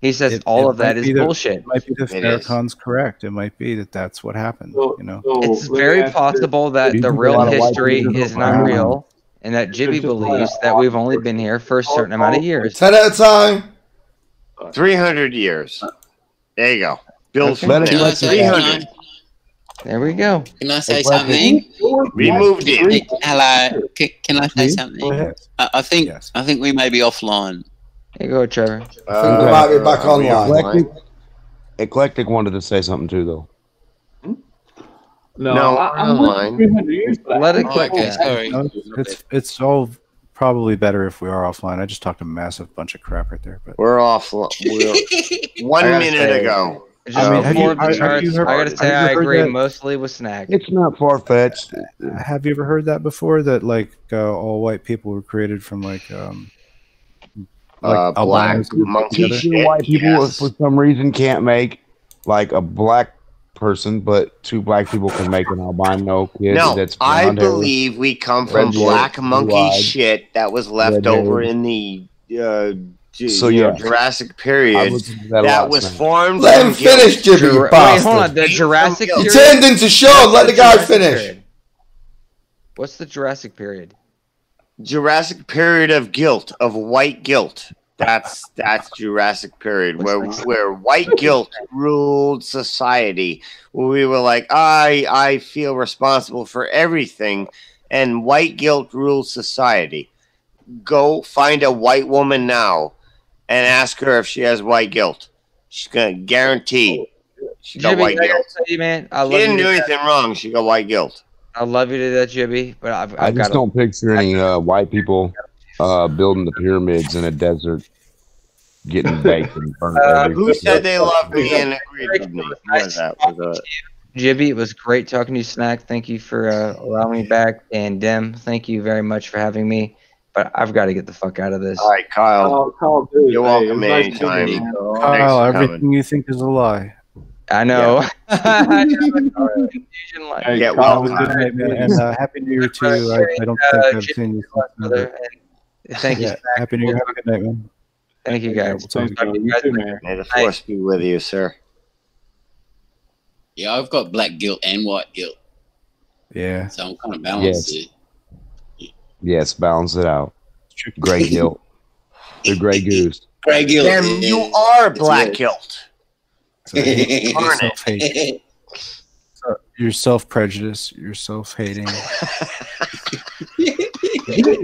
He says all of that is bullshit. It might be that Farrakhan's correct. It might be that that's what happened. So, you know, It's very possible that the real history is not real, and that Jibby believes that we've only been here for a certain amount of years. 10 at a time. 300 years. There you go. Bill's Okay. from there. 300. There we go. Can I say something? We moved it. Hello. Can I say something? Go ahead. I think we may be offline. Here you go, Trevor. We might be back online. Eclectic wanted to say something too, though. No, I'm online. 300 years back. Let it Oh, click. okay, sorry. It's all probably better if we are offline. I just talked a massive bunch of crap right there. But We're off. We're 1 minute ago. Just I mean, before have you- the charts, heard- I gotta say have I you heard agree that? mostly with Snag. It's not far fetched. have you ever heard that before? That like all white people were created from like Black albinos monkey together? shit. White people, Yes. for some reason, can't make like a black person, but two black people can make an albino kid. No, that's I blonde hair. believe we come from red hair, black monkey blue-eyed, shit that was left red over hair. in the So, yeah. Jurassic I period listened to that a that lot, was man. formed. Let him from guilt. finish, Jimmy, you Wait, hold on. bastard. The Jurassic You You period. turned into Sean. Let the guy Jurassic finish. period. What's the Jurassic period? Jurassic period of guilt, of white guilt. That's Jurassic period where white guilt ruled society. Where we were like, I feel responsible for everything, and white guilt rules society. Go find a white woman now and ask her if she has white guilt. She's gonna guarantee she got Jimmy, white I gotta guilt. tell you, man, I She love didn't you do to anything death. wrong. She got white guilt. I love you to that, Jibby, but I've I got just don't picture any white people building the pyramids in a desert, getting baked and burnt. Who said they loved me and agreed with me? Who was that? Was Jibby, it was great talking to you, Snack. Thank you for allowing me back. And Dem, thank you very much for having me. But I've got to get the fuck out of this. All right, Kyle. Kyle, dude, You're hey, welcome it was nice meeting anytime. you, man. Thanks Kyle, for everything coming. you think is a lie. I know. I know. Hey, Yeah, Kyle, well, it was good Hey, man, meeting you. and Happy New Year to you. I don't think I've seen you. Thank you. Yeah, Snack. Happy New Year. Have a good night, man. Thank you, guys. We'll talk Talk to You guys too, later. man. May the force be with you, sir. Yeah, I've got black guilt and white guilt, Yeah. so I'm kind of balanced. Yes, balance it out. Gray guilt. The gray goose. Grey guilt. Then yeah. you are It's black weird. guilt. So, Darn self-hate. You're self-prejudice. You're self-hating.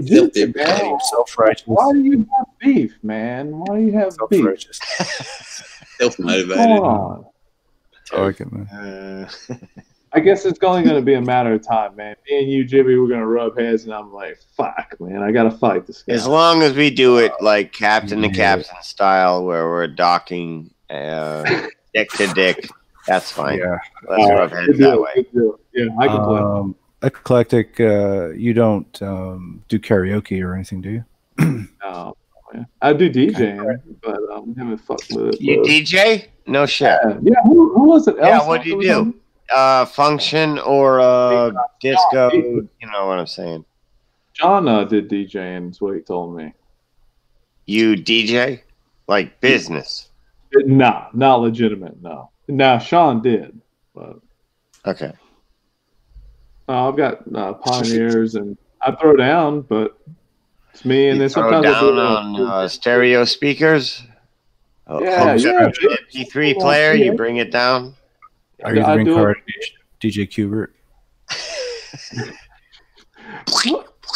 Guilty, man. You're self-righteous. Why do you have beef, man? Why do you have beef? Self-righteous. Come Self-motivated. on. I like it, man. I guess it's only going to be a matter of time, man. Me and you, Jimmy, we're going to rub heads, and I'm like, fuck, man, I got to fight this guy. As long as we do it like Captain to Captain style, where we're docking dick to dick, that's fine. Yeah. Let's All rub right, heads good that deal, way. good deal. Yeah, I can play. Eclectic, you don't do karaoke or anything, do you? No, man. I do DJing, but we haven't fucked with it. You but- DJ? No shit. Yeah, who was it? Yeah, else what do you that was do? on? Function or disco? You know what I'm saying. John did DJing, is what he told me. You DJ? Like business? Nah, not legitimate, no. Now, Sean did, but Okay. I've got Pioneers, and I throw down, but it's me, and You then throw sometimes I do down on stereo speakers? Yeah, yeah. MP3 player, you bring it down? Are you the I green do card DJ Qbert?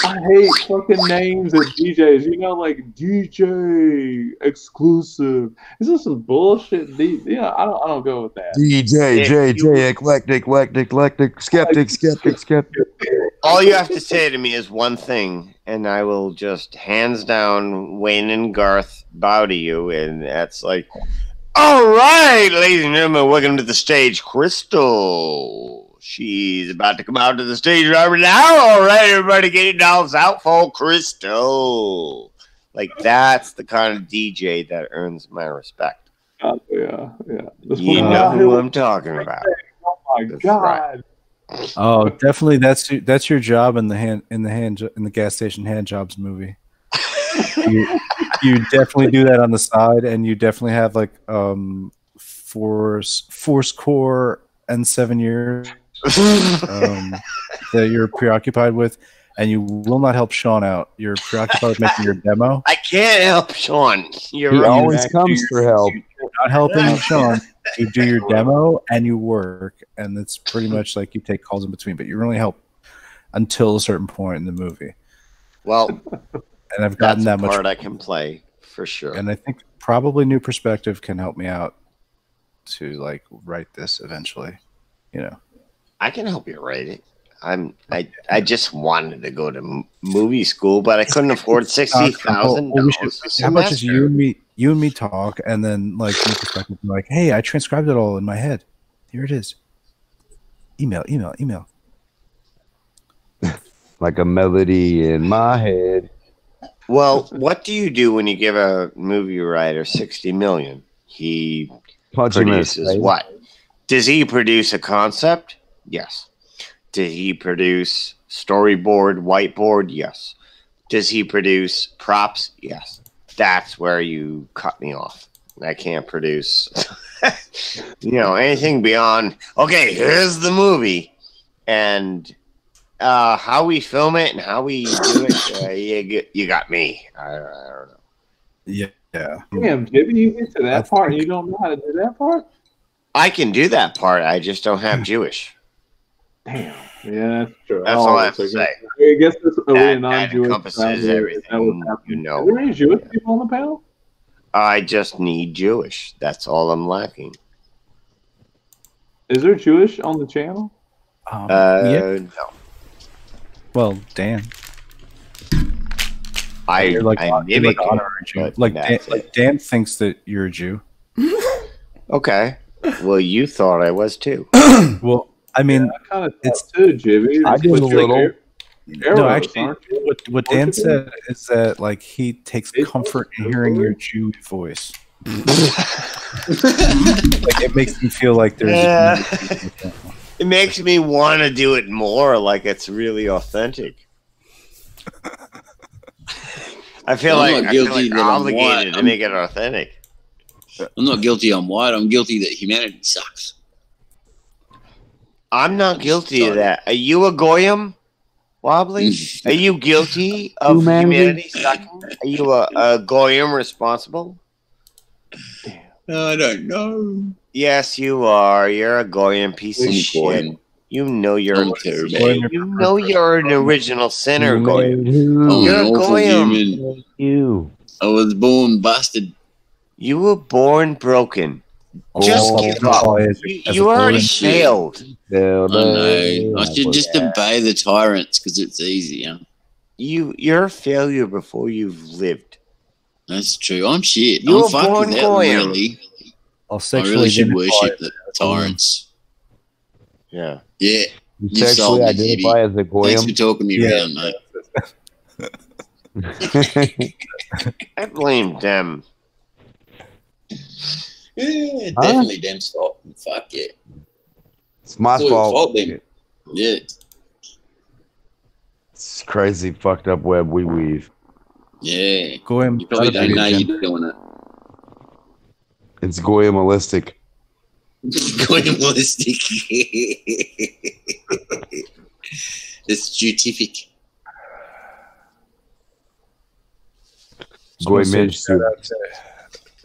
I hate fucking names of DJs. You know, like DJ exclusive. This is some bullshit. Yeah, I don't go with that. DJ, JJ, eclectic, skeptic. All you have to say to me is one thing, and I will just hands down Wayne and Garth bow to you, and that's like, all right, ladies and gentlemen, welcome to the stage, Crystal. She's about to come out to the stage right now. All right, everybody, get your dolls out for Crystal. Like, that's the kind of DJ that earns my respect. Yeah. This You one- know who I'm talking about. Oh my That's god. Oh, definitely. That's your job in the gas station hand jobs movie. you definitely do that on the side, and you definitely have like force core and 7 years that you're preoccupied with, and you will not help Sean out. You're preoccupied with making your demo. I can't help Sean. You're He right. always comes for help. You're not helping Sean. You do your demo and you work, and it's pretty much like you take calls in between, but you really help until a certain point in the movie. Well, and I've gotten that much part I can play for sure. And I think probably New Perspective can help me out to like write this eventually. You know, I can help you write it. I just wanted to go to movie school, but I couldn't afford $60,000. How much is you and me talk, and then like New Perspective, like, hey, I transcribed it all in my head. Here it is. Email. Like a melody in my head. Well, what do you do when you give a movie writer $60 million? He produces what? Does he produce a concept? Yes. Did he produce storyboard, whiteboard? Yes. Does he produce props? Yes. That's where you cut me off. I can't produce, anything beyond, okay, here's the movie. And how we film it and how we do it, you got me. I don't know. Yeah. Damn, Jimmy, you get to that part and you don't know how to do that part? I can do that part. I just don't have Jewish. Damn. Yeah, that's true. That's all I have to say. I guess that's a non-Jewish encompasses everything. Are there any Jewish people on the panel? I just need Jewish. That's all I'm lacking. Is there Jewish on the channel? Yeah. No. Well, Dan. I'm mimicking, like Dan thinks that you're a Jew. Okay. Well, you thought I was too. Well, I mean, it's too, Jimmy. I do a little. No, actually, what Dan said is that like he takes comfort in hearing your Jew voice. Like it makes me feel like there's. It makes me want to do it more, like it's really authentic. I feel like I'm obligated to make it authentic. I'm not guilty I'm white. I'm guilty that humanity sucks. I'm not guilty of that. Are you a goyim, Wobbly? Are you guilty of humanity sucking? Are you a goyim responsible? I don't know. Yes, you are. You're a goyim piece of shit. You know you're an original sinner, goyim. You're a goyim. I was born busted. You were born broken. Just give up. You already failed. I know. I should just obey the tyrants because it's easier. You're a failure before you've lived. That's true. I'm shit. You I'm fucked without them, really. I really should worship the tyrants. Yeah. Yeah. You sexually identify as a goyim? Thanks for talking me around, mate. I blame them. Yeah, definitely Dem's fault. Fuck yeah. It's my fault. Yeah. It's crazy fucked up web we weave. Yeah. Goyim, you probably don't know you're doing it. It's goyimalistic. Goyimalistic. It's Jutific.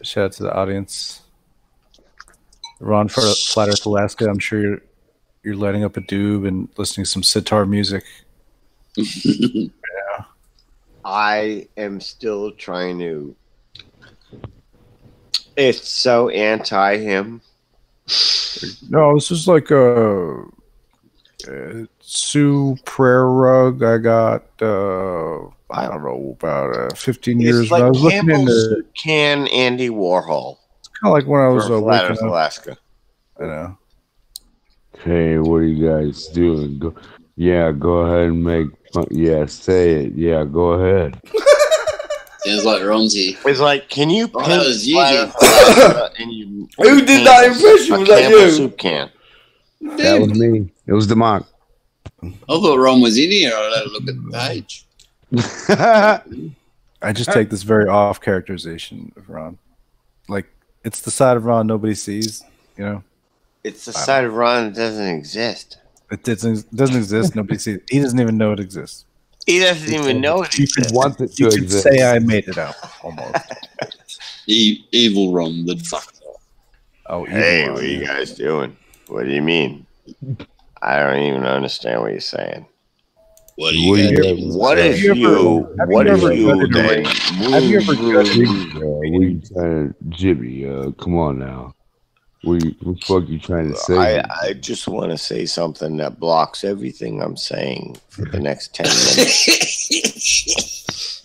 Shout out to the audience. Ron for Flat Earth Alaska. I'm sure you're lighting up a doob and listening to some sitar music. Yeah. I am still trying to. It's so anti him. No, this is like a Sue prayer rug. I got I don't know about 15 years. It's like I was looking into Can Andy Warhol. It's kind of like when I was Flat Earth Alaska. I know. Hey, what are you guys doing? Go ahead and make fun. Yeah, say it. Yeah, go ahead. Sounds like Ronzi. It's like, can you that was you. Who did that impression? Was that you? Soup can. That was me. It was the mock. I thought Ron was in here. I'll have a look at the page. I just take this very off characterization of Ron. Like, it's the side of Ron nobody sees, you know? It's the side of Ron that doesn't exist. It doesn't exist. Nobody sees it. He doesn't even know it exists. He doesn't even know it You could exists. want it to You could exist. say I made it out, almost. Evil Ron, the fuck. Oh, Hey, evil what Ron, are you yeah. guys doing? What do you mean? I don't even understand what you're saying. What do you guys What if Have you you? ever- What have if you ever you gutted a then? ring? Have you ever gutted What are you trying to, Jimmy? Come on now. What the fuck you trying to say? I just want to say something that blocks everything I'm saying for the next 10 minutes.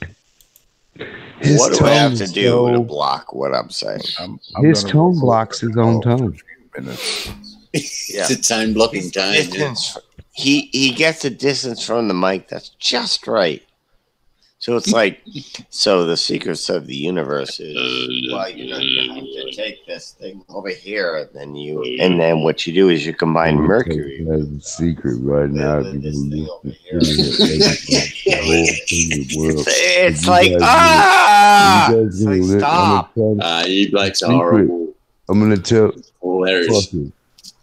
What do I have to do to block what I'm saying? His tone blocks his own tone. Yeah. It's a time blocking time. Yeah. Distance. He gets a distance from the mic that's just right. So it's like, so the secrets of the universe is, well, you know, you have to take this thing over here, and then what you do is you combine Mercury. That's a secret right now. It's like, it's like, stop. You blokes are horrible. I'm gonna tell. Hilarious.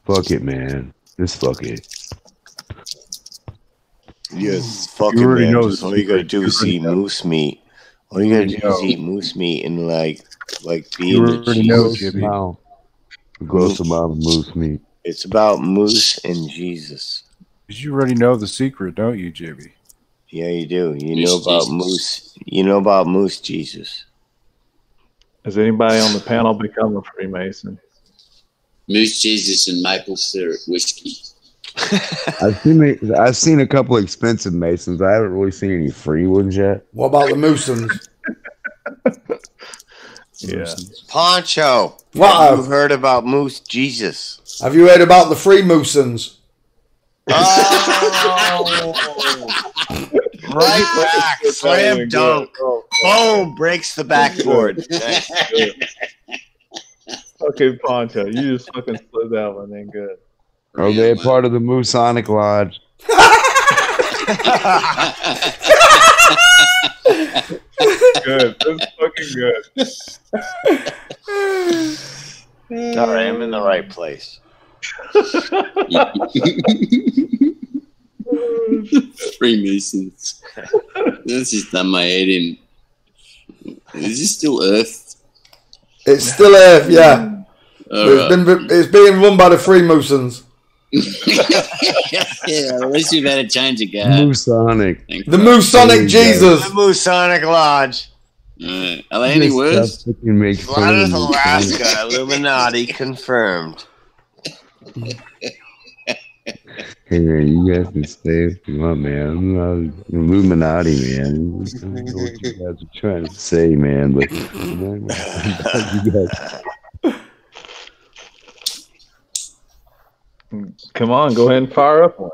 Fuck it, man. Just fuck it. Yes, fucking You already man. know Just the all you gotta secret. do is You eat already know. moose meat. All you gotta do is eat moose meat and like be You in the already know, Jesus. Jimmy. Gross amount of moose meat. It's about moose and Jesus. You already know the secret, don't you, Jimmy? Yeah, you do. You Moose know about Jesus. moose. You know about moose Jesus. Has anybody on the panel become a Freemason? Moose Jesus and maple syrup whiskey. I've seen a couple expensive Masons. I haven't really seen any free ones yet. What about the Moosons? Yeah. Poncho. What? Have you heard about moose Jesus? Have you heard about the Freemasons? Oh, right back, slam dunk, boom, breaks the backboard. Okay, Poncho, you just fucking slid that one in good. Are they a part of the Moosonic Lodge? Good. That's fucking good. All right, I'm in the right place. Freemasons. This is done my head in. Is this still Earth? It's still Earth, yeah. All right. It's being run by the Freemasons. Yeah, at least you better change it, guy. Moosonic. The Moosonic Jesus. The Moosonic Lodge. Are they any worse? Slaughter, Alaska, Illuminati confirmed. Hey man, you guys can stay if you want, man. I'm not Illuminati, man. I don't know what you guys are trying to say, man, but you guys. Come on, go ahead and fire up one.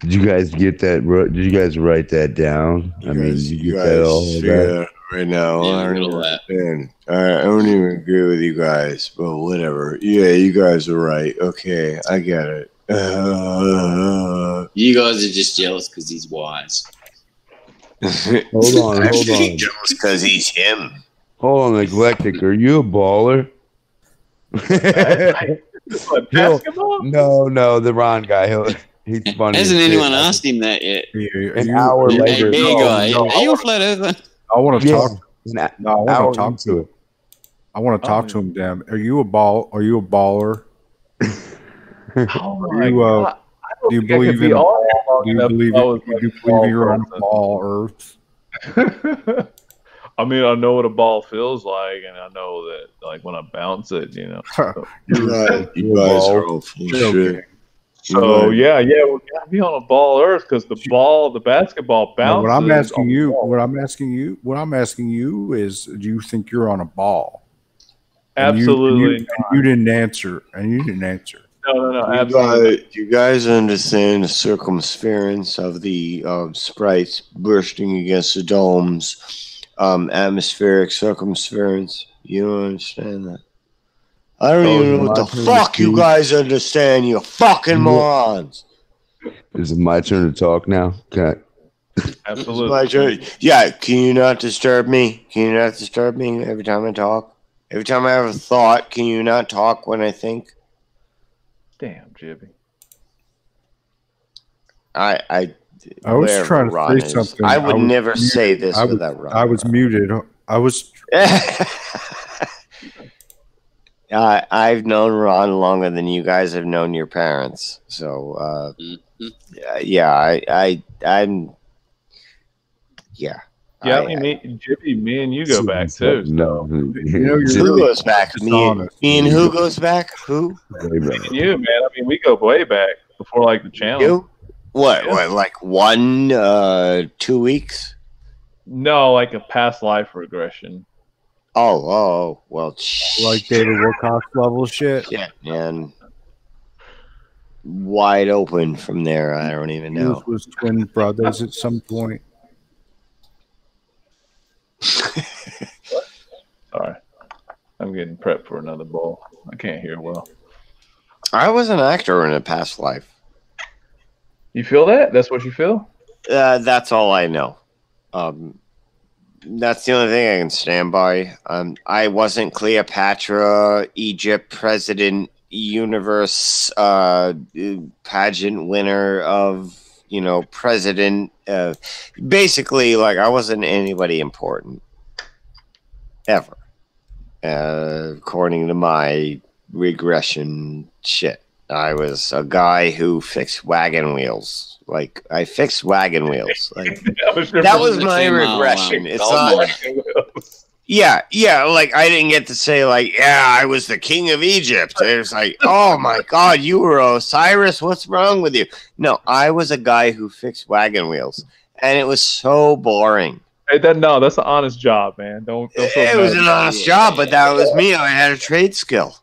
Did you guys get that? Did you guys write that down? I mean, did you get that all of that? Right now, Yeah, I don't middle even of that. understand. I don't even agree with you guys, but whatever. Yeah, you guys are right. Okay, I get it. You guys are just jealous because he's wise. Hold on. Just because he's him. Hold on, Eclectic. Are you a baller? What, basketball? No, the Ron guy. He's funny. Hasn't as shit. anyone asked him that yet? An hour Hey, later. big guy, no, are you a flat earther? I want to Yeah. talk. An No, I hour want to talk into to it. him. I want to talk to him. Damn, are you a baller? Oh my You, god! I don't do you think I could believe be in- on long Do you enough believe if I was you like do a believe you're on a person. ball Earth? I mean, I know what a ball feels like, and I know that, like, when I bounce it, you know. You guys are all full of shit. So yeah, we gotta be on a ball Earth because the basketball No, bounces. what I'm asking on the you, ball. what I'm asking you is, do you think you're on a ball? Absolutely You didn't answer, and you didn't answer. No, absolutely. You guys understand the circumference of the sprites bursting against the domes, atmospheric circumference. You don't understand that. I don't even know what the fuck you guys understand, you fucking morons. Is it my turn to talk now? Absolutely. My choice. Yeah, can you not disturb me? Can you not disturb me every time I talk? Every time I have a thought, can you not talk when I think? Damn, Jibby. I was wherever trying to Ron say is, something. I would was never muted. say this I was, without Ron. I was muted. I was. I've known Ron longer than you guys have known your parents. So, yeah, I'm. Yeah. Yeah, I mean, Jibby, me and you go back too. No, Who goes back? Me and who goes back? Who? Me and you, man. I mean, we go way back before like the channel. You? What? Yeah. What? Like 2 weeks? No, like a past life regression. Oh, well, Like David Wilcox level shit. Yeah, man. Wide open from there. I don't even know. Those was twin brothers at some point. Sorry, I'm getting prepped for another bowl. I can't hear well. I was an actor in a past life. You feel that? That's what you feel? That's all I know. That's the only thing I can stand by. I wasn't Cleopatra, Egypt president, universe pageant winner of, president. Basically, like, I wasn't anybody important. Ever. According to my regression shit. I was a guy who fixed wagon wheels. Like, I fixed wagon wheels. Like, that was my regression. It's not. Yeah. Like, I didn't get to say, like, yeah, I was the king of Egypt. It was like, oh my God, you were Osiris. What's wrong with you? No, I was a guy who fixed wagon wheels, and it was so boring. Hey, that's an honest job, man. Don't feel it was an honest job, but that was me. I had a trade skill.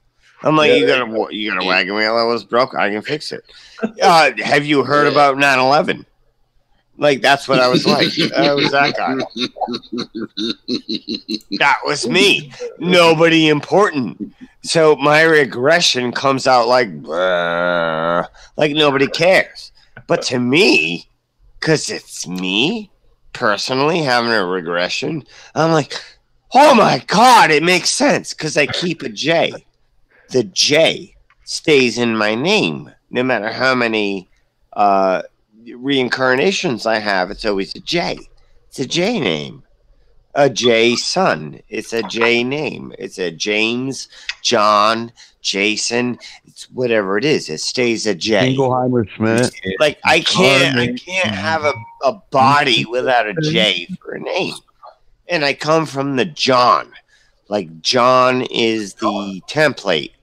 I'm like, you got a wagon wheel that was broke. I can fix it. Have you heard about 9/11? Like, that's what I was like. I was that guy. That was me. Nobody important. So my regression comes out like nobody cares. But to me, because it's me personally having a regression, I'm like, oh my God, it makes sense because I keep a J. The J stays in my name. No matter how many reincarnations I have, it's always a J. It's a J name. A J son. It's a J name. It's a James, John, Jason. It's whatever it is. It stays a J. Jingleheimer Schmidt. Like, I can't have a body without a J for a name. And I come from the John. Like, John is the template.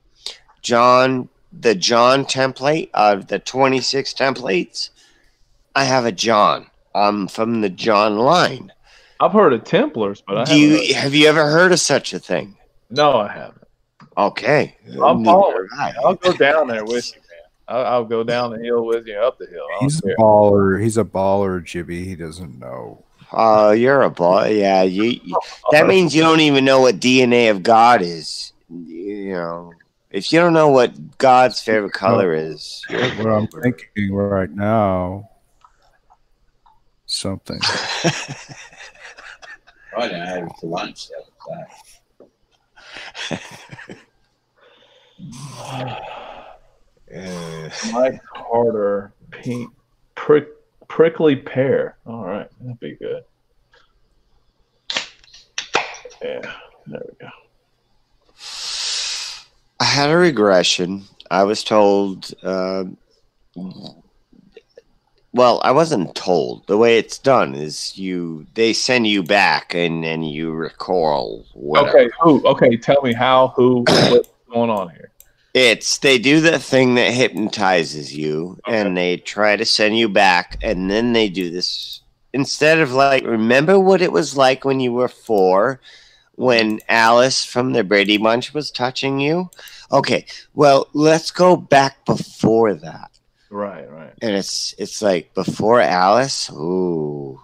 The John template of the 26 templates, I have a John. I'm from the John line. I've heard of Templars, but have you ever heard of such a thing? No, I haven't. Okay. I'm following. I'll go down there with you, man. I'll go down the hill with you, up the hill. He's a baller. He's a baller, Jibby. He doesn't know. Oh, you're a baller. Yeah, that means you don't even know what DNA of God is. If you don't know what God's favorite color is. What I'm thinking right now, something. Right, I had it for lunch. Mike Carter, pink, prickly pear. All right, that'd be good. Yeah, there we go. I had a regression. I was told, well, I wasn't told. The way it's done is they send you back and then you recall whatever. Okay, tell me how, what's going on here? They do that thing that hypnotizes you, and they try to send you back, and then they do this instead of like, remember what it was like when you were 4, when Alice from the Brady Bunch was touching you? Okay, well, let's go back before that. Right. And it's like before Alice, ooh,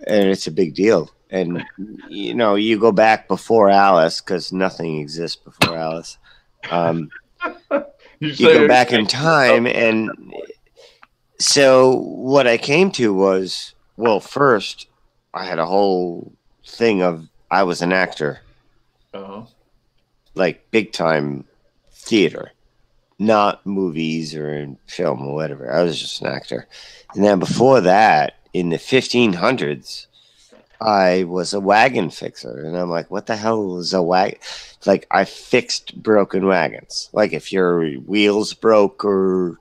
and it's a big deal. And you go back before Alice because nothing exists before Alice. You go back in time, and so what I came to was Well, first, I had a whole thing of I was an actor, like big time theater, not movies or in film or whatever. I was just an actor. And then before that, in the 1500s, I was a wagon fixer. And I'm like, what the hell is a wagon? Like, I fixed broken wagons. Like, if your wheels broke or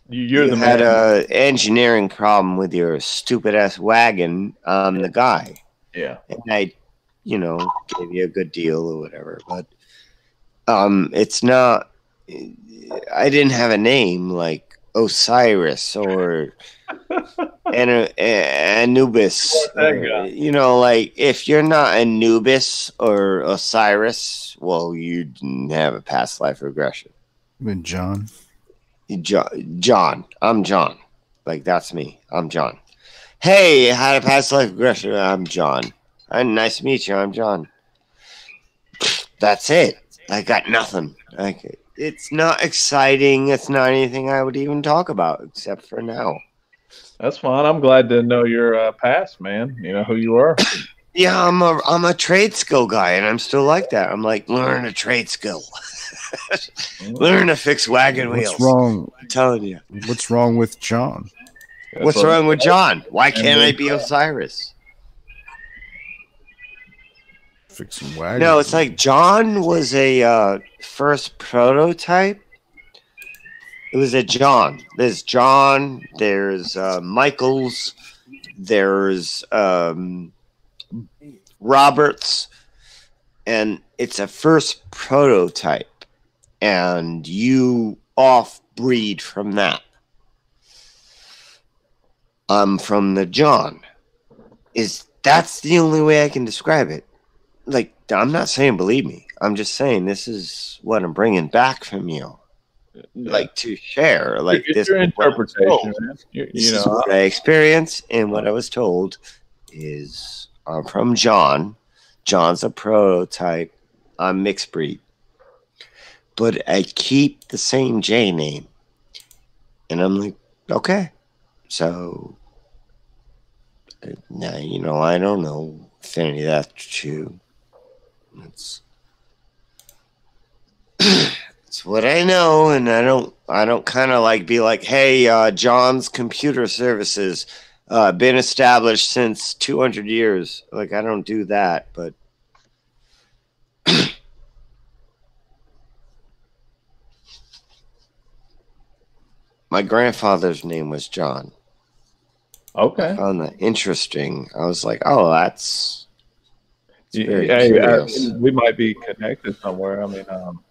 You're the had man. a engineering problem with your stupid ass wagon, I'm the guy. Yeah. And I, gave you a good deal or whatever. But it's not. I didn't have a name like Osiris or Anubis. Like if you're not Anubis or Osiris, well, you didn't have a past life regression. I mean, John. John. I'm John. Like that's me. I'm John. Hey, I had a past life regression. I'm John. Nice to meet you. I'm John. That's it. I got nothing. Like it's not exciting. It's not anything I would even talk about except for now. That's fine. I'm glad to know your past, man. You know who you are. Yeah, I'm a trade skill guy, and I'm still like that. I'm like, learn a trade skill. Learn to fix wagon wheels. What's wrong? I'm telling you. What's wrong with John? What's wrong with John? Why can't I be Osiris? Fixing wagons. No, it's like John was a first prototype. It was a John. There's John. There's Michaels. There's Roberts. And it's a first prototype. And you off-breed from that. I'm from the John. That's the only way I can describe it. Like, I'm not saying believe me. I'm just saying this is what I'm bringing back from you. Like to share, like it's this your interpretation, man. This is what I experienced, and what I was told is I'm from John. John's a prototype. I'm mixed breed, but I keep the same J name, and I'm like, okay, so now I don't know if any of that's true. It's what I know, and I don't kind of like be like, hey, John's Computer Services been established since 200 years. Like I don't do that, but my grandfather's name was John. Okay. I found that interesting. I was like, oh, that's we might be connected somewhere. I mean,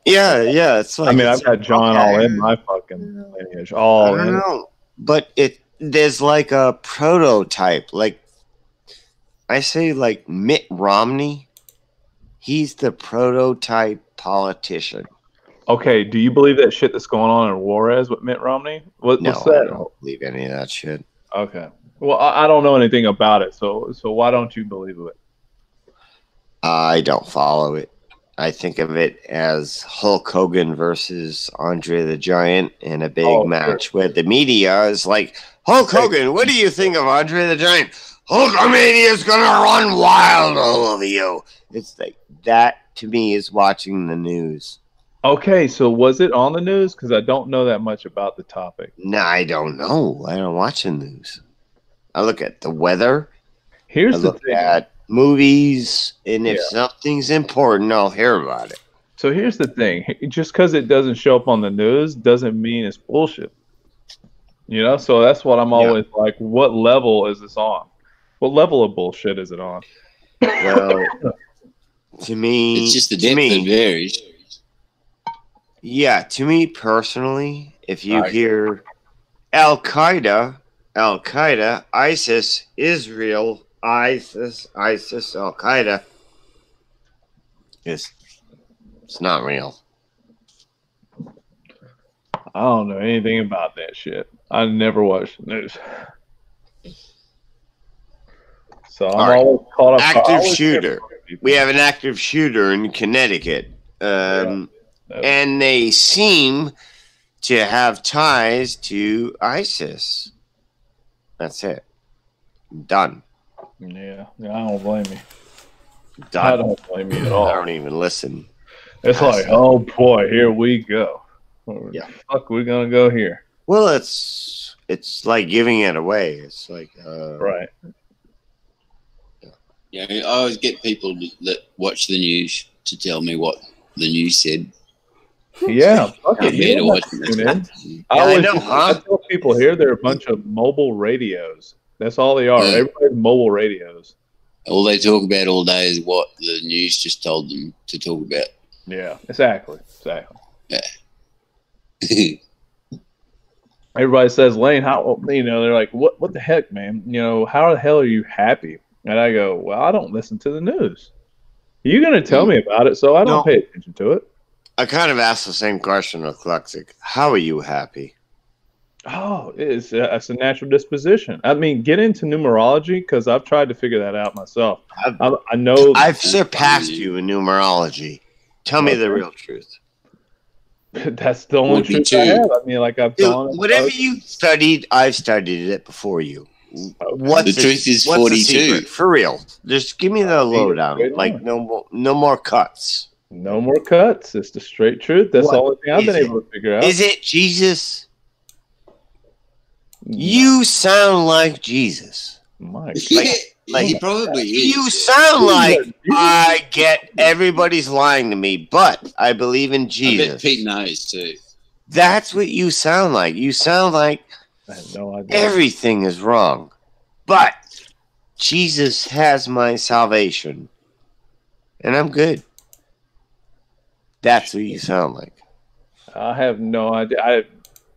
yeah. It's like I've got John all in my fucking lineage. All I don't in. know, but there's like a prototype. Like I say, like Mitt Romney. He's the prototype politician. Okay, do you believe that shit that's going on in Juarez with Mitt Romney? What's that? I don't believe any of that shit. Okay. Well, I don't know anything about it, so why don't you believe it? I don't follow it. I think of it as Hulk Hogan versus Andre the Giant in a big match where the media is like, Hulk Hogan, what do you think of Andre the Giant? Hulkamania's gonna run wild all over you. It's like that to me is watching the news. Okay, so was it on the news? Because I don't know that much about the topic. No, I don't know. I don't watch the news. I look at the weather. Here's the thing. At movies, and if something's important, I'll hear about it. So here's the thing. Just because it doesn't show up on the news doesn't mean it's bullshit. So that's what I'm always like, what level is this on? What level of bullshit is it on? Well, to me... It's just the depth that varies. Yeah, to me personally, if you hear Al-Qaeda, ISIS, Israel... ISIS, Al-Qaeda. It's not real. I don't know anything about that shit. I never watched the news. So I'm always caught up. Active shooter. We have an active shooter in Connecticut. And they seem to have ties to ISIS. That's it. Done. Yeah, I don't blame you. I Done. don't blame you at I all. don't even listen. It's like, oh boy, here we go. Where Yeah. the fuck we gonna go here? Well, it's like giving it away. It's like Right. Yeah, I always get people that watch the news to tell me what the news said. Yeah, fuck it. I'm here You to don't watch have to it. tune in. Yeah, I I always know, huh? I tell people here they're a bunch of mobile radios. That's all they are. Yeah. Everybody's mobile radios. All they talk about all day is what the news just told them to talk about. Yeah, exactly. Yeah. Everybody says, Lane, how, they're like, what the heck, man? How the hell are you happy? And I go, well, I don't listen to the news. You're going to tell me about it, so I don't No. pay attention to it. I kind of asked the same question of Klexic. How are you happy? Oh, it's a natural disposition. I mean, get into numerology because I've tried to figure that out myself. I know I've surpassed you in numerology. Tell me the real truth. that's the only truth I 42. have. I mean, like I've Dude, gone. whatever you studied, I've studied it before you. What's The truth is what's the 42. secret? For real. Just give me the lowdown. Straight Like on. no more cuts. No more cuts. It's the straight truth. That's What the only thing I've is been it? able to figure out. Is it Jesus? You sound like Jesus. My Yeah, like- he probably is. You sound like I get everybody's lying to me, but I believe in I bet Jesus. Pete knows too. That's what you sound like. You sound like I have no idea. everything is wrong, but Jesus has my salvation, and I'm good. That's what you sound like. I have no idea. I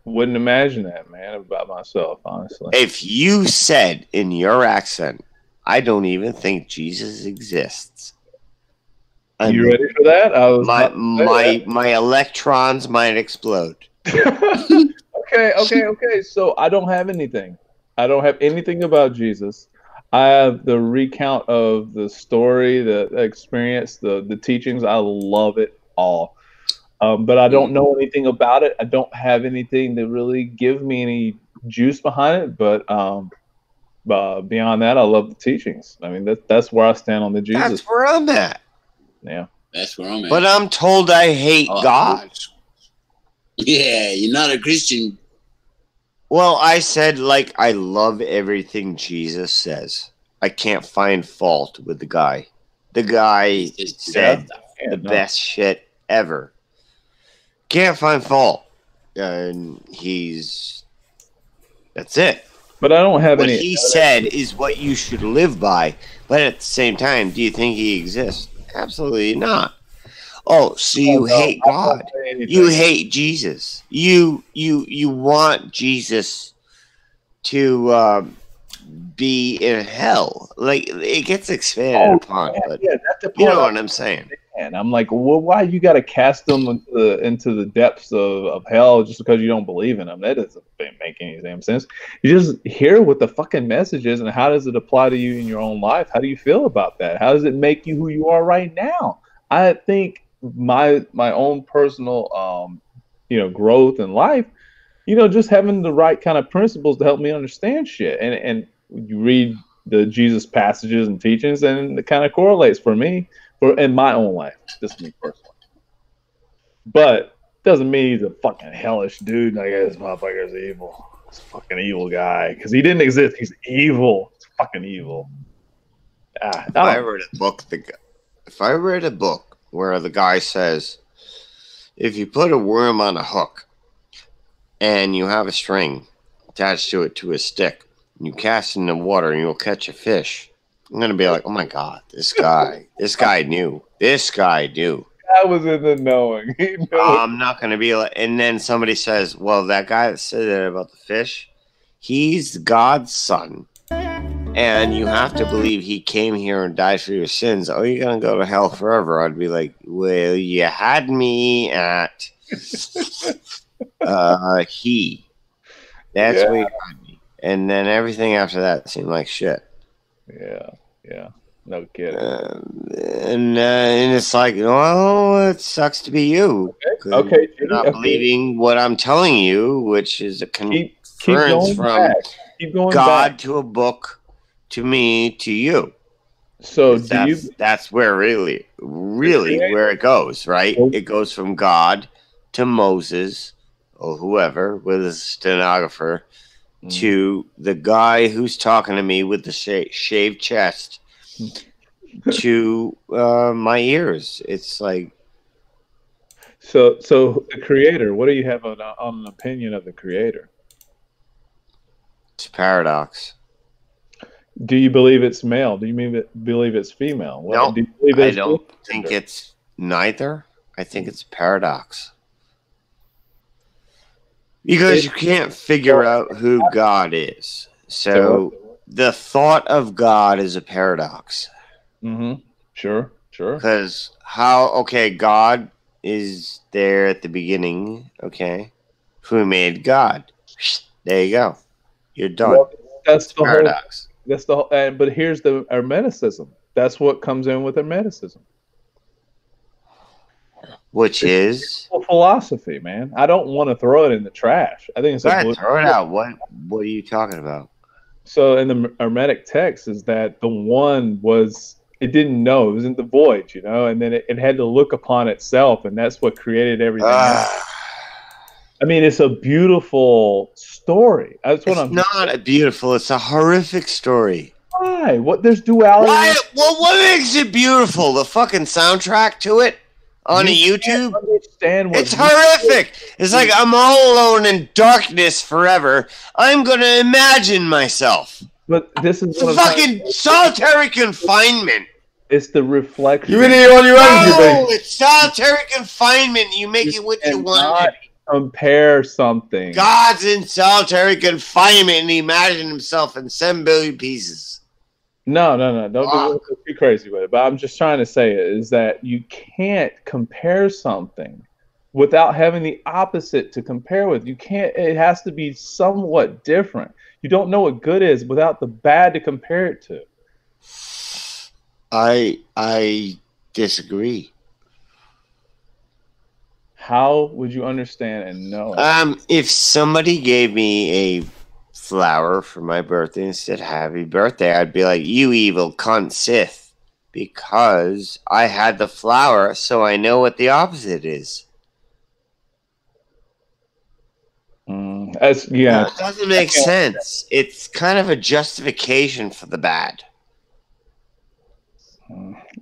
wouldn't imagine that, man, about myself, honestly. If you said in your accent, I don't even think Jesus exists. You ready for that? I was My about to say my electrons might explode. that. Okay. So I don't have anything. I don't have anything about Jesus. I have the recount of the story, the experience, the teachings. I love it all. But I don't know anything about it. I don't have anything to really give me any juice behind it. But beyond that, I love the teachings. I mean, that's where I stand on the Jesus. That's where I'm at. Yeah. That's where I'm at. But I'm told I hate Oh. God. Yeah, you're not a Christian. Well, I said, like, I love everything Jesus says. I can't find fault with the guy. The guy said the best shit ever. Can't find fault. And that's it. But I don't have What any. he said is what you should live by. But at the same time, do you think he exists? Absolutely not. Oh, so you hate God. You hate Jesus. You want Jesus to be in hell. Like, it gets expanded upon, but that's the you know part what I'm saying. And I'm like, well, why you got to cast them into the depths of hell just because you don't believe in them? That doesn't make any damn sense. You just hear what the fucking message is, and how does it apply to you in your own life? How do you feel about that? How does it make you who you are right now? I think my own personal growth in life, just having the right kind of principles to help me understand shit, and you read the Jesus passages and teachings, and it kind of correlates for me. In my own life, just me personally. But doesn't mean he's a fucking hellish dude. Like, this motherfucker's evil. He's a fucking evil guy. Because he didn't exist. He's evil. It's fucking evil. If I read a book where the guy says, if you put a worm on a hook and you have a string attached to it to a stick, and you cast it in the water and you'll catch a fish, I'm going to be like, oh my God, this guy knew. I was in the knowing. He knew. I'm not going to be like, and then somebody says, well, that guy that said that about the fish, he's God's son. And you have to believe he came here and died for your sins. Oh, you're going to go to hell forever. I'd be like, well, you had me at he. That's where you had me. And then everything after that seemed like shit. Yeah. No kidding. And it's like, well, it sucks to be you. Okay. You're not believing what I'm telling you, which is a conference from keep going God back. to a book to me to you. So That's where really where it goes, right? It goes from God to Moses or whoever with a stenographer to the guy who's talking to me with the shaved chest to my ears. It's like so the creator. What do you have on an opinion of the creator? it's a paradox. Do you believe it's male? Do you believe it's female? No, do you believe I don't think it's neither. I think it's a paradox. Because you can't figure out who God is. So the thought of God is a paradox. Mm-hmm. Sure. Because God is there at the beginning. Okay. Who made God? There you go. You're done. Well, that's the paradox. That's the whole, but here's the Hermeticism. That's what comes in with Hermeticism. Which is philosophy, man. I don't want to throw it in the trash. I think it's throw it out. What are you talking about? So in the Hermetic text is that the one it didn't know, it was in the void, and then it had to look upon itself, and that's what created everything else. I mean, it's a beautiful story. That's what it's not a beautiful. It's a horrific story. Why? What? There's duality. Why? Well, what makes it beautiful? The fucking soundtrack to it on YouTube. It's horrific. It's like I'm all alone in darkness forever. I'm gonna imagine myself. But this is fucking solitary confinement. It's the reflection. You're in here on your own, No, it's solitary confinement. You make it what you want. Compare something. God's in solitary confinement and he imagined himself in 7 billion pieces. No. Don't go too crazy with it. But I'm just trying to say is that you can't compare something without having the opposite to compare with. You can't. It has to be somewhat different. You don't know what good is without the bad to compare it to. I disagree. How would you understand and know? If somebody gave me a flower for my birthday and said happy birthday, I'd be like, you evil cunt Sith, because I had the flower, so I know what the opposite is. It doesn't make sense. It's kind of a justification for the bad.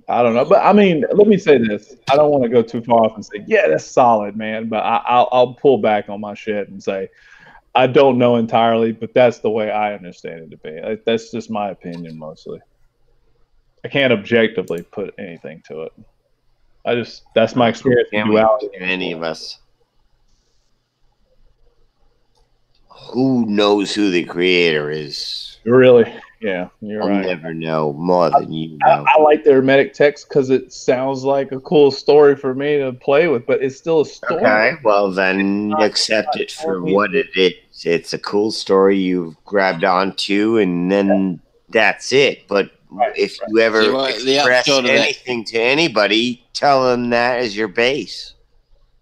I don't know, but I mean, let me say this. I don't want to go too far off and say, yeah, that's solid, man. But I'll pull back on my shit and say, I don't know entirely, but that's the way I understand it to be. That's just my opinion mostly. I can't objectively put anything to it. That's my experience with duality. Any of us. Who knows who the creator is? Really? Yeah, you're right. I'll never know more than you know. I like the Hermetic text because it sounds like a cool story for me to play with, but it's still a story. Okay, well then accept it for what it is. It's a cool story you've grabbed onto, and then that's it. But if you ever express anything to anybody, tell them that is your base.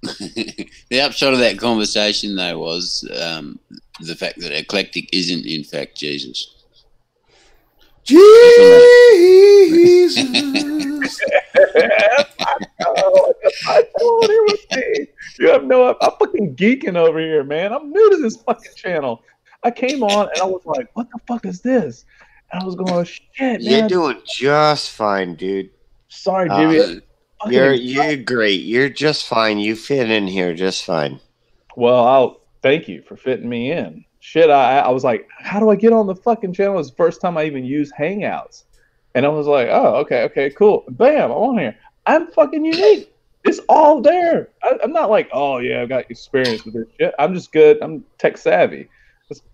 The upshot of that conversation, though, was the fact that eclectic isn't, in fact, Jesus. Jesus. You have no. I'm fucking geeking over here, man. I'm new to this fucking channel. I came on and I was like, "What the fuck is this?" And I was going, "Shit, man." You're doing just fine, dude. Sorry, Jimmy. You're great. You're just fine. You fit in here just fine. Well, I'll thank you for fitting me in. Shit, I was like, how do I get on the fucking channel? It's the first time I even used Hangouts. And I was like, oh, okay, cool. Bam, I'm on here. I'm fucking unique. It's all there. I'm not like, oh, yeah, I've got experience with this shit. I'm just good. I'm tech savvy.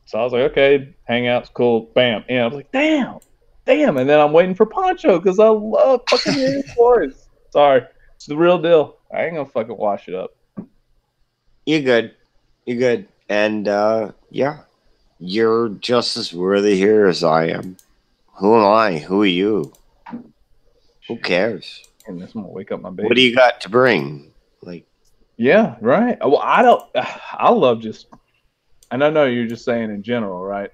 So I was like, okay, Hangouts, cool. Bam. And I was like, damn. And then I'm waiting for Poncho because I love fucking hearing stories. Sorry. It's the real deal. I ain't going to fucking wash it up. You're good. And, yeah, you're just as worthy here as I am. Who am I? Who are you? Who cares? And this one will wake up my baby. What do you got to bring? Like, yeah, right. Well, I love just, and I know you're just saying in general, right?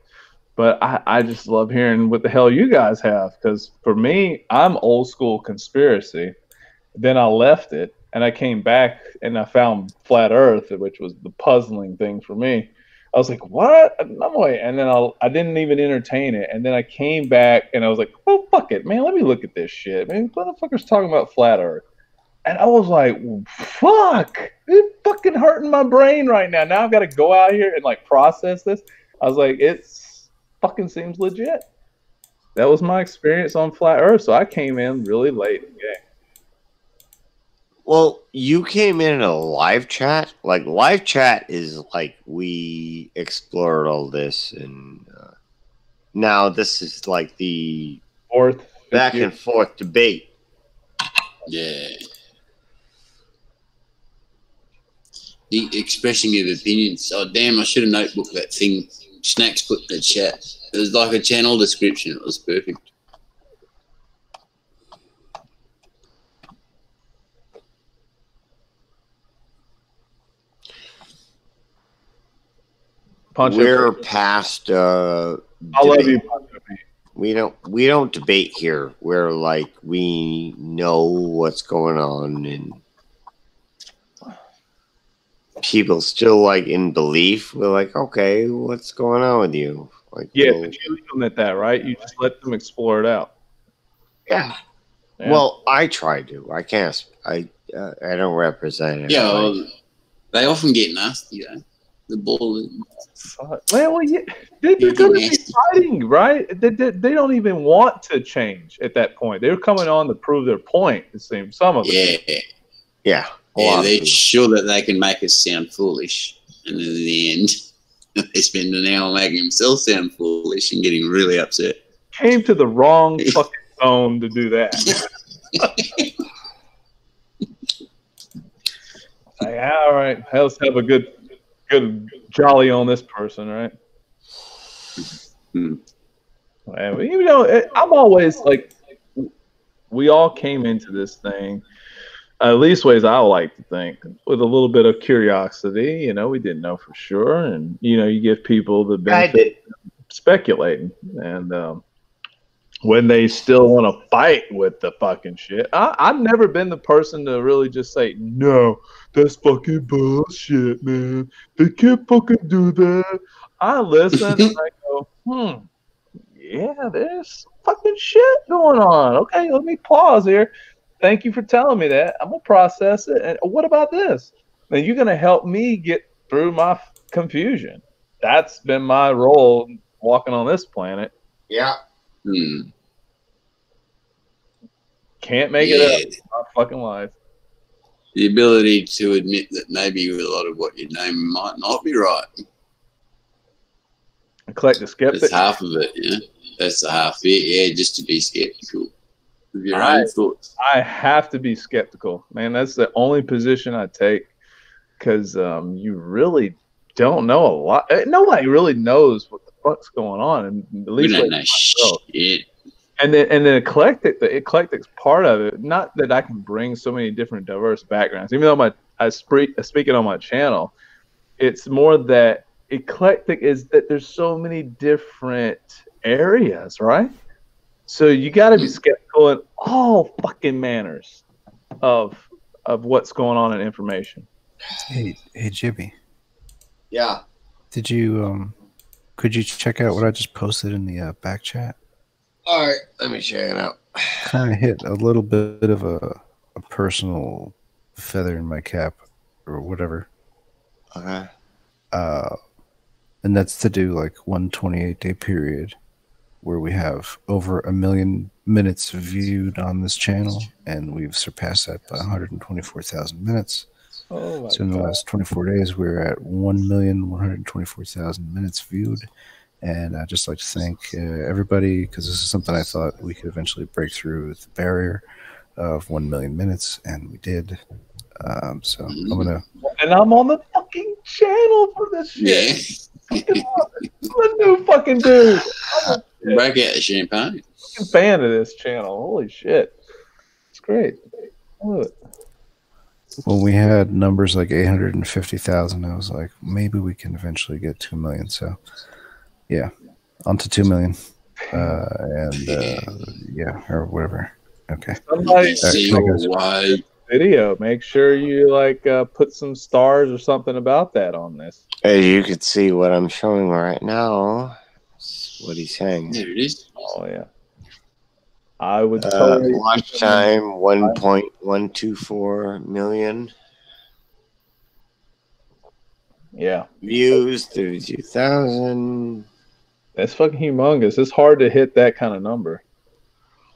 But I just love hearing what the hell you guys have, because for me, I'm old school conspiracy. Then I left it, and I came back and I found flat Earth, which was the puzzling thing for me. I was like, "What? No way!" And then I didn't even entertain it. And then I came back and I was like, "Oh fuck it, man! Let me look at this shit, man. Motherfuckers talking about flat Earth." And I was like, "Fuck! It's fucking hurting my brain right now. Now I've got to go out here and like process this." I was like, "It's fucking seems legit." That was my experience on flat Earth. So I came in really late in the game. Well, you came in a live chat. Like live chat is like we explored all this, and now this is like the back and forth debate. Yeah. The expressing of opinions. Oh, damn, I should have notebooked that thing Snacks put in the chat. It was like a channel description. It was perfect. We're past. I love you, We don't debate here. We're like we know what's going on, and people still like in belief. We're like, okay, what's going on with you? Like, yeah, well, but you leave them at that, right? You just let them explore it out. yeah. Well, I try to. I can't. I don't represent it. Yeah, well, they often get nasty, though. The ball. Well, yeah, they're going to be fighting, right? They don't even want to change at that point. They're coming on to prove their point, it seems. Some of them. Yeah. Yeah, they're sure that they can make us sound foolish. And then in the end, they spend an hour making themselves sound foolish and getting really upset. Came to the wrong fucking zone to do that. Like, all right, let's have a good jolly on this person, right? And, you know, I'm always like, we all came into this thing, at least ways I like to think, with a little bit of curiosity. You know, we didn't know for sure, and you know, you give people the benefit of speculating, and when they still want to fight with the fucking shit, I've never been the person to really just say no. That's fucking bullshit, man. They can't fucking do that. I listen and I go, yeah, there's fucking shit going on. Okay, let me pause here. Thank you for telling me that. I'm going to process it. And what about this? And you're going to help me get through my confusion. That's been my role walking on this planet. Yeah. Can't make it up in my fucking life. The ability to admit that maybe a lot of what you're naming might not be right. Collect the skeptic. That's half of it, yeah. That's the half bit, yeah, just to be skeptical of your own thoughts. I have to be skeptical, man. That's the only position I take, because you really don't know a lot. Nobody really knows what the fuck's going on, and at least we don't know shit. And then the eclectic's part of it. Not that I can bring so many different diverse backgrounds. Even though I speak it on my channel, it's more that eclectic is that there's so many different areas, right? So you got to be skeptical in all fucking manners of what's going on in information. Hey, Jimmy. Yeah. Did you could you check out what I just posted in the back chat? All right, let me check it out. Kind of hit a little bit of a personal feather in my cap or whatever. Okay. And that's to do like 128-day period where we have over 1 million minutes viewed on this channel, and we've surpassed that by 124,000 minutes. Oh my so in the last 24 days, we're at 1,124,000 minutes viewed. And I'd just like to thank everybody, because this is something I thought we could eventually break through the barrier of 1 million minutes, and we did. So I'm gonna. And I'm on the fucking channel for this shit. I'm a new fucking dude. Break out the champagne. Fucking fan of this channel. Holy shit, it's great. Look. When we had numbers like 850,000, I was like, maybe we can eventually get 2 million. So. Yeah, On to 2 million. Yeah, or whatever. Okay. Somebody See why. video. Make sure you like put some stars or something about that on this. As you can see what I'm showing right now. What he's saying. There it is. Oh yeah. I would totally watch time 1.124 million. Yeah. Views 32,000. That's fucking humongous. It's hard to hit that kind of number.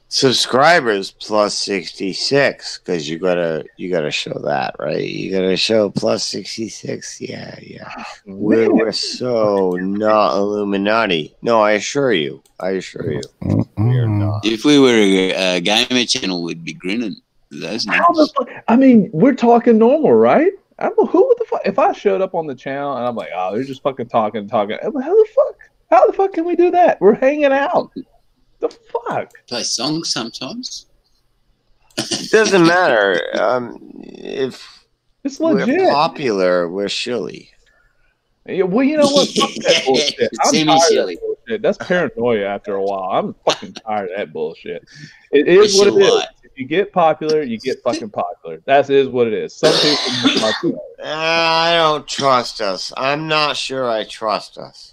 Subscribers plus 66 because you gotta show that, right? You gotta show plus 66. Yeah. We're so not Illuminati. No, I assure you. We are not. If we were a gamer channel, we'd be grinning. Those numbers. I mean, we're talking normal, right? I don't know who the fuck. If I showed up on the channel and I'm like, oh, they're just fucking talking. I'm like, how the fuck can we do that? We're hanging out. The fuck? Play songs sometimes. It doesn't matter. If it's legit, we're popular, we're shilly. Yeah, well, you know what? Fuck that bullshit. I'm tired of that bullshit. That's paranoia after a while. I'm fucking tired of that bullshit. It is what it is. If you get popular, you get fucking popular. That is what it is. Some people get popular. I don't trust us. I'm not sure I trust us.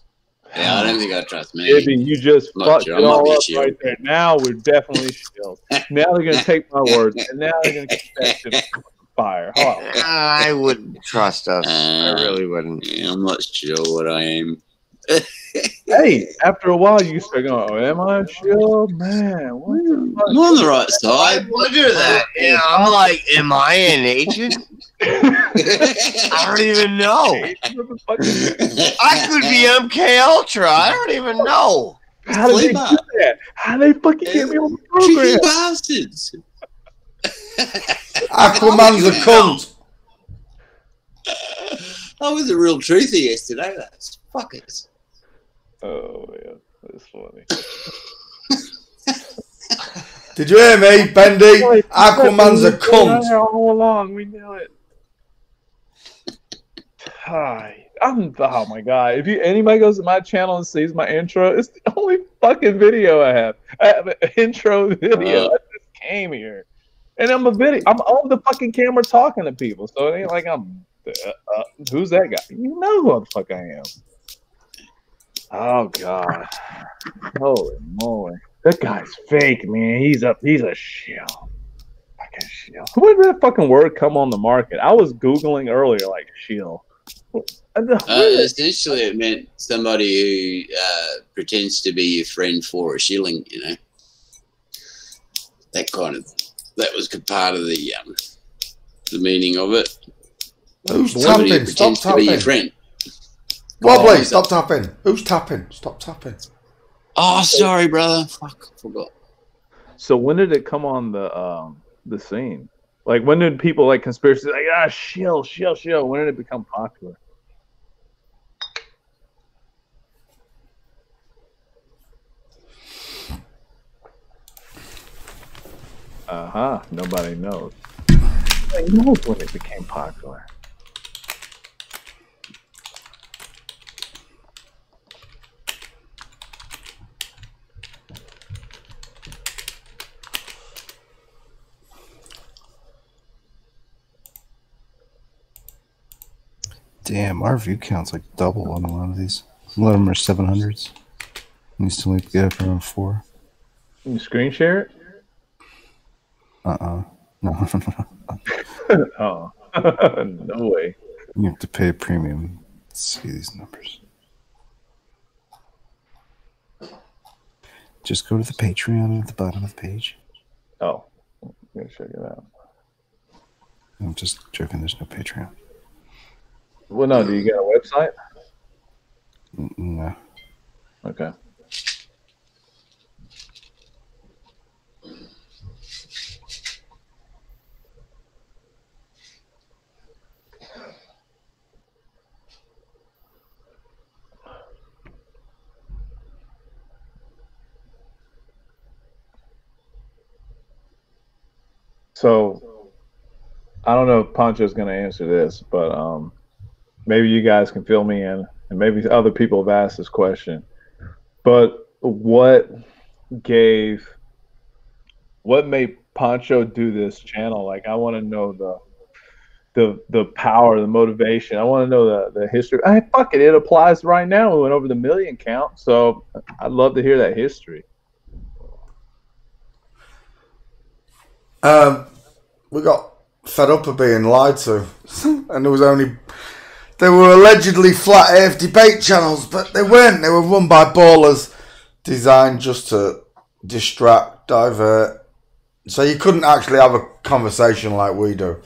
Yeah, I don't think I trust me. Maybe you just fucked it all up right there. Now we're definitely shilled. Now they're going to take my words, and now they're going to get that shit fire. I wouldn't trust us. I really wouldn't. Yeah, I'm not sure what I am. Hey, after a while, you start going, oh, am I shilled? Man, what the fuck? I'm on the right side. I wonder that. Yeah, I'm like, am I an agent? I don't even know. I could be MK Ultra. I don't even know. How did they do that? How did they fucking get me on the program? Tricky bastards. Aquaman's a cunt. I was a real truthy yesterday. That's fuckers. Oh yeah, that's funny. Did you hear me, Bendy? Aquaman's a cunt. All along, we knew it. Hi, oh my god! If anybody goes to my channel and sees my intro, it's the only fucking video I have. I have an intro video. I just came here, and I'm on the fucking camera talking to people, so it ain't like I'm. Who's that guy? You know who the fuck I am. Oh god! Holy moly! That guy's fake, man. He's a shill. Fucking shill. Where did that fucking word come on the market? I was googling earlier, like shill. Essentially, it meant somebody who pretends to be your friend for a shilling. You know, that was part of the meaning of it. Who's Somebody tapping? who Stop pretends to be your tapping. friend. Wobbly, stop tapping. Who's tapping? Stop tapping. Oh, sorry, brother. Fuck, I forgot. So when did it come on the scene? Like when did people like conspiracy like shill? When did it become popular? Nobody knows. Nobody knows when it became popular. Damn, our view count's like double on a lot of these. A lot of them are 700s. And you still need to get up around 4. Can you screen share it? No. Oh, no way. You have to pay a premium to see these numbers. Just go to the Patreon at the bottom of the page. Oh, I'm gonna check it out. I'm just joking, there's no Patreon. Well, no, do you got a website? No. Okay. So, I don't know if Poncho's going to answer this, but maybe you guys can fill me in, and maybe other people have asked this question. But what made Poncho do this channel? Like, I want to know the power, the motivation. I want to know the history. Fuck it, it applies right now. We went over the 1 million count, so I'd love to hear that history. We got fed up of being lied to, and they were allegedly flat earth debate channels, but they weren't. They were run by ballers, designed just to distract, divert. So you couldn't actually have a conversation like we do.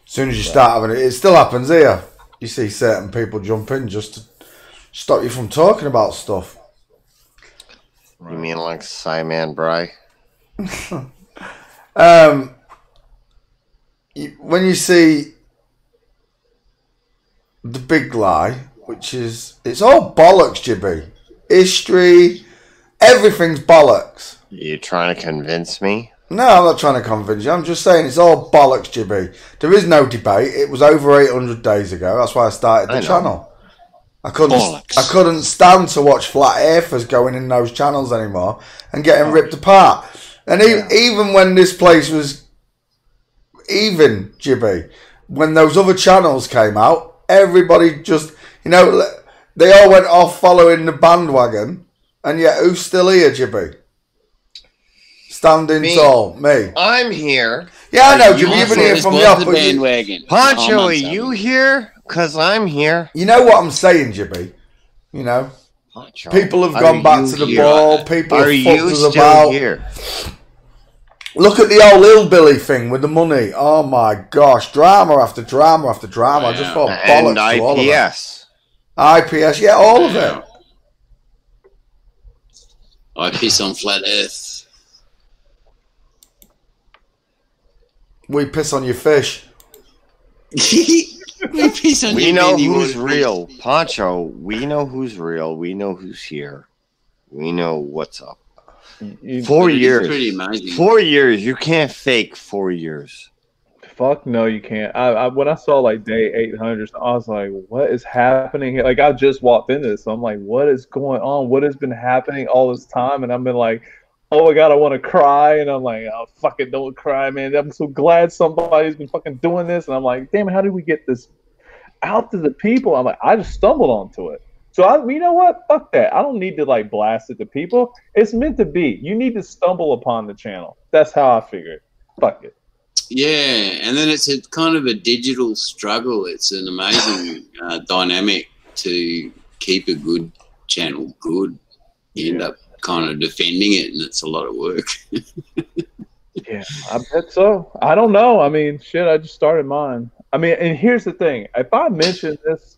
As soon as you start having it, it still happens here. You see certain people jump in just to stop you from talking about stuff. You mean like Simon Bry? When you see the big lie, which is, it's all bollocks, Jibby. History, everything's bollocks. You trying to convince me? No, I'm not trying to convince you. I'm just saying it's all bollocks, Jibby. There is no debate. It was over 800 days ago. That's why I started the channel. I couldn't stand to watch flat earthers going in those channels anymore and getting ripped apart. And even when this place was even, Jibby, when those other channels came out, everybody just, you know, they all went off following the bandwagon. And yet, who's still here, Jibby? Standing tall, me. I'm here. Yeah, I know, Jibby. You've been here from the off. Bandwagon. Poncho, are you here? Because I'm here. You know what I'm saying, Jibby? You know, Poncho, people have gone back to the ball. People have fucked us about. Here? Look at the old hillbilly thing with the money. Oh my gosh, drama after drama after drama. I just thought bollocks to all of it. IPS, yeah, all of it. I piss on flat Earth. We piss on your fish. We know who's real, Poncho. We know who's real. We know who's here. We know what's up. 4 years. Pretty amazing. 4 years. You can't fake 4 years. Fuck no, you can't. When I saw like day 800, I was like, what is happening here? Like, I just walked into this, so I'm like, what is going on? What has been happening all this time? And I've been like, oh my god, I want to cry. And I'm like, oh, fuck it, don't cry, man. I'm so glad somebody's been fucking doing this. And I'm like, damn, how did we get this out to the people? I'm like, I just stumbled onto it. So, you know what? Fuck that. I don't need to, like, blast it to people. It's meant to be. You need to stumble upon the channel. That's how I figure it. Fuck it. Yeah, and then it's a kind of a digital struggle. It's an amazing dynamic to keep a good channel good. You end up kind of defending it, and it's a lot of work. Yeah, I bet so. I don't know. I mean, shit, I just started mine. I mean, and here's the thing. If I mention this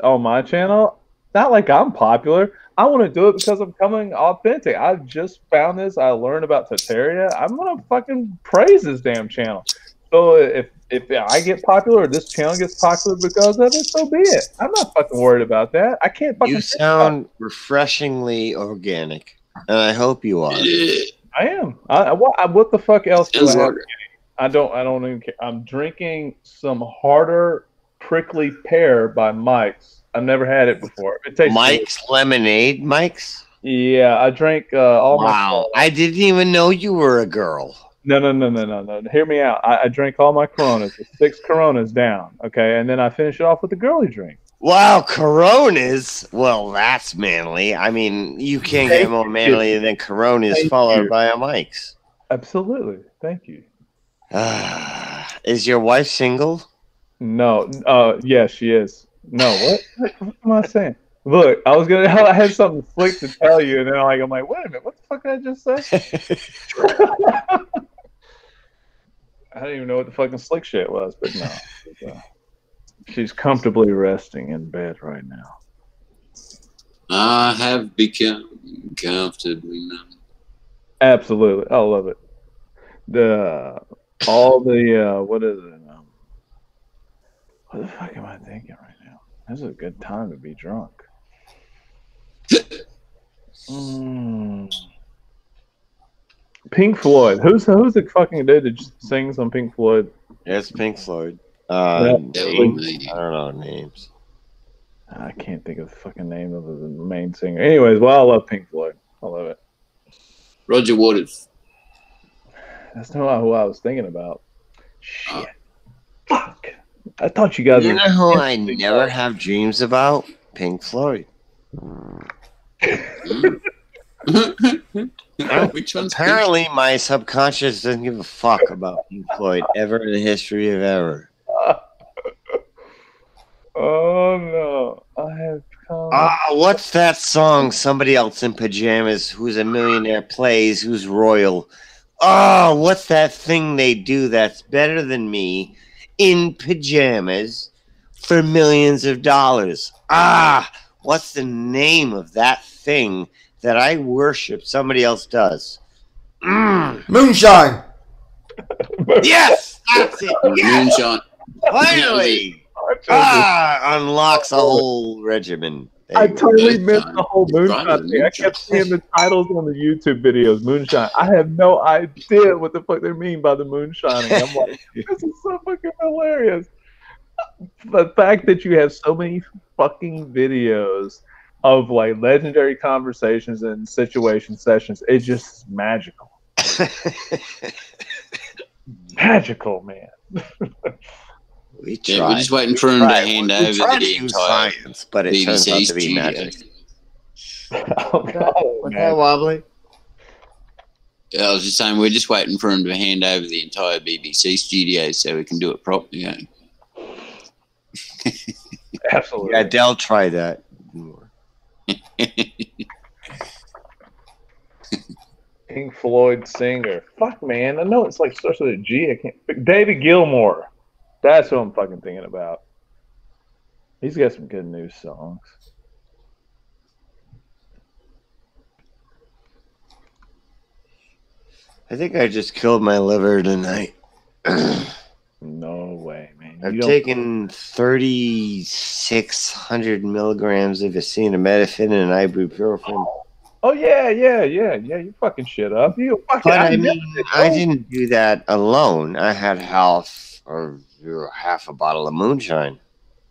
on my channel, not like I'm popular. I want to do it because I'm coming authentic. I just found this. I learned about Tartaria. I'm going to fucking praise this damn channel. So if I get popular or this channel gets popular because of it, so be it. I'm not fucking worried about that. I can't fucking... You sound refreshingly organic, and I hope you are. I am. What the fuck else do I have? I don't even care. I'm drinking some harder prickly pear by Mike's. I've never had it before. It tastes Mike's good. Lemonade, Mike's? Yeah, I drank all my... Wow, I didn't even know you were a girl. No. Hear me out. I drank all my Coronas, 6 Coronas down, okay? And then I finish it off with a girly drink. Wow, Coronas? Well, that's manly. I mean, you can't get more manly than Coronas followed by a Mike's. Absolutely. Thank you. Is your wife single? No. Yes, she is. No, what am I saying? Look, I had something slick to tell you, and then I'm like, wait a minute, what the fuck did I just say? I didn't even know what the fucking slick shit was, but no. She's comfortably resting in bed right now. I have become comfortably numb. Absolutely, I love it. What is it? What the fuck am I thinking right now? This is a good time to be drunk. Pink Floyd. Who's the fucking dude that sings on Pink Floyd? It's Pink Floyd. I don't know names. I can't think of the fucking name of the main singer. Anyways, well, I love Pink Floyd. I love it. Roger Waters. That's not who I was thinking about. Shit. Fuck. I thought you guys You were. know who I never have dreams about? Pink Floyd. Which one's Apparently, my subconscious doesn't give a fuck about Pink Floyd ever in the history of ever. Oh no! I have come. What's that song? Somebody else in pajamas who's a millionaire plays, who's royal. Oh, what's that thing they do that's better than me in pajamas for millions of dollars? What's the name of that thing that I worship somebody else does? Moonshine. Yes, that's it. Yes. Moonshine. Finally. Unlocks a whole regimen. I totally missed the whole moonshine thing. I kept seeing the titles on the YouTube videos. Moonshine. I have no idea what the fuck they mean by the moonshining. I'm like, this is so fucking hilarious. The fact that you have so many fucking videos of like legendary conversations and situation sessions, it's just magical. Magical, man. We tried. Yeah, we're just waiting for him to hand over the entire science, but it turns out to be magic. What's that, Wobbly? I was just saying, we're just waiting for him to hand over the entire BBC studio so we can do it properly. You know? Absolutely. Yeah, Dell try that. Pink Floyd singer. Fuck, man. I know it's like starts with a G. I can't. David Gilmour. That's what I'm fucking thinking about. He's got some good new songs. I think I just killed my liver tonight. No way, man. I've taken 3,600 milligrams of acetaminophen and ibuprofen. Oh yeah. You fucking shit up. But I mean, I didn't do that alone. I had half a bottle of moonshine.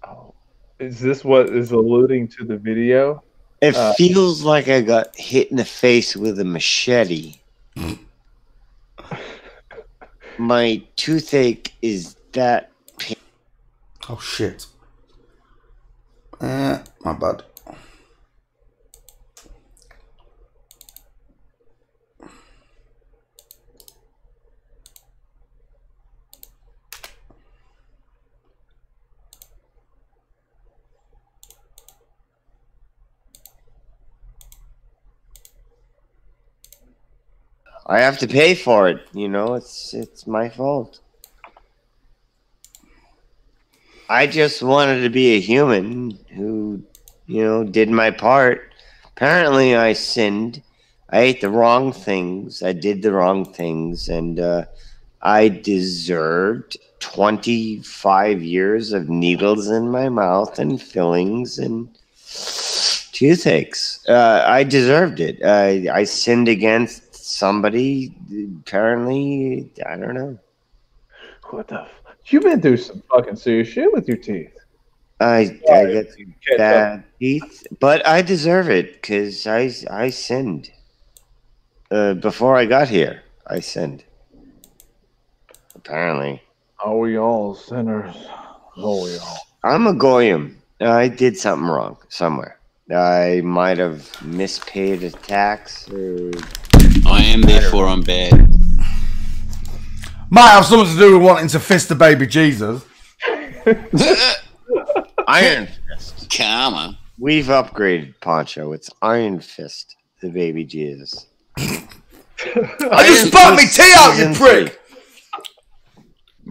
Oh, is this what is alluding to the video? It feels like I got hit in the face with a machete. My toothache is that pain. Oh shit. My bad. I have to pay for it, you know, it's my fault. I just wanted to be a human who, you know, did my part. Apparently I sinned. I ate the wrong things. I did the wrong things, and I deserved 25 years of needles in my mouth and fillings and toothaches. I deserved it. I sinned against somebody, apparently. I don't know. What the? You've been through some fucking serious shit with your teeth. I get bad teeth, but I deserve it because I sinned. Before I got here, I sinned. Apparently. Are we all sinners? Are we all? I'm a goyim. I did something wrong somewhere. I might have mispaid a tax or... I am, therefore I'm bad. Might have something to do with wanting to fist the baby Jesus. Iron Fist. Karma. We've upgraded, Poncho. It's Iron Fist, the baby Jesus. I just spat me tea out, you prick!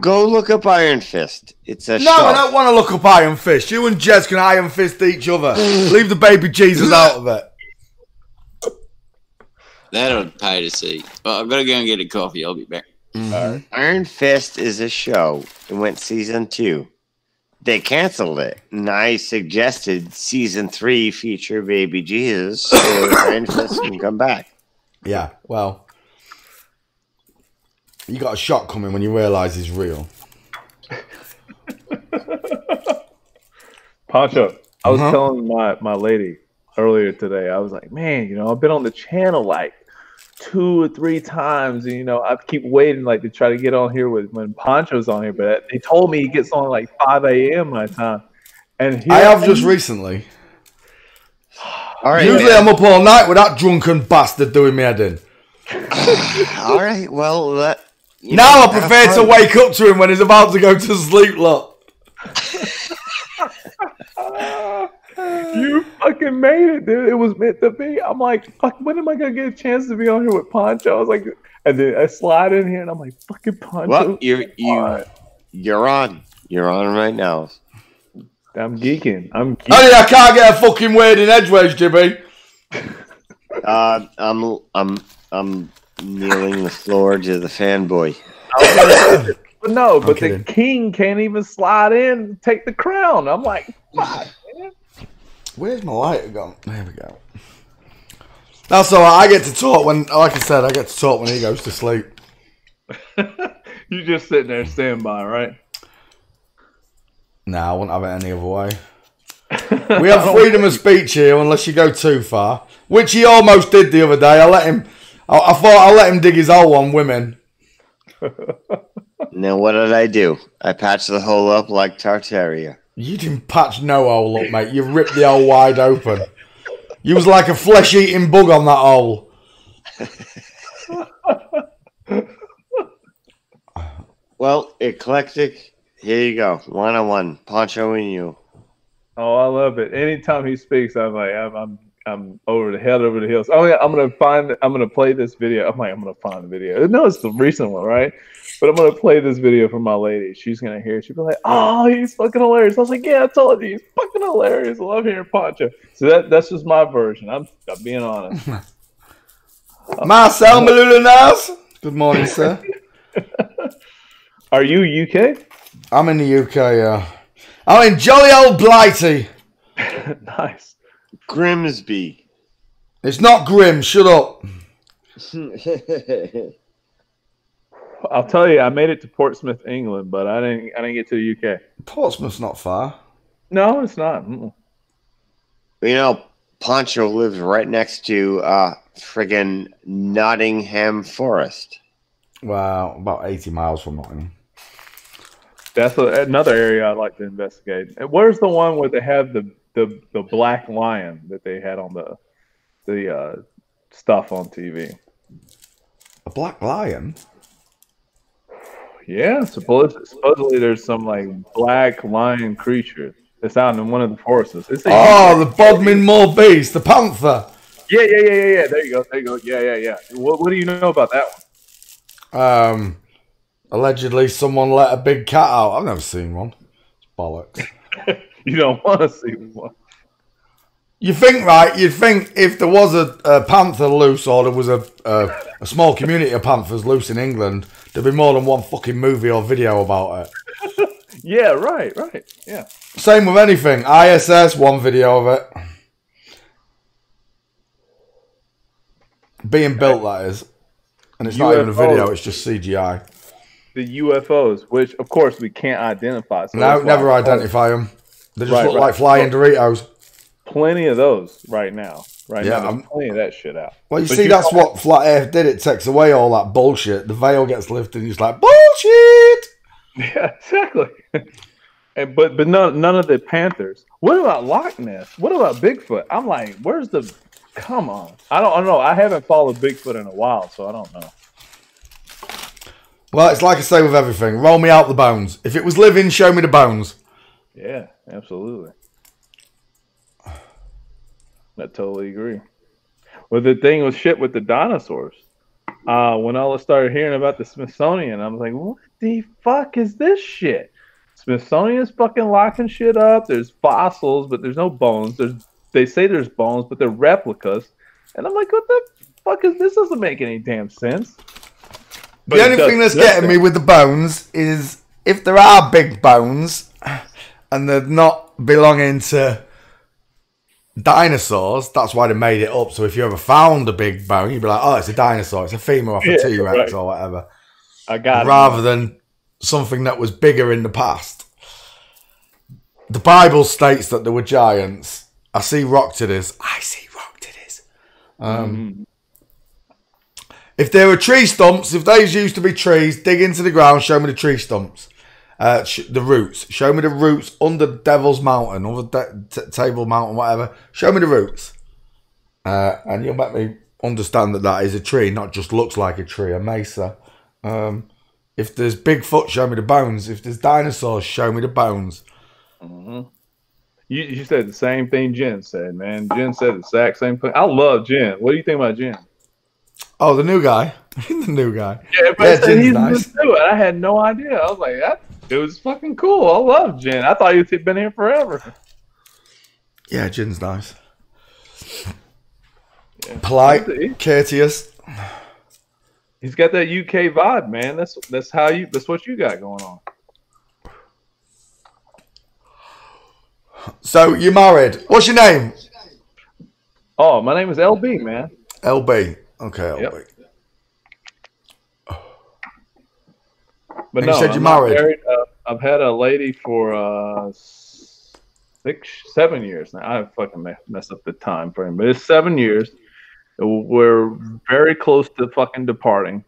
Go look up Iron Fist. It's a No, show. I don't want to look up Iron Fist. You and Jez can Iron Fist each other. Leave the baby Jesus out of it. That I'd pay to see. Well, I've got to go and get a coffee. I'll be back. Mm-hmm. Iron Fist is a show. It went season 2. They canceled it, and I suggested season 3 feature baby Jesus so Iron Fist can come back. Yeah, well, you got a shock coming when you realise he's real. Poncho, I was telling my lady earlier today, I was like, man, I've been on the channel like 2 or 3 times, and I keep waiting like to try to get on here when Poncho's on here, but they told me he gets on like 5 a.m. my time. And I have just recently. All right, usually I'm up all night with that drunken bastard doing me head in. All right, well, now I prefer to wake up to him when he's about to go to sleep, look. You fucking made it, dude. It was meant to be. I'm like, fuck, when am I gonna get a chance to be on here with Poncho? I was like, and then I slide in here and I'm like, fucking Poncho. Well, you're on. You're on right now. I'm geeking. Honey, I can't get a fucking word in edgeways, Jimmy. I'm kneeling the floor to the fanboy. But no, but the king can't even slide in and take the crown. I'm like, fuck, man. Where's my lighter gone? There we go. That's all right. I get to talk when, like I said, I get to talk when he goes to sleep. You just sitting there standby, right? Nah, I wouldn't have it any other way. We have freedom of speech here unless you go too far, which he almost did the other day. I thought I'll let him dig his hole on women. Now, what did I do? I patched the hole up like Tartaria. You didn't patch no hole up, mate. You ripped the hole wide open. You was like a flesh-eating bug on that hole. Well, eclectic. Here you go. 1-on-1. Poncho and you. Oh, I love it. Anytime he speaks, I'm like, I'm over the hills. Oh yeah, I'm gonna play this video. I'm gonna find the video. No, it's the recent one, right? But I'm gonna play this video for my lady. She's gonna hear it. She'll be like, "Oh, he's fucking hilarious." I was like, "Yeah, I told you, he's fucking hilarious. I love hearing Poncho." So that's just my version. I'm being honest. Marcel Malulinas. Good morning, sir. Are you UK? I'm in the UK. Yeah, I'm in jolly old Blighty. Nice. Grimsby. It's not grim. Shut up. I'll tell you, I made it to Portsmouth, England, but I didn't get to the UK. Portsmouth's not far. No, it's not. Poncho lives right next to friggin' Nottingham Forest. Wow, about 80 miles from Nottingham. That's another area I'd like to investigate. And where's the one where they have the black lion that they had on the stuff on TV? A black lion? Yeah, supposedly there's some like black lion creature that's out in one of the forests. The Bodmin Moor Beast, the panther. Yeah. There you go. Yeah. What do you know about that one? Allegedly someone let a big cat out. I've never seen one. It's bollocks. You don't want to see one. You think, right? You'd think if there was a panther loose, or there was a small community of panthers loose in England, there'd be more than one fucking movie or video about it. Yeah, right. Yeah. Same with anything. ISS, one video of it. Being built, that is. And it's not even a video, it's just CGI. The UFOs, which, of course, we can't identify. So no, never identify them. They just look like flying Doritos. Plenty of those right now. Now, there's plenty of that shit out. Well, that's what Flat Earth did. It takes away all that bullshit. The veil gets lifted and you're just like, bullshit! Yeah, exactly. But none of the Panthers. What about Loch Ness? What about Bigfoot? I'm like, where's the... Come on. I don't know. I haven't followed Bigfoot in a while, so I don't know. Well, it's like I say with everything. Roll me out the bones. If it was living, show me the bones. Yeah, absolutely. I totally agree. Well, the thing was shit with the dinosaurs. When I started hearing about the Smithsonian, I was like, what the fuck is this shit? Smithsonian's fucking locking shit up. There's fossils, but there's no bones. They say there's bones, but they're replicas. And I'm like, what the fuck is this? Doesn't make any damn sense. But the only thing that's getting me with the bones is if there are big bones and they're not belonging to dinosaurs, that's why they made it up. So if you ever found a big bone, you'd be like, oh, it's a dinosaur. It's a femur off a T-Rex or whatever. I got rather than something that was bigger in the past. The Bible states that there were giants. I see rock titties. I see rock titties. If there were tree stumps, if those used to be trees, dig into the ground, show me the tree stumps. The roots. Show me the roots under Devil's Mountain, under Table Mountain, whatever. Show me the roots. And you'll make me understand that that is a tree, not just looks like a tree, a mesa. If there's Bigfoot, show me the bones. If there's dinosaurs, show me the bones. You said the same thing Jen said, man. Jen said the exact same thing. I love Jen. What do you think about Jen? Oh, the new guy. The new guy. Yeah, he's nice too. I had no idea. I was like, that dude's fucking cool. I love Jen. I thought he'd been here forever. Yeah, Jen's nice. Yeah. Polite, courteous. He's got that UK vibe, man. That's what you got going on. So you're married. What's your name? Oh, my name is LB, man. LB. Okay, LB. Yep. But and no, you said you're married. I've had a lady for 7 years now. I fucking messed up the time frame, but it's 7 years. We're very close to fucking departing,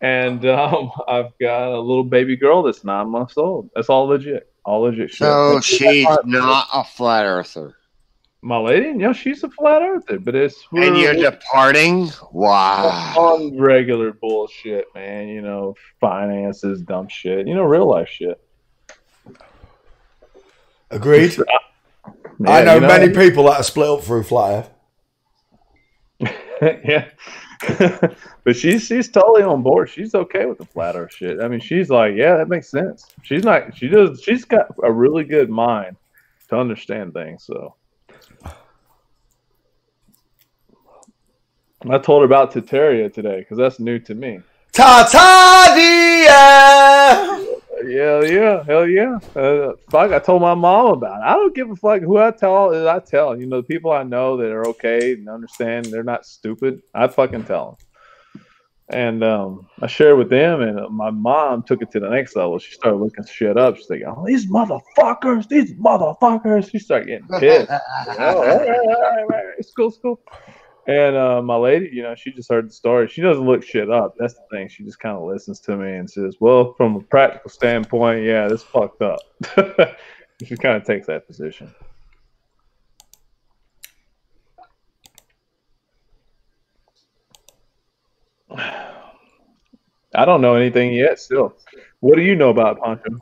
and I've got a little baby girl that's 9 months old. That's all legit. All legit shit. So she's not a flat earther. My lady, yeah, she's a flat earther, but and you're departing? Wow. On regular bullshit, man. You know, finances, dumb shit. You know, real life shit. Agreed. Yeah, I know many people that are split up through flat earth. Yeah. But she's totally on board. She's okay with the flat earth shit. I mean, she's like, yeah, that makes sense. She's got a really good mind to understand things, so I told her about Tartaria today because that's new to me. Tartaria! Hell yeah. Fuck, I told my mom about it. I don't give a fuck who I tell. You know, the people I know that are okay and understand, they're not stupid. I fucking tell them. And I shared with them, and my mom took it to the next level. She started looking shit up. She's like, oh, these motherfuckers. She started getting pissed. All right. It's cool. And my lady, you know, she just heard the story. She doesn't look shit up. That's the thing. She just kind of listens to me and says, well, from a practical standpoint, yeah, this fucked up. She kind of takes that position. I don't know anything yet still. What do you know about Poncho?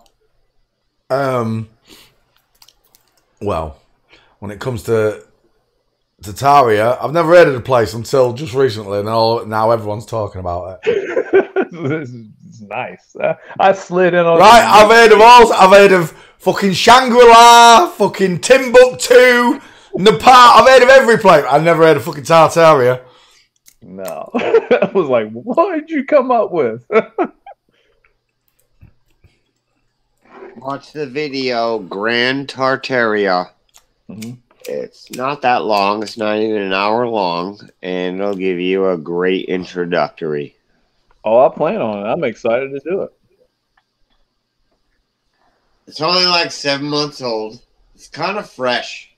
Well, when it comes to Tartaria, I've never heard of the place until just recently, and now everyone's talking about it. This is nice. I slid in on right. I've heard of all. I've heard of fucking Shangri-La, fucking Timbuktu, Nepal. I've heard of every place. I've never heard of fucking Tartaria. No, I was like, what did you come up with? Watch the video, Grand Tartaria. Mm-hmm. It's not that long. It's not even an hour long, and it'll give you a great introductory. Oh, I plan on it. I'm excited to do it. It's only like 7 months old. It's kind of fresh.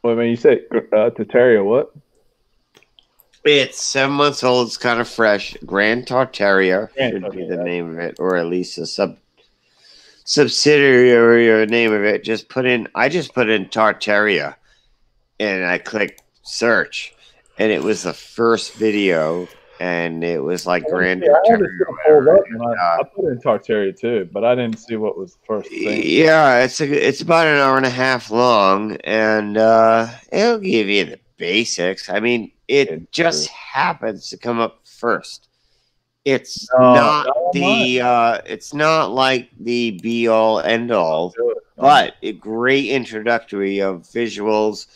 Wait a minute, you said Tartaria what? It's 7 months old. It's kind of fresh. Grand Tartaria should be the name of it, or at least a subsidiary or name of it. I just put in Tartaria, and I clicked search, and it was the first video, and it was like Grand Tartaria. I put in Tartaria too, but I didn't see what was the first thing. Yeah, it's about an hour and a half long, and it'll give you the basics. I mean, it just happens to come up first. It's not like the be all end all, but a great introductory of visuals.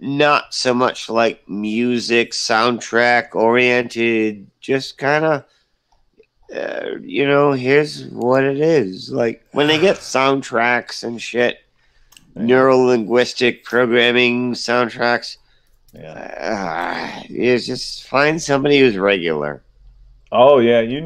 Not so much like music, soundtrack oriented. Just kind of, here's what it is. Like when they get soundtracks and shit, neuro-linguistic programming soundtracks. You just find somebody who's regular. Oh yeah, you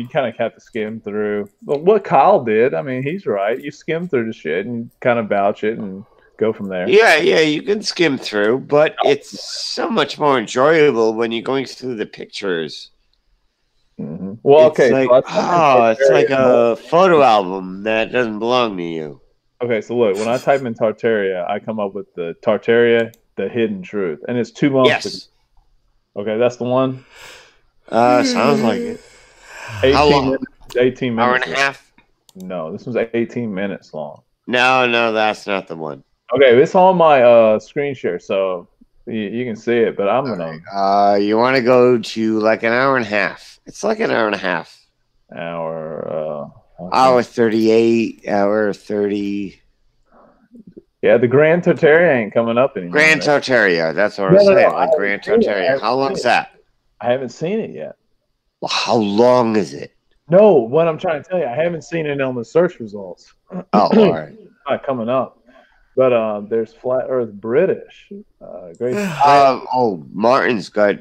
kind of have to skim through. But what Kyle did, I mean, he's right. You skim through the shit and kind of vouch it and go from there. Yeah, you can skim through, but it's so much more enjoyable when you're going through the pictures. Mm-hmm. Well, It's okay, like, so it's like a photo album that doesn't belong to you. okay. So look, when I type in Tartaria, I come up with the Tartaria, the Hidden Truth, and it's 2 months. Yes. Okay, that's the one. Sounds like it. 18 How long? minutes. 18 minutes. Hour and a half? No, this was 18 minutes long. No, that's not the one. Okay, it's on my screen share, so you can see it. But I'm gonna You want to go to like an hour and a half. It's like an hour and a half. hour. Okay. Hour 38, hour 30. Yeah, the Grand Tartaria ain't coming up anymore. Grand Tartaria. That's what No, I'm no, saying. no, Like I Grand haven't seen it. Tartaria. How long's that? I haven't seen it yet. Well, how long is it? No, what I'm trying to tell you, I haven't seen it on the search results. Oh, all right. Not coming up. But there's Flat Earth British. Great. Martin's got.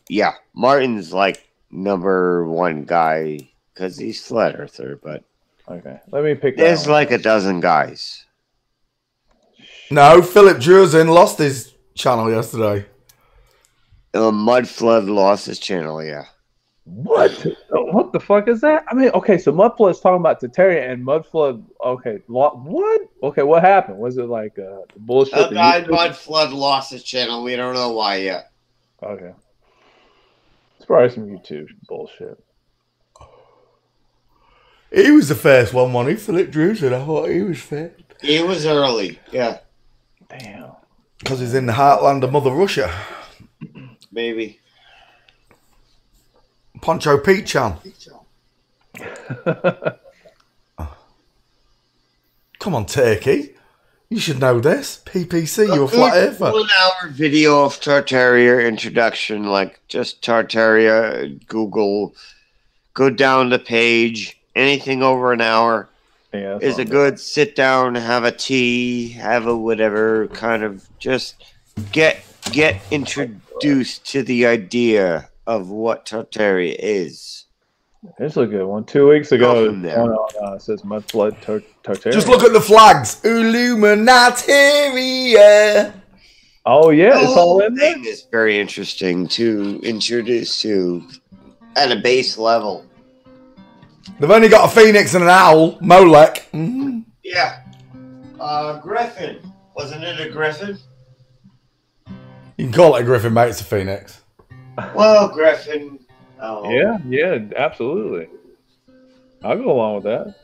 Yeah, Martin's like number one guy because he's flat earther. But Okay, let me pick. there's that one. like a dozen guys. No, Philip Drewson lost his channel yesterday. Mudflood lost his channel. Yeah. What? What the fuck is that? I mean, okay, so Mudflood's talking about Tartaria and Mudflood. Okay, what? Okay, what happened? Was it like bullshit? A guy Mudflood lost his channel. We don't know why yet. Okay, it's probably some YouTube bullshit. He was the first one, wasn't he? Philip Drewson. I thought he was first. He was early. Yeah. Damn. Because he's in the heartland of Mother Russia. Maybe. PonchoPete chan. Come on, Turkey. You should know this. PPC, you're a flat earther. 1 hour video of Tartaria introduction, like just Tartaria, Google, go down the page. Anything over an hour is a good sit down, have a tea, have a whatever, kind of just get introduced to the idea of what Tartaria is. It's a good one. 2 weeks ago, there. it says Mudflood Tartaria. Just look at the flags. Illuminateria. Oh yeah, it's all in there. Thing is very interesting to introduce to at a base level. They've only got a phoenix and an owl. Molech. Mm-hmm. Yeah. Griffin. Wasn't it a griffin? You can call it a griffin, mate. It's a phoenix. Well, griffin. Oh. Yeah, absolutely. I'll go along with that.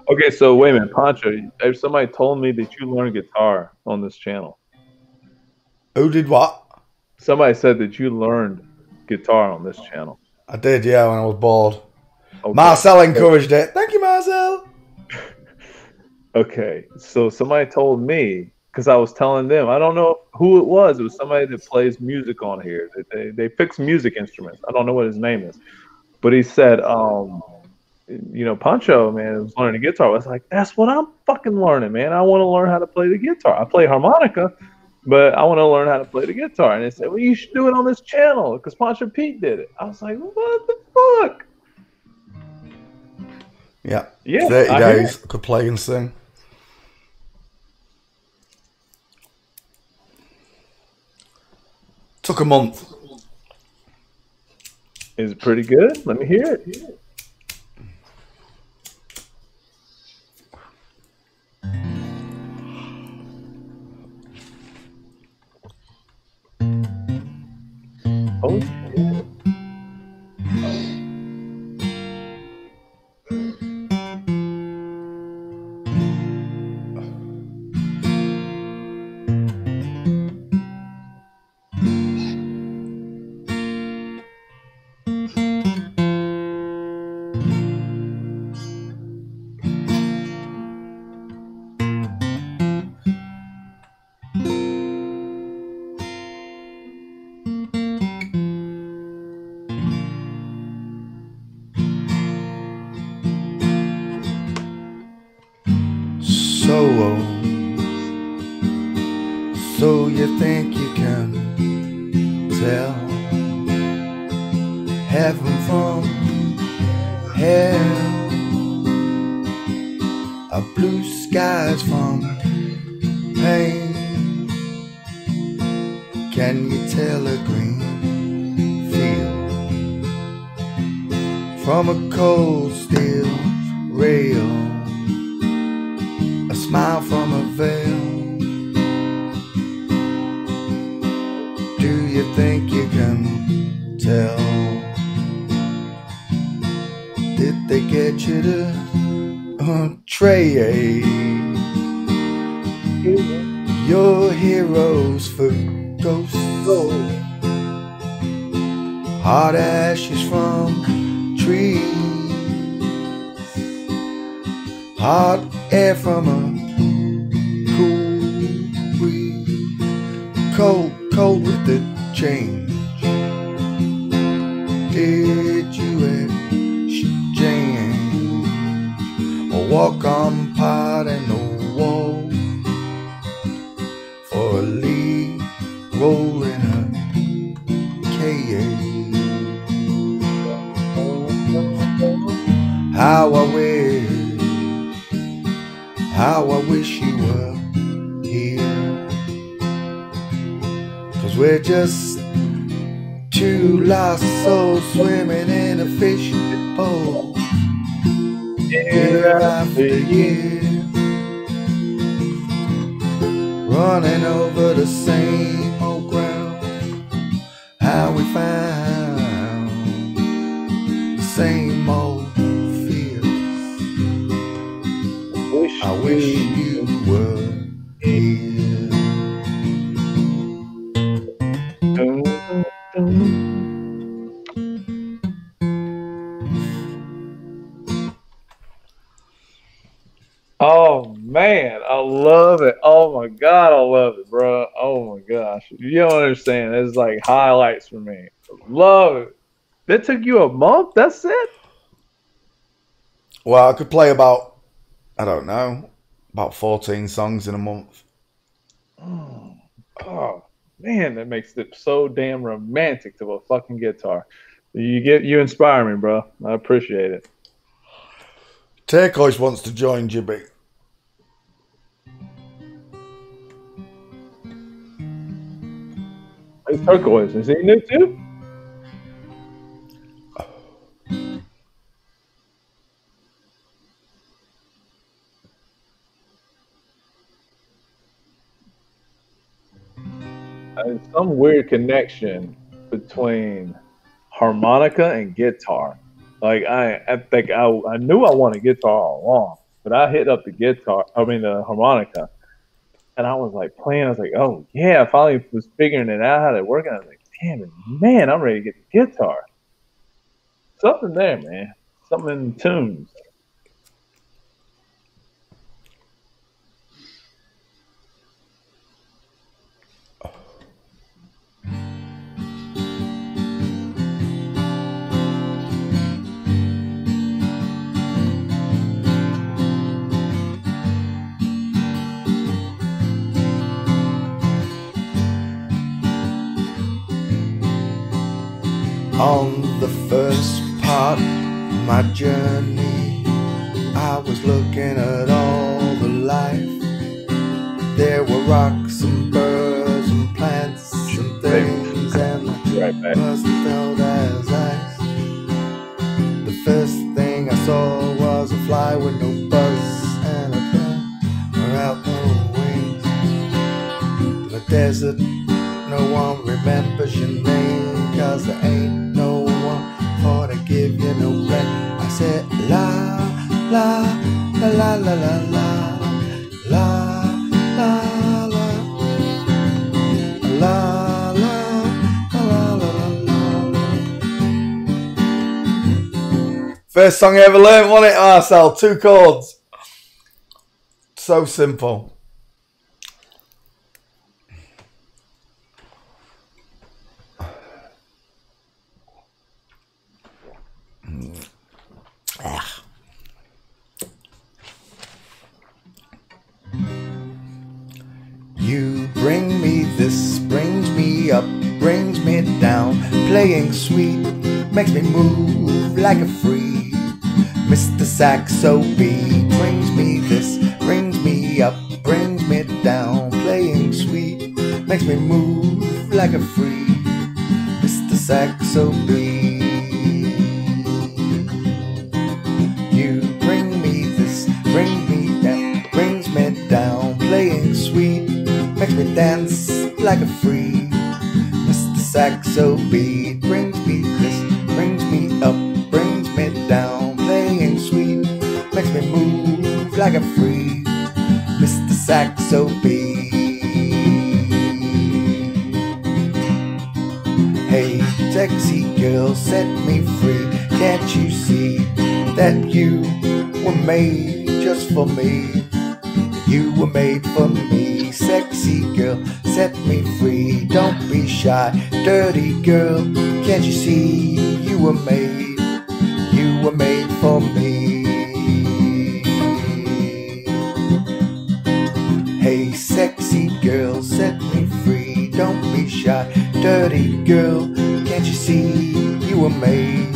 Okay, so wait a minute, Poncho. Somebody told me that you learned guitar on this channel. Who did what? Somebody said that you learned guitar on this channel. I did, yeah, when I was bored. Okay. Marcel encouraged it. Thank you, Marcel. Okay, so somebody told me, because I was telling them, I don't know who it was. It was somebody that plays music on here. They fix music instruments. I don't know what his name is. But he said, Poncho, man, was learning the guitar. I was like, that's what I'm fucking learning, man. I want to learn how to play the guitar. I play harmonica, but I want to learn how to play the guitar. And they said, well, you should do it on this channel because PonchoPete did it. I was like, what the fuck? Yeah. 30 days. I could play and sing. Took a month. Is it pretty good? Let me hear it. Oh, shit. So you think you can tell heaven from hell, a blue skies from pain. Can you tell a green field from a cold steel rail? A smile from a veil. Do you think you can tell? Did they get you to trade your heroes for ghosts? Hot ashes from trees, hot air from a cool breeze, cold, cold with the change. Did you exchange or walk on pot in the wall for a lead roll in a cage? How I wish you were here, 'cause we're just two lost souls swimming in a fishbowl, year after year, running over the same old ground. How we found the same old fears. I wish you were here. Oh man, I love it. Oh my god, I love it, bro. Oh my gosh. You don't understand. It's like highlights for me. Love it. That took you a month? That's it? Well, I could play about, I don't know, about 14 songs in a month. Oh man, that makes it so damn romantic to a fucking guitar. You inspire me, bro. I appreciate it. Turquoise wants to join Jibby. Hey, Turquoise, is he new too? There's some weird connection between harmonica and guitar. Like I think I knew I wanted guitar all along, but I hit up the harmonica, and I was like playing. I was like, oh yeah, I finally was figuring it out how to work. And I was like, damn it, man, I'm ready to get the guitar. Something there, man. Something in tunes. On the first part of my journey, I was looking at all the life. There were rocks and birds and plants and things, and Right back. must have felt as ice. The first thing I saw was a fly with no buzz and a plane without no wings. In the desert, no one remembers your name, 'cause there ain't no one for to give you no blame. I said la la la la la la la la la la la la la la la. First song I ever learned, wasn't it, Marcel? 2 chords. So simple. You bring me this, brings me up, brings me down. Playing sweet makes me move like a freak. Mr. Saxo beat brings me this, brings me up, brings me down, playing sweet, makes me move like a freak. Mr. Saxo beat, you bring me this, bring me down, brings me down, playing sweet, makes me dance like a freak. Mr. Saxo beat brings me this, brings me up, brings me down, playing sweet, makes me move like a freak. Mr. Saxo beat. Hey, sexy girl, set me free. Can't you see that you were made just for me? You were made for me, sexy girl, set me free. Don't be shy, dirty girl, can't you see you were made for me. Hey, sexy girl, set me free. Don't be shy, dirty girl, can't you see you were made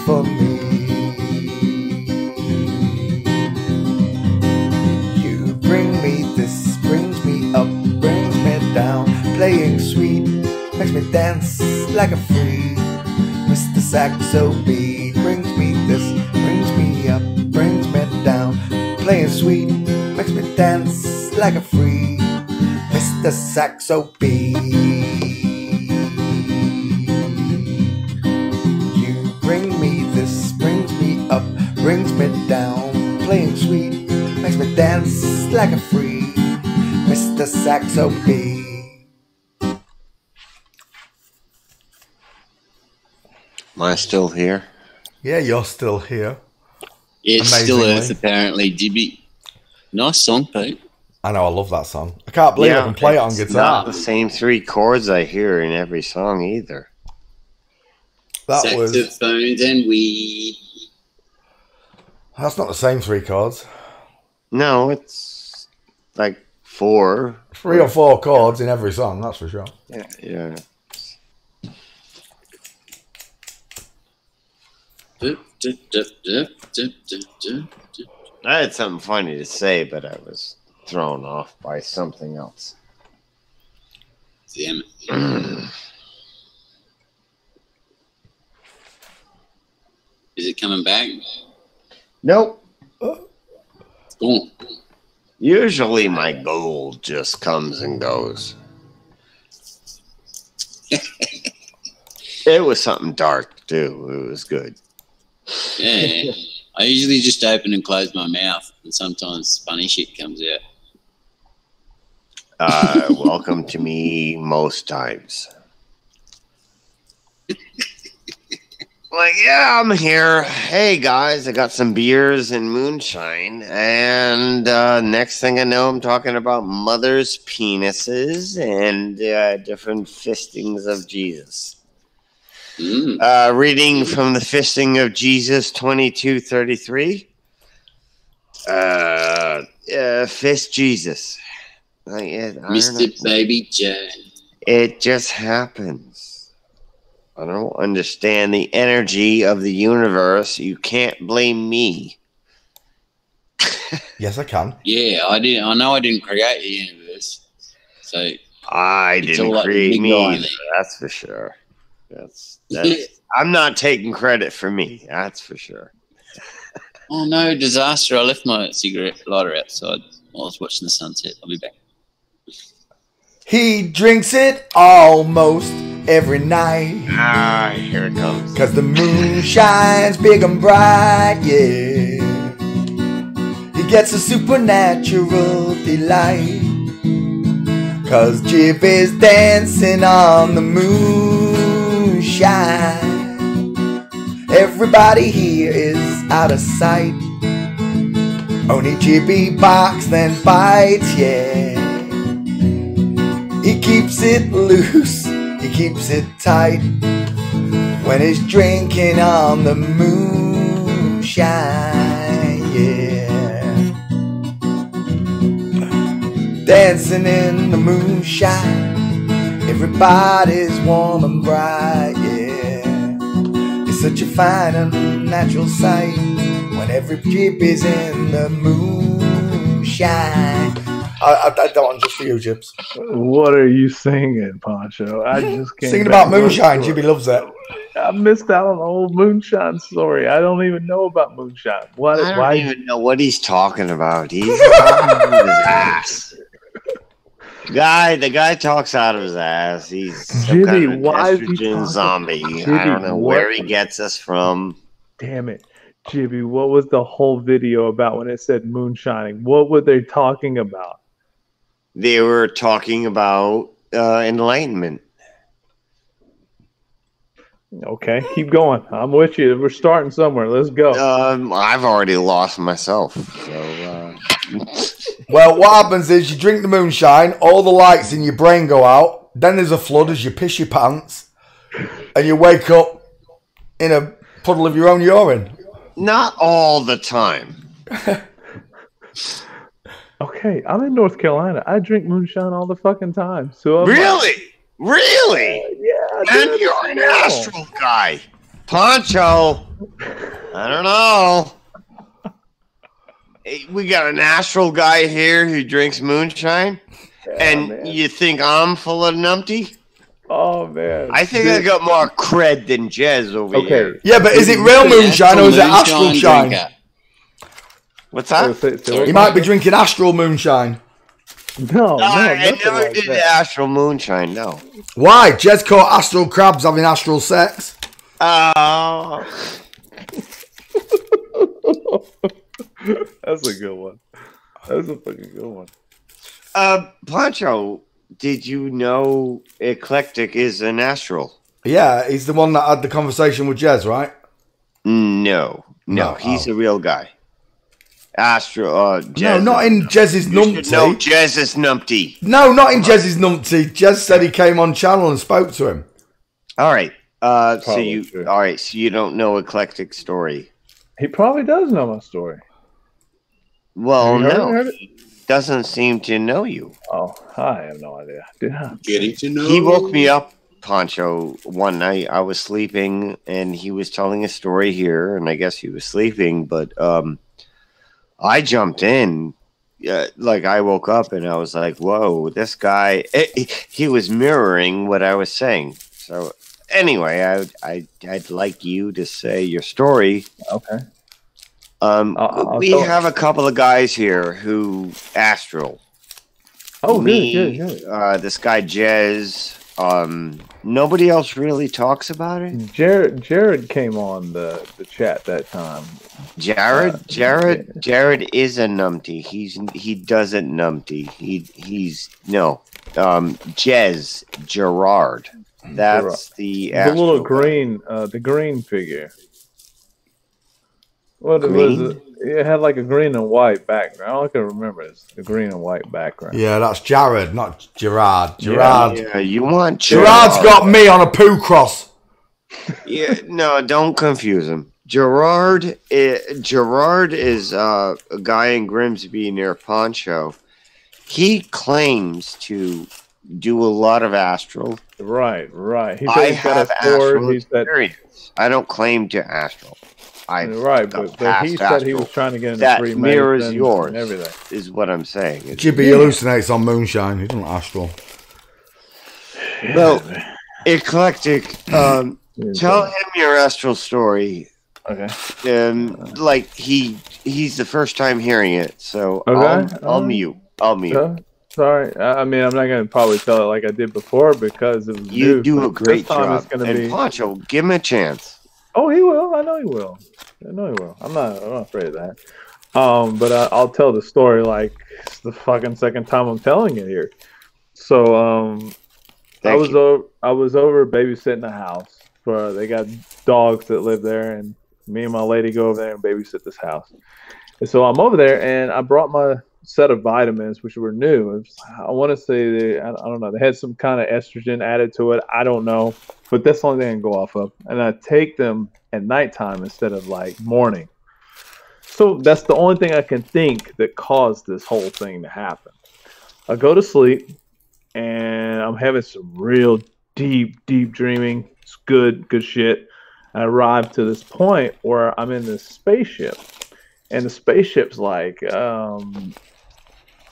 for me. You bring me this, brings me up, brings me down, playing sweet, makes me dance like a freak. Mr. Saxo beat brings me this, brings me up, brings me down, playing sweet, makes me dance like a freak. Mr. Saxo beat. You bring me this, brings me up, brings me down, playing sweet, makes me dance like a freak. Mr. Saxo beat. Am I still here? Yeah, you're still here. Yeah, it's still Amazingly. Earth, apparently, Jibby. Nice song, Pete. I know, I love that song. I can't believe I can play it on it's guitar. not the same three chords I hear in every song either. That was. Saxophones and weed. That's not the same three chords. No, it's like 4. 3 or 4 chords in every song, that's for sure. Yeah. I had something funny to say, but I was thrown off by something else. Damn it. Is it coming back? Nope. It's gone. Usually my gold just comes and goes. It was something dark, too. It was good. Yeah. I usually just open and close my mouth, and sometimes funny shit comes out. Welcome to me most times. Like, yeah, I'm here. Hey, guys, I got some beers and moonshine. And next thing I know, I'm talking about mothers' penises and different fistings of Jesus. Reading from the Fisting of Jesus 22:33. Fist Jesus. Mr. Baby J. It just happens. I don't understand the energy of the universe. You can't blame me. Yes, I can. Yeah, I know I didn't create the universe. So I didn't create me either, that's for sure. That's I'm not taking credit for me, that's for sure. Oh no, disaster. I left my cigarette lighter outside while I was watching the sunset. I'll be back. He drinks it almost every night. Here it comes. 'Cause the moon shines big and bright, yeah. He gets a supernatural delight. 'Cause Jib is dancing on the moonshine. Everybody here is out of sight. Only Jibby barks then bites, yeah. He keeps it loose, he keeps it tight when he's drinking on the moonshine, yeah. Dancing in the moonshine, everybody's warm and bright, yeah. He such a fine and natural sight when every jib is in the moonshine. I that one just for you, Jibs. What are you singing, Poncho? I just can't Singing about moonshine. Jibby loves it. I missed out on the whole moonshine story. I don't even know about moonshine. What? I don't Why? even know what he's talking about. He's talking out of his ass. The guy talks out of his ass. He's some kind of estrogen zombie. I don't know where he gets us from. Damn it, Jibby! What was the whole video about when it said moonshining? What were they talking about? They were talking about enlightenment. Okay, keep going. I'm with you. We're starting somewhere. Let's go. I've already lost myself. So, well, what happens is you drink the moonshine, all the lights in your brain go out, then there's a flood as you piss your pants, and you wake up in a puddle of your own urine. Not all the time. Okay, I'm in North Carolina. I drink moonshine all the fucking time. So really? Yeah. And you're an astral guy. Poncho. I don't know. We got an astral guy here who drinks moonshine. And man, you think I'm full of numpty? Oh, man. I think I got more cred than Jez over here. Yeah, but is it real moonshine or is it astral shine? What's that? He might be drinking astral moonshine. No, I never did astral moonshine, no. Why? Jez caught astral crabs having astral sex. Oh. That's a good one. That's a fucking good one. Poncho, did you know Eclectic is an astral? Yeah, he's the one that had the conversation with Jez, right? No, he's a real guy. Astro, Jez. No, not in Jez's numpty. No, Jez's numpty. No, not in Jez's numpty. Jez said he came on channel and spoke to him. All right. So you don't know Eclectic's story. He probably does know my story. Well, no, he doesn't seem to know you. Oh, I have no idea. Getting to know. He woke me up, Poncho, one night. I was sleeping, and he was telling a story here, and I guess he was sleeping, but I jumped in. Like, I woke up, and I was like, whoa, this guy, he was mirroring what I was saying. So, anyway, I'd like you to say your story. Okay. We have a couple of guys here who astral. Oh, me, good. This guy Jez. Nobody else really talks about it. Jared came on the chat that time. Jared is a numpty. He doesn't numpty. He's no. Jez Gerard. That's the little green, the green figure. What was it? It had like a green and white background. All I can remember is the green and white background. Yeah, that's Jared, not Gerard. Gerard. Yeah, you want Gerard's got me on a poo cross. Yeah, no, don't confuse him. Gerard is a guy in Grimsby near Poncho. He claims to do a lot of astral. Right. He said I he's got have a sword. astral experience. I don't claim to astral. But he said he was trying to get into that free mirrors yours. And everything is what I'm saying. Jibby hallucinates on moonshine. He doesn't astral. Well, Eclectic, tell him your astral story. Okay. Like he's the first time hearing it, so okay. I'll mute. Sorry, I mean I'm not gonna probably tell it like I did before because it was you do a great job. And Poncho, give him a chance. Oh, he will. I know he will. I'm not afraid of that. But I'll tell the story like it's the fucking second time I'm telling it here. So I was over babysitting a house for they got dogs that live there, and me and my lady go over there and babysit this house. And so I'm over there, and I brought my set of vitamins, which were new. I want to say I don't know. They had some kind of estrogen added to it. I don't know, but that's the only thing I can go off of. And I take them at nighttime instead of like morning. So that's the only thing I can think that caused this whole thing to happen. I go to sleep, and I'm having some real deep dreaming. It's good shit. I arrived to this point where I'm in this spaceship, and the spaceship's like,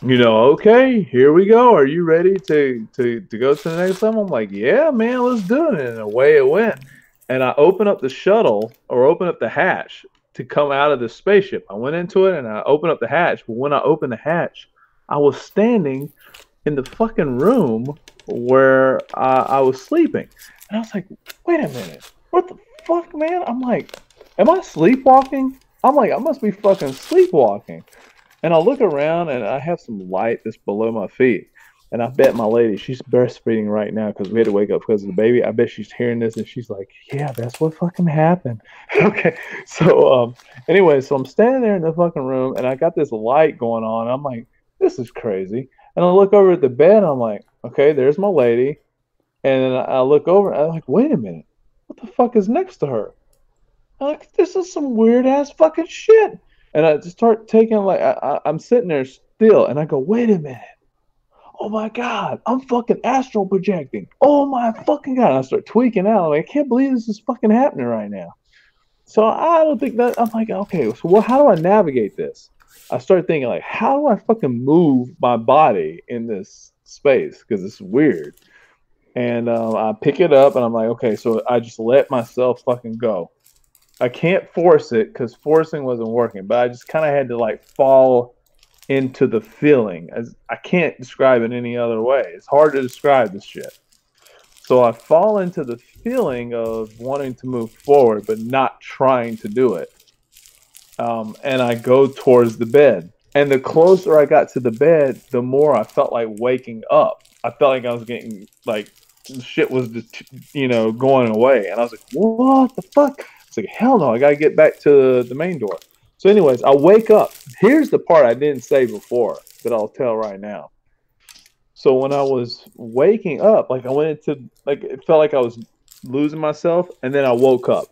okay, here we go. Are you ready to go to the next level? I'm like, yeah, man, let's do it. And away it went. And I open up the shuttle or open up the hatch to come out of the spaceship. I went into it and I opened up the hatch. But when I opened the hatch, I was standing in the fucking room where I was sleeping. And I was like, wait a minute. What the fuck, man? I'm like, am I sleepwalking? I'm like, I must be fucking sleepwalking. And I look around and I have some light that's below my feet. And I bet my lady, she's breastfeeding right now because we had to wake up because of the baby. I bet she's hearing this and she's like, yeah, that's what fucking happened. Okay. So, anyway, so I'm standing there in the fucking room and I got this light going on. I'm like, this is crazy. And I look over at the bed. And I'm like, okay, there's my lady. And then I look over and I'm like, wait a minute. What the fuck is next to her? I'm like, this is some weird ass fucking shit. And I just start taking, like, I'm sitting there still and I go, wait a minute. Oh my God, I'm fucking astral projecting. Oh my fucking God. And I start tweaking out. I'm like, I can't believe this is fucking happening right now. So I don't think that, I'm like, okay, so how do I navigate this? I started thinking, like, how do I fucking move my body in this space? Because it's weird. And I pick it up and I'm like, okay, so I just let myself fucking go. I can't force it because forcing wasn't working, but I just kind of had to like fall into the feeling. As I can't describe it any other way. It's hard to describe this shit. So I fall into the feeling of wanting to move forward, but not trying to do it. And I go towards the bed. And the closer I got to the bed, the more I felt like waking up. I felt like I was getting like shit was just, going away. And I was like, what the fuck? It's like, hell no, I got to get back to the main door. So anyways, I wake up. Here's the part I didn't say before that I'll tell right now. So when I was waking up, like I went into, like it felt like I was losing myself. And then I woke up.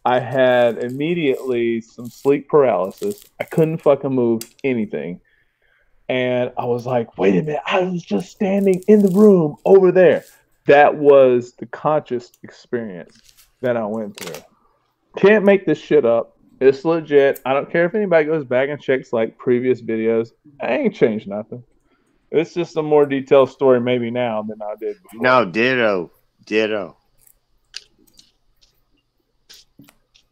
I had immediately some sleep paralysis. I couldn't fucking move anything. And I was like, wait a minute, I was just standing in the room over there. That was the conscious experience that I went through. Can't make this shit up. It's legit. I don't care if anybody goes back and checks like previous videos. I ain't changed nothing. It's just a more detailed story maybe now than I did before. No, ditto.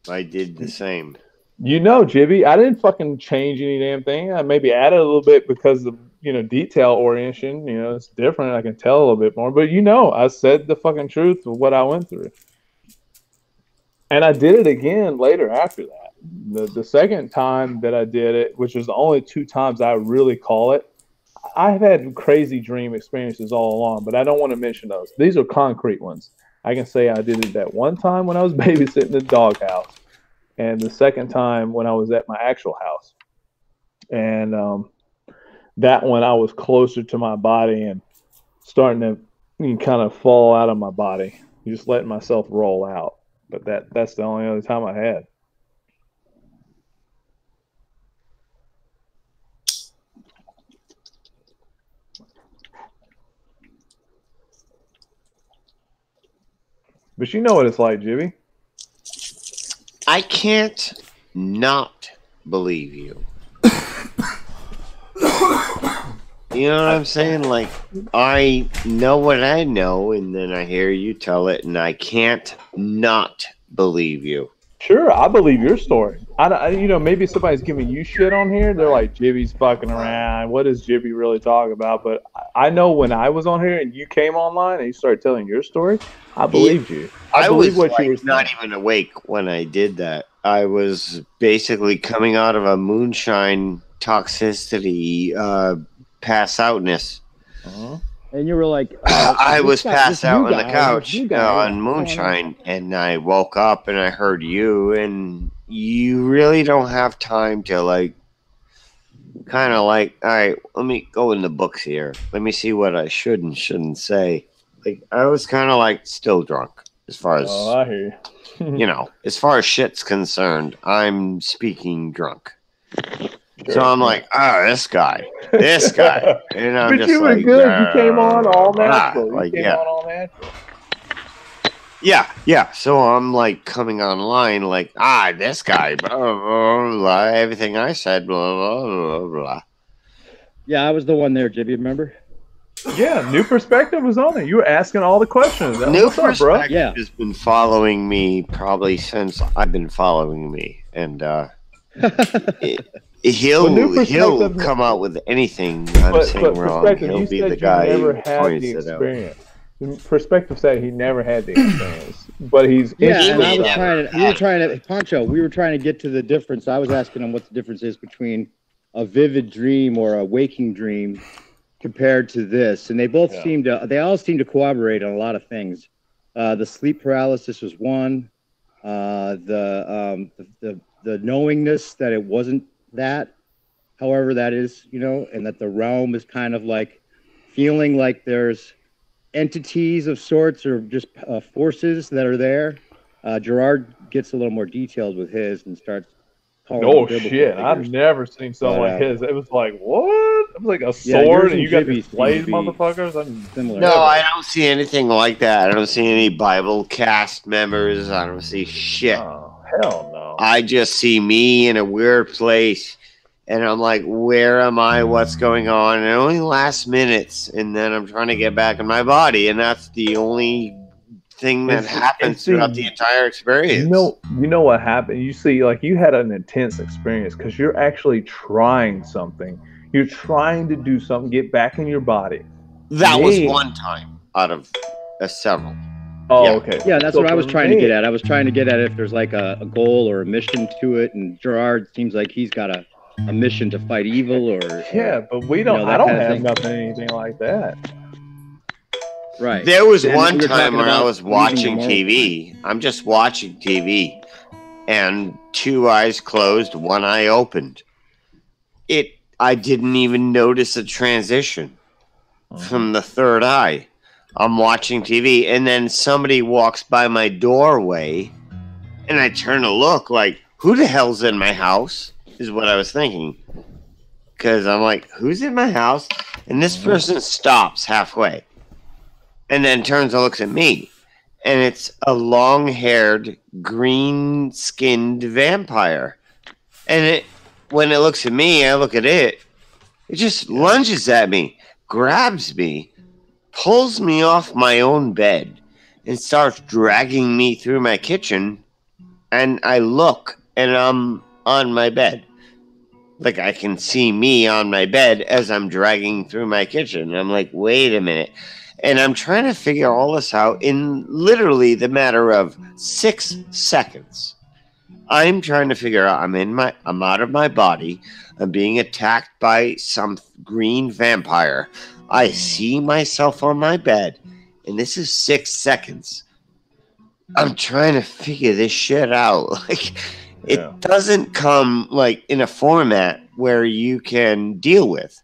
I did the same. Jibby, I didn't fucking change any damn thing. I maybe added a little bit because of, detail orientation. It's different. I can tell a little bit more. But, I said the fucking truth of what I went through. And I did it again later after that. The second time that I did it, which was the only 2 times I really call it, I've had crazy dream experiences all along, but I don't want to mention those. These are concrete ones. I can say I did it that one time when I was babysitting the doghouse, and the second time when I was at my actual house. And that one I was closer to my body and starting to kind of fall out of my body, just letting myself roll out. But that's the only other time I had. But you know what it's like, Jibby. I can't not believe you. You know what I'm saying? Like, I know what I know, and then I hear you tell it, and I can't not believe you. Sure, I believe your story. Maybe somebody's giving you shit on here. They're like, Jibby's fucking around. What does Jibby really talk about? But I know when I was on here and you came online and you started telling your story, I believed you. I believe what you were saying. Not even awake when I did that. I was basically coming out of a moonshine toxicity pass outness. And you were like, I was passed out on the couch on moonshine, and I woke up and I heard you, and you really don't have time to all right, let me go in the books here. Let me see what I should and shouldn't say. Like, I was kind of like still drunk as far as, I hear you. As far as shit's concerned, I'm speaking drunk. So I'm like, this guy. And I'm but just you were like, good. You came on all natural. Like, you came on all natural. Yeah. So I'm like coming online, like, this guy, blah, blah, blah, everything I said, blah, blah, blah, blah. Yeah, I was the one there, Jibby, remember? Yeah, New Perspective was on there. You were asking all the questions. New What's up, bro? Perspective has been following me probably since I've been following me. And he'll come out with anything I'm saying wrong. He'll be the guy who points it out. Perspective said he never had the experience, but he's and I was we were trying to get to the difference. I was asking him what the difference is between a vivid dream or a waking dream compared to this, and they both they all seem to corroborate on a lot of things. The sleep paralysis was one. The knowingness that it wasn't that, however that is, and that the realm is kind of like feeling like there's entities of sorts or just forces that are there. Gerard gets a little more detailed with his and starts calling. Oh shit! I've never seen something like his. It was like, what? It was like a sword, and you got these blade motherfuckers. No, I don't see anything like that. I don't see any Bible cast members. I don't see shit. Oh, hell no. I just see me in a weird place. And I'm like, where am I? What's going on? And it only lasts minutes. And then I'm trying to get back in my body. And that's the only thing that happens throughout the entire experience. You know what happened? You see, like, you had an intense experience because you're actually trying something. You're trying to do something, get back in your body. That was one time out of several. Oh, okay. Yeah, that's what I was trying to get at. I was trying to get at if there's like a goal or a mission to it. And Gerard seems like he's got a mission to fight evil or but we don't I don't have anything like that. Right. There was one time when I was watching TV. I'm just watching TV and two eyes closed, one eye opened. I didn't even notice a transition from the third eye. I'm watching TV and then somebody walks by my doorway and I turn to look like, who the hell's in my house? Is what I was thinking. Because I'm like, who's in my house? And this person stops halfway. And then turns and looks at me. And it's a long-haired, green-skinned vampire. And when it looks at me, I look at it. It just lunges at me, grabs me, pulls me off my own bed, and starts dragging me through my kitchen. And I look, and I'm on my bed. Like, I can see me on my bed as I'm dragging through my kitchen. I'm like, wait a minute. And I'm trying to figure all this out in literally the matter of 6 seconds. I'm trying to figure out, I'm out of my body. I'm being attacked by some green vampire. I see myself on my bed. And this is 6 seconds. I'm trying to figure this shit out. Like, it doesn't come like in a format where you can deal with.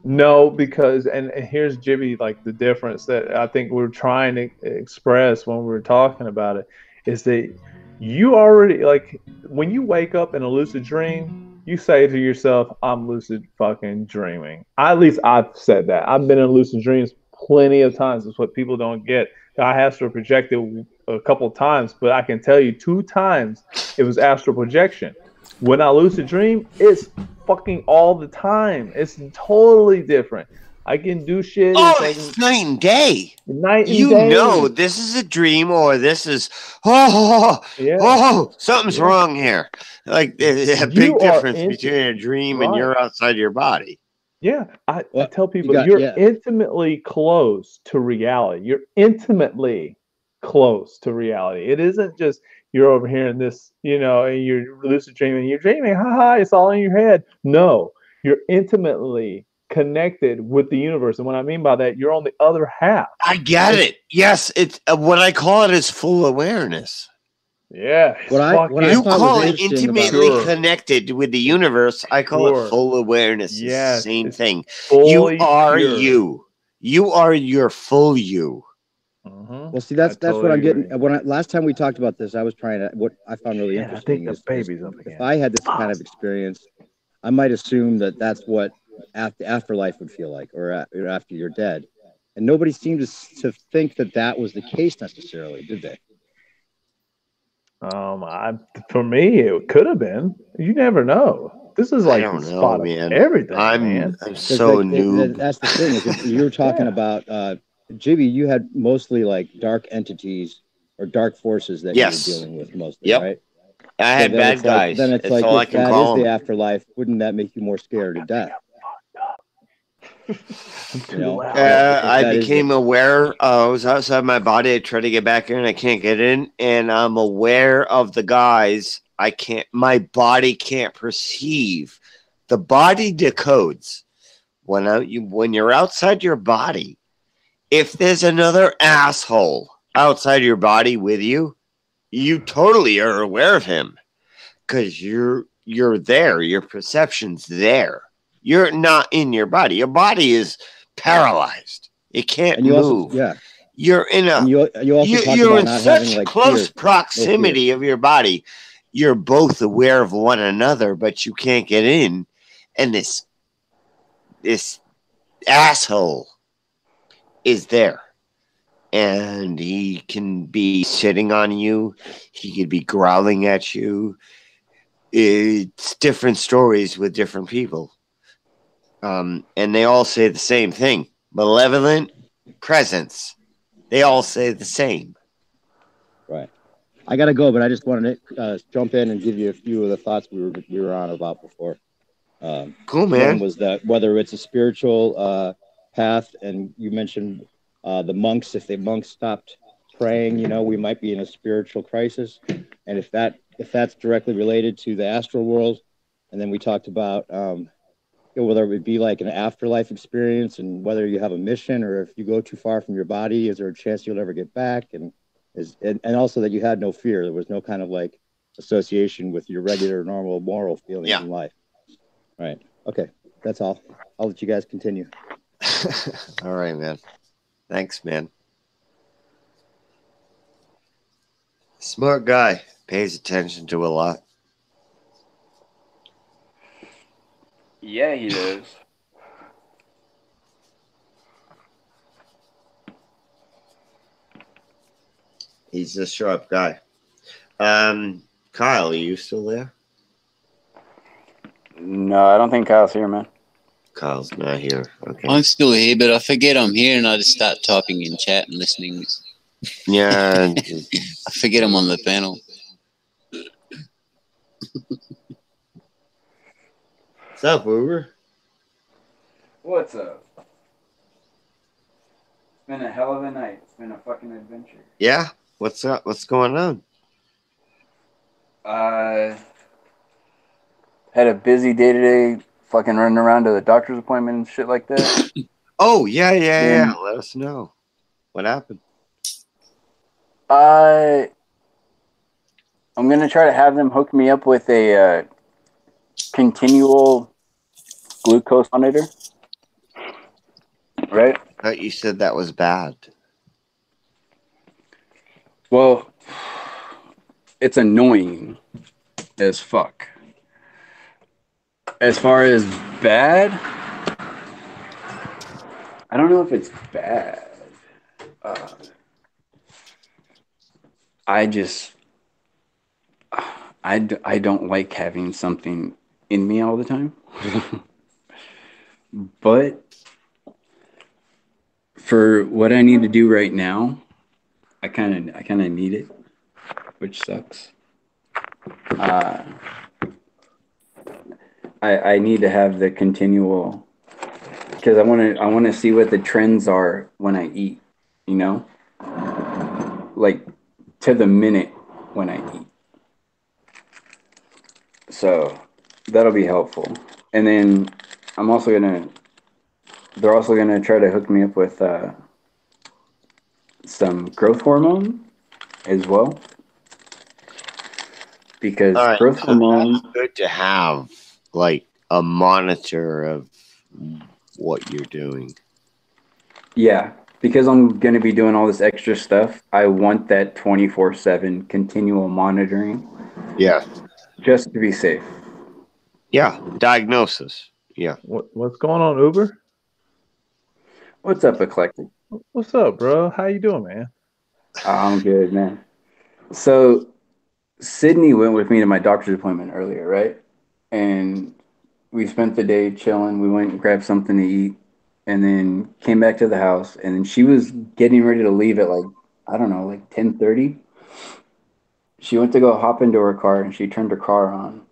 No, because and here's Jibby, like the difference that I think we're trying to express when we're talking about it is that you already, like, when you wake up in a lucid dream, you say to yourself, I'm lucid fucking dreaming. At least I've said that. I've been in lucid dreams plenty of times. It's what people don't get. I astral projected a couple of times, but I can tell you 2 times it was astral projection. When I lucid dream, it's fucking all the time. It's totally different. I can do shit. It's night and day. Night and day. You know this is a dream or this is, something's wrong here. Like, there's a big difference between a dream and you're outside your body. Yeah, I tell people you're intimately close to reality. You're intimately close to reality. It isn't just you're over here in this, and you're lucid dreaming. You're dreaming, it's all in your head. No, you're intimately connected with the universe. And what I mean by that, you're on the other half. I get it. Yes, it's what I call it is full awareness. Yeah. You call it intimately connected with the universe. I call it full awareness. Yes. It's the same thing. You are you. You are your full you. Well, see, that's what I'm getting. Last time we talked about this, I was trying to. What I found really interesting is if I had this kind of experience, I might assume that that's what afterlife would feel like, or after you're dead. And nobody seemed to think that was the case necessarily, did they? For me, it could have been. You never know. This is like the spot of everything, man. I'm so noob. That's the thing. Is if you were talking about Jibby, you had mostly like dark entities or dark forces that you were dealing with mostly, right? I had bad guys. Then it's That's like all I if can that call is the them. afterlife, wouldn't that make you more scared of death? You know, I became aware. I was outside my body. I tried to get back in. I can't get in, and I'm aware of the guys. I can't. My body can't perceive. The body decodes when you're outside your body. If there's another asshole outside your body with you, you totally are aware of him because you're there. Your perception's there. You're not in your body. Your body is paralyzed. It can't move. You're in a. You're in such close proximity of your body. You're both aware of one another, but you can't get in. And this asshole is there, and he can be sitting on you. He could be growling at you. It's different stories with different people. And they all say the same thing. Malevolent presence. They all say the same. Right. I got to go, but I just wanted to jump in and give you a few of the thoughts we were on about before. Cool, man. One was that whether it's a spiritual path, and you mentioned the monks, if the monks stopped praying, you know, we might be in a spiritual crisis. And if that's directly related to the astral world, and then we talked about whether it would be like an afterlife experience and whether you have a mission or if you go too far from your body, is there a chance you'll ever get back? And also that you had no fear. There was no kind of like association with your regular, normal, moral feelings in life. Right. Okay. That's all. I'll let you guys continue. All right, man. Thanks, man. Smart guy. Pays attention to a lot. Yeah, he does. He's a sharp guy. Kyle, are you still there? No, I don't think Kyle's here, man. Kyle's not here. Okay. I'm still here, but I forget I'm here and I just start typing in chat and listening. Yeah. I forget I'm on the panel. What's up, Uber? What's up? It's been a hell of a night. It's been a fucking adventure. Yeah? What's up? What's going on? Had a busy day today, fucking running around to the doctor's appointment and shit like that. Oh, yeah. Let us know. What happened? I'm gonna try to have them hook me up with a continual glucose monitor. Right? I thought you said that was bad. Well, it's annoying as fuck. As far as bad, I don't know if it's bad. I don't like having something in me all the time. But for what I need to do right now, I kind of need it, which sucks. I need to have the continual, because I want to see what the trends are when I eat, you know, like to the minute when I eat. So that'll be helpful. And then they're also gonna try to hook me up with some growth hormone as well, because growth hormone. It's good to have like a monitor of what you're doing. Yeah, because I'm going to be doing all this extra stuff, I want that 24/7 continual monitoring. Yeah. Just to be safe. Yeah, diagnosis. Yeah. What's going on, Uber? What's up, Eclectic? What's up, bro? How you doing, man? I'm good, man. So Sydney went with me to my doctor's appointment earlier, right? And we spent the day chilling. We went and grabbed something to eat, and then came back to the house. And then she was getting ready to leave at like, I don't know, like 10:30. She went to go hop into her car, and she turned her car on,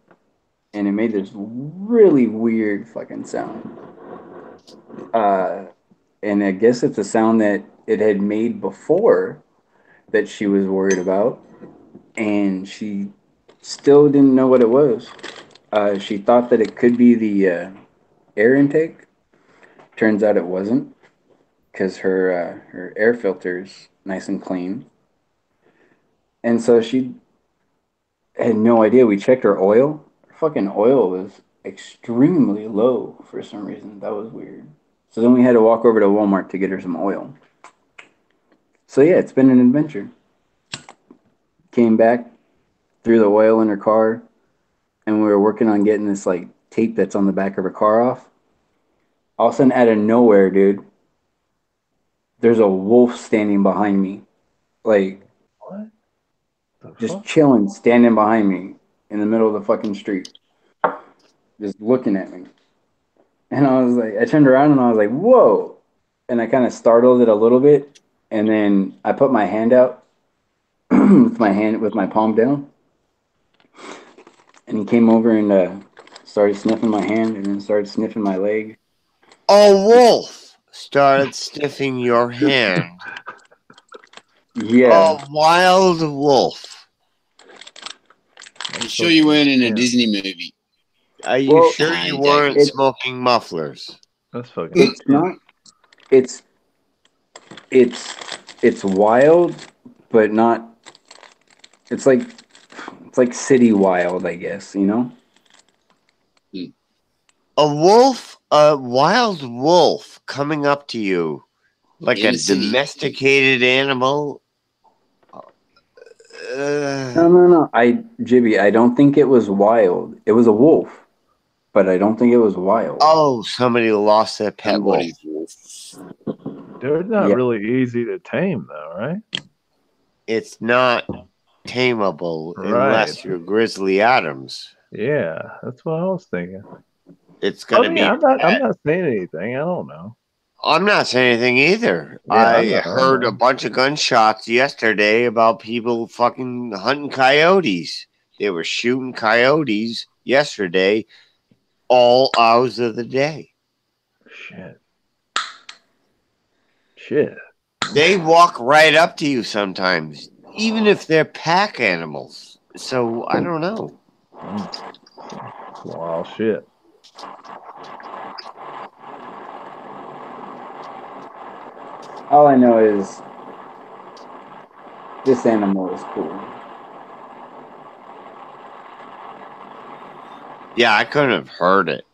and it made this really weird fucking sound. And I guess it's a sound that it had made before that she was worried about, and she still didn't know what it was. She thought that it could be the air intake. Turns out it wasn't, because her air filter's nice and clean. And so she had no idea. We checked her oil. Her fucking oil was extremely low for some reason. That was weird. So then we had to walk over to Walmart to get her some oil. So yeah, it's been an adventure. Came back, threw the oil in her car, and we were working on getting this like tape that's on the back of her car off. All of a sudden, out of nowhere, dude, there's a wolf standing behind me. Like, What? just chilling, standing behind me in the middle of the fucking street. Just looking at me. And I was like, I turned around and I was like, whoa. And I kind of startled it a little bit. And then I put my hand out with my palm down. And he came over and started sniffing my hand and then started sniffing my leg. A wolf started sniffing your hand. Yeah. A wild wolf. I'm sure you weren't in a Disney movie. Are you sure you weren't smoking mufflers? That's fucking. It's not. It's wild, but not. It's like city wild, I guess. You know. A wild wolf coming up to you like a domesticated animal. No. Jibby, I don't think it was wild. It was a wolf, but I don't think it was wild. Oh, somebody lost their pet wolf. They're not really easy to tame, though, right? It's not tameable unless you're Grizzly Adams. Yeah, that's what I was thinking. It's gonna be. I'm not saying anything. I don't know. I'm not saying anything either. Yeah, I heard a bunch of gunshots yesterday about people fucking hunting coyotes. They were shooting coyotes yesterday, all hours of the day. Shit. They walk right up to you sometimes, even if they're pack animals. So I don't know. Wow, shit. All I know is this animal is cool. Yeah, I couldn't have heard it.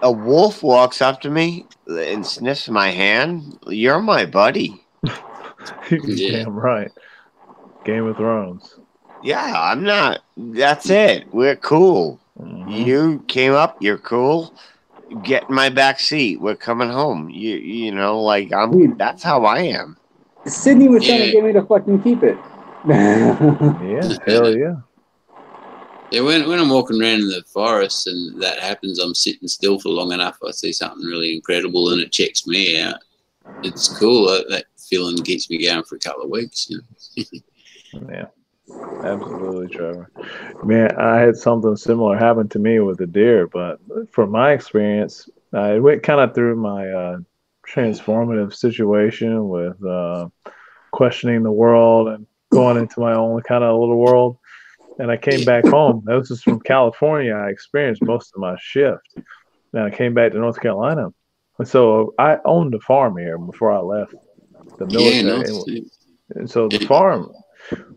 A wolf walks up to me and sniffs my hand. You're my buddy. Damn right. Game of Thrones. Yeah, I'm not. That's it. We're cool. You came up. You're cool. Get in my back seat. We're coming home. You know, like that's how I am. Sydney was trying to get me to fucking keep it. Yeah, hell yeah. Yeah, when I'm walking around in the forest and that happens, I'm sitting still for long enough. I see something really incredible and it checks me out. It's cool. That feeling keeps me going for a couple of weeks. You know? Yeah, absolutely, Trevor. Man, I had something similar happen to me with a deer, but from my experience, I went kind of through my transformative situation with questioning the world and going into my own kind of little world. And I came back home. This is from California. I experienced most of my shift. And I came back to North Carolina. And so I owned a farm here before I left the military. And so the farm,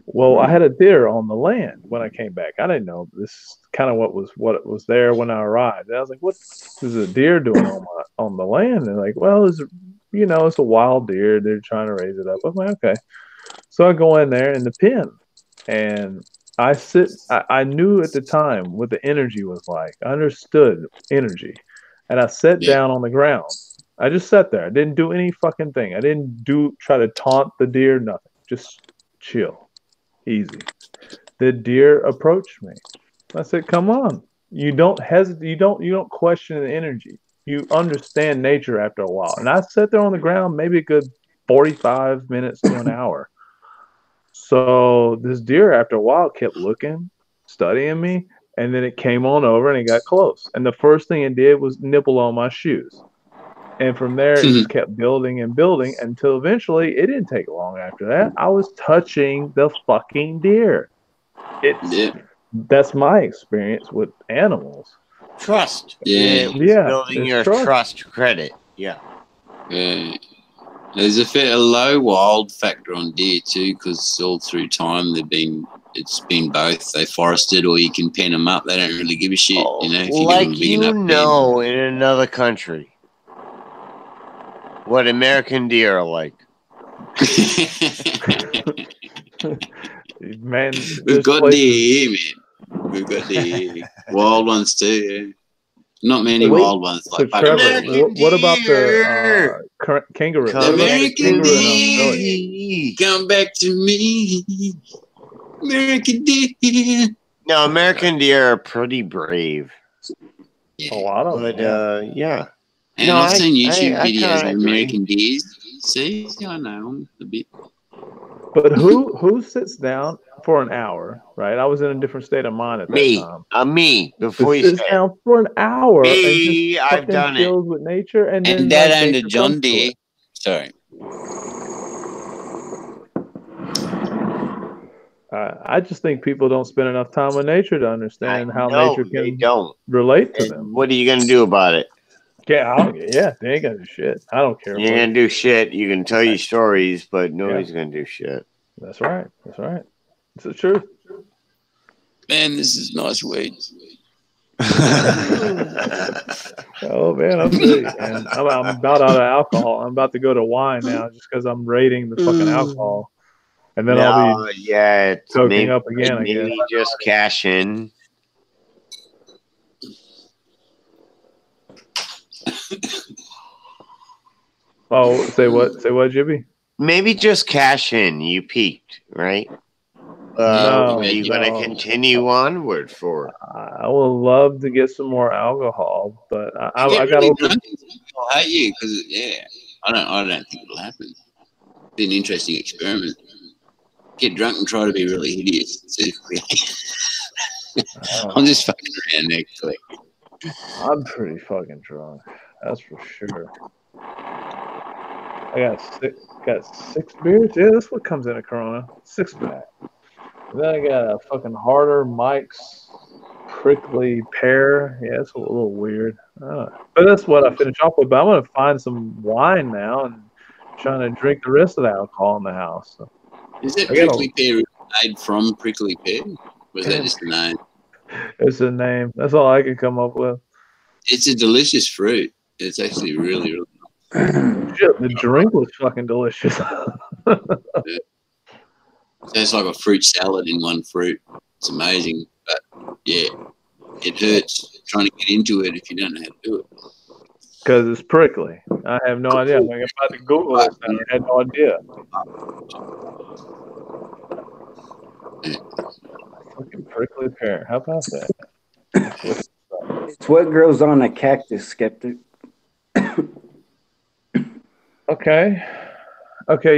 well, I had a deer on the land when I came back. I didn't know this is kind of what was there when I arrived. And I was like, what is a deer doing on the land? And like, well, it's a wild deer. They're trying to raise it up. I'm like, okay. So I go in there in the pen and I knew at the time what the energy was like. I understood energy. And I sat down on the ground. I just sat there. I didn't do any fucking thing. I didn't try to taunt the deer, nothing. Just chill. Easy. the deer approached me. I said, "Come on. You don't hesitate. You don't question the energy. You understand nature after a while." And I sat there on the ground maybe a good 45 minutes to an hour. So this deer, after a while, kept looking, studying me, and then it came on over and it got close. And the first thing it did was nibble on my shoes. And from there, it just kept building and building until eventually, it didn't take long after that. I was touching the fucking deer. That's my experience with animals. Trust. Yeah. Building your trust. trust credit. Yeah. Yeah. There's a fair low wild factor on deer too, because all through time it's been both. They forested, or you can pen them up. They don't really give a shit, you know. If you Like give them a big enough in another country, what American deer are like. Man, We've got deer here, man. We've got deer here. Wild ones too. Yeah. Not many wild ones. So Trevor, what about the kangaroo? American deer, come back to me. American deer. No, American deer are pretty brave. A lot of them. Yeah. And I've seen YouTube videos of American deers. See, I know them a bit. But who sits down for an hour, right? I was in a different state of mind at that time. Me. Before you sits down for an hour. Me, and I've done it. With nature, and then Dad owned a John Deere. Sorry. I just think people don't spend enough time with nature to understand how nature can relate to them. What are you going to do about it? Yeah, they ain't gonna do shit. I don't care. You ain't gonna do shit. You can tell you stories, but nobody's gonna do shit. That's right. That's right. It's the truth. Man, this is nice weed. Oh man, I'm big, and I'm about out of alcohol. I'm about to go to wine now, just because I'm rating the fucking alcohol, and then I'll be soaking up again. I guess. Just cash in. Oh, say what? Say what, Jibby? Maybe just cash in. You peaked, right? Are you going to continue onward for? I would love to get some more alcohol, but I got really drunk. I'll hate you because I don't think it'll happen. It'd be an interesting experiment. Get drunk and try to be really hideous. I'm just fucking around there, click. I'm pretty fucking drunk. That's for sure. I got six beers. Yeah, that's what comes in a Corona. 6-pack. And then I got a fucking Harder Mike's prickly pear. Yeah, it's a little weird. But that's what I finish off with. But I'm gonna find some wine now and trying to drink the rest of the alcohol in the house. So. Is it prickly pear made from prickly pear? Was that just a name? It's a name. That's all I could come up with. It's a delicious fruit. It's actually really, really nice. Shit, the drink was fucking delicious. Yeah. It's like a fruit salad in one fruit. It's amazing. But, yeah, it hurts trying to get into it if you don't know how to do it. Because it's prickly. I have no idea. I'm about to Google it. I had no idea. Fucking prickly pear. How about that? It's what grows on a cactus, Skeptic. Okay,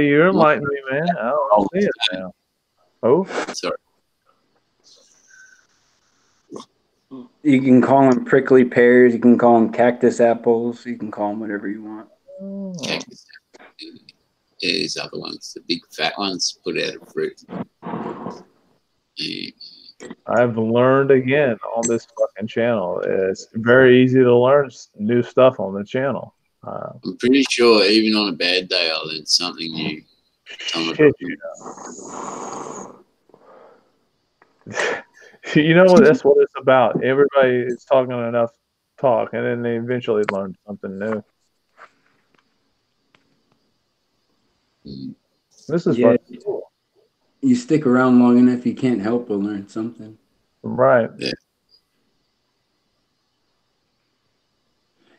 you're enlightening me, man. I don't see it now. Oh, sorry. You can call them prickly pears. You can call them cactus apples. You can call them whatever you want. Cactus. Yeah, these other ones, the big fat ones, put out of fruit. Yeah. I've learned again on this fucking channel. It's very easy to learn new stuff on the channel. I'm pretty sure even on a bad day, I'll learn something new. Shit, you know what? That's what it's about. Everybody is talking enough talk, and then they eventually learn something new. This is fucking cool. You stick around long enough, you can't help but learn something. Right. Yeah.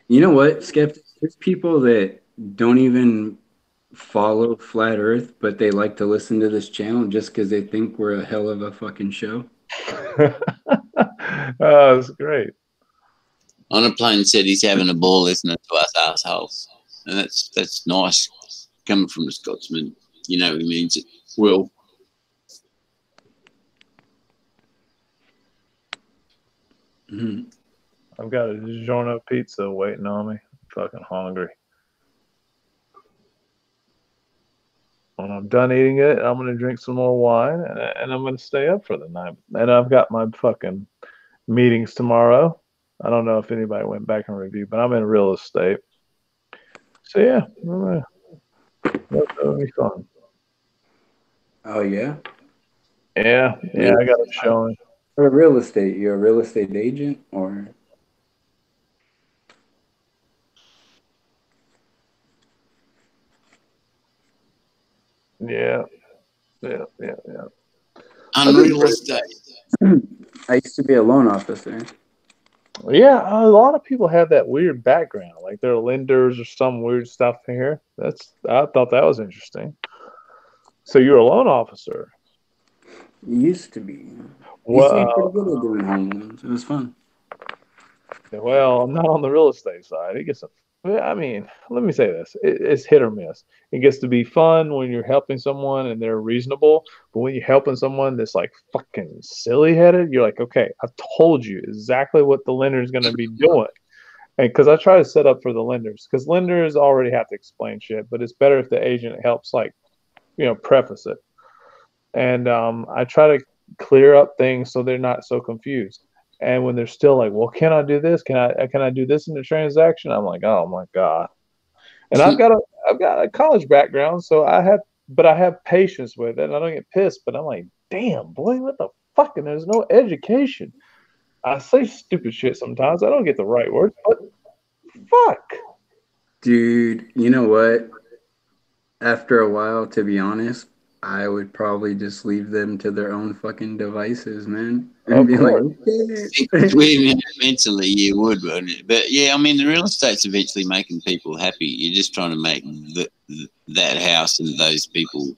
You know what, Skeptic? There's people that don't even follow Flat Earth, but they like to listen to this channel just because they think we're a hell of a fucking show. Oh, that's great. On a plane said he's having a ball listening to us assholes, and that's nice coming from a Scotsman. You know he means it well. Mm-hmm. I've got a DiGiorno pizza waiting on me. I'm fucking hungry. When I'm done eating it, I'm gonna drink some more wine, and I'm gonna stay up for the night. And I've got my fucking meetings tomorrow. I don't know if anybody went back and reviewed, but I'm in real estate. So yeah, that'll be fun. Oh yeah. Yeah, I got it showing. For real estate, you're a real estate agent, or? Yeah. On real estate. I used to be a loan officer. Yeah, a lot of people have that weird background, like they're lenders or some weird stuff here. I thought that was interesting. So you're a loan officer. Used to be. Well, Used to be pretty good at doing home loans. It was fun. Well, I'm not on the real estate side. It gets, I mean, let me say this: it's hit or miss. It gets to be fun when you're helping someone and they're reasonable, but when you're helping someone that's like fucking silly headed, you're like, okay, I've told you exactly what the lender is going to be doing. And because I try to set up for the lenders, because lenders already have to explain shit, but it's better if the agent helps, like, preface it. And I try to clear up things so they're not so confused. And when they're still like, well, can I do this? Can I do this in the transaction? I'm like, oh my God. And I've got a college background, so I have patience with it, and I don't get pissed. But I'm like, damn, boy, what the fuck? And there's no education. I say stupid shit sometimes. I don't get the right words, but fuck. Dude, you know what? After a while, to be honest, I would probably just leave them to their own fucking devices, man. And be like, okay. Mentally, you would, wouldn't it? But yeah, I mean, the real estate's eventually making people happy. You're just trying to make that house and those people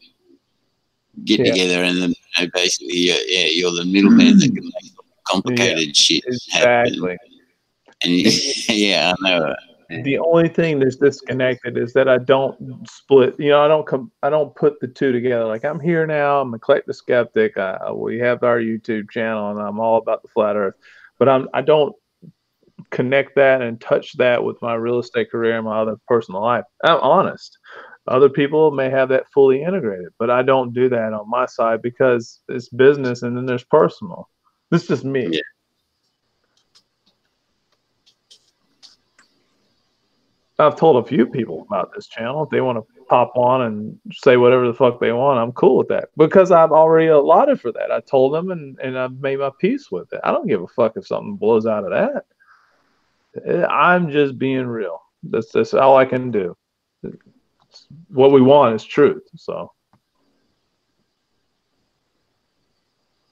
get together, and then basically, you're the middleman that can make complicated shit happen. And yeah, I know. The only thing that's disconnected is that I don't split. I don't put the two together. Like, I'm here now. I'm a Collective Skeptic. We have our YouTube channel, and I'm all about the flat Earth. But I don't connect that and touch that with my real estate career and my other personal life. I'm honest. Other people may have that fully integrated, but I don't do that on my side because it's business and then there's personal. This is just me. Yeah. I've told a few people about this channel. If they want to pop on and say whatever the fuck they want, I'm cool with that because I've already allotted for that. I told them and I've made my peace with it. I don't give a fuck if something blows out of that. I'm just being real. That's all I can do. What we want is truth. So.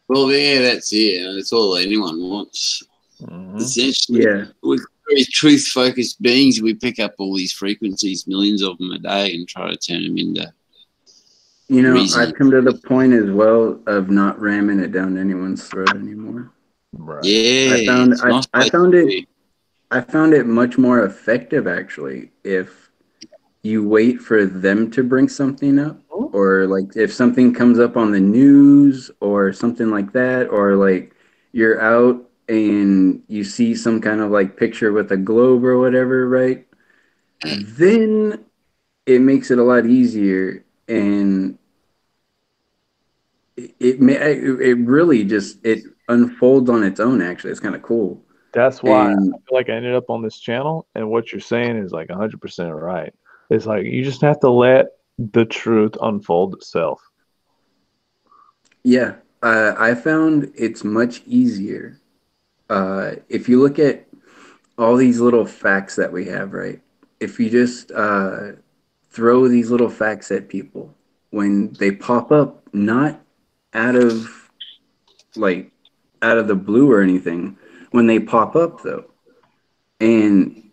Well, yeah, that's it. That's all anyone wants. Mm-hmm. Essentially, yeah. With very truth-focused beings, we pick up all these frequencies, millions of them a day, and try to turn them into. Reason. I've come to the point as well of not ramming it down anyone's throat anymore. Right. Yeah, I found it much more effective actually if you wait for them to bring something up, or like if something comes up on the news or something like that, or like you're out and you see some kind of like picture with a globe or whatever, right? Then it makes it a lot easier, and it really just it unfolds on its own. Actually, it's kind of cool. That's why I feel like I ended up on this channel, and what you're saying is like 100% right. It's like you just have to let the truth unfold itself. Yeah, I found it's much easier. If you look at all these little facts that we have, right? If you just throw these little facts at people when they pop up, not out of the blue or anything, when they pop up though, and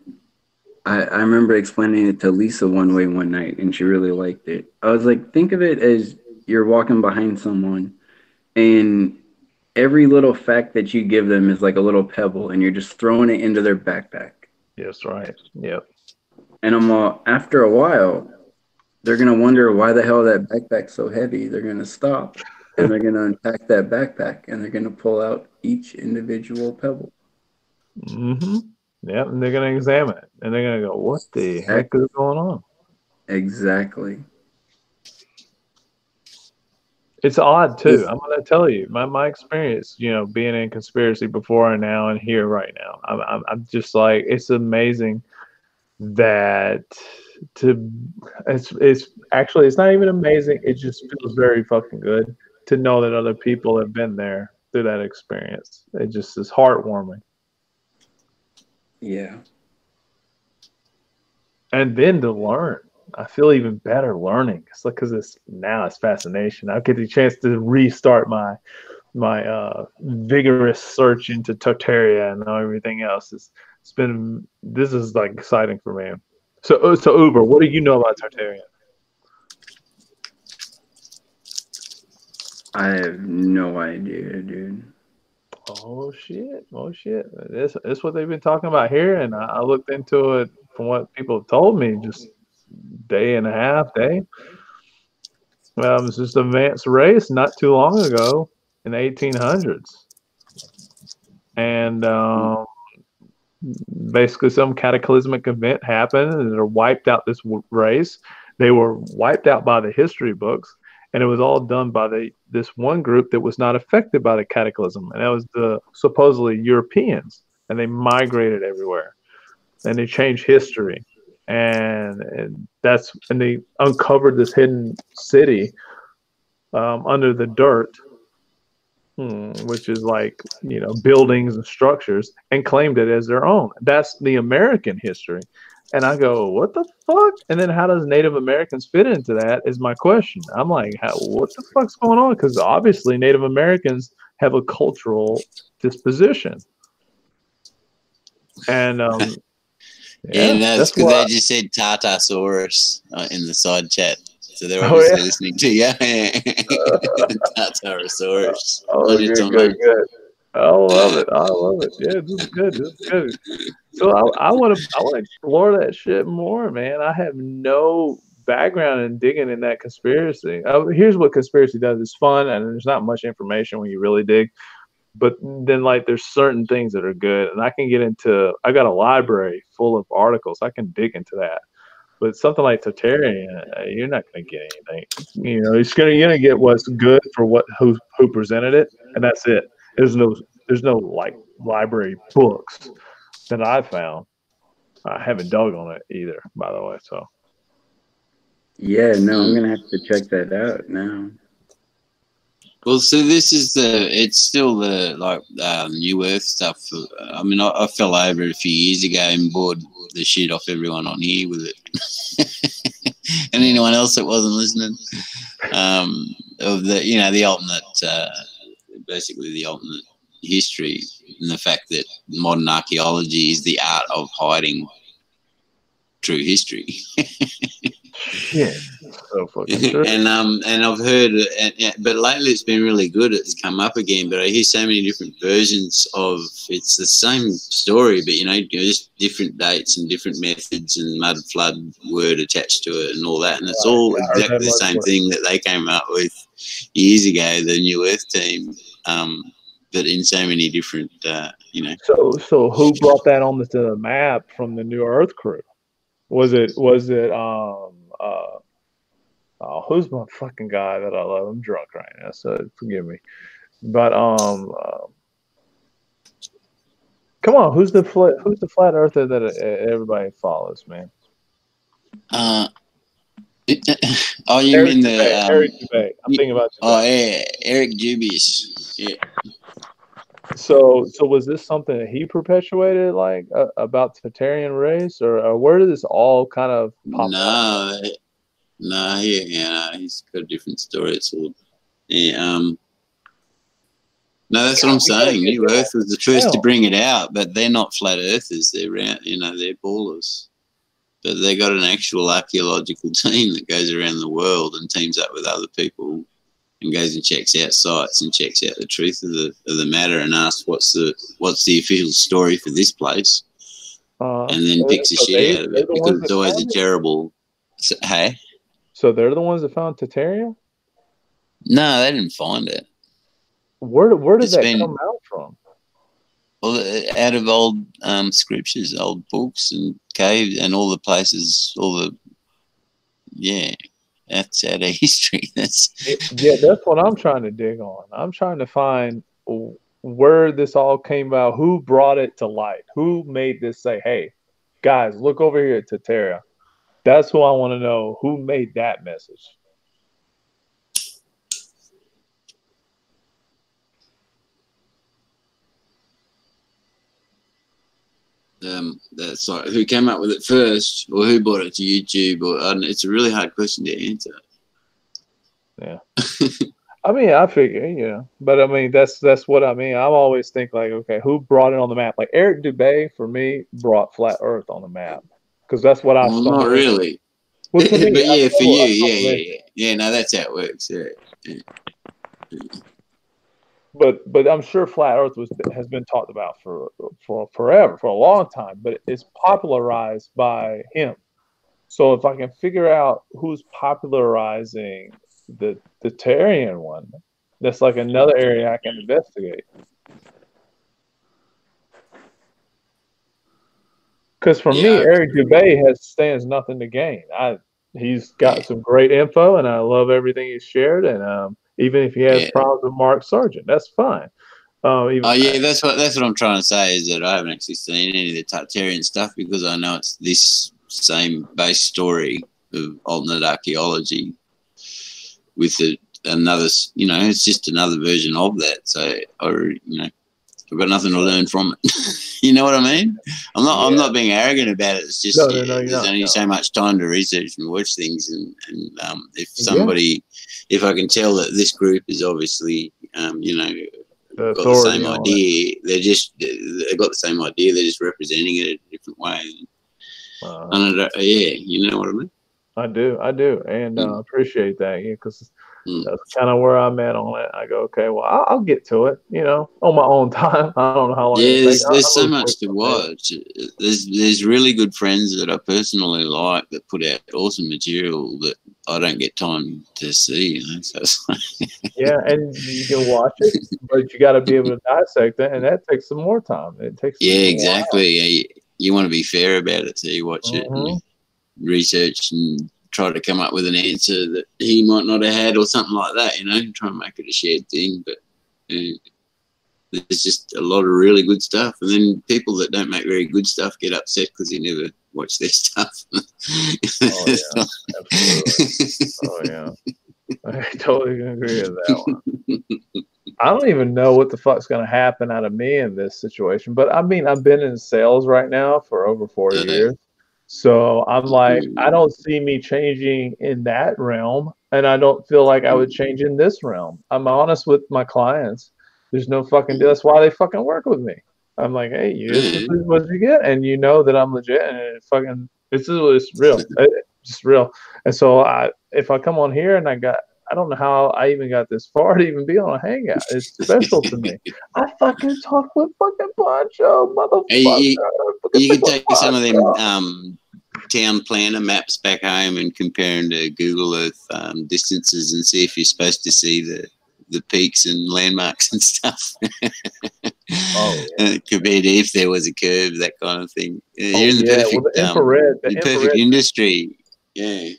I remember explaining it to Lisa one way one night, and she really liked it. I was like, think of it as you're walking behind someone, and every little fact that you give them is like a little pebble, and you're just throwing it into their backpack. Yes, right. Yep. And I'm all, after a while, they're gonna wonder why the hell that backpack's so heavy. They're gonna stop, and they're gonna unpack that backpack, and they're gonna pull out each individual pebble. Mm-hmm. Yep, and they're gonna examine it, and they're gonna go, "What the heck is going on?" Exactly. It's odd too. I'm gonna tell you my experience. You know, being in conspiracy before and now, and here right now. I'm just like, it's amazing that it's actually, it's not even amazing. It just feels very fucking good to know that other people have been there through that experience. It just is heartwarming. Yeah. And then to learn, I feel even better learning. It's like, because it's fascination. I get the chance to restart my vigorous search into Tartaria and everything else. This is like exciting for me. So Uber, what do you know about Tartaria? I have no idea, dude. Oh shit! This what they've been talking about here, and I looked into it from what people have told me just day. It's just an advanced race not too long ago in the 1800s, and basically some cataclysmic event happened, and it wiped out this race. They were wiped out by the history books. And it was all done by this one group that was not affected by the cataclysm, and that was the supposedly Europeans, and they migrated everywhere, and they changed history, and they uncovered this hidden city under the dirt, which is like, you know, buildings and structures, and claimed it as their own. That's the American history. And I go, what the fuck? And then how does Native Americans fit into that is my question. I'm like, what the fuck's going on? Because obviously Native Americans have a cultural disposition. And yeah, that's because they just said Tartasaurus in the side chat. So they're obviously listening to you. Tartasaurus. Oh, good. I love it. Yeah, this is good. So I want to explore that shit more, man. I have no background in digging in that conspiracy. Here's what conspiracy does: it's fun, and there's not much information when you really dig. But then, like, there's certain things that are good, and I can get into. I got a library full of articles. I can dig into that. But something like Tartarian, you're not going to get anything. You know, you're gonna get what's good for who presented it, and that's it. There's no like library books that I found. I haven't dug on it either, by the way. So yeah, no, I'm gonna have to check that out now. Well, so it's still the New Earth stuff. I mean, I fell over it a few years ago and bored the shit off everyone on here with it, and anyone else that wasn't listening. Of the alternate, basically the alternate history, and the fact that modern archaeology is the art of hiding true history. Yeah, so fucking true. And I've heard, but lately it's been really good. It's come up again, but I hear so many different versions of it's the same story, but just different dates and different methods and mud flood word attached to it and all that, and it's all exactly the same thing that they came up with years ago, the New Earth team. But in so many different, So who brought that on the map from the New Earth crew? Was it who's my fucking guy that I love? I'm drunk right now, so forgive me. But come on, who's the flat earther that everybody follows, man? You mean the Eric Dubay? I'm thinking about you. Oh yeah, Eric Dubious. Yeah. So was this something that he perpetuated, like about the Tartarian race, or where did this all kind of pop up? No, he's got a different story. It's all, no, that's what I'm saying. New Earth was the first to bring it out, but they're not flat earthers. They're round, they're ballers. but they got an actual archaeological team that goes around the world and teams up with other people and goes and checks out sites and checks out the truth of the matter and asks what's the official story for this place, and then picks the shit out of it because it's always a terrible. Hey, so they're the ones that found Tartaria? No, they didn't find it. Where did that come out from? Well, out of old scriptures, old books and caves and all the places, that's out of history. That's what I'm trying to dig on. I'm trying to find where this all came about, who brought it to light, who made this say, hey, guys, look over here at Tartaria. That's who I want to know, who made that message. That's like who came up with it first, or who brought it to YouTube, or it's a really hard question to answer. Yeah, I mean, I figure, but I mean, that's what I mean. I always think like, okay, who brought it on the map? Like Eric Dubay for me brought flat Earth on the map because that's what I. Well, not really. Well, but yeah, for you, yeah. No, that's how it works. Yeah. But I'm sure flat Earth has been talked about for forever, for a long time. But it's popularized by him. So if I can figure out who's popularizing the Tartarian one, that's like another area I can investigate. Because for me, Eric Dubay stands nothing to gain. He's got some great info, and I love everything he's shared. And even if he has problems with Mark Sargent, that's fine. That's what I'm trying to say is that I haven't actually seen any of the Tartarian stuff because I know it's this same base story of alternate archaeology with another, it's just another version of that. So, I've got nothing to learn from it. You know what I mean? I'm not being arrogant about it. It's just there's only so much time to research and watch things, and if I can tell that this group is obviously got the same idea, they've got the same idea. They're just representing it a different way. You know what I mean? I do, and appreciate that. Because that's kind of where I'm at on it. I go, okay, well, I'll get to it, on my own time. I don't know how long. Yeah, there's so much to watch. There's really good friends that I personally like that put out awesome material that I don't get time to see. So yeah, and you can watch it, but you got to be able to dissect it, and that takes some more time. It takes exactly. You want to be fair about it, so you watch it and research and try to come up with an answer that he might not have had or something like that, try and make it a shared thing. But there's just a lot of really good stuff. And then people that don't make very good stuff get upset because you never watch their stuff. Oh, yeah. Absolutely. Oh, yeah. I totally agree with that one. I don't even know what the fuck's going to happen out of me in this situation. But, I mean, I've been in sales right now for over 4 years. So I'm like, I don't see me changing in that realm, and I don't feel like I would change in this realm. I'm honest with my clients. There's no fucking deal. That's why they fucking work with me. I'm like, hey, this is what you get, and you know that I'm legit, and it's real. It's real. And so if I come on here and I don't know how I even got this far to even be on a hangout. It's special to me. I fucking talk with fucking Poncho, motherfucker. You can take some of them town planner maps back home and compare them to Google Earth distances and see if you're supposed to see the peaks and landmarks and stuff. Compared to if there was a curve, that kind of thing. You're in the perfect industry. Yeah.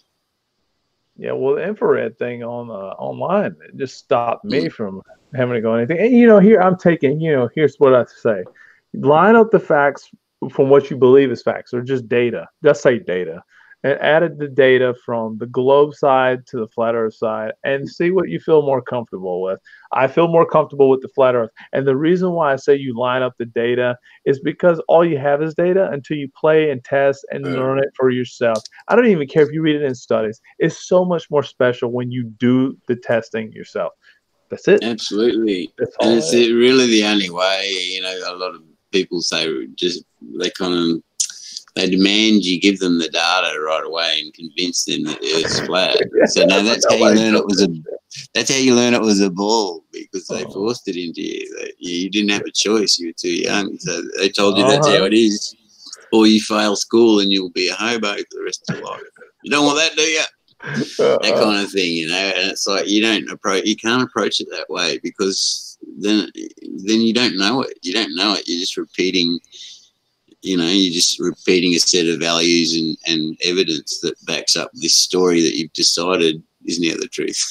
Yeah, well, the infrared thing on online, it just stopped me from having to go anything. And here I'm taking, here's what I say: line up the facts from what you believe is facts, or just data. Just say data, and added the data from the globe side to the flat Earth side, and see what you feel more comfortable with. I feel more comfortable with the flat Earth, and the reason why I say you line up the data is because all you have is data until you play and test and learn it for yourself. I don't even care if you read it in studies. It's so much more special when you do the testing yourself. That's it. Absolutely. And it's really the only way. A lot of people say they kind of They demand you give them the data right away and convince them that the Earth's flat. So now that's how you learn it was a. That's how you learn it was a ball, because they forced it into you. You didn't have a choice. You were too young, so they told you that's how it is. Or you fail school and you'll be a hobo for the rest of your life. You don't want that, do you? That kind of thing, you know. And it's like you can't approach it that way, because then you don't know it. You don't know it. You're just repeating. You know, you're just repeating a set of values and evidence that backs up this story that you've decided is now the truth.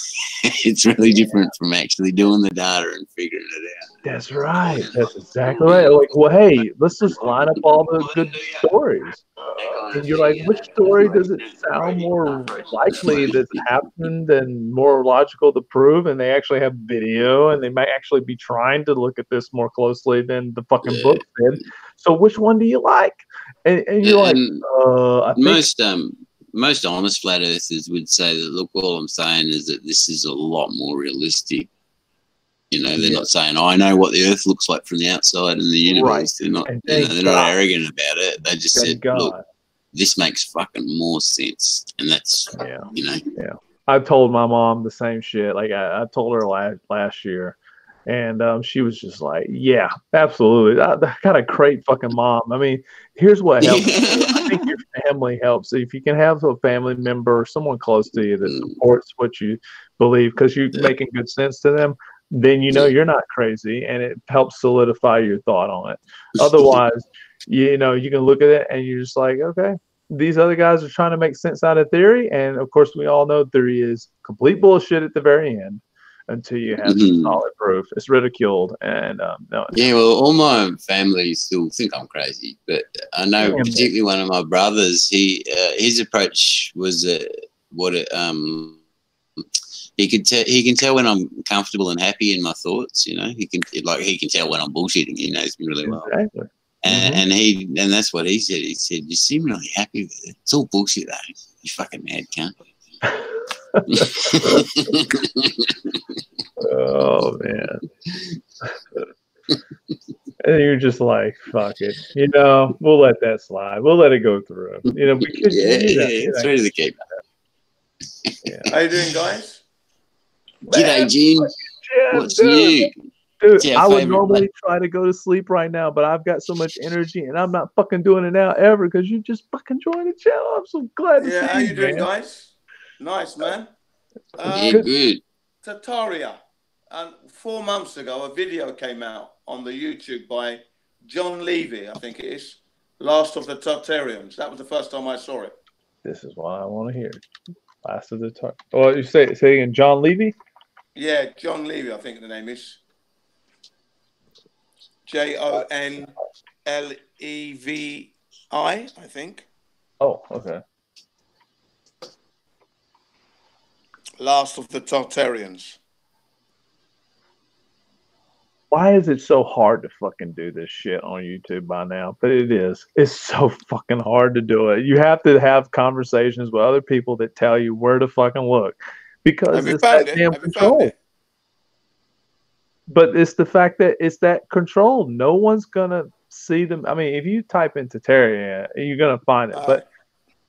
It's really different from actually doing the data and figuring it out. That's right. That's exactly right. Like, well, hey, let's just line up all the good stories. And you're like, which story does it sound more likely that's happened and more logical to prove? And they actually have video, and they might actually be trying to look at this more closely than the fucking book did. So which one do you like? And you're like, I think most honest flat earthers would say that, look, all I'm saying is that this is a lot more realistic. You know, they're not saying, I know what the Earth looks like from the outside in the universe. They're not, they're not arrogant about it. They just said, look, this makes fucking more sense. And that's, you know. Yeah. I told my mom the same shit. Like I told her last year. And she was just like, yeah, absolutely. I got a great fucking mom. I mean, here's what helps. I think your family helps. If you can have a family member or someone close to you that supports what you believe because you're making good sense to them, then you know you're not crazy, and it helps solidify your thought on it. Otherwise, you know, you can look at it and you're just like, okay, these other guys are trying to make sense out of theory. And of course, we all know theory is complete bullshit at the very end. Until you have some solid proof, it's ridiculed. And no. Yeah, well, all my family still think I'm crazy, but I know particularly one of my brothers. His approach was he can tell when I'm comfortable and happy in my thoughts. You know, he can tell when I'm bullshitting. He knows me really well. Exactly. And that's what he said. He said, "You seem really happy with it. It's all bullshit, though. You fucking mad cunt." Oh man. And you're just like, fuck it. You know, we'll let that slide. We'll let it go through. You know, we could it's ready to keep. How you doing, guys? G'day, Gene. What's new? Dude, I would normally try to go to sleep right now, but I've got so much energy and I'm not fucking doing it now ever because you just fucking joined the channel. I'm so glad to see you. How you doing, guys? Nice, man. Good. Tartaria. 4 months ago, a video came out on the YouTube by John Levy, I think it is. Last of the Tartarians. That was the first time I saw it. This is what I want to hear. Last of the Tartarians. Oh, you say again, John Levy? Yeah, John Levy, I think the name is. JONLEVI, I think. Oh, okay. Last of the Tartarians. Why is it so hard to fucking do this shit on YouTube by now? But it is. It's so fucking hard to do it. You have to have conversations with other people that tell you where to fucking look. Because it's that damn control. But it's the fact that it's that control. No one's going to see them. I mean, if you type in Tartaria, you're going to find it. But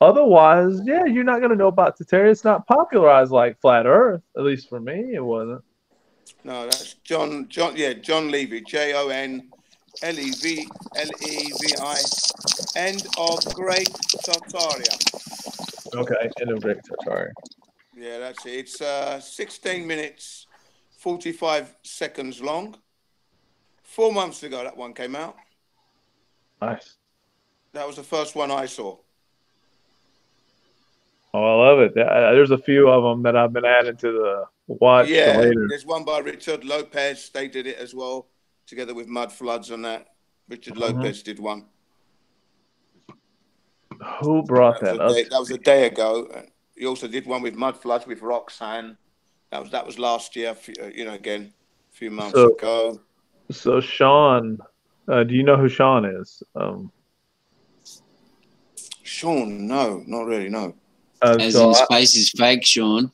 otherwise, yeah, you're not going to know about Tartaria. It's not popularized like Flat Earth. At least for me, it wasn't. No, that's John Levy, JONLEVI, End of Great Tartaria. Okay, End of Great Tartaria. Yeah, that's it. It's 16 minutes, 45 seconds long. 4 months ago, that one came out. Nice. That was the first one I saw. Oh, I love it. There's a few of them that I've been adding to the watch. Yeah, later. There's one by Richard Lopez. They did it as well, together with Mud Floods and that. Richard Lopez did one. Who brought that up? That was a day ago. He also did one with Mud Floods with Roxanne. That was last year. Again, a few months ago. So Sean, do you know who Sean is? Sean, no, not really, no. As in space is fake, Sean.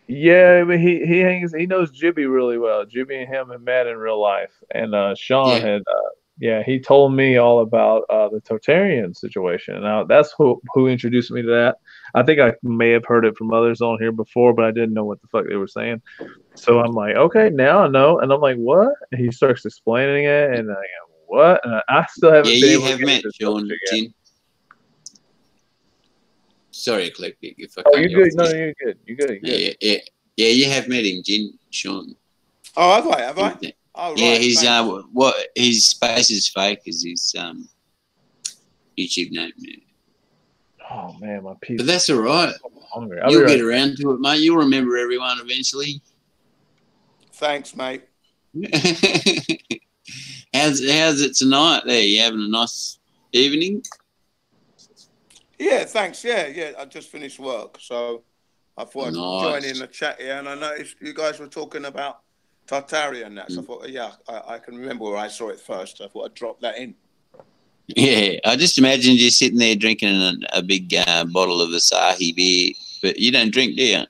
Yeah, I mean, he knows Jibby really well. Jibby and him have met in real life, and Sean he told me all about the Tartarian situation. Now that's who introduced me to that. I think I may have heard it from others on here before, but I didn't know what the fuck they were saying. So I'm like, okay, now I know. And I'm like, what? And he starts explaining it, and I go, what? And I still haven't been you able have to get met this Sean yet. Jin. Sorry, Eclectic, if I Oh, cut you're you off. good. No, you're good. You're good. You're good. Yeah, you have met him, Jin, Sean. Oh, have I? Have I? Oh, right. Yeah, he's thanks. what his space is fake is his YouTube name. Yeah. Oh man, my pizza. But that's all right. Hungry. You'll get around to it, mate. You'll remember everyone eventually. Thanks, mate. How's it tonight? There, you having a nice evening? Yeah, thanks. Yeah. I just finished work, so I thought I'd join Nice. in the chat here, and I noticed you guys were talking about Tartaria and that. So I thought, yeah, I can remember where I saw it first. I thought I'd drop that in. Yeah, I just imagined you sitting there drinking a big bottle of Asahi beer, but you don't drink, do you?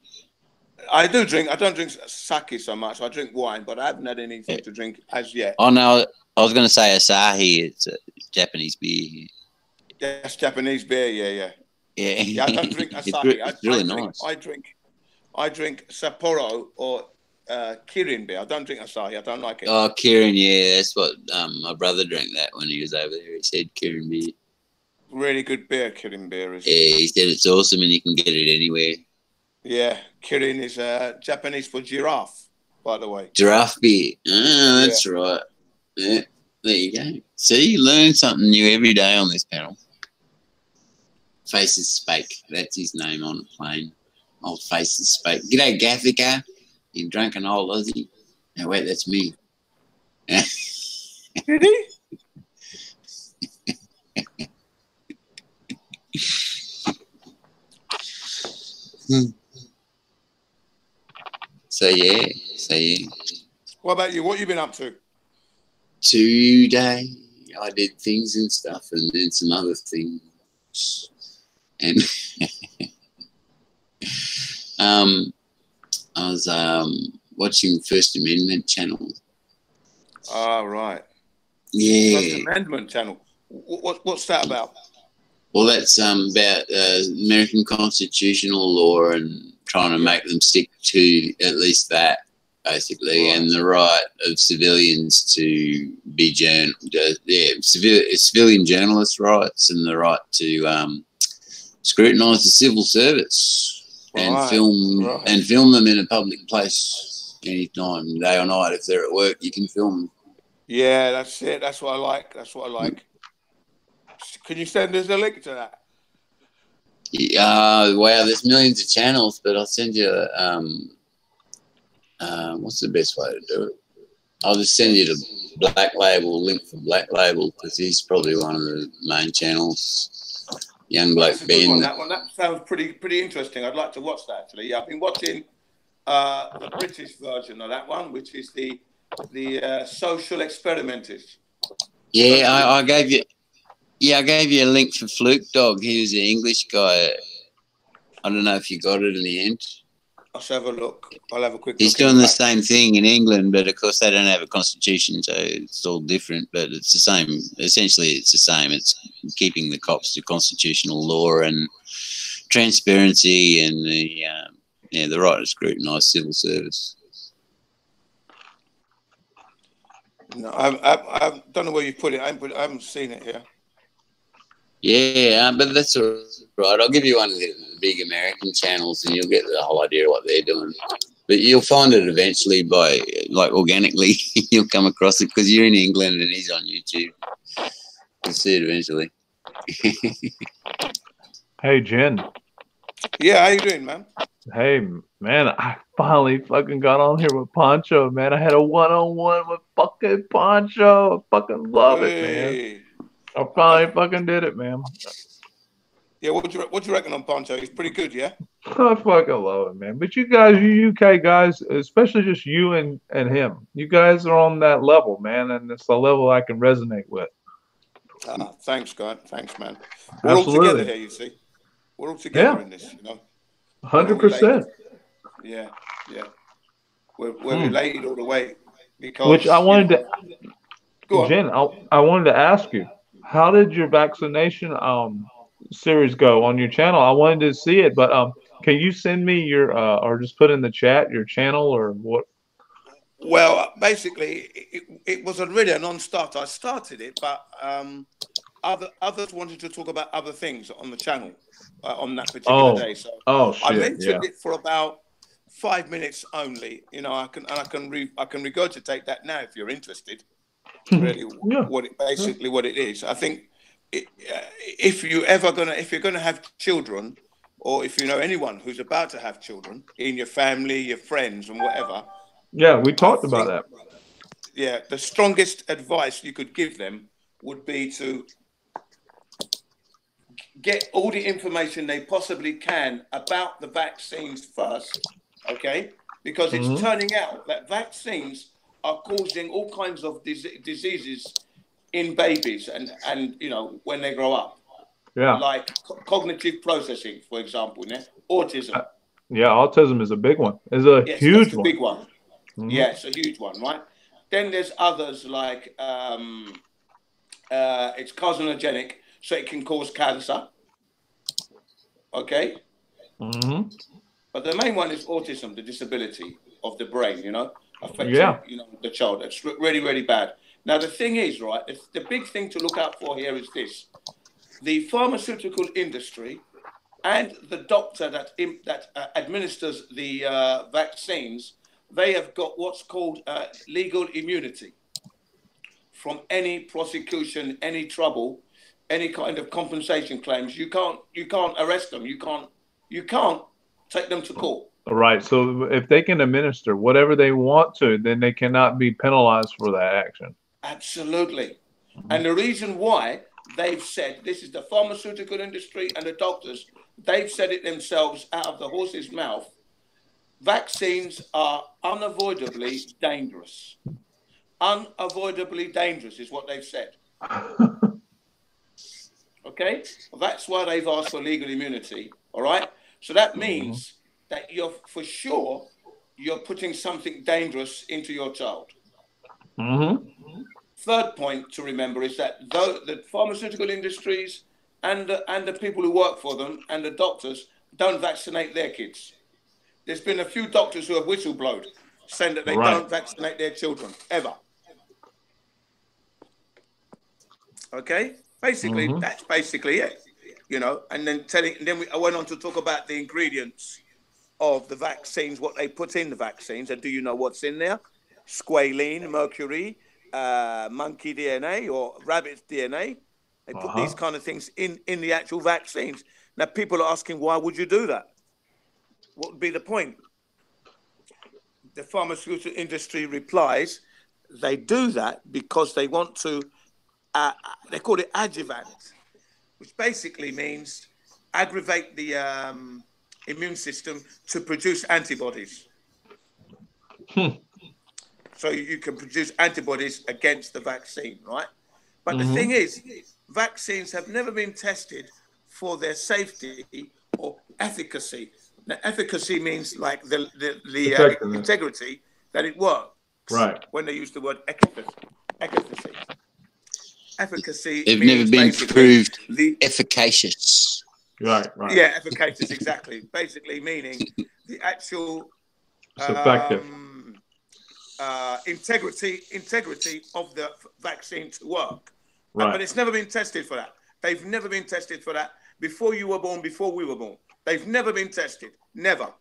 I do drink. I don't drink sake so much. I drink wine, but I haven't had anything to drink as yet. Oh no, I was going to say Asahi. It's a Japanese beer. Yes, Japanese beer. Yeah. Yeah, I don't drink Asahi. It's really nice. I drink Sapporo or Kirin beer. I don't drink Asahi. I don't like it. Oh, Kirin, yeah, that's what my brother drank that when he was over there. He said Kirin beer. Really good beer, Kirin beer is. Yeah, he said it's awesome and you can get it anywhere. Yeah, Kirin is Japanese for giraffe, by the way. Giraffe beer. Ah, that's right. Yeah, there you go. See, you learn something new every day on this panel. Faces Spake. That's his name on the plane. Old Faces Spake. G'day, Gaffica. You drunken old Aussie. No, wait, that's me. Did he? So yeah. What about you? What you been up to? Today, I did things and stuff, and then some other things, and I was watching First Amendment channel. Oh, right. Yeah. First Amendment channel. What's that about? Well, that's about American constitutional law and trying to make them stick to at least that, basically, and the right of civilians to be civilian journalist rights and the right to scrutinise the civil service and film them in a public place anytime, day or night. If they're at work, you can film them. Yeah, that's it. That's what I like. Can you send us a link to that? Wow, there's millions of channels, but I'll send you what's the best way to do it? I'll just send you the Black Label link for Black Label because he's probably one of the main channels. Young bloke Ben. That sounds pretty interesting. I'd like to watch that actually. Yeah, I've been watching the British version of that one, which is the Social Experimenters. Yeah, I gave you. Yeah, I gave you a link for Fluke Dog. He was an English guy. I don't know if you got it in the end. I'll have a look. I'll have a quick look. He's doing the same thing in England, but of course they don't have a constitution, so it's all different. But it's the same. Essentially, it's the same. It's keeping the cops to constitutional law and transparency and the right to scrutinise civil service. No, I don't know where you put it. I haven't seen it here. Yeah, but that's all right. I'll give you one of the big American channels and you'll get the whole idea of what they're doing. But you'll find it eventually by, organically. You'll come across it because you're in England and he's on YouTube. You'll see it eventually. Hey, Jen. Yeah, how you doing, man? Hey, man, I finally fucking got on here with Poncho, man. I had a one-on-one with fucking Poncho. I fucking love it, man. I finally fucking did it, man. Yeah, what you reckon on Poncho? He's pretty good, yeah? I fucking love it, man. But you guys, you UK guys, especially just you and him, you guys are on that level, man, and it's a level I can resonate with. Thanks, God. Thanks, man. We're all together here, you see. We're all together in this, 100%. Yeah. We're related all the way. Because, which I wanted Go on. Jen, I wanted to ask you, how did your vaccination series go on your channel? I wanted to see it, but can you send me your or just put in the chat your channel or what? Well, basically, it was already a non-starter. I started it, but others wanted to talk about other things on the channel on that particular day. So I shit, mentioned it for about 5 minutes only. You know, I can regurgitate that now if you're interested. Really, what it is. I think if you're gonna have children, or if you know anyone who's about to have children in your family, your friends, and whatever. Yeah, we talked about that. Yeah, the strongest advice you could give them would be to get all the information they possibly can about the vaccines first, okay? Because it's turning out that vaccines are causing all kinds of diseases in babies and you know, when they grow up. Yeah. Like cognitive processing, for example, autism. Yeah, autism is a big one. It's a huge one. Big one. Yeah, it's a huge one, right? Then there's others like it's carcinogenic, so it can cause cancer. Okay. But the main one is autism, the disability of the brain, you know, affecting you know, the child. It's really, really bad. Now the thing is, right, the big thing to look out for here is this: the pharmaceutical industry and the doctor that administers the vaccines. They have got what's called legal immunity from any prosecution, any trouble, any kind of compensation claims. You can't arrest them. You can't take them to court. Right. So if they can administer whatever they want to, then they cannot be penalized for that action. Absolutely. And the reason why they've said, this is the pharmaceutical industry and the doctors, they've said it themselves out of the horse's mouth. Vaccines are unavoidably dangerous. Unavoidably dangerous is what they've said. Okay? Well, that's why they've asked for legal immunity. All right? So that means that you're putting something dangerous into your child. Third point to remember is that though the pharmaceutical industries and the people who work for them and the doctors don't vaccinate their kids. There's been a few doctors who have whistleblowed saying that they don't vaccinate their children, ever. Okay? Basically, that's basically it. You know, and then I went on to talk about the ingredients of the vaccines, what they put in the vaccines. And do you know what's in there? Squalene, mercury, monkey DNA or rabbit DNA. They put these kind of things in the actual vaccines. Now, people are asking, why would you do that? What would be the point? The pharmaceutical industry replies, they do that because they want to, they call it adjuvant, which basically means aggravate the immune system to produce antibodies. So you can produce antibodies against the vaccine, right? But the thing is, vaccines have never been tested for their safety or efficacy. Now, efficacy means like the integrity that it works. Right. When they use the word efficacy. Efficacy. They've means never been proved efficacious. Right. Yeah, efficacious, exactly. Basically meaning the actual it's effective. Integrity of the vaccine to work. Right. But it's never been tested for that. They've never been tested for that before you were born, before we were born. They've never been tested. Never.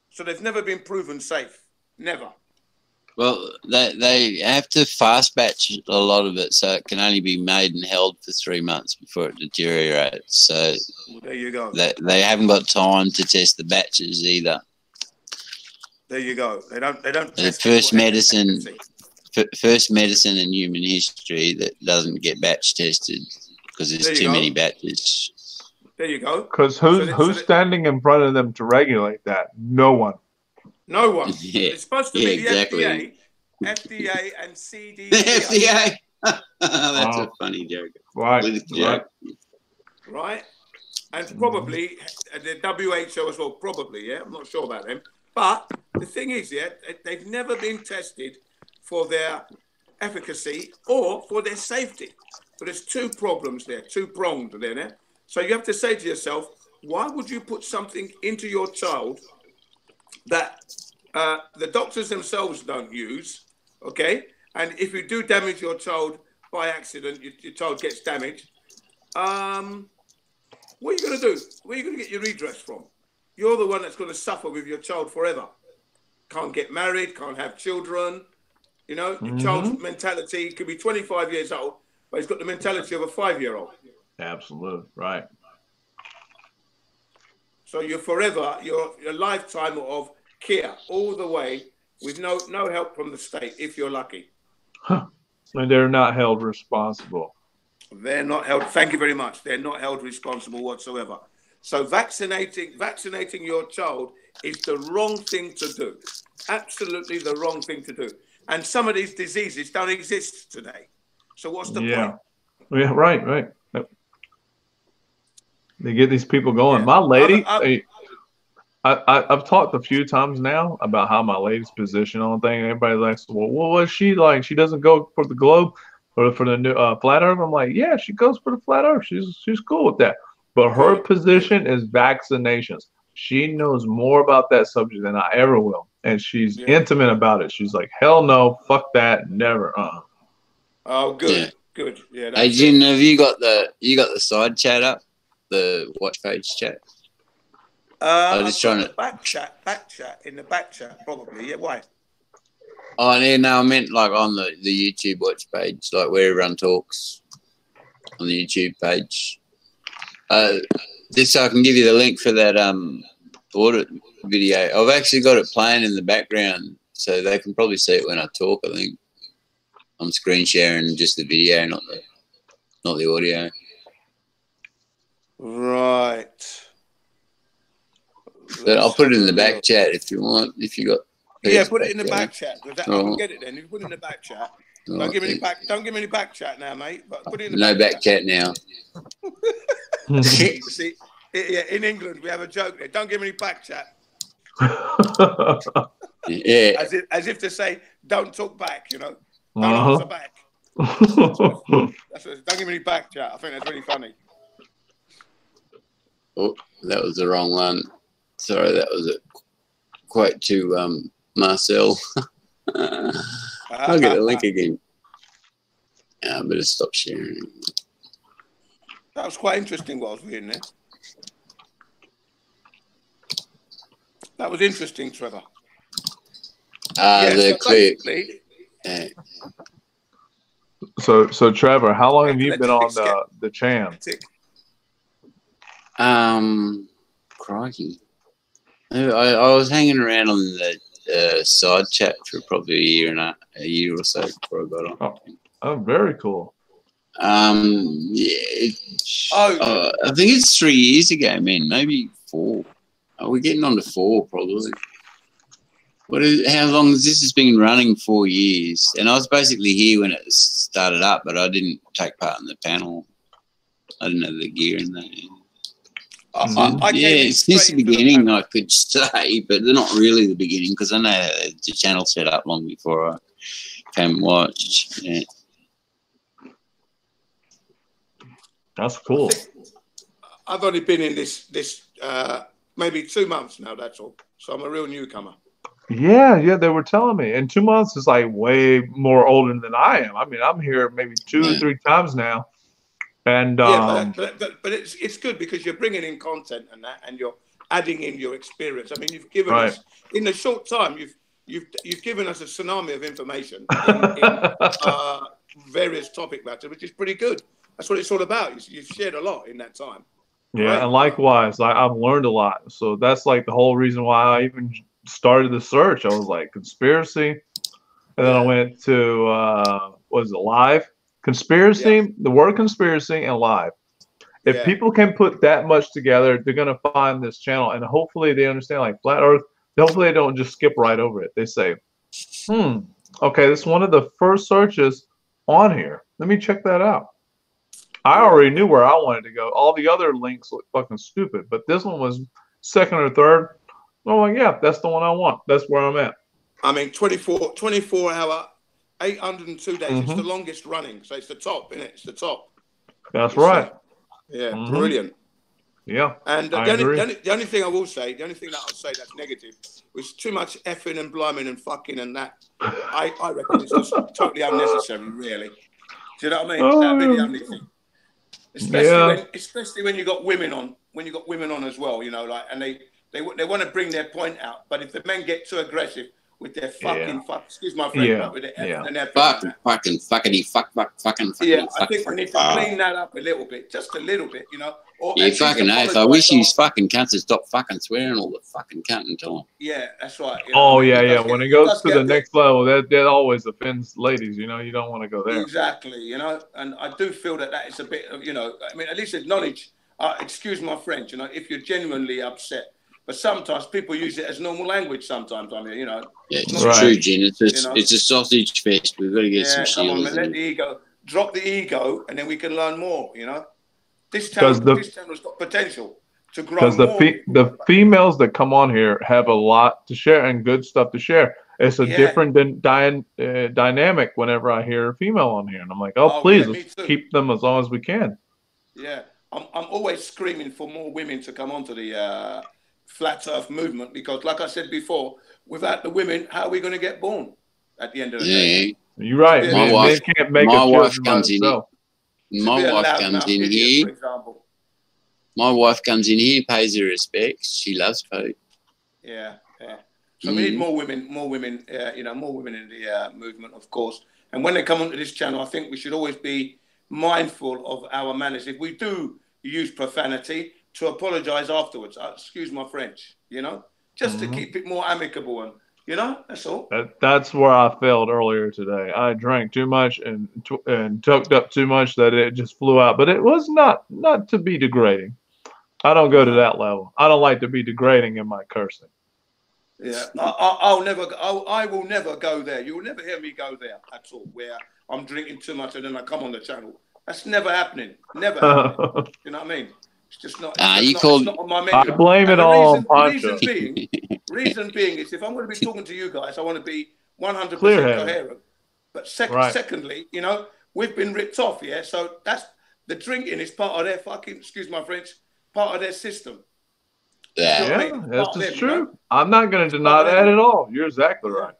So they've never been proven safe. Never. Well, they have to fast batch a lot of it, so it can only be made and held for 3 months before it deteriorates. So there you go. They haven't got time to test the batches either. There you go. They don't. The first medicine in human history that doesn't get batch tested because there's too many batches. There you go. Because who's standing in front of them to regulate that? No one. No one. Yeah. It's supposed to be exactly. the FDA and CDC. The FDA. That's a funny joke. Right. And probably the WHO as well. Probably, yeah. I'm not sure about them. But the thing is, they've never been tested for their efficacy or for their safety. But there's two problems there, two-pronged there. So you have to say to yourself, why would you put something into your child that the doctors themselves don't use, okay? And if you do damage your child by accident, your child gets damaged, what are you going to do? Where are you going to get your redress from? You're the one that's going to suffer with your child forever. Can't get married, can't have children. You know, your child's mentality could be 25 years old, but he's got the mentality of a 5-year-old. Absolutely, right. So you're forever, your lifetime of care all the way with no help from the state, if you're lucky. Huh. And they're not held responsible. They're not held. Thank you very much. They're not held responsible whatsoever. So vaccinating your child is the wrong thing to do. Absolutely the wrong thing to do. And some of these diseases don't exist today. So what's the point? Yeah, right. They get these people going. Yeah. My lady, I've talked a few times now about how my lady's position on things. Everybody's like, well, what was she like? She doesn't go for the globe or for the new flat earth. I'm like, yeah, she goes for the flat earth. She's cool with that. But her position is vaccinations. She knows more about that subject than I ever will. And she's intimate about it. She's like, hell no, fuck that, never. Oh, good, good. Yeah. Hey, Jim, have you got the side chat up, the watch page chat? I was just trying to back chat in the back chat, probably. Yeah, why? Oh, yeah, no, I meant like on the YouTube watch page, like where everyone talks on the YouTube page. Just so I can give you the link for that audit video. I've actually got it playing in the background, so they can probably see it when I talk. I think I'm screen sharing just the video, not the audio. Right. But I'll put it in the back chat if you want. If you got. Yeah, put it in the back chat. I can get it then. You put it in the back chat. Don't give me any back chat now, mate. But put it in the back chat now. See, yeah, in England we have a joke there. Don't give me any back chat. Yeah. As if to say, don't talk back. You know, don't answer back. Don't give me any back chat. I think that's really funny. Oh, that was the wrong one. Sorry, that was a quite to Marcel. I'll get the link again. I better stop sharing. That was quite interesting what I was reading there. That was interesting, Trevor. So Trevor, how long have you been on the channel? Crikey. I was hanging around on the side chat for probably a year or so before I got on. Oh, very cool. Yeah. I think it's 3 years ago, man. Maybe 4. We're getting on to 4 probably. How long has this been running? 4 years. And I was basically here when it started up, but I didn't take part in the panel. I didn't have the gear in that. Since the beginning, I could say, but they're not really the beginning because I know the channel set up long before I came and watched. Yeah. That's cool. I've only been in this maybe 2 months now. That's all. So I'm a real newcomer. Yeah, they were telling me. And 2 months is like way more older than I am. I mean, I'm here maybe 2 or 3 times now. And but it's good because you're bringing in content and that, and you're adding in your experience. I mean, you've given us in a short time. You've given us a tsunami of information in various topic matters, which is pretty good. That's what it's all about. You've shared a lot in that time. Yeah, right? And likewise, I've learned a lot. So that's like the whole reason why I even started the search. I was like conspiracy, and then I went to was it live? Conspiracy, the word conspiracy and live. If people can put that much together, they're going to find this channel. And hopefully they understand like flat earth. Hopefully they don't just skip right over it. They say, okay, this is one of the first searches on here. Let me check that out. I already knew where I wanted to go. All the other links look fucking stupid. But this one was second or third. Oh, yeah, that's the one I want. That's where I'm at. I mean, 24 hour 802 days. It's the longest running, so it's the top, isn't it? It's the top. That's right. Yeah, brilliant. Yeah, and the only thing I will say, the only thing that I'll say that's negative was too much effing and bliming and fucking and that. I reckon it's just totally unnecessary, really. Do you know what I mean? That'd be the only thing. Especially when you got women on, as well, you know, like, and they want to bring their point out, but if the men get too aggressive with their fucking excuse my French, but with their and their fucking fucking. Yeah, I think we need to clean that up a little bit, just a little bit, you know. Yeah, fucking oath. I wish you fucking cunts would stop fucking swearing all the fucking cunting time. Yeah, that's right. You know, When it goes to the next level, that always offends ladies. You know, you don't want to go there. Exactly. You know, and I do feel that is a bit of, you know, I mean, at least acknowledge. Excuse my French. You know, if you're genuinely upset, but sometimes people use it as normal language. Sometimes, I mean, you know. Yeah, it's true, Jen. It's a sausage fest. We've got to get some come on, shields. let the ego drop the ego, and then we can learn more. You know. This channel's got potential to grow more. Because the females that come on here have a lot to share and good stuff to share. It's a different dynamic whenever I hear a female on here. And I'm like, please, let's keep them as long as we can. Yeah. I'm always screaming for more women to come onto the Flat Earth movement because, like I said before, without the women, how are we going to get born at the end of the day? You're right. My wife, can't make my wife comes in here. My wife comes in here. My wife comes in here, pays her respects. She loves Pete. Yeah. So we need more women, you know, more women in the movement, of course. And when they come onto this channel, I think we should always be mindful of our manners. If we do use profanity, to apologise afterwards. Excuse my French, you know, just to keep it more amicable and. You know, that's all. That's where I failed earlier today. I drank too much and toked up too much that it just flew out. But it was not to be degrading. I don't go to that level. I don't like to be degrading in my cursing. Yeah, I will never go there. You will never hear me go there at all. Where I'm drinking too much and then I come on the channel. That's never happening. Never happening. You know what I mean? It's just not. It's not on my menu. I blame it all on Poncho. Reason being is if I'm going to be talking to you guys, I want to be 100% coherent. But secondly, you know, we've been ripped off, yeah? So that's the drinking is part of their fucking, excuse my French, part of their system. Yeah, that's just true. You know? I'm not going to deny that at all. You're exactly right.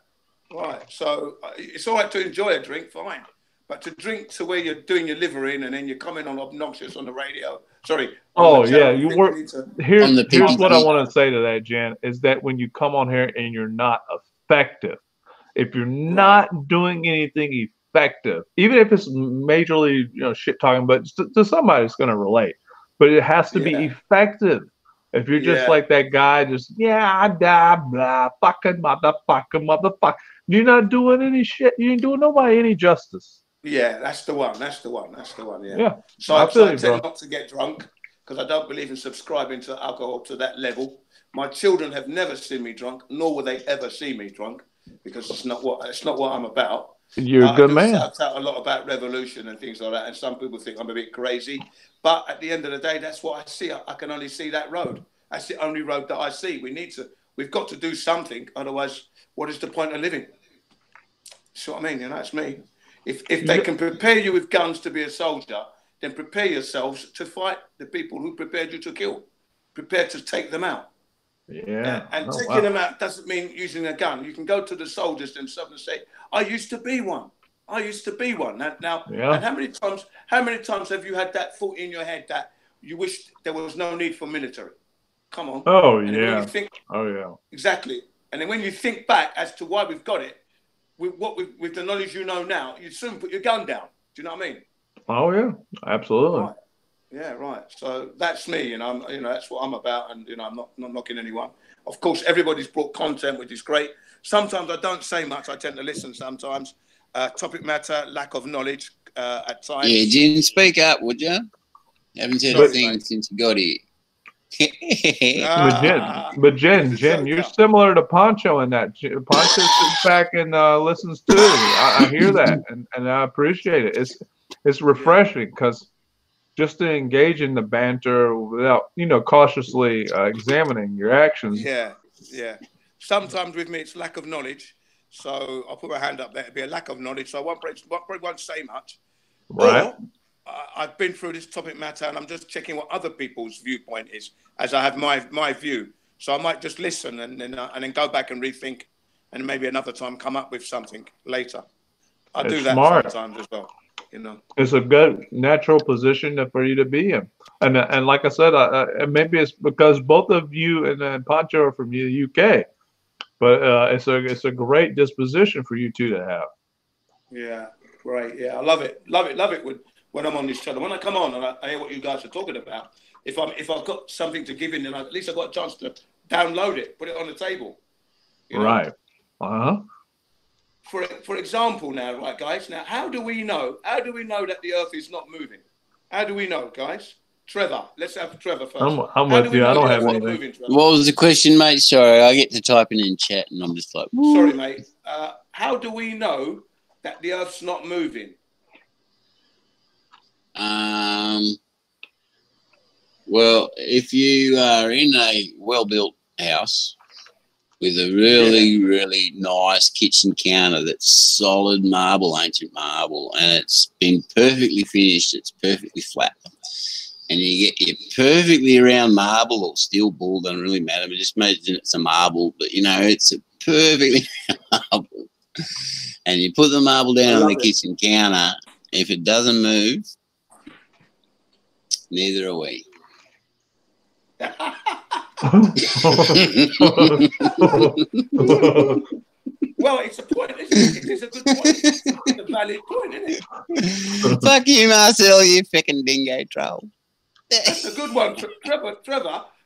Right. So it's all right to enjoy a drink, fine. But to drink to where you're doing your liver in and then you're coming on obnoxious on the radio. Sorry. You work. Here's what I want to say to that, Jen, is that when you come on here and you're not effective, if you're not doing anything effective, even if it's majorly, you know, shit talking, but to somebody that's going to relate, but it has to be effective. If you're just like that guy, just blah, fucking motherfucker, you're not doing any shit. You ain't doing nobody any justice. Yeah, that's the one. Yeah. Yeah. So I tend not to get drunk because I don't believe in subscribing to alcohol to that level. My children have never seen me drunk, nor will they ever see me drunk because it's not what I'm about. You're a good man. I talk a lot about revolution and things like that, and some people think I'm a bit crazy. But at the end of the day, that's what I see. I can only see that road. That's the only road that I see. We've got to do something. Otherwise, what is the point of living? See what I mean? You know, that's me. If they can prepare you with guns to be a soldier, then prepare yourselves to fight the people who prepared you to kill. Prepare to take them out. Yeah. And taking them out doesn't mean using a gun. You can go to the soldiers themselves and say, I used to be one. And how many times have you had that thought in your head that you wish there was no need for military? Come on. Oh, and yeah. Exactly. And then when you think back as to why we've got it, with the knowledge you know now, you'd soon put your gun down. Do you know what I mean? Oh, yeah. Absolutely. Right. Yeah, right. So that's me, and that's what I'm about, and I'm not knocking anyone. Of course, everybody's brought content, which is great. Sometimes I don't say much. I tend to listen sometimes. Topic matter, lack of knowledge at times. Yeah, Jen, speak up, would you? Haven't said a thing since you got here. But Jen, you're similar to Poncho in that. Poncho sits back and listens too. I hear that, and I appreciate it. It's refreshing because just to engage in the banter without, cautiously examining your actions. Yeah. Sometimes with me, it's lack of knowledge. So I'll put my hand up there. It'll be a lack of knowledge, so I won't say much. Right. Or I've been through this topic matter, and I'm just checking what other people's viewpoint is, as I have my view. So I might just listen and then go back and rethink, and maybe another time come up with something later. I do that sometimes as well. You know, it's a good natural position for you to be in, and like I said, maybe it's because both of you and Poncho are from the UK, but it's a great disposition for you two to have. Yeah, right. Yeah, I love it when I'm on this channel. When I come on and I hear what you guys are talking about, if I've got something to give in, then at least I've got a chance to download it, put it on the table. You know? Right. For example, now, right, guys. Now, how do we know that the Earth is not moving? How do we know, guys? Trevor, let's have Trevor first. I'm with you. I don't have anything. Moving, what was the question, mate? Sorry, I get to typing in chat, and I'm just like, woo. Sorry, mate. How do we know that the Earth's not moving? Well, if you are in a well-built house with a really nice kitchen counter that's solid marble, ancient marble, and it's been perfectly finished, it's perfectly flat, and you get your perfectly round marble or steel ball, doesn't really matter, but just imagine it's a marble, but you know, it's a perfectly round marble, and you put the marble down on the kitchen counter. If it doesn't move, neither are we. Well, it's a point, isn't it? It is a good point. It's a valid point, isn't it? Fuck you, Marcel, you fucking dingo troll. That's a good one, Trevor.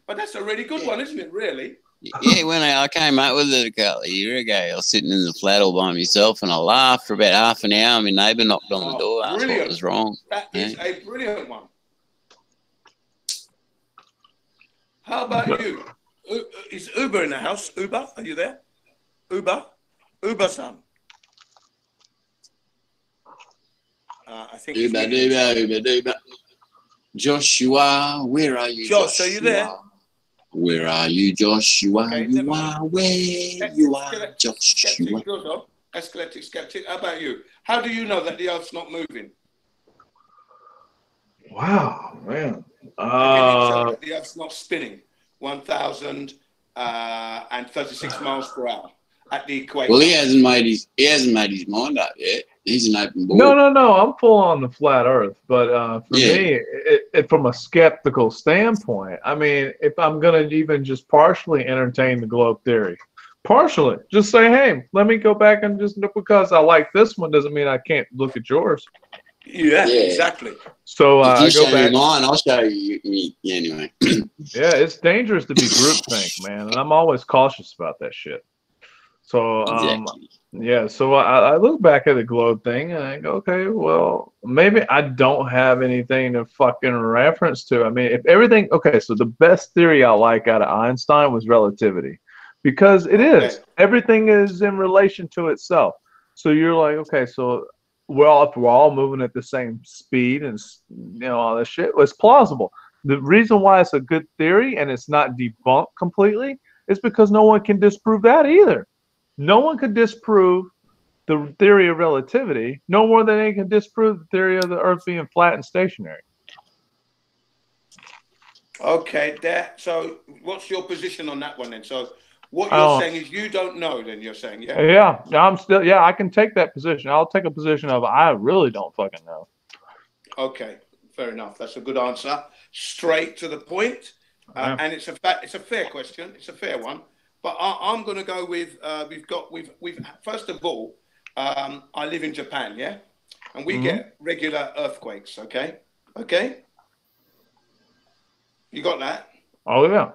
But that's a really good one, isn't it? Really? Yeah, when I came up with it a year ago, I was sitting in the flat all by myself, and I laughed for about half an hour. My neighbour knocked on the door, asked what was wrong. That is a brilliant one. How about you? Is Uber in the house? Uber, are you there? Uber-san. I think Uber. Joshua, where are you? Josh, Joshua? Are you there? Where are you, Joshua? Okay, you are where you are, Joshua. Escalating skeptic. How about you? How do you know that the Earth's not moving? Wow, man. The Earth's not spinning 1,036 miles per hour at the equator. Well, he hasn't made his mind up yet. He's an open book. No. I'm full on the flat Earth, but for me, from a skeptical standpoint, I mean, if I'm gonna even just partially entertain the globe theory, just say, hey, let me go back and just because I like this one doesn't mean I can't look at yours. Yeah, exactly. So if you go show back. Me mine, I'll show you me anyway. Yeah, it's dangerous to be groupthink, man, and I'm always cautious about that shit. So so I look back at the globe thing and I go, okay, well, maybe I don't have anything to fucking reference to. I mean, if everything, so the best theory I like out of Einstein was relativity, because it is everything is in relation to itself. So you're like, okay, so we're all moving at the same speed and all this shit. It's plausible. The reason why it's a good theory and it's not debunked completely is because no one can disprove that either. No one could disprove the theory of relativity no more than they can disprove the theory of the Earth being flat and stationary. Okay, so what's your position on that one then? So what you're saying is you don't know, then you're saying, yeah? Yeah, I can take that position. I'll take a position of I really don't fucking know. Okay, fair enough. That's a good answer. Straight to the point. And it's a fair question. It's a fair one. But I'm going to go with we've first of all, I live in Japan, yeah, and we get regular earthquakes. Okay, you got that? Oh yeah.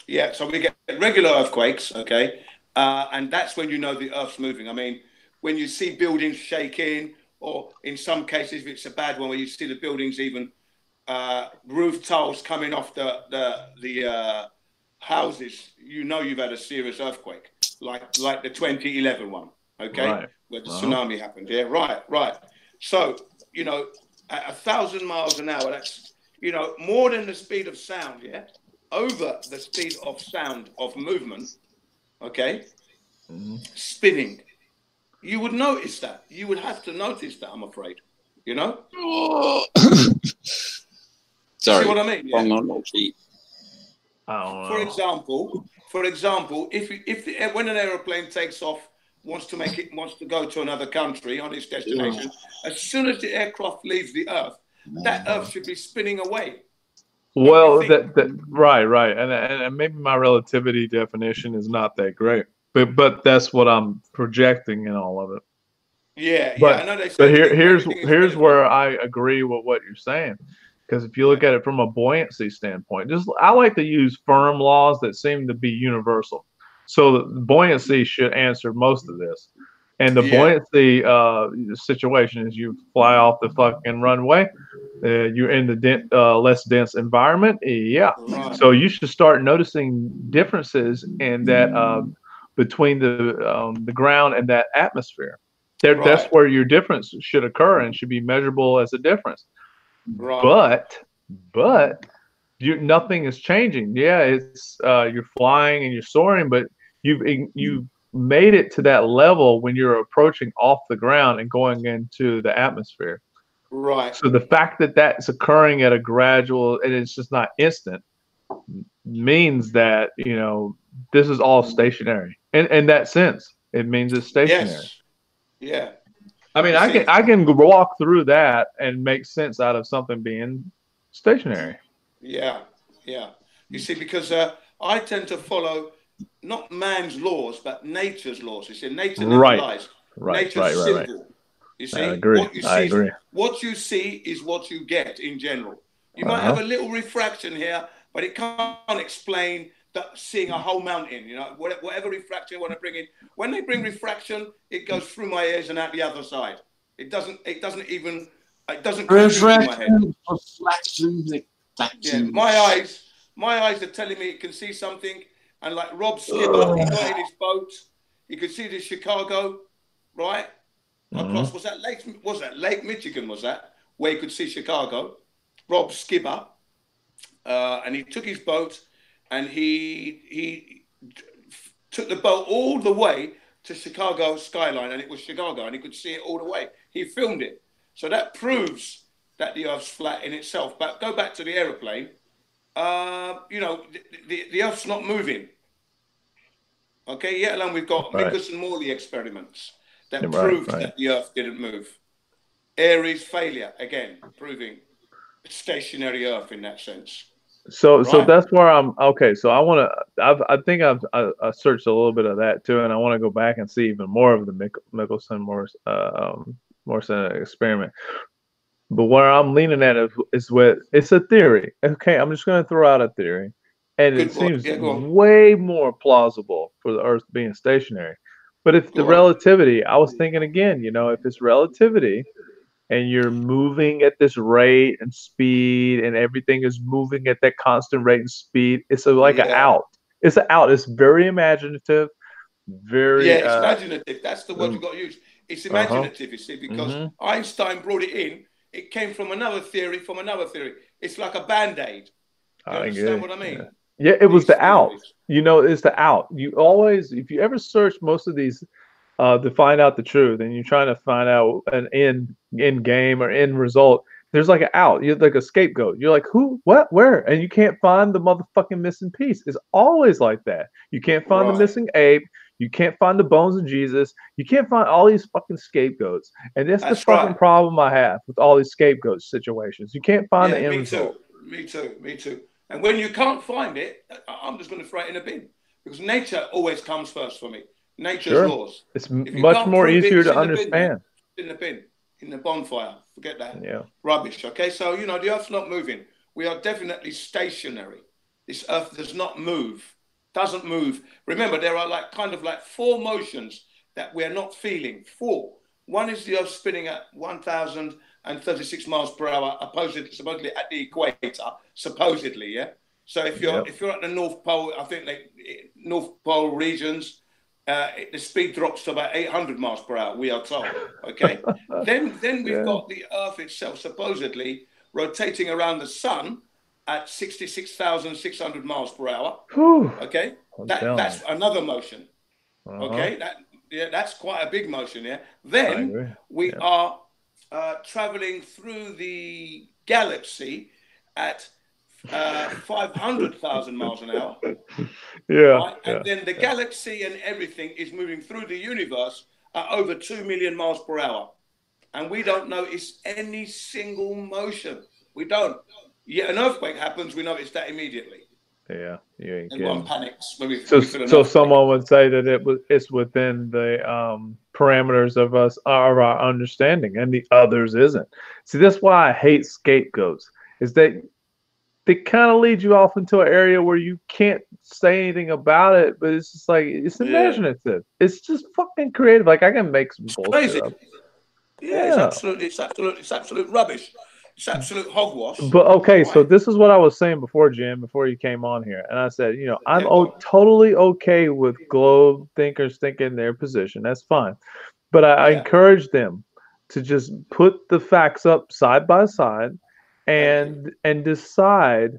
Yeah, so we get regular earthquakes. Okay, and that's when you know the Earth's moving. I mean, when you see buildings shaking, or in some cases, if it's a bad one, where you see the buildings even roof tiles coming off the houses, you know you've had a serious earthquake, like the 2011 one, where the tsunami happened. Yeah, right. So, at 1,000 miles an hour, that's, more than the speed of sound, over the speed of sound of movement, spinning. you would notice that. You would have to notice that, I'm afraid. You know? Sorry. See what I mean? Yeah. Oh, For example, if when an aeroplane takes off, wants to go to another country on its destination, as soon as the aircraft leaves the Earth, that Earth should be spinning away. well, right, and maybe my relativity definition is not that great, but that's what I'm projecting in all of it. Yeah, But, I know they say but here's where I agree with what you're saying, because if you look at it from a buoyancy standpoint, I like to use firm laws that seem to be universal. So the buoyancy should answer most of this, and the buoyancy situation is you fly off the fucking runway, you're in the less dense environment, So you should start noticing differences in that between the ground and that atmosphere. That's where your difference should occur and should be measurable as a difference. Right. But nothing is changing. Yeah, it's you're flying and you're soaring, but you've made it to that level when you're approaching off the ground and going into the atmosphere. Right. So the fact that that's occurring at a gradual and it's just not instant means that this is all stationary. In that sense, it means it's stationary. Yes. Yeah. I mean, I can walk through that and make sense out of something being stationary. Yeah. You see, because I tend to follow not man's laws, but nature's laws. You see, nature never lies. Nature's simple. You see, I agree. What you see is what you get in general. You might have a little refraction here, but it can't explain seeing a whole mountain. Whatever refraction you want to bring in. When they bring refraction, it goes through my ears and out the other side. It doesn't come through my head. Refraction. Yeah, my eyes are telling me it can see something. And like Rob Skipper, he got in his boat. You could see the Chicago, right? Across, was that Lake Michigan, where you could see Chicago? Rob Skipper. And he took his boat and he took the boat all the way to Chicago skyline, and it was Chicago, and he could see it all the way. He filmed it. So that proves that the Earth's flat in itself. But go back to the aeroplane. The Earth's not moving. Okay, yet alone we've got Mickus and Morley experiments that proved that the Earth didn't move. Aries failure, again, proving stationary Earth in that sense. So that's where I'm okay. So I think I've searched a little bit of that too, and I want to go back and see even more of the Mickelson experiment. But where I'm leaning at is with it's a theory. Okay, I'm just going to throw out a theory, and it seems way more plausible for the Earth being stationary. But if the relativity, I was thinking again, if it's relativity, and you're moving at this rate and speed, and everything is moving at that constant rate and speed, it's like an out. It's an out. It's very imaginative. It's imaginative. That's the word you've got to use. It's imaginative, you see, because Einstein brought it in. It came from another theory, It's like a Band-Aid. Do you understand what I mean? Yeah, it was the out. It's the out. You always, if you ever search most of these to find out the truth, and you're trying to find out an end game or end result, there's like an out. You're like a scapegoat. You're like, who, what, where? And you can't find the motherfucking missing piece. It's always like that. You can't find the missing ape. You can't find the bones of Jesus. You can't find all these fucking scapegoats. And that's the fucking problem I have with all these scapegoat situations. You can't find the end result. Me too. And when you can't find it, I'm just going to throw it in a bin, because nature always comes first for me. Nature's laws. It's much more easier to understand. In the bin, in the bonfire. Forget that. Yeah. Rubbish. Okay, so the Earth's not moving. We are definitely stationary. This Earth does not move. Doesn't move. Remember, there are kind of four motions that we're not feeling. Four. One is the Earth spinning at 1,036 miles per hour, supposedly at the equator. Supposedly, yeah. So if you're at the North Pole, I think North Pole regions, the speed drops to about 800 miles per hour. We are told. Okay. then we've got the Earth itself supposedly rotating around the sun at 66,600 miles per hour. Okay, that's another motion. Okay, Yeah, that's quite a big motion. Yeah. I Then agree. we are traveling through the galaxy at 500,000 miles an hour. Yeah. Right? Yeah. And then the galaxy and everything is moving through the universe at over 2 million miles per hour. And we don't notice any single motion. We don't. Yet an earthquake happens, we notice that immediately. Yeah. You ain't And one kidding. panics when we So, feel an so earthquake. someone would say that it's within the parameters of our understanding, and the others isn't. See, that's why I hate scapegoats. Is that they kind of lead you off into an area where you can't say anything about it, but it's just like it's imaginative. It's just fucking creative. Like I can make some bullshit Crazy. up. Yeah, it's absolute rubbish. It's absolute hogwash. But okay, so Right? this is what I was saying before, Jim, before you came on here, and I said, I'm Yeah, go on. totally okay with globe thinkers thinking their position. That's fine, but I Yeah. encourage them to just put the facts up side by side, and decide,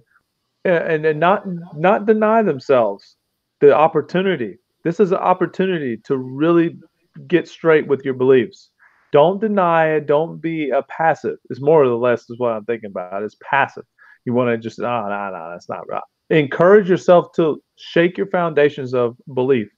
and not deny themselves the opportunity. This is an opportunity to really get straight with your beliefs. Don't deny it. Don't be a passive. It's more or less is what I'm thinking about. It's passive. You want to just, no, that's not right. Encourage yourself to shake your foundations of belief.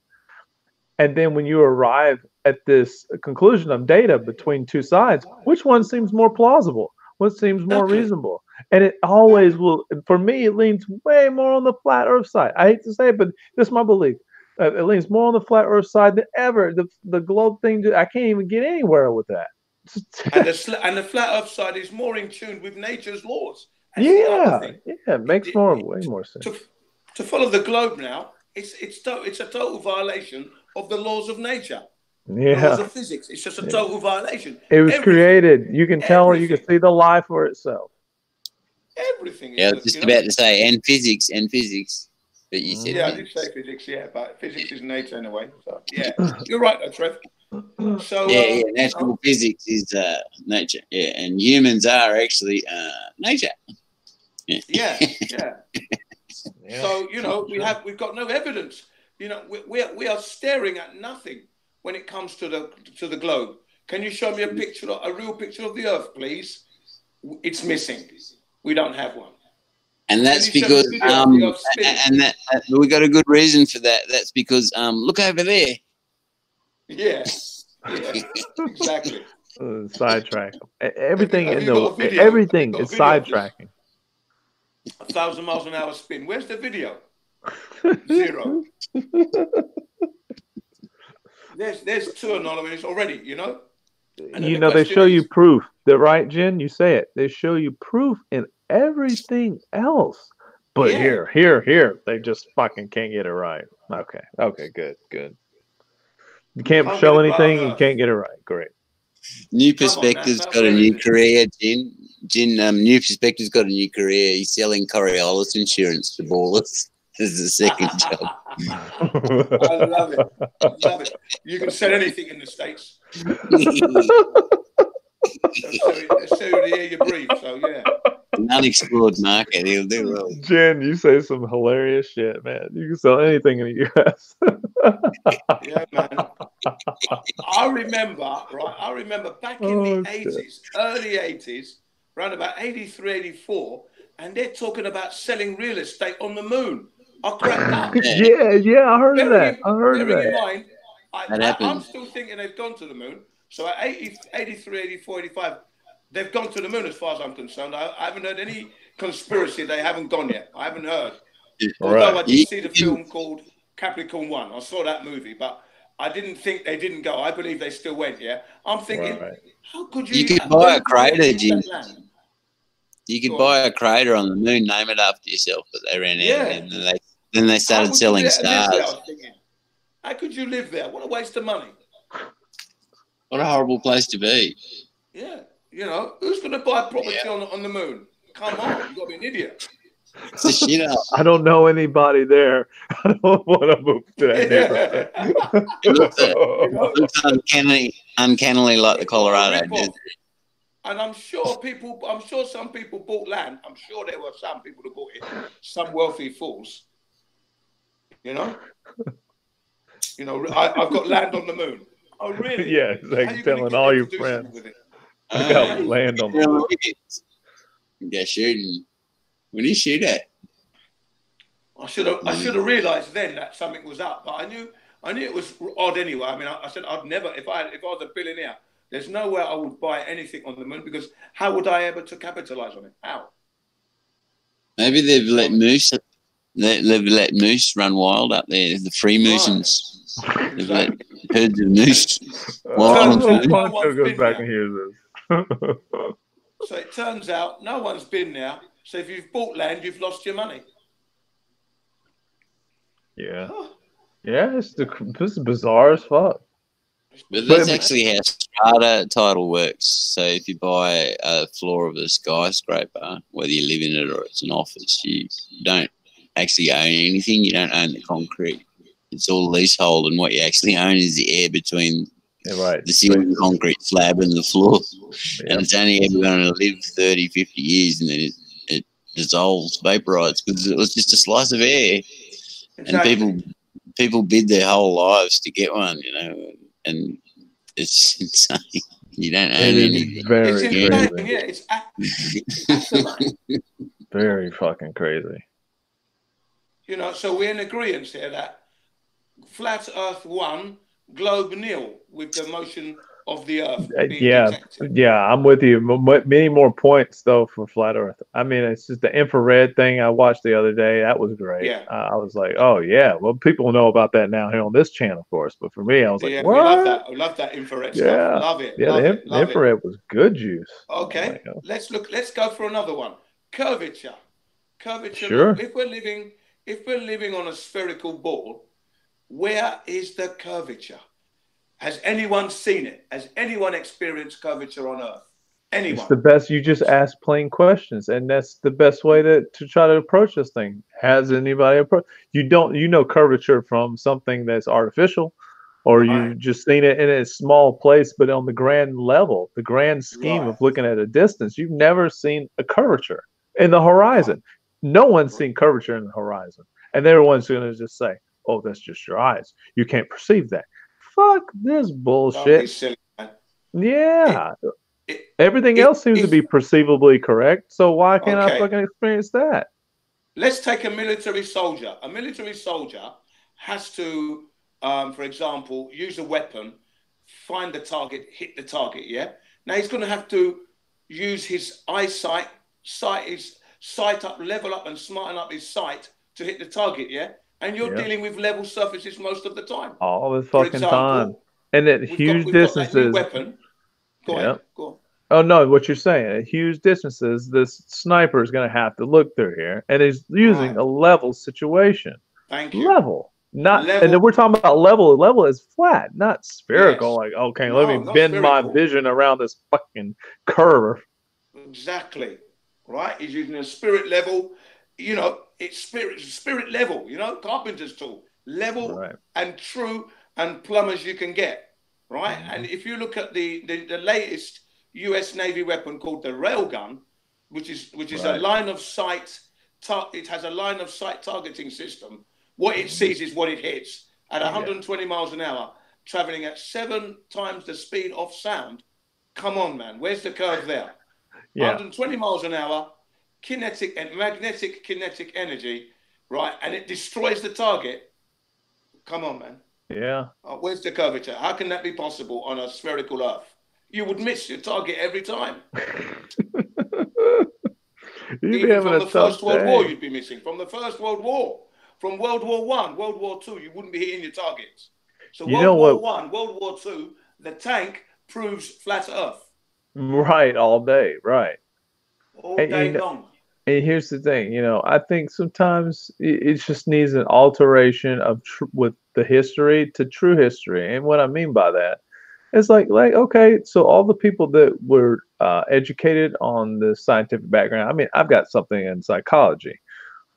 And then when you arrive at this conclusion of data between two sides, which one seems more plausible? What seems more reasonable? And it always will, for me, it leans way more on the flat earth side. I hate to say it, but this is my belief. It leans more on the flat earth side than ever. The globe thing, I can't even get anywhere with that. And the flat earth side is more in tune with nature's laws. Yeah, it makes way more sense. To follow the globe now, it's a total violation of the laws of nature. Yeah. Laws of physics. It's just a total violation. It was created. You can tell. You can see the lie for itself. Everything. Yeah, I was just about to say, and physics, but you said I did say physics, but physics is nature anyway. So yeah, you're right, though, Trev. So natural physics is nature. Yeah, and humans are actually nature. Yeah. So we've got no evidence. We are staring at nothing when it comes to the globe. Can you show me a real picture of the Earth, please? It's missing. We don't have one. And that's because we got a good reason for that. That's because look over there. Yeah, exactly. Sidetrack. Everything is sidetracking. 1,000 miles an hour spin. Where's the video? 0. There's 2 anomalies already. They show you proof. They're right, Jen. You say it. They show you proof in everything else. But here, they just fucking can't get it right. Okay, good. You can't show anything. You can't get it right. Great. New Perspective's got a new career, Jen. New Perspective's got a new career. He's selling Coriolis insurance to ballers. This is a second job. I love it. You can sell anything in the States. As soon as you breathe, so yeah. An unexplored market, he'll do well. Jen, you say some hilarious shit, man. You can sell anything in the US. Yeah, man. I remember back in the 80s, early 80s, around about 83, 84, and they're talking about selling real estate on the moon. I cracked up. Yeah, I heard of that. In mind, I'm still thinking they've gone to the moon. So at 83, 84, 85, they've gone to the moon as far as I'm concerned. I haven't heard any conspiracy. They haven't gone yet. I haven't heard. Although I did see the film called Capricorn 1. I saw that movie, but I didn't think they didn't go. I believe they still went, I'm thinking, how could you... You could buy a crater, Jim. You could buy a crater on the moon, name it after yourself, but they ran out and then they started selling stars. How could you live there? What a waste of money. What a horrible place to be. Yeah. Who's going to buy property on the moon? Come on, you've got to be an idiot. It's a shit up. I don't know anybody there. I don't want to move to that neighborhood. It looks uncannily like the Colorado desert. And I'm sure some people bought land. I'm sure there were some people who bought it. Some wealthy fools. You know, I've got land on the moon. Oh, really? Yeah, it's like How you telling gonna all get your them to do something friends. with it? I got land on the moon. Go shooting. When you shoot at? I should have realised then that something was up, but I knew it was odd anyway. I mean, I said I'd never, if I was a billionaire, there's no way I would buy anything on the moon, because how would I ever to capitalise on it? How? Maybe they've let moose. They've let moose run wild up there. The free moosins. Right. They've let herds of moose Turns out no Poncho one's goes been back there. and hears this. So it turns out no one's been there. So if you've bought land, you've lost your money. Yeah. Yeah, this is bizarre as fuck. But that's actually how strata title works. So if you buy a floor of a skyscraper, whether you live in it or it's an office, you don't actually own anything. You don't own the concrete. It's all leasehold, and what you actually own is the air between the ceiling concrete slab and the floor. Yeah. And it's only ever going to live 30, 50 years, and then it dissolves, vaporizes, because it was just a slice of air. Exactly. And people bid their whole lives to get one, you know, and it's insane. You don't own anything. Very it's crazy. Yeah, it's very fucking crazy. You know, so we're in agreement here that flat Earth 1, globe nil, with the motion of the Earth. Yeah, I'm with you. Many more points though for flat Earth. I mean, it's just the infrared thing I watched the other day. That was great. Yeah. I was like, oh yeah. Well, people know about that now here on this channel, of course. But for me, I was like, what? We love that. I love that infrared stuff. Love it. Yeah, the infrared was good juice. Okay, let's go for another one. Curvature. Sure. If we're living on a spherical ball, where is the curvature? Has anyone seen it? Has anyone experienced curvature on Earth? Anyone? It's the best. You just ask plain questions, and that's the best way to try to approach this thing. Has anybody approached? You know curvature from something that's artificial, or you've just seen it in a small place, but on the grand level, the grand scheme of looking at a distance, you've never seen a curvature in the horizon. No one's seen curvature in the horizon, and everyone's going to just say, "Oh, that's just your eyes. You can't perceive that." Fuck this bullshit. Don't be silly, man. Yeah. Everything else seems to be perceivably correct, so why can't I fucking experience that? Let's take a military soldier. A military soldier has to, for example, use a weapon, find the target, hit the target, yeah? Now he's going to have to use his eyesight, sight up, level up and smarten up his sight to hit the target, yeah? And you're dealing with level surfaces most of the time. All the fucking time. And at huge distances. Weapon. Go ahead. Go on. Oh, no, what you're saying. At huge distances, this sniper is going to have to look through here. And he's using a level situation. Thank you. Level. And then we're talking about level. Level is flat, not spherical. Like, okay, let me bend my vision around this fucking curve. Exactly. Right? He's using a spirit level. You know, it's spirit level, you know, carpenter's tool, level and true and plumb as you can get, right? And if you look at the latest US Navy weapon called the railgun, which is a line of sight, it has a line of sight targeting system. What it sees is what it hits at 120 miles an hour, traveling at 7 times the speed of sound. Come on, man, where's the curve there? 120 miles an hour. Kinetic and magnetic kinetic energy, right? And it destroys the target. Come on, man. Yeah. Where's the curvature? How can that be possible on a spherical Earth? You would miss your target every time. Even from the First World War, you'd be missing. From the First World War, from World War I, World War II, you wouldn't be hitting your targets. So World War I, World War II, the tank proves flat Earth. Right, all day, right. All day long. And here's the thing, you know, I think sometimes it just needs an alteration of with the history to true history. And what I mean by that is like, okay, so all the people that were educated on the scientific background, I mean, I've got something in psychology,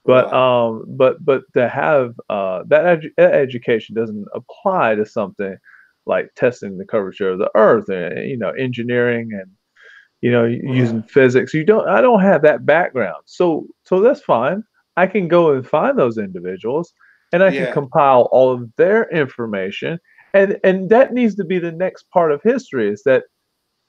but to have that education doesn't apply to something like testing the curvature of the Earth and, you know, engineering and, you know, using physics. I don't have that background. So that's fine. I can go and find those individuals and I can compile all of their information, and that needs to be the next part of history, is that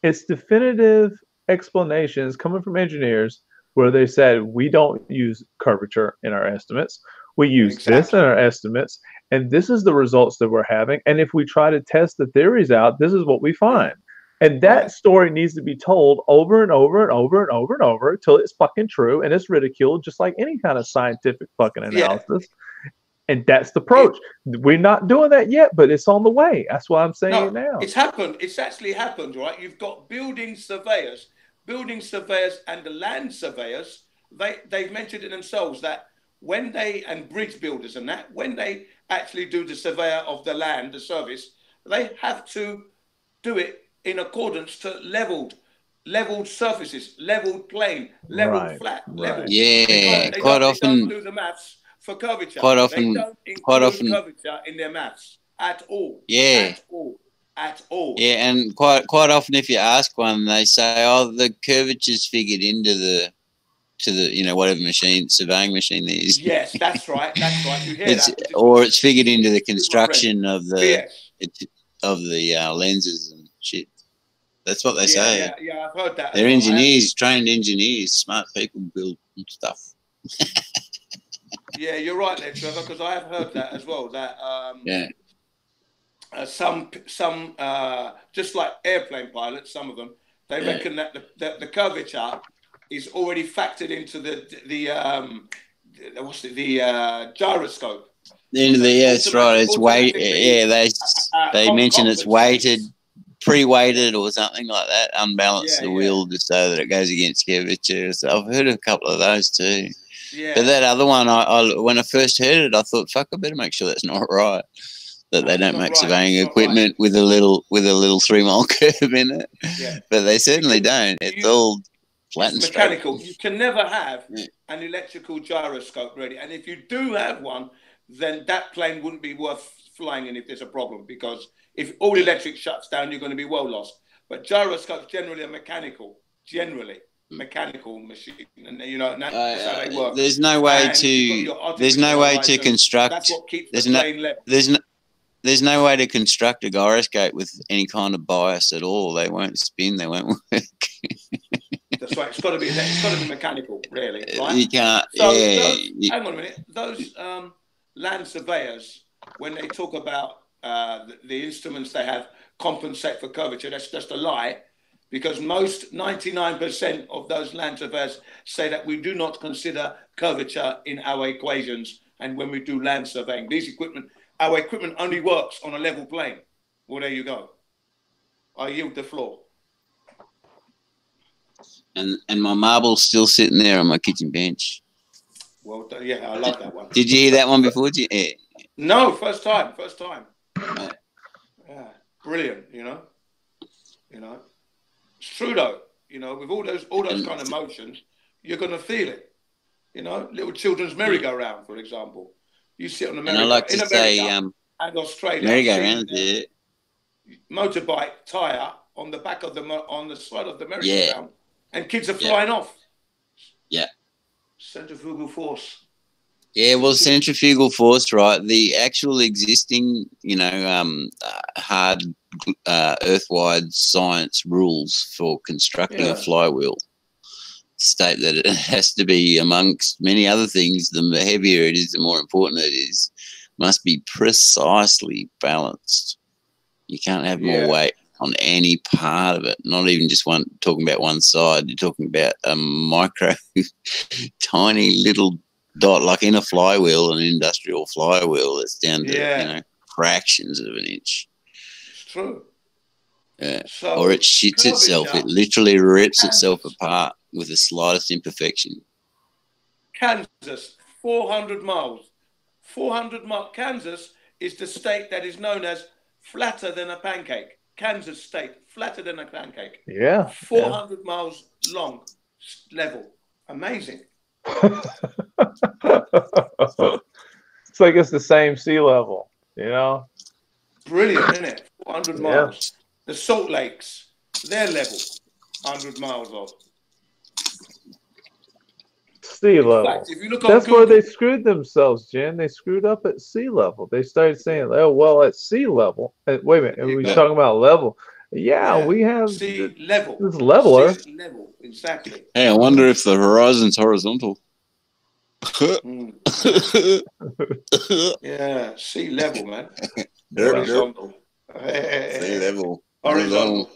it's definitive explanations coming from engineers where they said we don't use curvature in our estimates, we use this in our estimates, and this is the results that we're having, and if we try to test the theories out, this is what we find. And that story needs to be told over and over and over and over and over until it's fucking true and it's ridiculed, just like any kind of scientific fucking analysis. And that's the approach. We're not doing that yet, but it's on the way. That's why I'm saying it now. It's happened. It's actually happened, right? You've got building surveyors and the land surveyors. They've mentioned it themselves that when they, and bridge builders and that, when they actually do the surveyor of the land, the service, they have to do it in accordance to leveled surfaces, leveled plane, leveled flat, leveled. Yeah, they quite often don't do the maths for curvature. Quite often, they don't include curvature in their maths at all. Yeah. At all. Yeah, and quite often, if you ask one, they say, "Oh, the curvature's figured into the whatever machine, surveying machine there is." Yes, that's right. That's right. You hear that? Or it's figured into the construction of the lenses and shit. That's what they say. Yeah, I've heard that. They're engineers, trained engineers, smart people build stuff. Yeah, you're right there, Trevor, because I have heard that as well. That some just like airplane pilots, some of them, they reckon that the curvature is already factored into the gyroscope. That's right. It's weight. Yeah, they mention it's weighted, pre-weighted or something like that. Unbalance the wheel just so that it goes against curvature. So I've heard of a couple of those too. Yeah. But that other one, I when I first heard it, I thought, fuck, I better make sure that's not right. That they don't make surveying equipment with a little 3 mile curve in it. Yeah. But they certainly don't. It's all flat and mechanical. You can never have an electrical gyroscope ready. And if you do have one, then that plane wouldn't be worth flying in if there's a problem, because if all electric shuts down, you're going to be well lost. But gyroscopes generally are mechanical, mechanical machine, and that's how they work. There's no way to construct. That's what keeps the plane level. There's no way to construct a gyroscope with any kind of bias at all. They won't spin. They won't work. That's right. It's got to be mechanical, really. Right? You can't. Hang on a minute. Those land surveyors, when they talk about the instruments they have compensate for curvature, that's just a lie. Because 99% of those land surveyors say that we do not consider curvature in our equations. And when we do land surveying, our equipment only works on a level plane. Well, there you go. I yield the floor. And my marble's still sitting there on my kitchen bench. Well, yeah, I love that one. Did you hear that one before? No, first time. Yeah, brilliant. You know. It's true though, with all those kind of motions, you're going to feel it. Little children's merry-go-round, for example. You sit on the merry-go-round. And I like to say, and Australia, merry-go-round, motorbike tire on the back of on the side of the merry-go-round, and kids are flying off. Yeah. Centrifugal force. Yeah, well, centrifugal force, right? The actual existing, hard earth-wide science rules for constructing a flywheel state that it has to be, amongst many other things, the heavier it is, the more important it is, must be precisely balanced. You can't have more weight on any part of it, not even just talking about one side. You're talking about a micro, tiny little dot, like in a flywheel, an industrial flywheel, that's down to fractions of an inch. It's true. So or it shits itself. It literally rips itself apart with the slightest imperfection. Kansas, 400 miles. 400 miles. Kansas is the state that is known as flatter than a pancake. Kansas state, flatter than a pancake. Yeah. 400 miles long, level. Amazing. It's like it's the same sea level, Brilliant, isn't it? 400 miles. The Salt Lakes, their level, 100 miles off. Sea In level. fact, if you look on That's Google, where they screwed themselves, Jen. They screwed up at sea level. They started saying, "Oh, well, at sea level." Wait a minute, are we talking about level? Yeah, we have sea level. this leveler. Sea level, exactly. Hey, I wonder if the horizon's horizontal. Yeah, sea level, man. Derp, Horizontal. Sea level. Horizontal.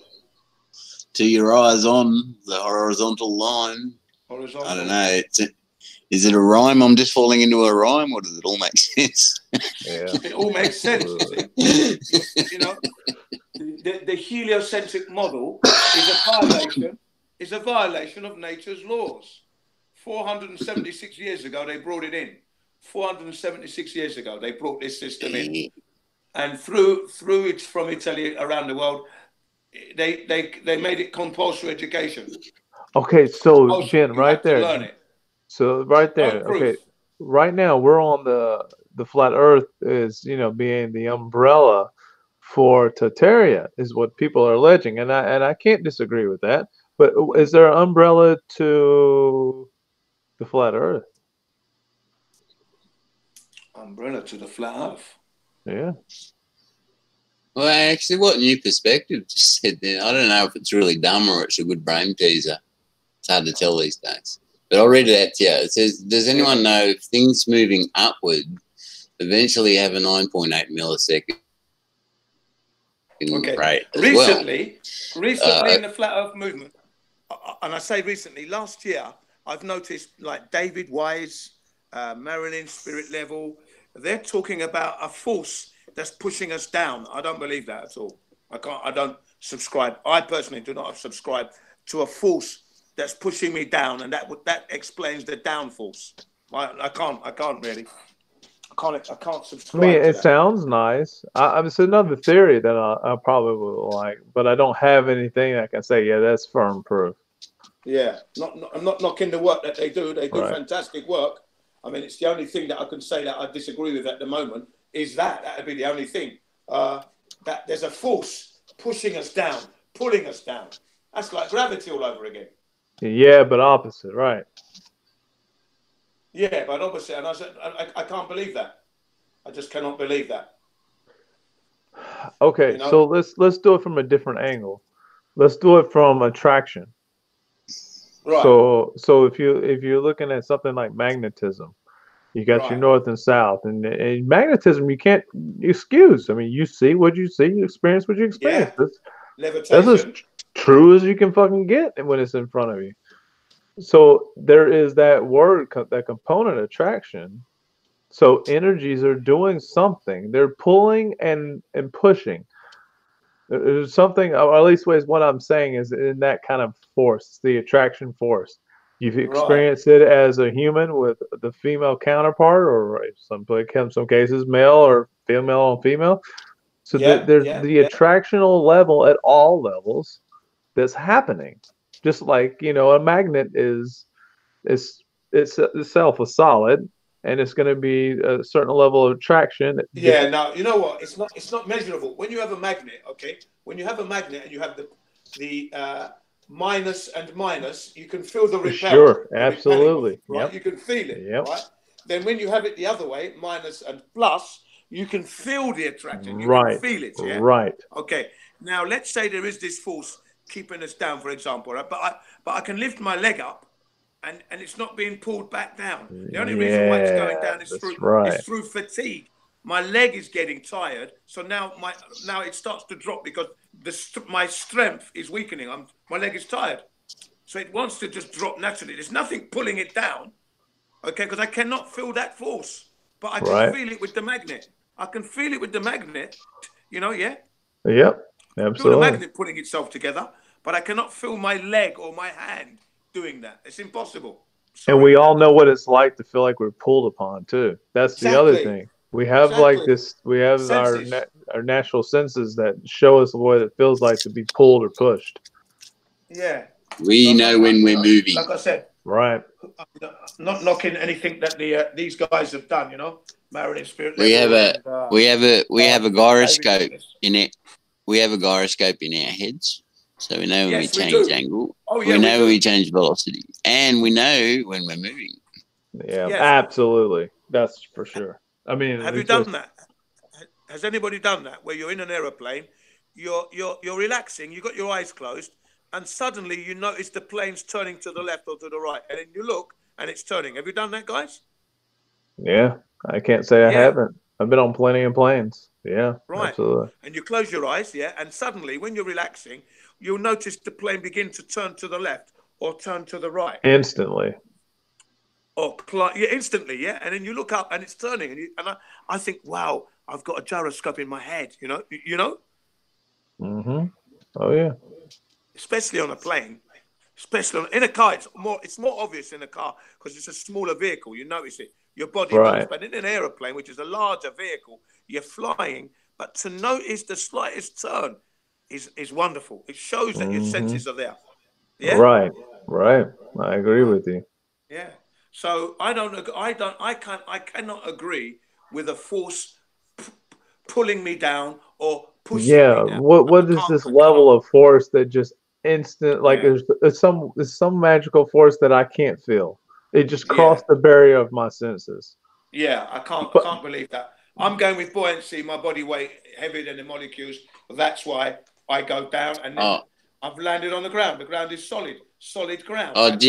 To your eyes on the horizontal line. Horizontal. I don't know. Is it a rhyme? I'm just falling into a rhyme, or does it all make sense? Yeah. It all makes sense, you see. You know, the heliocentric model is a violation of nature's laws. 476 years ago, they brought it in. 476 years ago, they brought this system in, and through it from Italy around the world, they made it compulsory education. Okay, so Compulsory. Jen, You right have to there. learn it. So right there. No proof. Okay, right now we're on the flat Earth is being the umbrella for Tartaria is what people are alleging, and I can't disagree with that. But is there an umbrella to the flat Earth? Umbrella to the flat Earth. Yeah. Well, actually, what New Perspective just said there, I don't know if it's really dumb or it's a good brain teaser. It's hard to tell these days. But I'll read it out to you. It says, does anyone know if things moving upward eventually have a 9.8 millisecond rate as recently well? In the flat Earth movement, and I say recently, last year, I've noticed like David Wise, Marilyn Spirit Level, they're talking about a force that's pushing us down. I don't believe that at all. I don't subscribe. I personally do not subscribe to a force that's pushing me down, and that explains the downforce. I can't really. I can't subscribe. I mean, to it that. sounds nice. It's another theory that I probably would like, but I don't have anything I can say. Yeah, that's firm proof. Yeah, I'm not knocking the work that they do. They do Right. fantastic work. I mean, it's the only thing that I can say that I disagree with at the moment is that would be the only thing. That there's a force pushing us down, pulling us down. That's like gravity all over again. Yeah, but opposite, right? Yeah, but opposite, and I can't believe that. I just cannot believe that. Okay, You know? so let's do it from a different angle. Let's do it from attraction. Right. So if you're looking at something like magnetism, you got your north and south, and magnetism you can't excuse. I mean, you see what you see, you experience what you experience. Yeah. That's Levitation. as true as you can fucking get when it's in front of you. So there is that word, that component, attraction. So energies are doing something. They're pulling and pushing. There's something, or at least what I'm saying is in that kind of force, the attraction force. You've experienced it as a human with the female counterpart, or some cases male or female on female. So there's the attractional level at all levels that's happening. Just like a magnet is itself a solid, and it's going to be a certain level of attraction. Yeah. Now you know what? It's not measurable. When you have a magnet, okay. When you have a magnet and you have the minus and minus, you can feel the repel. Sure, absolutely. Right, Yep. you can feel it. Yep. Right. Then when you have it the other way, minus and plus, you can feel the attraction. You Right. can feel it. Yeah. Right. Okay. Now let's say there is this force keeping us down, for example. Right? But I can lift my leg up. And it's not being pulled back down. The only reason why it's going down is through fatigue. My leg is getting tired, so now it starts to drop because my strength is weakening. My leg is tired, so it wants to just drop naturally. There's nothing pulling it down, okay? Because I cannot feel that force, but I can feel it with the magnet. I can feel it with the magnet, yeah. Yep, absolutely. Feel the magnet putting itself together, but I cannot feel my leg or my hand doing that. It's impossible. Sorry. And we all know what it's like to feel like we're pulled upon too. That's the other thing. We have like this. We have our natural senses that show us what it feels like to be pulled or pushed. Yeah. We know when we're moving. Like I said. Right. Not knocking anything that these guys have done. Marilyn Spirit. We have a gyroscope in it. We have a gyroscope in our heads. So we know when we change angle. Oh, yeah, we know when we change velocity. And we know when we're moving. Yeah, Yes. absolutely. That's for sure. I mean, Have you done that? Has anybody done that? Where you're in an aeroplane, you're relaxing, you got your eyes closed, and suddenly you notice the plane's turning to the left or to the right, and then you look and it's turning. Have you done that, guys? Yeah, I can't say I haven't. I've been on plenty of planes. Yeah, Right. absolutely. And you close your eyes, and suddenly when you're relaxing, you'll notice the plane begin to turn to the left or turn to the right. Instantly. Instantly, and then you look up and it's turning, and I think, wow, I've got a gyroscope in my head, you know. Mm-hmm. Oh yeah. Especially on a plane, in a car, it's more obvious in a car because it's a smaller vehicle. You notice it, your body moves. But in an aeroplane, which is a larger vehicle, you're flying, but to notice the slightest turn is wonderful. It shows that your senses are there. Yeah. Right. I agree with you. Yeah. So I cannot agree with a force pulling me down or pushing me down. What is this level of force that just instant, like there's some magical force that I can't feel. It just crossed the barrier of my senses. Yeah, I can't believe that. I'm going with buoyancy, my body weight heavier than the molecules. That's why I go down and then I've landed on the ground. The ground is solid ground.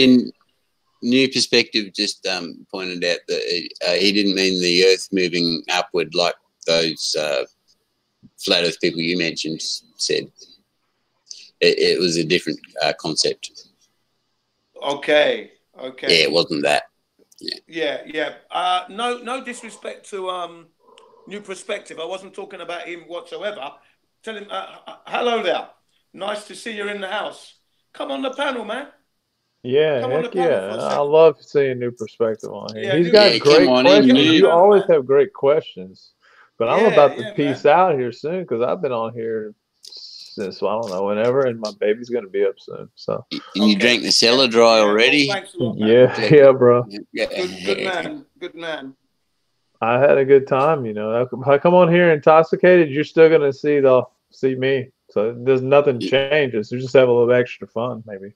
New Perspective just pointed out that he didn't mean the Earth moving upward like those flat Earth people you mentioned said. It was a different concept. Okay. Yeah, it wasn't that. Yeah. No disrespect to New Perspective. I wasn't talking about him whatsoever. Tell him, hello there. Nice to see you in the house. Come on the panel, man. Yeah, heck yeah. I love seeing New Perspective on here. He's got great questions. You always have great questions. But I'm about to peace out here soon because I've been on here since, I don't know, whenever, and my baby's going to be up soon. So. And you drank the cellar dry already? Yeah, bro. Good man. I had a good time, you know. If I come on here intoxicated, you're still going to see me. So there's nothing changes. You just have a little extra fun, maybe.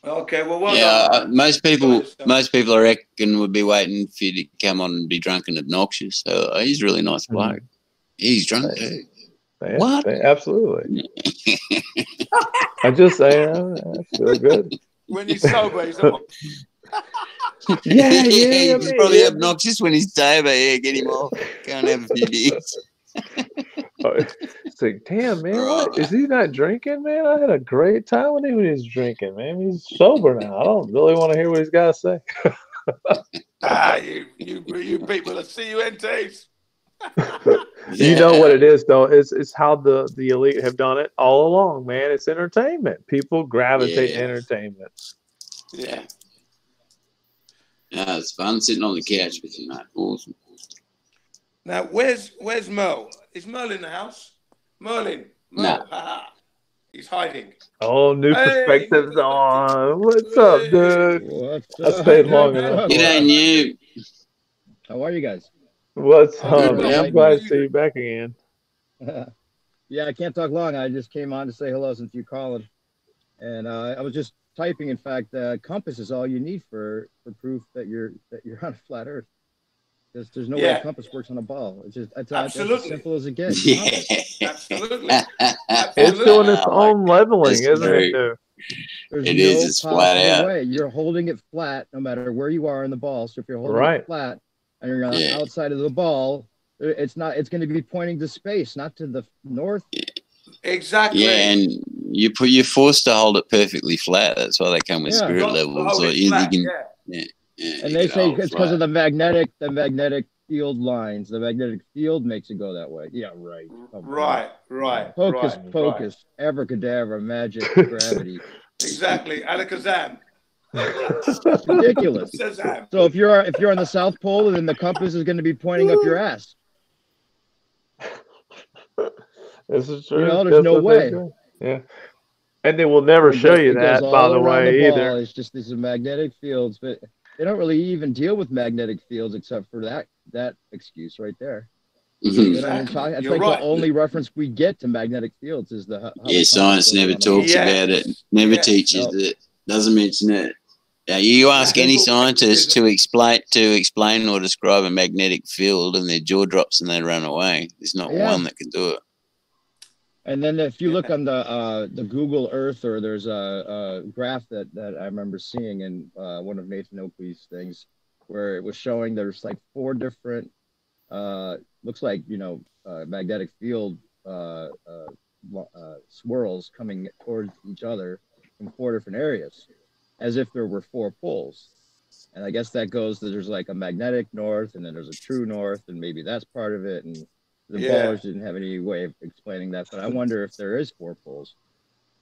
Okay, well, most people I reckon would be waiting for you to come on and be drunk and obnoxious. So he's a really nice bloke. He's drunk too. What? Absolutely. I just say I feel good. When he's sober, he's not. He's probably obnoxious when he's sober. Yeah, get him off. Can't have a few beers. It's like, damn, man, what? Is he not drinking, man? I had a great time with him when he was drinking, man. He's sober now. I don't really want to hear what he's got to say. You people are CUNTs. You know what it is, though. It's how the elite have done it all along, man. It's entertainment. People gravitate to entertainment. Yeah. It's fun sitting on the couch with you, mate. Awesome. Now, where's Merle? Is Merle in the house? Merle. No. He's hiding. Oh, New Perspectives on. What's up, dude? I stayed long enough. G'day, New. How are you guys? What's up, man? I'm glad to see you back again. Yeah, I can't talk long. I just came on to say hello since you called. And I was just typing, in fact, compass is all you need for proof that you're on a flat Earth. There's no way a compass works on a ball. It's just it's as simple as it gets. Yeah, absolutely. It's doing its own leveling, isn't it? Dude? There's no possible way. You're holding it flat no matter where you are in the ball. So if you're holding it flat and you're on the outside of the ball, it's going to be pointing to space, not to the north. Exactly. Yeah, and you're forced to hold it perfectly flat. That's why they come with spirit levels. So you can. And they say it's because of the magnetic field lines. The magnetic field makes it go that way. Yeah, right. Right. Pocus, abracadabra, magic, gravity. Exactly, alakazam. Ridiculous. So if you're on the South Pole, then the compass is going to be pointing up your ass. This is true. You know, there's no way. Yeah. And they will never show you that, by the way, either. It's just these magnetic fields, but they don't really even deal with magnetic fields except for that excuse right there. That's like the only reference we get to magnetic fields is the science never talks about it, never teaches it, doesn't mention it. You ask any scientist to explain or describe a magnetic field, and their jaw drops and they run away. There's not one that can do it. And then if you look on the Google Earth, or there's a graph that I remember seeing in one of Nathan Oakley's things, where it was showing there's like 4 different, looks like, magnetic field swirls coming towards each other from 4 different areas, as if there were 4 poles. And I guess that goes that there's like a magnetic north, and then there's a true north, and maybe that's part of it. And the ballers didn't have any way of explaining that, but I wonder if there is 4 poles.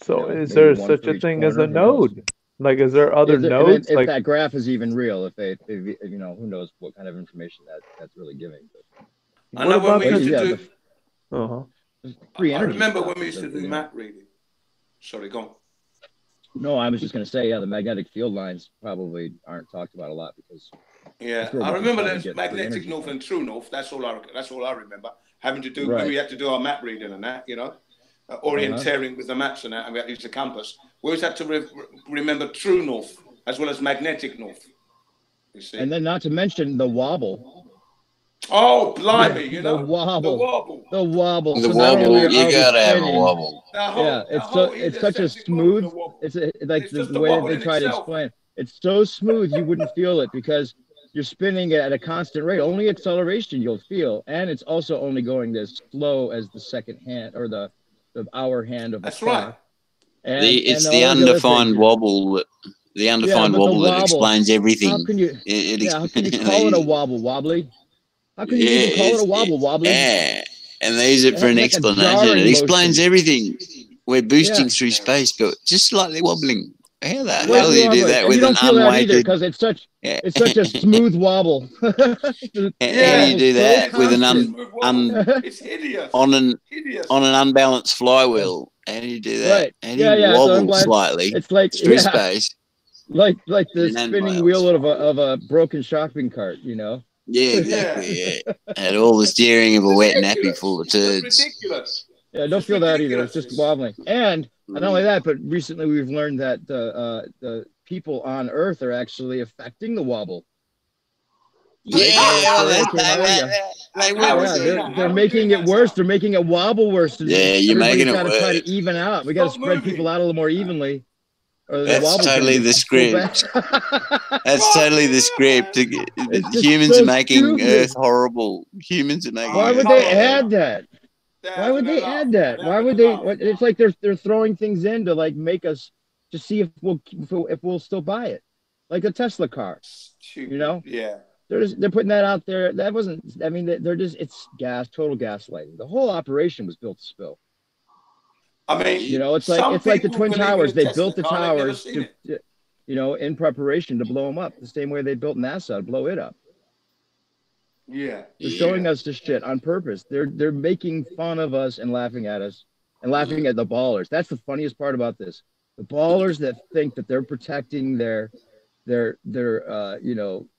So is there such a thing as a node? Like, is there other nodes? If that graph is even real, if who knows what kind of information that's really giving. But I know when we used to do. I remember when we used to do map reading. Sorry, go on. No, I was just going to say, the magnetic field lines probably aren't talked about a lot because. Yeah, I remember there's magnetic north and true north. That's all I remember. Having to do when we had to do our map reading and that, orienteering with the maps and that, and we had to use the compass. We always had to remember true north as well as magnetic north. You see, and then not to mention the wobble. Oh, blimey! The wobble. The wobble. The wobble. You gotta have a wobble. It's such a smooth. It's like the way that they try to explain. It's so smooth you wouldn't feel it because you're spinning it at a constant rate. Only acceleration you'll feel, and it's also only going as slow as the second hand or the hour hand of the clock. Right. It's the undefined wobble. The undefined wobble that explains everything. How can you call it a wobble wobbly? How can you even call it a wobble wobbly? Yeah, and they use it for an explanation. It explains everything. We're boosting through space, but just slightly wobbling. How the hell do you do that with an unweighted? Because it's such a smooth wobble. How do you do that with an on an unbalanced flywheel? How do you do that? Right. How do you wobble slightly? It's like through space. Like the spinning wheel of a broken shopping cart, Yeah, exactly. Yeah, and all the steering of a wet nappy full of turds. Ridiculous. Yeah, don't feel that either. It's just wobbling. And not only that, but recently we've learned that the people on Earth are actually affecting the wobble. They're making it worse. They're making it wobble worse. Yeah, you're making it worse. We got to try to even out. We got to spread people out a little more evenly. That's totally the script. That's totally the script. Humans are making Earth horrible. Humans are making. Why would they add that? Why would they add that? Why would they? It's like they're throwing things in to like make us to see if we'll still buy it, like a Tesla car. Yeah. They're putting that out there. That wasn't. I mean, it's total gaslighting. The whole operation was built to spill. I mean, it's like the Twin Towers. They built the towers in preparation to blow them up, the same way they built NASA to blow it up. Yeah, they're showing us this shit on purpose. They're making fun of us and laughing at us and laughing at the ballers. That's the funniest part about this. The ballers that think that they're protecting their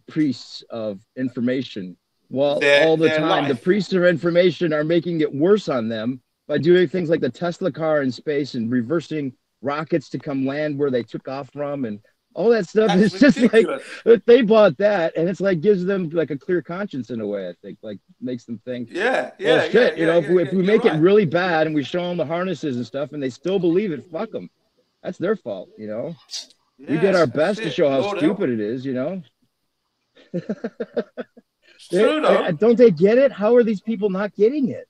priests of information, while all the time the priests of information are making it worse on them by doing things like the Tesla car in space and reversing rockets to come land where they took off from and all that stuff. It's just ridiculous. Like they bought that, and it's like gives them like a clear conscience in a way. I think like makes them think, if we make it really bad and we show them the harnesses and stuff, and they still believe it, fuck them. That's their fault, We did our best to show how stupid it is, Don't they get it? How are these people not getting it?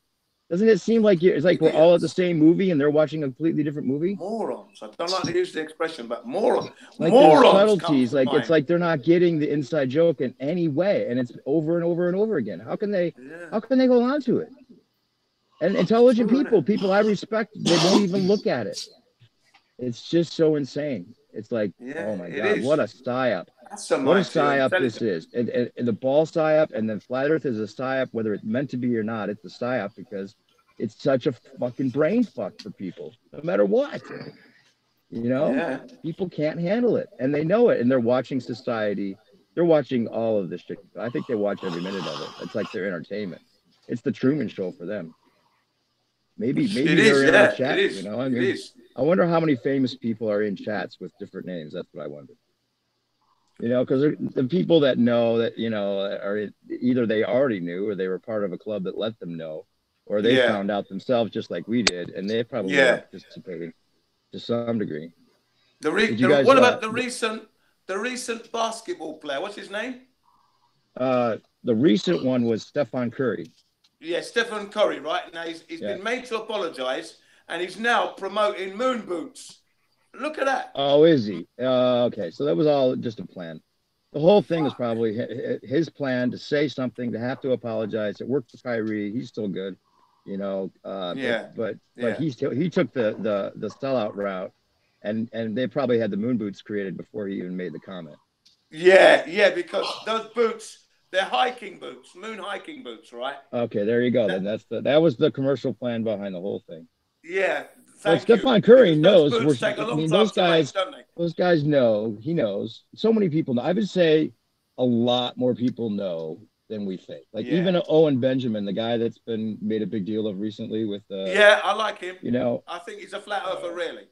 Doesn't it seem like it's like we're all at the same movie and they're watching a completely different movie? Morons. I don't like to use the expression, but morons. Like morons. Subtleties. Like it's like they're not getting the inside joke in any way, and it's over and over and over again. How can they hold on to it? And intelligent people I respect, they won't even look at it. It's just so insane. It's like, oh my God, what a psyop. What a psyop this is. And the ball psyop and then flat earth is a psyop, whether it's meant to be or not, it's a psyop because it's such a fucking brain fuck for people, no matter what. People can't handle it and they know it, and they're watching society. They're watching all of this shit. I think they watch every minute of it. It's like their entertainment. It's the Truman Show for them. Maybe they're in our chat, I wonder how many famous people are in chats with different names. That's what I wonder. You know, because the people that know that, you know, are either they already knew or they were part of a club that let them know, or they Yeah. found out themselves just like we did, and they probably Yeah. are participating to some degree. What about the recent basketball player? What's his name? The recent one was Stephen Curry. Yeah, Stephen Curry, right? Now he's been made to apologize, and he's now promoting moon boots. Look at that. Oh, is he? Okay, so that was all just a plan. The whole thing was probably his plan to say something, to have to apologize. It worked for Kyrie. He's still good, you know. But he took the sellout route, and they probably had the moon boots created before he even made the comment. Yeah, because those boots, they're hiking boots, moon hiking boots, right? Okay, there you go. Then that was the commercial plan behind the whole thing. Yeah. But Stephen Curry knows. Those guys, don't they? Those guys know. He knows. So many people know. I would say a lot more people know than we think. Like even Owen Benjamin, the guy that's been made a big deal of recently with. Yeah, I like him. You know, I think he's a flat earther, really.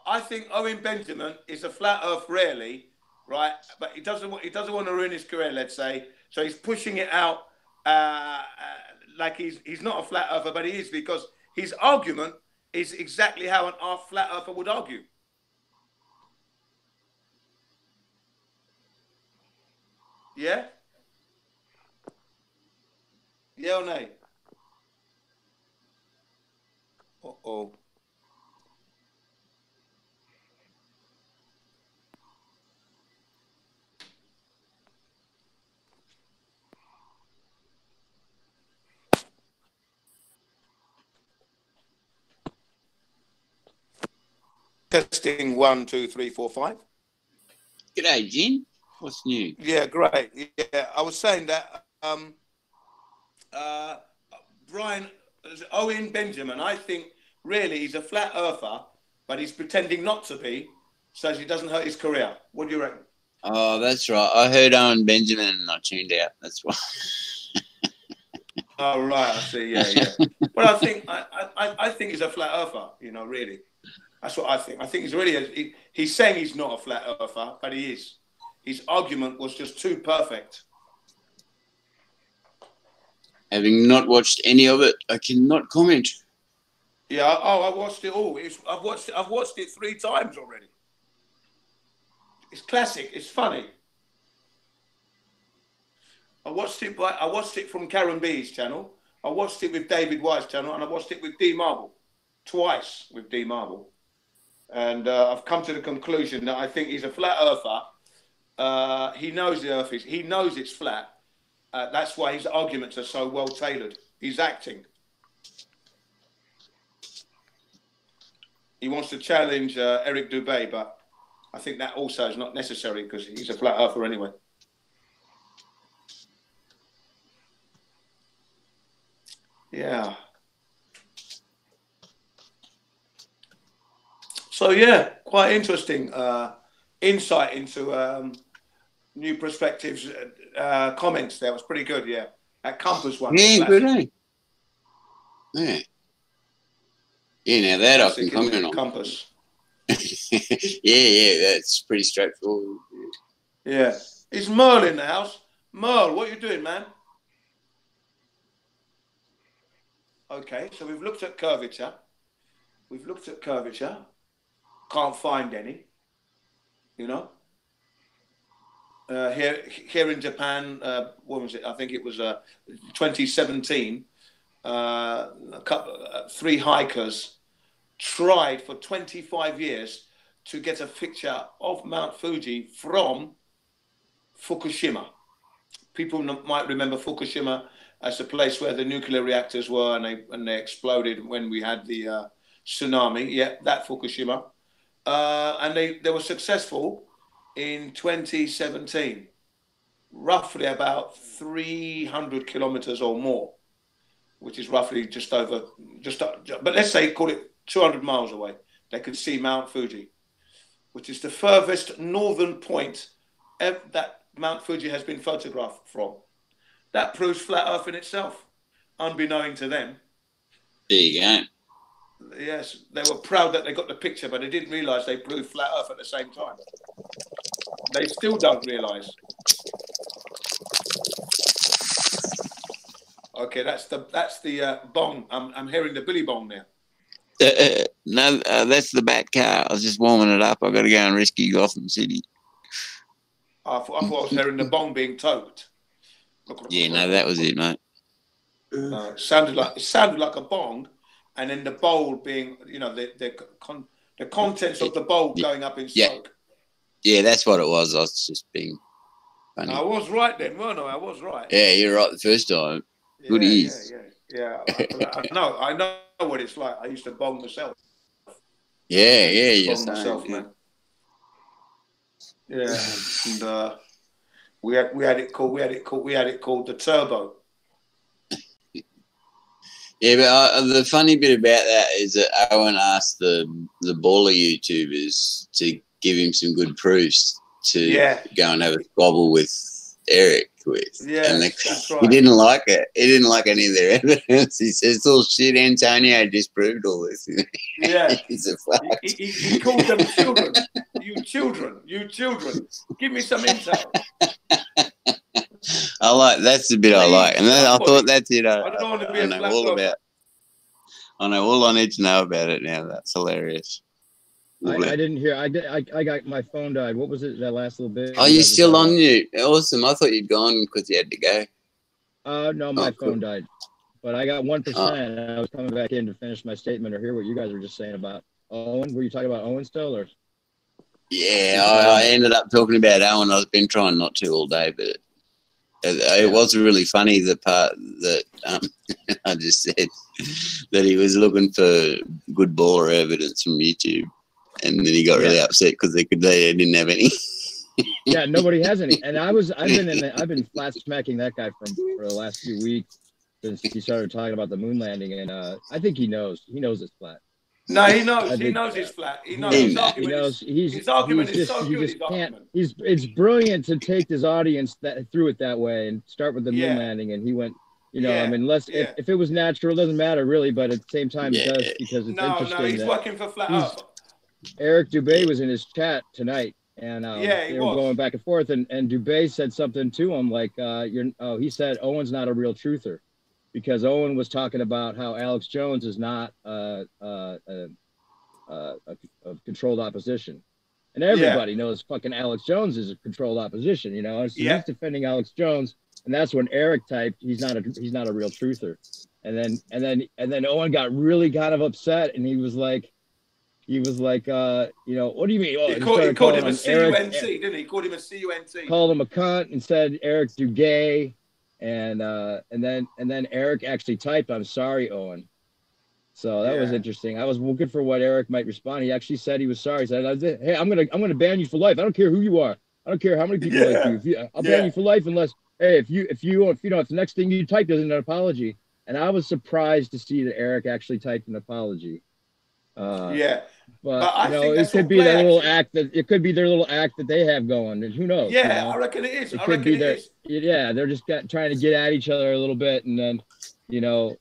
I think Owen Benjamin is a flat earth, really, right? But he doesn't want to ruin his career, let's say. So he's pushing it out. Like he's not a flat earther, but he is, because his argument is exactly how an flat earther would argue. Yeah? Yeah or nay? Uh-oh. Testing 1, 2, 3, 4, 5. G'day, Gin. What's new? Yeah, great. Yeah, I was saying that Owen Benjamin, I think really he's a flat earther, but he's pretending not to be, so he doesn't hurt his career. What do you reckon? Oh, that's right. I heard Owen Benjamin and I tuned out. That's why. Oh, right. I see. Yeah. But I think he's a flat earther. You know, really. That's what I think. I think he's saying he's not a flat earther, but he is. His argument was just too perfect. Having not watched any of it, I cannot comment. Yeah. I watched it all. I've watched it 3 times already. It's classic. It's funny. I watched it from Karen B's channel. I watched it with David White's channel, and I watched it with D Marble twice with D Marble. And I've come to the conclusion that I think he's a flat earther. He knows the earth is. He knows it's flat. That's why his arguments are so well tailored. He's acting. He wants to challenge Eric Dubé, but I think that also is not necessary because he's a flat earther anyway. Yeah. So yeah, quite interesting insight into new perspectives. Comments there was pretty good. Yeah, that Compass one. Yeah, good. Yeah. Yeah. Now that I can comment on. Compass. yeah, that's pretty straightforward. Yeah. Is Merle in the house? Merle, what are you doing, man? Okay, so we've looked at curvature. Can't find any. You know. Here in Japan, what was it? I think it was 2017. 3 hikers tried for 25 years to get a picture of Mount Fuji from Fukushima. People might remember Fukushima as the place where the nuclear reactors were, and they exploded when we had the tsunami. Yeah, that Fukushima. And they were successful in 2017, roughly about 300 kilometers or more, which is roughly but let's say, call it 200 miles away. They could see Mount Fuji, which is the furthest northern point that Mount Fuji has been photographed from. That proves flat Earth in itself, unbeknown to them. There you go. Yes, they were proud that they got the picture, but they didn't realise they blew flat Earth at the same time. They still don't realise. Okay, that's the bong. I'm hearing the Billy bong now. No, that's the Bat car. I was just warming it up. I got to go and rescue Gotham City. I thought I was hearing the bong being towed. Yeah, no, that was it, mate. It sounded like a bong, and then the bowl being, you know, the contents of the bowl going up in smoke. Yeah, that's what it was. I was just being funny. I was right then, weren't I? I was right. Yeah, you're right the first time. Good ears. Yeah. I know what it's like. I used to bong myself. Yeah, you're Bong myself, man. Yeah, and we had it called the turbo. Yeah, but the funny bit about that is that Owen asked the baller YouTubers to give him some good proofs to go and have a squabble with Eric with. Yeah, and that's right. He didn't like it. He didn't like any of their evidence. He says, it's all shit. Antonio disproved all this. Yeah. He's a fuck. He called them children. You children. Give me some intel. That's the bit I like. And then I thought that's it. I don't want to be I know all about. I know all I need to know about it now. That's hilarious. I didn't hear. I got my phone died. What was it? That last little bit. Oh, you're still on mute. Awesome. I thought you'd gone because you had to go. No, my phone died. But I got 1%. And I was coming back in to finish my statement or hear what you guys were just saying about Owen. Were you talking about Owen still, or? Yeah, I ended up talking about Owen. I've been trying not to all day, but it was really funny, the part that I just said that he was looking for good baller evidence from YouTube, and then he got really upset because they didn't have any. Yeah, nobody has any, and I've been flat smacking that guy for the last few weeks since he started talking about the moon landing, and I think he knows it's flat. No, he knows. He knows it's flat. He knows. His argument is so good. It's brilliant to take his audience through it that way and start with the moon landing. And he went, I mean, if it was natural, it doesn't matter really, but at the same time, it does because it's interesting. No, he's working for Flat Earth. Eric Dubé was in his chat tonight, and they were going back and forth. And Dubé said something to him like, he said Owen's not a real truther. Because Owen was talking about how Alex Jones is not a controlled opposition, and everybody knows fucking Alex Jones is a controlled opposition. So he's defending Alex Jones, and that's when Eric typed, "He's not a real truther," and then Owen got really kind of upset, and he was like, what do you mean? He called him a CUNT, didn't he? He called him a CUNT. Called him a cunt and said Eric Dugay. And then Eric actually typed, "I'm sorry, Owen." So that was interesting. I was looking for what Eric might respond. He actually said he was sorry. He said, "Hey, I'm gonna ban you for life. I don't care who you are. I don't care how many people like you. I'll ban you for life unless if the next thing you type isn't an apology." And I was surprised to see that Eric actually typed an apology. But I think it could be their little act that they have going, and who knows? Yeah, I reckon it is. Yeah, they're just trying to get at each other a little bit, and then I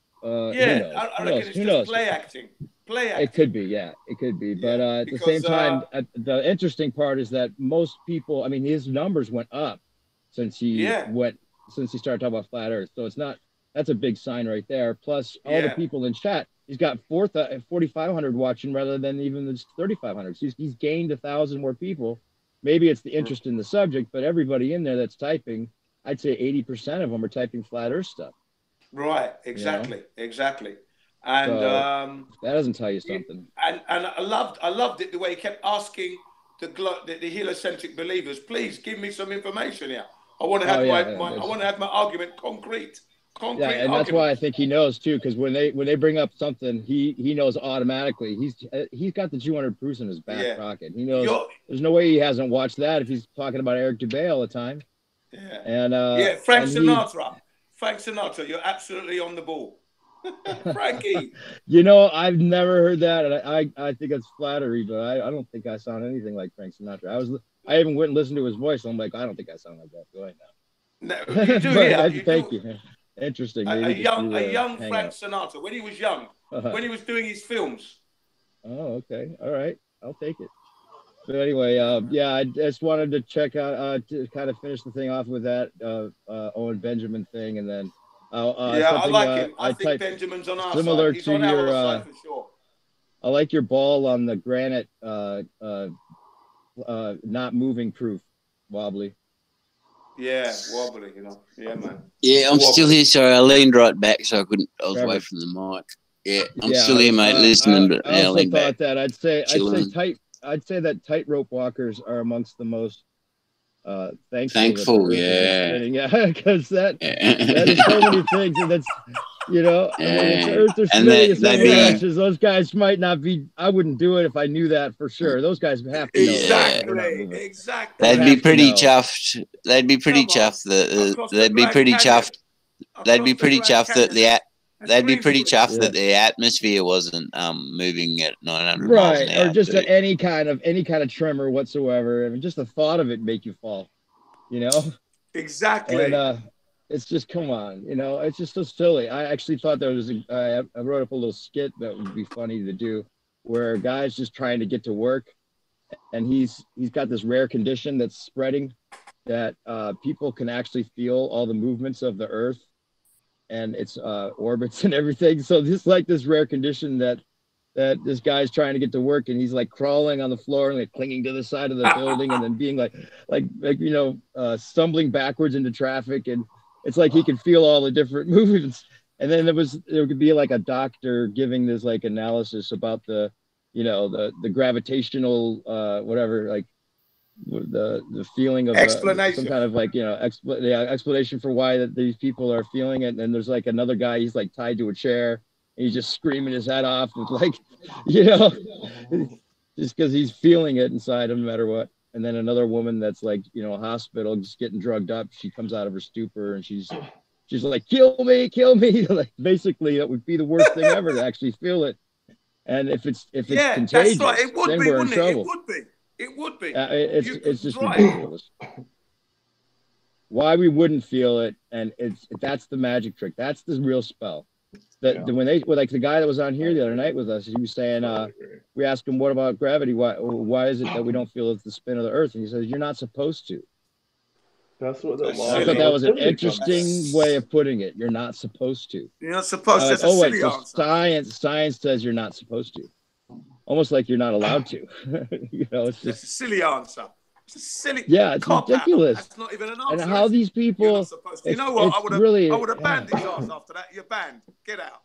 reckon it's just play acting. It could be, it could be. But at the same time, the interesting part is that most people, I mean, his numbers went up since he started talking about flat Earth. So that's a big sign right there. Plus, all the people in chat. He's got 4,500 watching rather than even the 3,500. So he's gained 1,000 more people. Maybe it's the interest in the subject, but everybody in there that's typing, I'd say 80% of them are typing flat Earth stuff. Right. Exactly. And that doesn't tell you something. And I loved it the way he kept asking the heliocentric believers, please give me some information here. I want to have I want to have my argument concrete. And that's why I think he knows too, because when they bring up something, he knows automatically. He's got the 200 proofs in his back pocket. He knows there's no way he hasn't watched that if he's talking about Eric Dubé all the time. Yeah. And Frank Sinatra, you're absolutely on the ball. Frankie. I've never heard that, and I think it's flattery, but I don't think I sound anything like Frank Sinatra. I even went and listened to his voice. And I'm like, I don't think I sound like that. Go ahead now. No, you do. Thank you. Interesting. A young Frank Sinatra when he was young. when he was doing his films. Oh, okay. All right. I'll take it. But anyway, yeah, I just wanted to check out, to kind of finish the thing off with that Owen Benjamin thing, and then yeah, I like him. I think Benjamin's on our similar side. He's to on your, our side for sure. I like your ball on the granite, not moving proof, wobbly. Yeah, wobbly, you know. Yeah, man. Yeah, I'm still here. Sorry, I leaned right back, so I couldn't. I was away from the mic. Yeah, I'm still here, mate. Listening, but I also lean thought back. that I'd say Chilling. I'd say that tightrope walkers are amongst the most Thankful, yeah, because that is so many things, and that's I mean, it's Earth or And spinning in so they'd many be- directions. Those guys might not be. I wouldn't do it if I knew that for sure. Those guys have to know. Exactly. They'd be pretty know. chuffed. They'd be pretty chuffed that they'd be pretty chuffed. They'd be pretty chuffed that they'd be pretty chuffed that the atmosphere wasn't moving at 900 miles an Right, hour. or just any kind of tremor whatsoever. I mean, just the thought of it make you fall. Exactly. And it's just, come on, it's just so silly. I actually thought there was I wrote up a little skit that would be funny to do, where a guy's just trying to get to work, and he's got this rare condition that's spreading, that people can actually feel all the movements of the Earth and its orbits and everything. So this rare condition that this guy's trying to get to work, and he's like crawling on the floor and like clinging to the side of the building, and then being stumbling backwards into traffic, and it's like he can feel all the different movements. And then there could be like a doctor giving this like analysis about the gravitational whatever, like the feeling of explanation, some kind of like explanation for why these people are feeling it. And then there's like another guy, he's like tied to a chair, and he's just screaming his head off with like just because he's feeling it inside him no matter what. And then another woman that's like a hospital, just getting drugged up, she comes out of her stupor, and she's like, kill me like, basically that would be the worst thing ever, to actually feel it. And if it's contagious, that's right. It would then be, we're in wouldn't trouble. It would be. It's just ridiculous. Why we wouldn't feel it, and that's the magic trick. That's the real spell. When the guy that was on here the other night with us, he was saying, we asked him, what about gravity? Why is it that we don't feel the spin of the Earth? And he says, you're not supposed to. That's what the law. I thought that was an interesting way of putting it. You're not supposed to. You're not supposed to. That's a silly answer. Science says you're not supposed to. Almost like you're not allowed to. It's just a silly answer. It's a silly. Yeah, it's ridiculous. That's not even an answer. And how these people. You know what? I would have banned his ass after that. You're banned. Get out.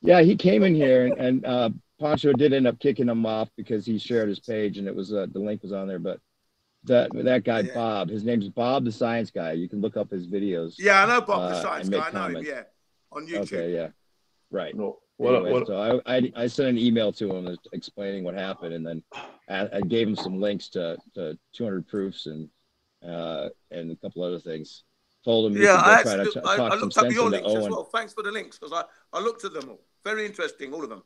Yeah, he came in here, and Poncho did end up kicking him off because he shared his page, and it was the link was on there. But that guy Bob, his name's Bob the Science Guy. You can look up his videos. Yeah, I know Bob the Science Guy. I know him. Yeah, on YouTube. Okay, yeah, right. No. So I sent an email to him explaining what happened, and then I gave him some links to 200 proofs and a couple other things. Told him, I looked up your links as well. Thanks for the links, because I looked at them all. Very interesting, all of them.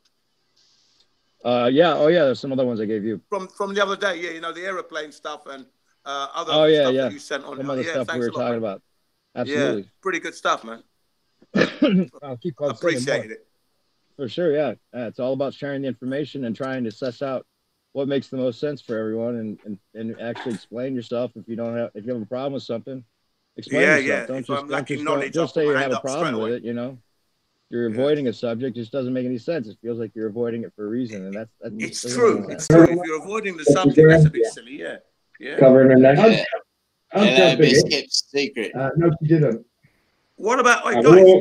There's some other ones I gave you from the other day. Yeah, the airplane stuff and other stuff that you sent on. Some other stuff we were talking about. Absolutely. Yeah, pretty good stuff, man. I'll keep on appreciate it. For sure, yeah. It's all about sharing the information and trying to suss out what makes the most sense for everyone, and actually explain yourself. If you have a problem with something, explain yourself. Don't just say you have a problem with it. If you're avoiding a subject, it just doesn't make any sense. It feels like you're avoiding it for a reason, and that's it's true. It's true. If you're avoiding the subject, that's a bit silly. Yeah. Covering her neck. Best kept secret. No, she didn't. What about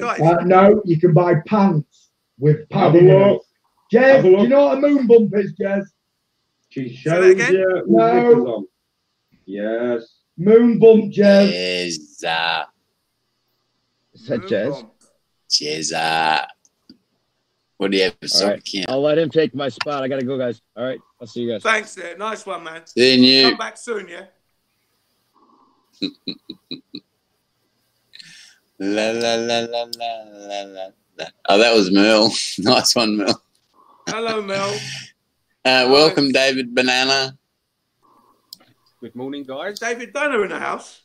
guys? No, you can buy pants with padding. Jez, do you know what a moon bump is, Jez? She shows you no. On. Yes. Moon bump, Jez. Is that Jez? Jez. What do you have? Right. I'll let him take my spot. I gotta go, guys. All right, I'll see you guys. Thanks, nice one, man. Seeing you. Come back soon, yeah. La la la la la la la. Oh, that was Merle. Nice one, Merle. Hello, Mel. Welcome, David Banana. Good morning, guys. David Banner in the house.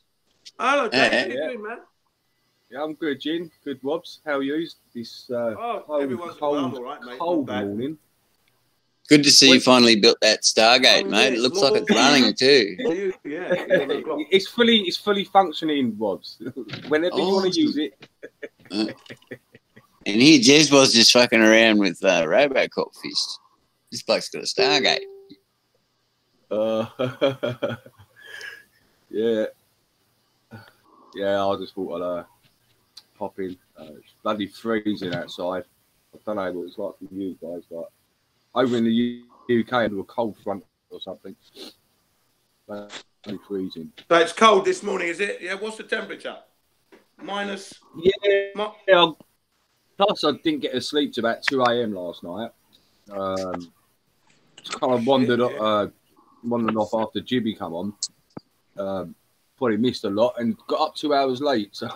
Hello, David. How you doing, man? Yeah, I'm good, Jin. Good, Wobbs. How are you? This everyone's well, I'm all right, mate. cold morning. Good to see you finally built that Stargate, mate. It looks like it's running too. Yeah, it's fully functioning, Wobbs. Whenever you want to use it. And here, Jez was just fucking around with Robocop Fist. This bloke's got a Stargate. Yeah. Yeah, I just thought I'd pop in. It's bloody freezing outside. I don't know what it's like for you guys, but over in the UK under a cold front or something. Bloody freezing. So it's cold this morning, is it? Yeah. What's the temperature? Minus. Yeah. Plus, I didn't get to sleep till about 2 a.m. last night. Just kind of wandered off after Jibby come on. Probably missed a lot and got up 2 hours late. So,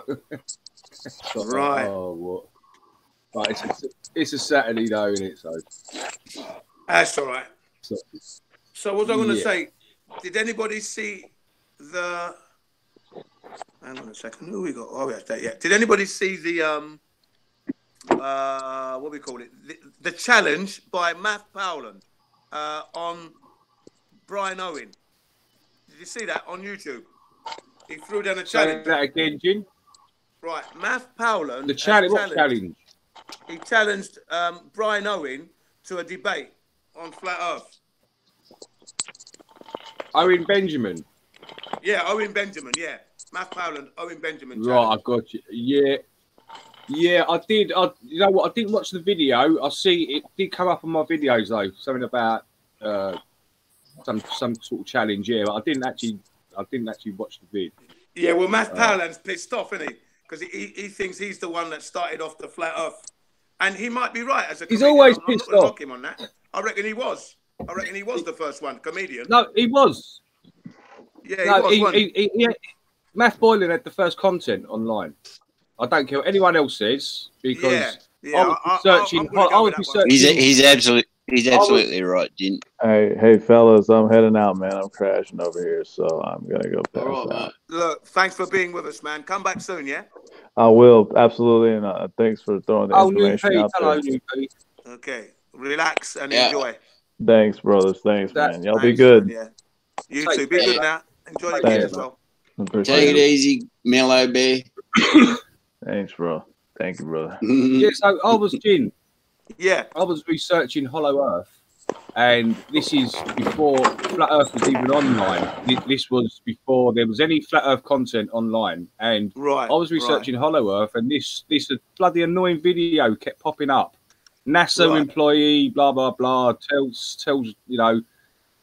right. Oh, what? But it's a Saturday though, isn't it? So that's all right. So what was I going to Yeah. say? Did anybody see the? Hang on a second. Who we got? Oh, yeah, yeah. Did anybody see the what we call it? The challenge by Matt Powland on Brian Owen. Did you see that on YouTube? He threw down a challenge. Say that again, Jim. Right, Matt Powland. The challenge. What challenge? He challenged Brian Owen to a debate on Flat Earth. Owen Benjamin. Yeah, Owen Benjamin. Yeah, Matt Powland, Owen Benjamin. Right, I got you. Yeah, I did. You know what? I didn't watch the video. I see it did come up on my videos though. Something about some sort of challenge. Yeah, but I didn't actually watch the vid. Yeah, well, Matt Powland's pissed off, isn't he? Because he thinks he's the one that started off the Flat Earth, and he might be right as a comedian. He's always I'm pissed not gonna off. knock him on that. I reckon he was. I reckon he was the first one, comedian. No, he was. Yeah, he was. Matt Boylan had the first content online. I don't care what anyone else says because I was researching. He's absolutely right, Jin. Hey, fellas, I'm heading out, man. I'm crashing over here, so I'm gonna go pass out. Look, thanks for being with us, man. Come back soon, yeah. I will absolutely, and thanks for throwing the information out there. Okay, relax and enjoy. Thanks, brothers. Thanks, man. Y'all be good. Yeah. You too. Be good now. Enjoy the game as well. Take it easy, Mellow Bear. Thanks, bro. Thank you, brother. Yeah, so I was Jin. Yeah. I was researching Hollow Earth, and this is before Flat Earth was even online. This was before there was any Flat Earth content online, and I was researching Hollow Earth, and this bloody annoying video kept popping up. NASA employee, blah blah blah, tells you know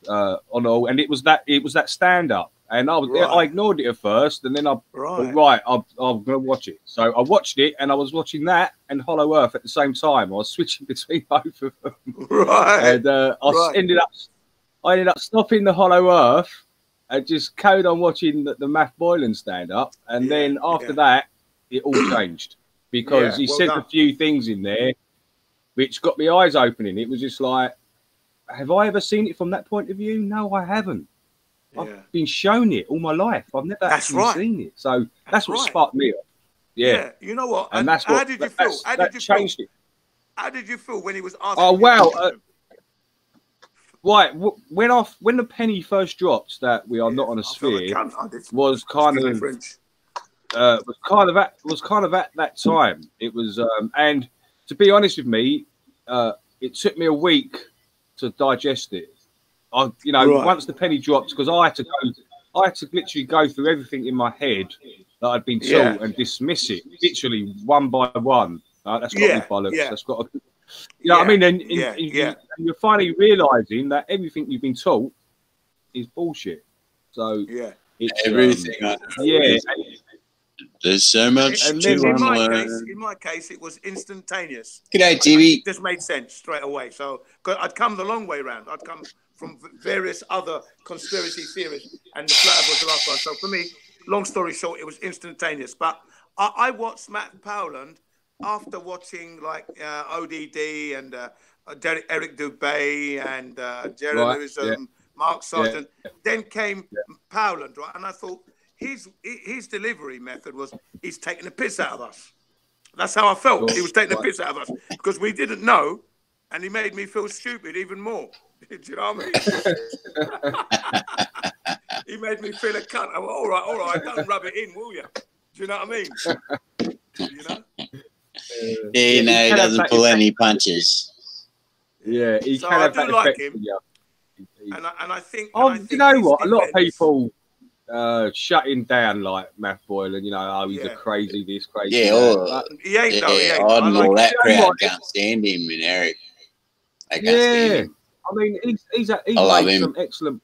on all, and it was that stand up, and I ignored it at first, and then I thought, I'm gonna watch it. So I watched it, and I was watching that and Hollow Earth at the same time. I was switching between both of them, and I ended up stopping the Hollow Earth and just carried on watching the Matt Boylan stand up, and then after that it all changed because he said a few things in there which got my eyes opening. It was just like, have I ever seen it from that point of view? No, I haven't. I've been shown it all my life. I've never actually seen it. So that's what sparked me up. Yeah. You know what? And that's what, how did you feel? How did you changed feel? it. How did you feel when he was asking? Oh wow! Right, when the penny first dropped that we are not on a sphere was kind of at that time. It was and to be honest with me, it took me a week to digest it. Once the penny dropped, because I had to literally go through everything in my head that I'd been taught and dismiss it, literally one by one. That's got to be bollocks. That's got to, you know what I mean? And you're finally realising that everything you've been taught is bullshit. So it's everything. There's so much and to unlearn. In my case, it was instantaneous. G'day, TV. It just made sense straight away. So I'd come the long way around. I'd come from various other conspiracy theories, and the flat Earth was the last one. So for me, long story short, it was instantaneous. But I watched Matt Powland after watching like ODD and Eric Dubay and Jerry Lewis, Mark Sargent. Then came Powland, right? And I thought, his delivery method was he's taking the piss out of us. That's how I felt. He was taking the piss out of us because we didn't know, and he made me feel stupid even more. Do you know what I mean? He made me feel a cunt. I went, all right, don't rub it in, will you? Do you know what I mean? You know? He doesn't pull any punches. Yeah, he So can I have do that like effect. him. Yeah. And I think. Oh, and I think you know his what? A lot of defense- people shut him down, like Matt Boyle, and he's a crazy this, crazy Yeah, that. He ain't though. He ain't. Odd and all that You know crowd what? can't stand him, and Eric. They can't stand him. I mean, he's I love made him. some excellent.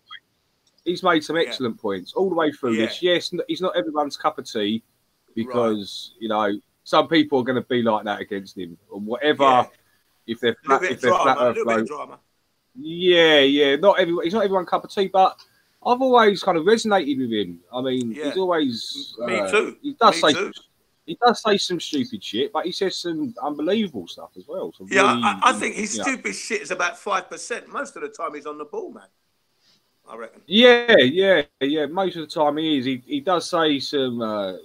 He's made some excellent points all the way through this. Yes, he's not everyone's cup of tea because some people are going to be like that against him or whatever. Yeah. If they're A little bit of drama. A little bit flow. of drama. Yeah. He's not everyone's cup of tea, but I've always kind of resonated with him. I mean, he's always Me too. He does Me say too. he does say some stupid shit, but he says some unbelievable stuff as well. So Yeah, really, I think his stupid shit is about 5%. Most of the time, he's on the ball, man. I reckon. Yeah. Most of the time he is. He does say some, I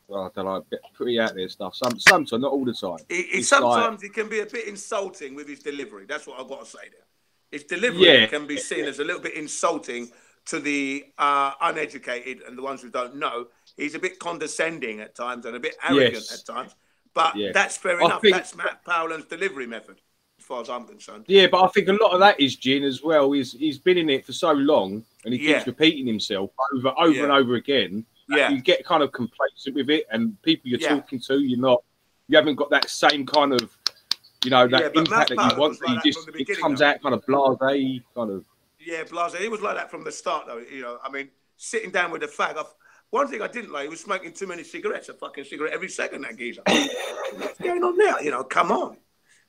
don't know, pretty out there stuff. Sometimes, not all the time. Sometimes he can be a bit insulting with his delivery. That's what I've got to say there. His delivery can be seen as a little bit insulting to the uneducated and the ones who don't know. He's a bit condescending at times and a bit arrogant at times. But that's fair enough. That's Matt Powell's delivery method, as far as I'm concerned. Yeah, but I think a lot of that is Gin as well. He's been in it for so long and he keeps repeating himself over and over again. Yeah. You get kind of complacent with it, and people you're talking to, you haven't got that same kind of, that impact that you want. It comes out kind of blasé, kind of. Yeah, blasé. He was like that from the start, though. I mean, sitting down with a fag. One thing I didn't like, he was smoking too many cigarettes. A fucking cigarette every second. That geezer. What's going on there? Come on.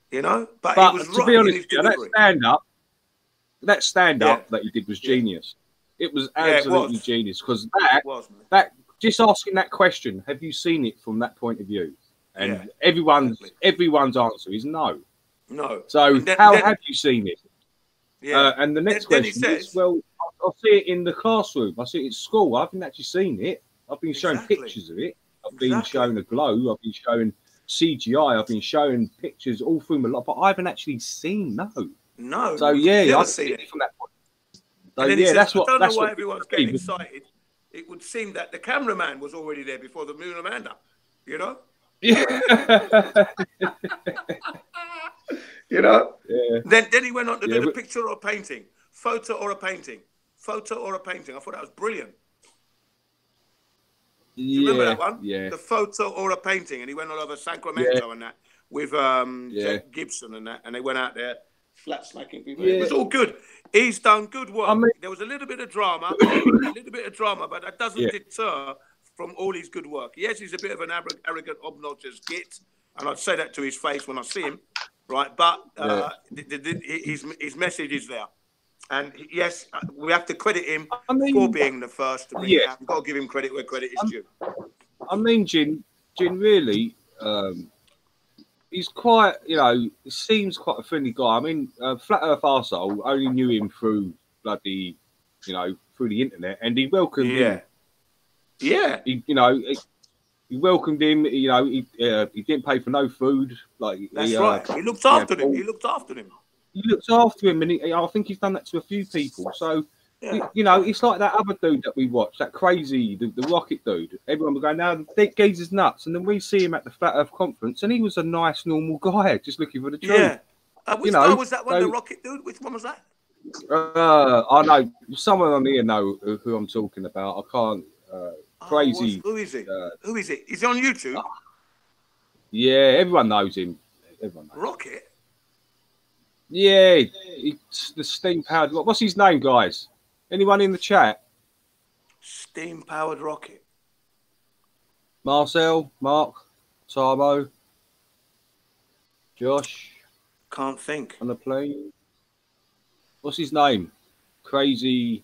But he was to be honest, that stand up that he did was genius. It was absolutely genius because that just asking that question, have you seen it from that point of view? And everyone's answer is no. No. So how have you seen it? Yeah. And the next question is, well, I'll see it in the classroom. I see it at school. I haven't actually seen it. I've been shown pictures of it. I've been shown a glow. I've been shown CGI. I've been shown pictures all through my life, but I haven't actually seen No. So I see it from that point. So that's what. I don't that's know why what everyone's getting excited. It would seem that the cameraman was already there before the moon Amanda. Yeah. Then he went on to do the picture or a painting, photo or a painting. I thought that was brilliant. Do you remember that one? Yeah. The photo or a painting, and he went all over Sacramento and that with Jack Gibson and that, and they went out there flat smacking people. It was all good. He's done good work. I mean, there was a little bit of drama, but that doesn't deter from all his good work. Yes, he's a bit of an arrogant, obnoxious git, and I'd say that to his face when I see him, right? But his message is there. And yes, we have to credit him for being the first to bring it out. We've got to give him credit where credit is due. I mean, Jin really, he's quite, he seems quite a friendly guy. I mean, Flat Earth Arsehole only knew him through bloody, through the internet, and he welcomed him. Yeah. He welcomed him. He didn't pay for no food. That's right. He looked after him. He looked after him. He looks after him, and I think he's done that to a few people. So, it's like that other dude that we watched, that crazy, the rocket dude. Everyone was going, "Now, that geezer's nuts," and then we see him at the Flat Earth conference, and he was a nice, normal guy, just looking for the truth. Yeah. Which one was that one? The rocket dude? Which one was that? I know someone on here know who I'm talking about. I can't. Crazy. Who is it? Who is it? Is he on YouTube? Yeah, everyone knows him. Rocket. Yeah, the steam powered. What's his name, guys? Anyone in the chat? Steam powered rocket. Marcel, Mark, Tarmo, Josh. Can't think. On the plane. What's his name? Crazy.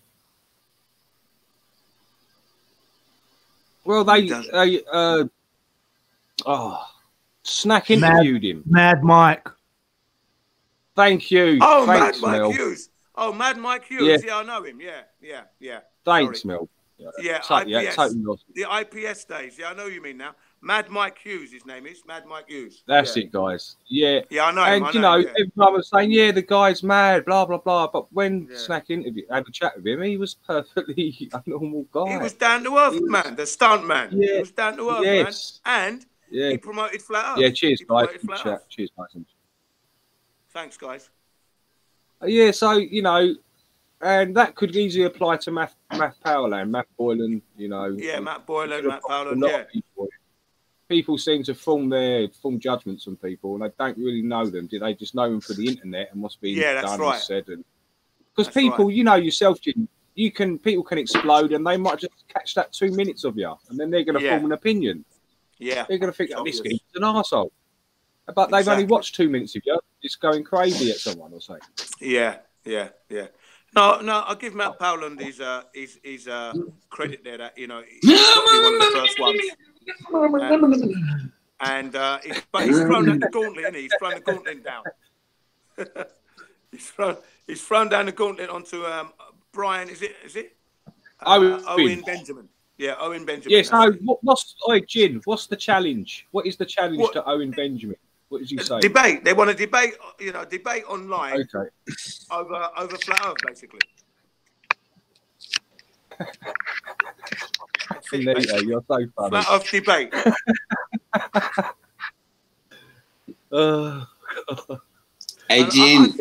Well, Snack interviewed him. Mad Mike. Thank you. Oh, Thanks, Mad Mike Mel. Hughes. Oh, Mad Mike Hughes. Yeah, I know him. Yeah. Thanks, Mel. Yeah, IPS. Totally the IPS days. Yeah, I know what you mean now. Mad Mike Hughes, his name is. Mad Mike Hughes. That's it, guys. Yeah. Yeah, I know. And, you know, everyone was saying, yeah, the guy's mad, blah, blah, blah. But when Snack had a chat with him, he was perfectly a normal guy. He was down to earth, man. The stunt man. Yeah. He was down to earth, man. And he promoted Flat Earth. Yeah, cheers, guys. Cheers, guys. Thanks, guys. Yeah, so, you know, and that could easily apply to Matt Powerland, Matt Boylan, you know. Yeah, Matt Boylan, Matt Powerland, yeah. People seem to form judgments on people, and they don't really know them. Do they just know them for the internet and what's being done and said? Because people, you know yourself, Jim, people can explode, and they might just catch that 2 minutes of you, and then they're going to form an opinion. Yeah, they're going to think, oh, this guy's an arsehole. But they've only watched 2 minutes of you, just going crazy at someone or something. Yeah. No, I'll give Matt Powerland his credit there. That, you know, he's probably one of the first ones. But he's thrown at the gauntlet, isn't he? He's thrown the gauntlet down. he's thrown down the gauntlet onto Brian. Is it? Owen Benjamin. Yeah, Owen Benjamin. Yes. No. Jin? What's the challenge? What is the challenge to Owen Benjamin? What did you say? Debate. They want to debate. You know, debate online. Okay. Over Flat Earth, basically. You're so funny. Flat Earth debate. Hey, Jim.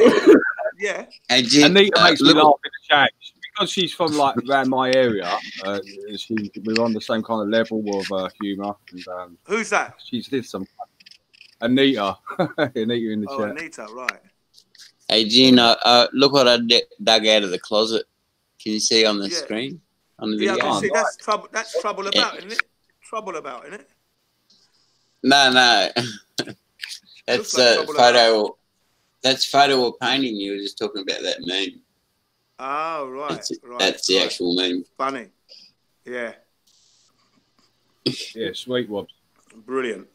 Yeah. Hey, Jim. Anita makes me laugh in the chat because she's from like around my area. We're on the same kind of level of humour. And who's that? She did some. Anita. Anita in the chat. Anita, right. Hey, Jim. Look what I dug out of the closet. Can you see on the screen? On the video? Yeah, I can see. That's trouble about, isn't it? Trouble about, isn't it? No. That's photo. About. That's photo or painting. You were just talking about that meme. Oh, right. That's the actual meme. Funny. Yeah. Yeah, sweet one. Brilliant.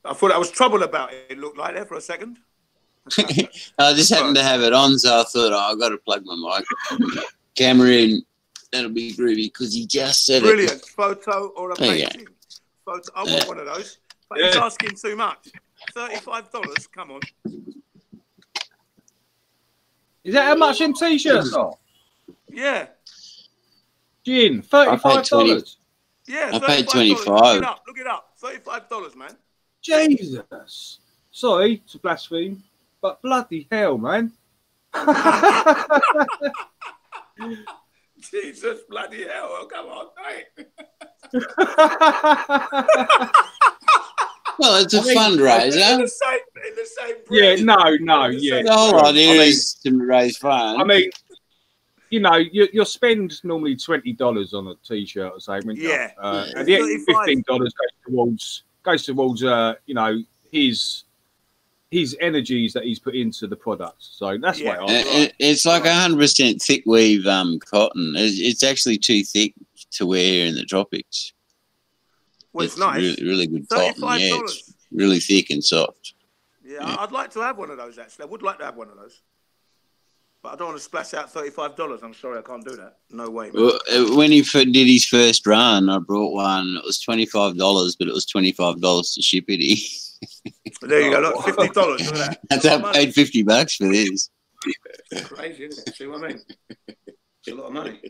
I thought that was trouble about it. It looked like there for a second. I just happened to have it on, so I thought, I've got to plug my mic camera in. That'll be groovy because he just said Brilliant. Photo or a painting. Photo. I want one of those. But it's asking too much. $35. Come on. Is that how much in t-shirts are? Yeah. Jin, $35. Yeah, I paid $25. Look it up. $35, man. Jesus. Sorry to blaspheme, but bloody hell, man. Jesus bloody hell. Oh, come on, mate. Well, it's a fundraiser. In the same yeah, no, yeah. The whole idea is to raise funds. I mean, you know, you'll spend normally $20 on a t-shirt or something. Yeah. And the $15 goes towards you know, his energies that he's put into the product. So that's why it's like 100% thick weave cotton. It's actually too thick to wear here in the tropics. Well, it's nice. Really, really good cotton. Yeah, it's really thick and soft. Yeah, I'd like to have one of those, actually. I would like to have one of those. But I don't want to splash out $35. I'm sorry, I can't do that. No way. Well, when he did his first run, I brought one. It was $25, but it was $25 to ship it. There you go. Look, $50. Look at that. That's I paid $50 for this. It's crazy, isn't it? See what I mean? It's a lot of money.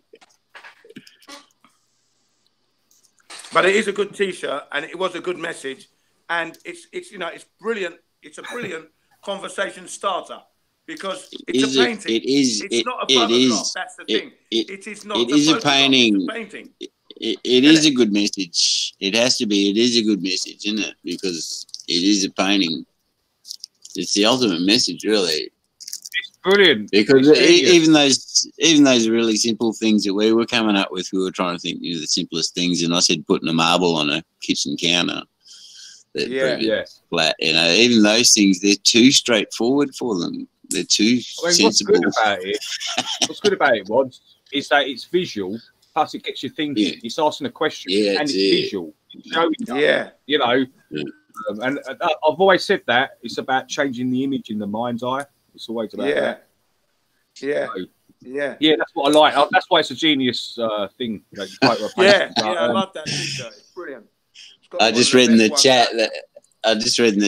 But it is a good T-shirt, and it was a good message, and it's you know, it's brilliant. It's a brilliant conversation starter because it's a painting. It's not a photograph. That's the thing. It is not. It is a painting. It's a painting. It is a good message. It has to be. It is a good message, isn't it? Because it is a painting. It's the ultimate message, really. It's brilliant. Because even those really simple things that we were coming up with, we were trying to think the simplest things. And I said putting a marble on a kitchen counter. Flat. You know, even those things, they're too straightforward for them. They're too sensible. What's good about it is that it's visual. Plus, it gets you thinking. Yeah. It's asking a question, and it's visual. It's showing you know. Yeah. And I've always said that it's about changing the image in the mind's eye. It's always about that. Yeah. So, Yeah. yeah, that's what I like. That's why it's a genius thing. Like, Yeah, I love that T-shirt. It's brilliant. I just read in the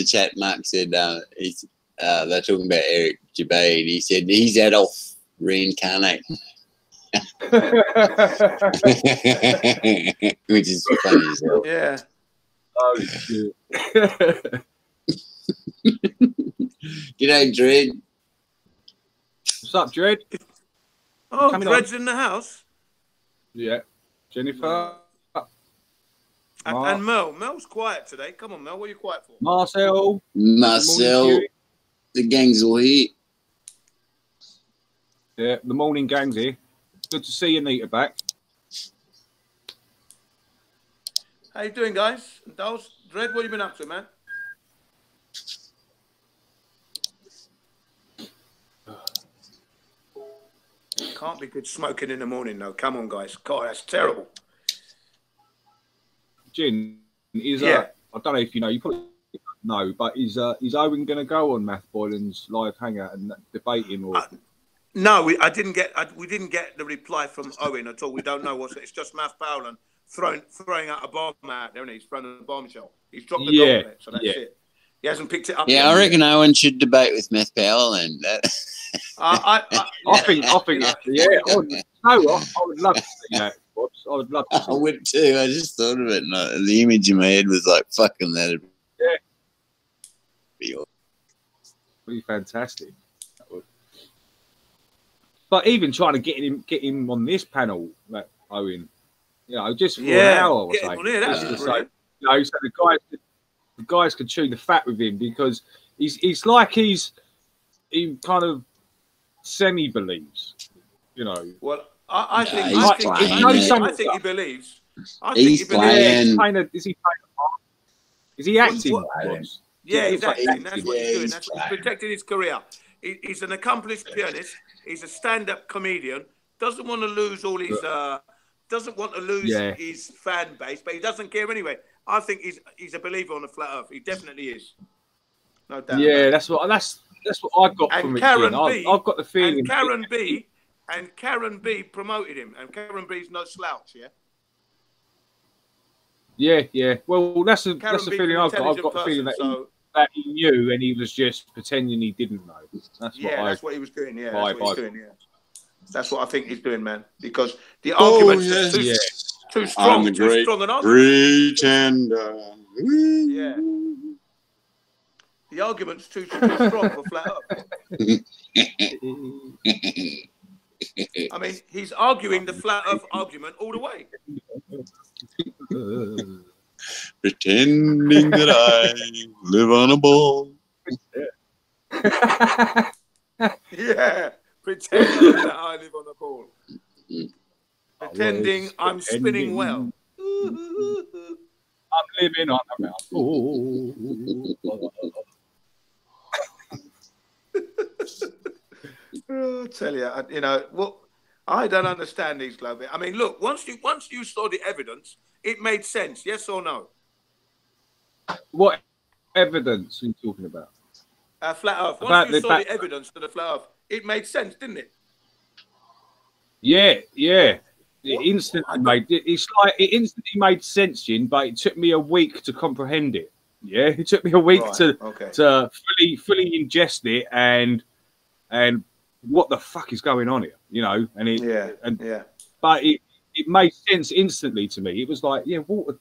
chat Mark said they're talking about Eric Jabade. He said he's Adolf reincarnate. Which is funny as hell. Yeah. Oh shit. G'day, Dread. What's up, Dread? Oh, Dread's in the house. Yeah. Jennifer. And Mel. Mel's quiet today. Come on, Mel. What are you quiet for? Marcel. The gang's all here. Yeah, the morning gang's here. Good to see you, Nita, back. How you doing, guys? And dolls? Dread, what have you been up to, man? Can't be good smoking in the morning, though. Come on, guys. God, that's terrible. Jin, is Yeah. I don't know if you know, you probably know, but is Owen going to go on Math Boylan's live hangout and debate him? Or No, we didn't get the reply from Owen at all. We don't know what's it. It's just Math Bowland throwing out a bomb out there, and he's thrown a bombshell. He's dropped the gauntlet, so that's it. He hasn't picked it up. Yeah, yet. I reckon Owen should debate with Meth Powell, and I think, yeah. I would love to see that. I would love to see I would too. I just thought of it, and the image in my head was like, "Fucking that." Yeah, be fantastic. That would. But even trying to get him on this panel, like Owen, you know, just for an hour or so. You know, so the guys could chew the fat with him, because he's like he kind of semi believes, you know. Well, I think he believes. He's playing. Is he acting? Yeah, he's acting. That's what he's doing. That's what he's protecting his career. He's an accomplished pianist. He's a stand-up comedian. Doesn't want to lose all his. Doesn't want to lose his fan base, but he doesn't care anyway. I think he's a believer on the flat earth. He definitely is. No doubt. Yeah, that's what I got from it. I've got the feeling. And Karen B promoted him, and Karen B's no slouch. Yeah. Yeah. Well, that's the feeling I've got. I've got the feeling that he knew, and he was just pretending he didn't know. That's what he was doing. Yeah, that's what he's doing. Yeah, that's what I think he's doing, man. Because the arguments are too strong. I'm too strong an argument. Pretender. Yeah. The argument's too strong for flat earth. I mean, he's arguing the flat earth argument all the way. Pretending that I live on a ball. Yeah, pretending that I live on a ball. Pretending I'm spinning well. I'm living on a ball. I'll tell you, you know what? I don't understand these global. I mean, look, once you saw the evidence, it made sense. Yes or no? What evidence are you talking about? Flat Earth. Once you saw the evidence to the flat Earth, it made sense, didn't it? Yeah. It instantly made sense, Jin, but it took me a week to comprehend it. Yeah, it took me a week to fully ingest it and what the fuck is going on here, you know? But it made sense instantly to me. It was like, water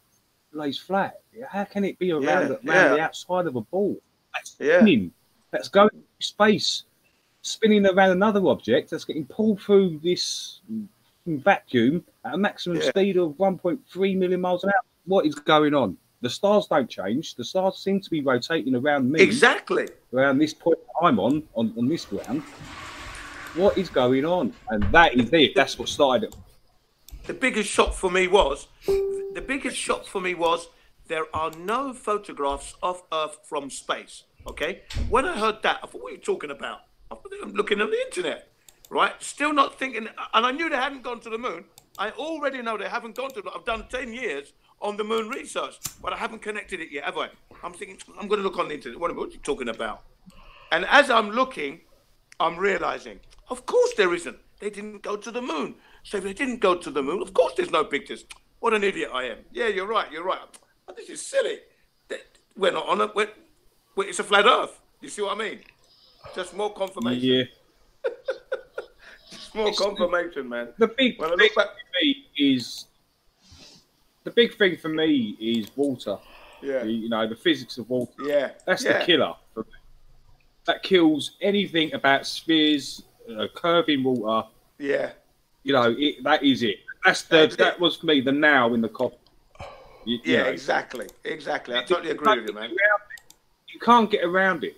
lays flat. How can it be around the outside of a ball? That's spinning. That's going through space, spinning around another object that's getting pulled through this vacuum at a maximum speed of 1.3 million miles an hour. What is going on? The stars don't change. The stars seem to be rotating around me. Exactly. Around this point I'm on this ground. What is going on? And that is it. That's what started it. The biggest shock for me was there are no photographs of Earth from space. Okay? When I heard that, I thought, what are you talking about? I'm looking on the internet, right? Still not thinking, and I knew they hadn't gone to the moon. I already know they haven't gone to the moon. I've done 10 years on the moon research, but I haven't connected it yet, have I? I'm thinking, I'm going to look on the internet. What are you talking about? And as I'm looking, I'm realizing, Of course there isn't. They didn't go to the moon. So if they didn't go to the moon, of course there's no pictures. What an idiot I am. Yeah, you're right. Oh, this is silly. We're not on a... it's a flat Earth. You see what I mean? Just more confirmation. Yeah. Just more confirmation, man. The big thing for me is water. Yeah. You know, the physics of water. Yeah. That's the killer for me. That kills anything about spheres, curving water. Yeah. You know, that is it. That was for me the nail in the coffin. You know. Exactly. I totally agree with you, man. You can't get around it.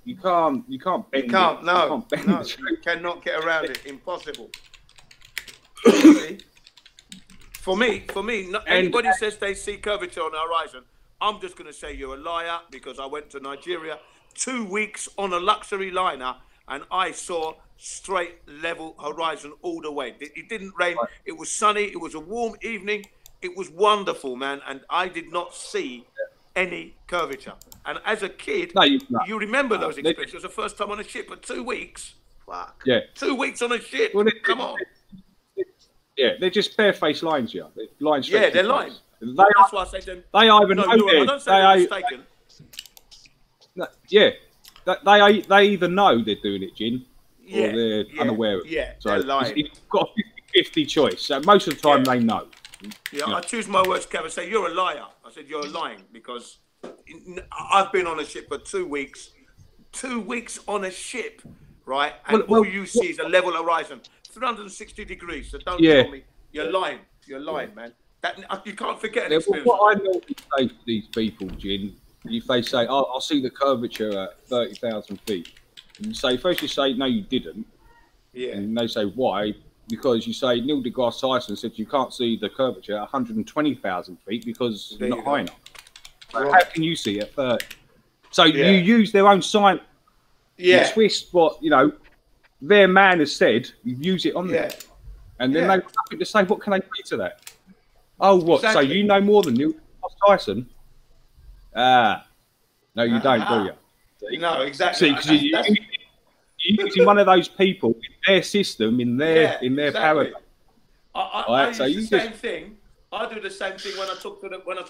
You can't bend it. You cannot get around it. Impossible. For me, anybody says they see curvature on the horizon, I'm just going to say you're a liar, because I went to Nigeria 2 weeks on a luxury liner and I saw straight level horizon all the way. It didn't rain. It was sunny. It was a warm evening. It was wonderful, man. And I did not see any curvature. And as a kid, you remember those experiences. It was the first time on a ship for 2 weeks. Fuck. Yeah. 2 weeks on a ship. Well, come on. Yeah, they're just barefaced lines, yeah. They're lines. Yeah, they're lines. That's why I say them. They either know I don't say they're mistaken. Yeah. They either know they're doing it, Gin, or they're unaware of it. Yeah, so they're lying. You've got a 50-50 choice. So most of the time they know. Yeah, I choose my words, Kev. I say, you're a liar. I said, you're lying, because I've been on a ship for 2 weeks. 2 weeks on a ship, right? And all you see is a level horizon. 360 degrees. So don't tell me. You're lying. You're lying, man. You can't forget an experience. What I normally say to these people, Gin, if they say, I'll see the curvature at 30,000 feet. And you say, no, you didn't. Yeah. And they say, why? Because you say Neil deGrasse Tyson said you can't see the curvature at 120,000 feet because you're not high enough. So how can you see it at 30? So you use their own science. Yeah. You twist what, their man has said, you use it on them. And then they've nothing to say, what can they say to that? Oh, what? Exactly. So you know more than Neil deGrasse Tyson? No, you don't, do you? No, exactly. See, because you're using one of those people in their system, in their paradigm. I do the same thing. I do the same thing when I talk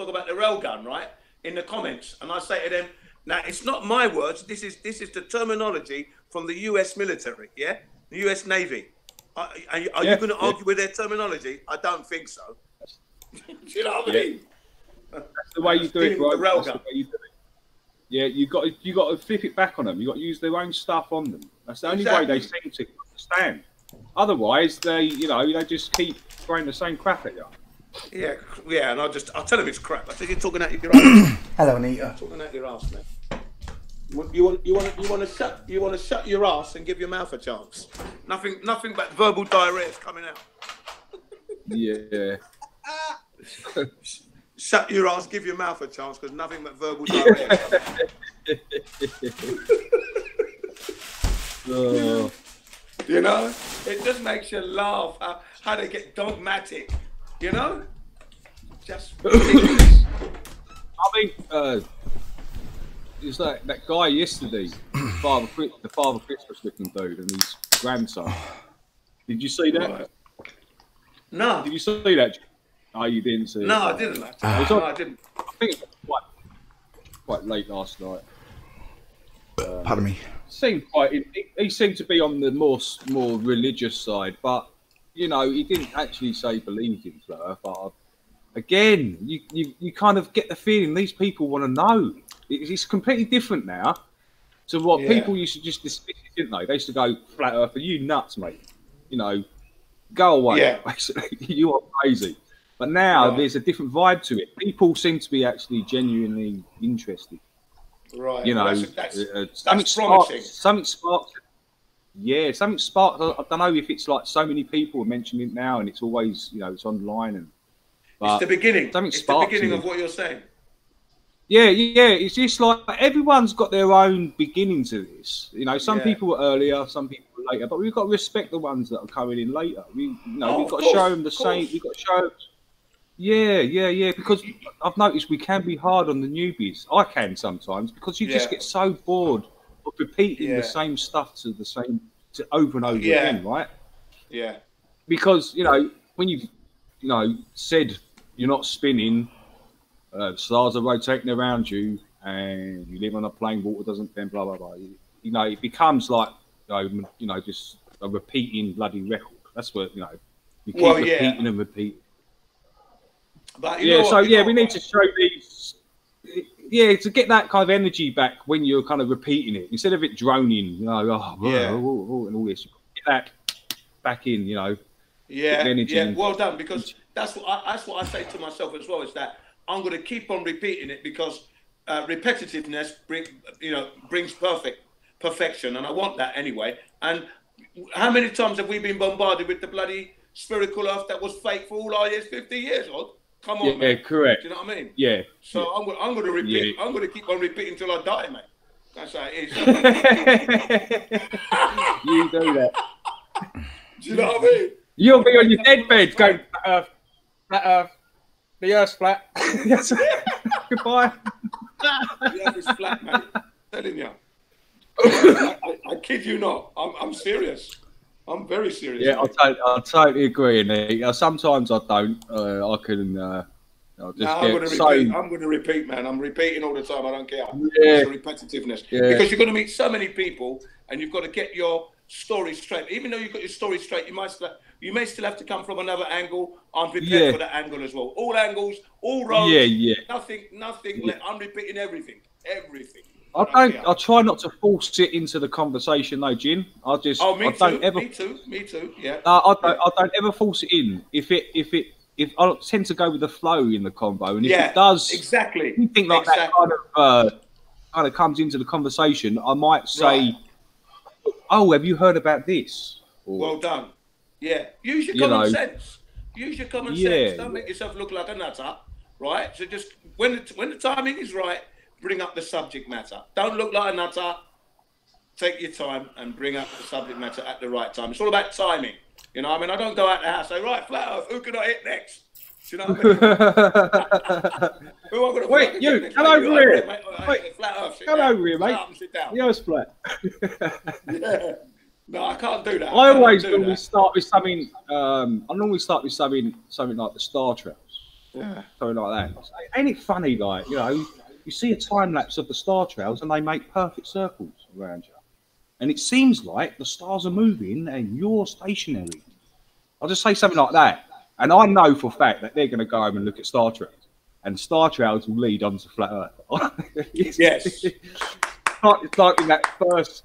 about the railgun, right? In the comments, and I say to them, now it's not my words. This is the terminology from the U.S. military, the U.S. Navy. Are you going to argue with their terminology? I don't think so. Do you know what I mean? That's the way you do it, bro. That's the way you do it. Yeah, you got to flip it back on them. You got to use their own stuff on them. That's the only way they seem to understand. Otherwise, they just keep throwing the same crap at you. Yeah, and I'll tell them it's crap. I think you're talking out your ass. Hello, Anita. Talking out your ass, man. You want to shut your ass and give your mouth a chance. Nothing but verbal diarrhea is coming out. Yeah. Shut your ass, give your mouth a chance, because nothing but verbal diarrhea. You know, it just makes you laugh how they get dogmatic. You know, just ridiculous. I mean, it's like that guy yesterday, the Father Christmas looking dude, and his grandson. Did you see that? Right. No. Did you see that? Oh, you didn't see it? No, I didn't. No, I didn't. I think it was quite late last night. Pardon me. He seemed to be on the more religious side, but he didn't actually say believe in flat Earth. But again, you kind of get the feeling these people want to know. It's completely different now to what people used to just dismiss it, didn't they? They used to go, flat Earth, are you nuts, mate? Go away. Basically, you are crazy. But now there's a different vibe to it. People seem to be actually genuinely interested. Right. Something sparks. Yeah, something sparks. I don't know if it's like so many people are mentioning it now, and it's always it's online it's the beginning. It's the beginning of what you're saying. Yeah. It's just like everyone's got their own beginning to this. Some people were earlier, some people were later, but we've got to respect the ones that are coming in later. We've got to show them the same. We've got to show. Yeah. Because I've noticed we can be hard on the newbies. I can sometimes because you just get so bored of repeating the same stuff to over and over again, right? Yeah. Because when you've said you're not spinning, stars are rotating around you, and you live on a plane, water doesn't bend, blah blah blah. It becomes like just a repeating bloody record. That's what you keep repeating and repeating. But we need to show these. Yeah, to get that kind of energy back when you're kind of repeating it instead of it droning. And all this. Get that back in. Yeah. Well done, because that's what I say to myself as well. Is that I'm going to keep on repeating it because repetitiveness brings perfection, and I want that anyway. And how many times have we been bombarded with the bloody spherical Earth that was fake for all our years, 50 years odd? Come on, man. Yeah, correct. Do you know what I mean? Yeah. So I'm going to repeat. Yeah. I'm going to keep on repeating until I die, mate. That's how it is. You do that. Do you know what I mean? You'll be on your deathbed going, flat Earth, the Earth's flat. Goodbye. The Earth is flat, mate. I'm telling you. I kid you not. I'm serious. I'm very serious. Yeah, I totally agree. Nick. Sometimes I don't. I can. I'm going to repeat, man. I'm repeating all the time. I don't care. Yeah. It's a repetitiveness. Yeah. Because you're going to meet so many people, and you've got to get your story straight. Even though you've got your story straight, you may still have to come from another angle. I'm prepared for that angle as well. All angles, all roads. Yeah. Nothing. Yeah. I'm repeating everything. I try not to force it into the conversation, though, Jin. Me too. Yeah. I don't ever force it in. If I tend to go with the flow in the combo, and if it does, exactly, anything like that kind of comes into the conversation, I might say, "Oh, have you heard about this?" Or, well done. Yeah. Use your common sense. Use your common sense. Don't make yourself look like a nutter, right? So just when the timing is right, bring up the subject matter. Don't look like a nutter. Take your time and bring up the subject matter at the right time. It's all about timing. You know what I mean? I don't go out the house and say, right, flat Earth, who can I hit next? Do you know what I mean? Who am I going to Wait, you, come over here. Wait, flat Earth, come over here, mate. Sit down. The Earth's flat. Yeah. No, I can't do that. I always normally start with something. I normally start with something like the star trails. Yeah. Something like that. Ain't it funny, like, you see a time lapse of the star trails and they make perfect circles around you. And it seems like the stars are moving and you're stationary. I'll just say something like that. And I know for a fact that they're going to go home and look at star trails. And star trails will lead on to flat Earth. Yes. It's like in that first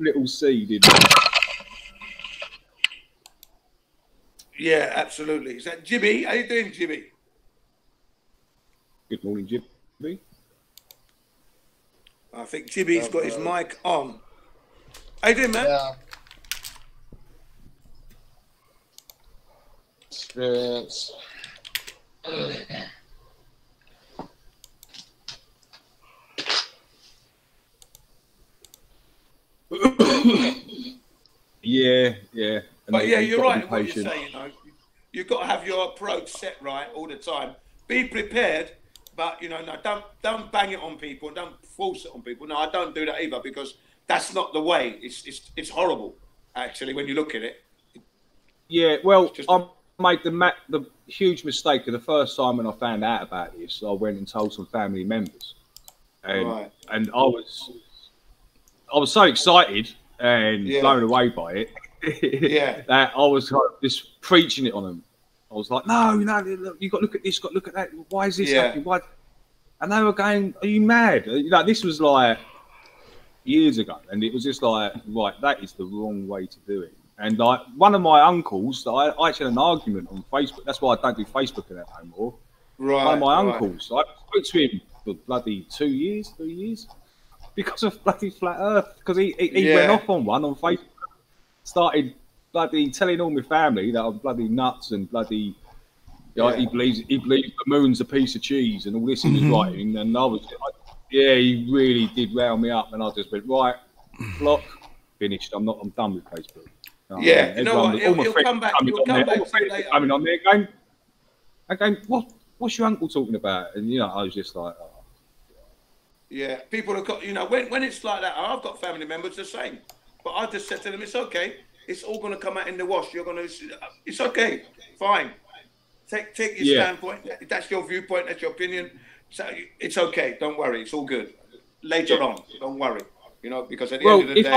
little seed. In Yeah, absolutely. Is that Jimmy? How you doing, Jimmy? Good morning, Jimmy. I think Jimmy's got his mic on. How you doing, man? Yeah. Experience. Yeah. But yeah, you're right in what you're saying. You've got to have your approach set right all the time. Be prepared, but don't bang it on people. Don't force it on people. No, I don't do that either because that's not the way. It's horrible, actually, when you look at it. Yeah, well, I made the huge mistake of the first time when I found out about this. I went and told some family members, and I was so excited and blown away by it. That I was kind of just preaching it on them. I was like, no, you got to look at this, got to look at that. Why is this happening? Why? And they were going, are you mad? This was like years ago, and it was just like, right, that is the wrong way to do it. And like one of my uncles, I actually had an argument on Facebook. That's why I don't do Facebook no more. Right. One of my uncles, I spoke to him for bloody 3 years, because of bloody flat Earth. Because he went off on one on Facebook. Started bloody telling all my family that I'm bloody nuts and bloody he believes the moon's a piece of cheese and all this in his writing. And I was he really did round me up, and I just went, right, block, finished. I'm done with Facebook. You know what? He'll come back. He'll come back later. Coming on there going, what's your uncle talking about? And I was just like, yeah, people have got when it's like that. I've got family members the same. But I just said to them, it's okay. It's all going to come out in the wash. You're going to, it's okay. Fine. Take your standpoint. That's your viewpoint. That's your opinion. So it's okay. Don't worry. It's all good. Later on, don't worry. You know, because at the end of the day,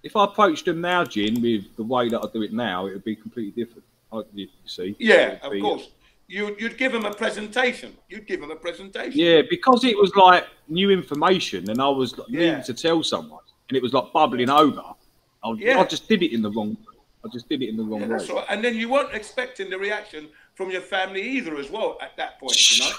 if I approached them now, Jin, with the way that I do it now, it would be completely different. You see? Yeah, of course. You'd give them a presentation. You'd give them a presentation. Yeah, because it was like new information, and I was needing to tell someone, and it was like bubbling over. I just did it in the wrong. I just did it in the wrong way. That's right. And then you weren't expecting the reaction from your family either, as well. At that point, you know,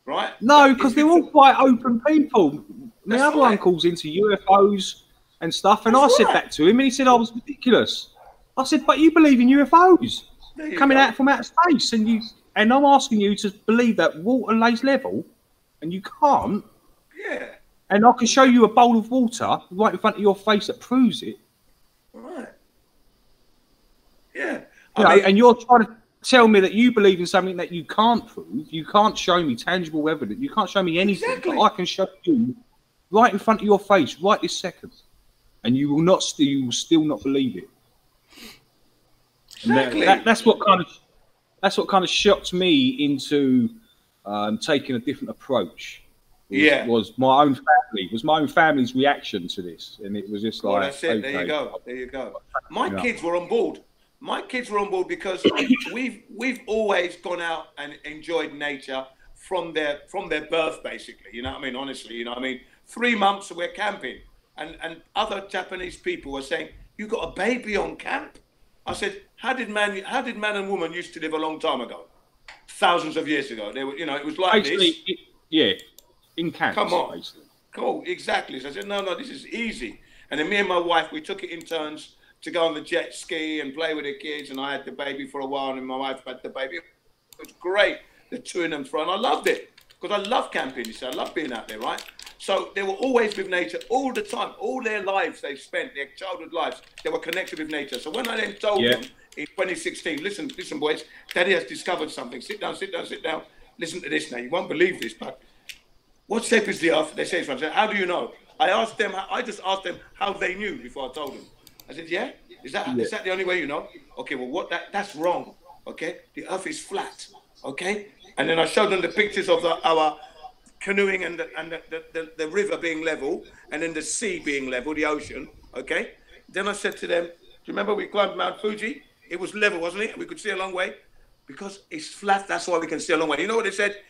right? No, because they're all quite open people. My other uncle's into UFOs and stuff, and I said that to him, and he said I was ridiculous. I said, but you believe in UFOs coming out from outer space, and I'm asking you to believe that water lays level, and you can't. Yeah. And I can show you a bowl of water right in front of your face that proves it. Right. Yeah. You know, and you're trying to tell me that you believe in something that you can't prove. You can't show me tangible evidence. You can't show me anything. But I can show you right in front of your face, right this second, and you will not. You will still not believe it. Exactly. That's what kind of shocked me into taking a different approach. Was my own family. Was my own family's reaction to this, and it was just like, that's it. Okay. There you go. There you go. My kids were on board. My kids were on board because we've always gone out and enjoyed nature from their birth, basically. You know what I mean? Honestly, you know what I mean? 3 months we're camping, and other Japanese people were saying, "You got a baby on camp?" I said, "How did man and woman used to live a long time ago, thousands of years ago? They were, you know, it was like this." In camps. Come on. Basically. Cool, exactly. So I said, no, this is easy. And then me and my wife, we took it in turns to go on the jet ski and play with the kids. And I had the baby for a while, and my wife had the baby. It was great, the two of them through. And I loved it because I love camping. You see, I love being out there, right? So they were always with nature all the time. All their lives they spent, their childhood lives, they were connected with nature. So when I then told them in 2016, listen, boys, Daddy has discovered something. Sit down. Listen to this now. You won't believe this, but what shape is the earth? They say it's round. How do you know? I just asked them how they knew before I told them. I said, is that the only way you know? Okay, well, that's wrong. Okay, the earth is flat. Okay, and then I showed them the pictures of our canoeing and the river being level, and then the sea being level, the ocean. Okay, then I said to them, do you remember we climbed Mount Fuji? It was level, wasn't it? We could see a long way because it's flat. That's why we can see a long way. You know what they said?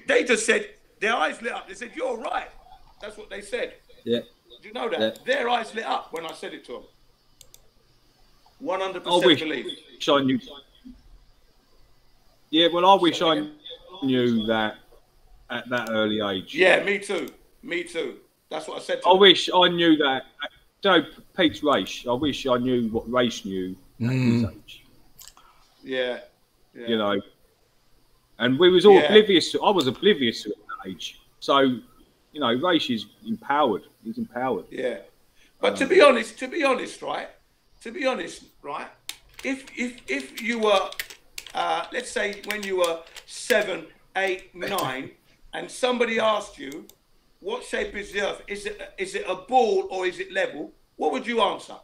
They just said. Their eyes lit up. They said, "You're right." That's what they said. Yeah. Do you know that? Yeah. Their eyes lit up when I said it to them. 100% believe. I knew. Yeah, well, I wish I knew that at that early age. Yeah, me too. Me too. That's what I said to I them. wish I knew that. You know, Pete's race. I wish I knew what race knew at his age. Yeah. You know, and we was all oblivious to. I was oblivious to it. Age. So, you know, Raish is empowered. He's empowered. Yeah. But to be honest, right? If you were, let's say when you were 7, 8, 9, and somebody asked you, what shape is the earth? Is it a ball or is it level? What would you answer?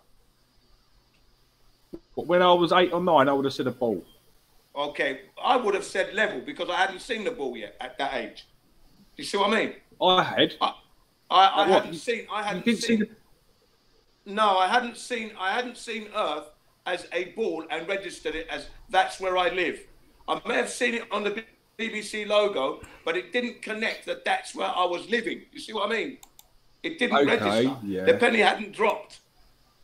When I was 8 or 9, I would have said a ball. Okay. I would have said level because I hadn't seen the ball yet at that age. You see what I mean? I had. I hadn't seen. No, I hadn't seen Earth as a ball and registered it as that's where I live. I may have seen it on the BBC logo, but it didn't connect that that's where I was living. You see what I mean? It didn't register. Yeah. The penny hadn't dropped.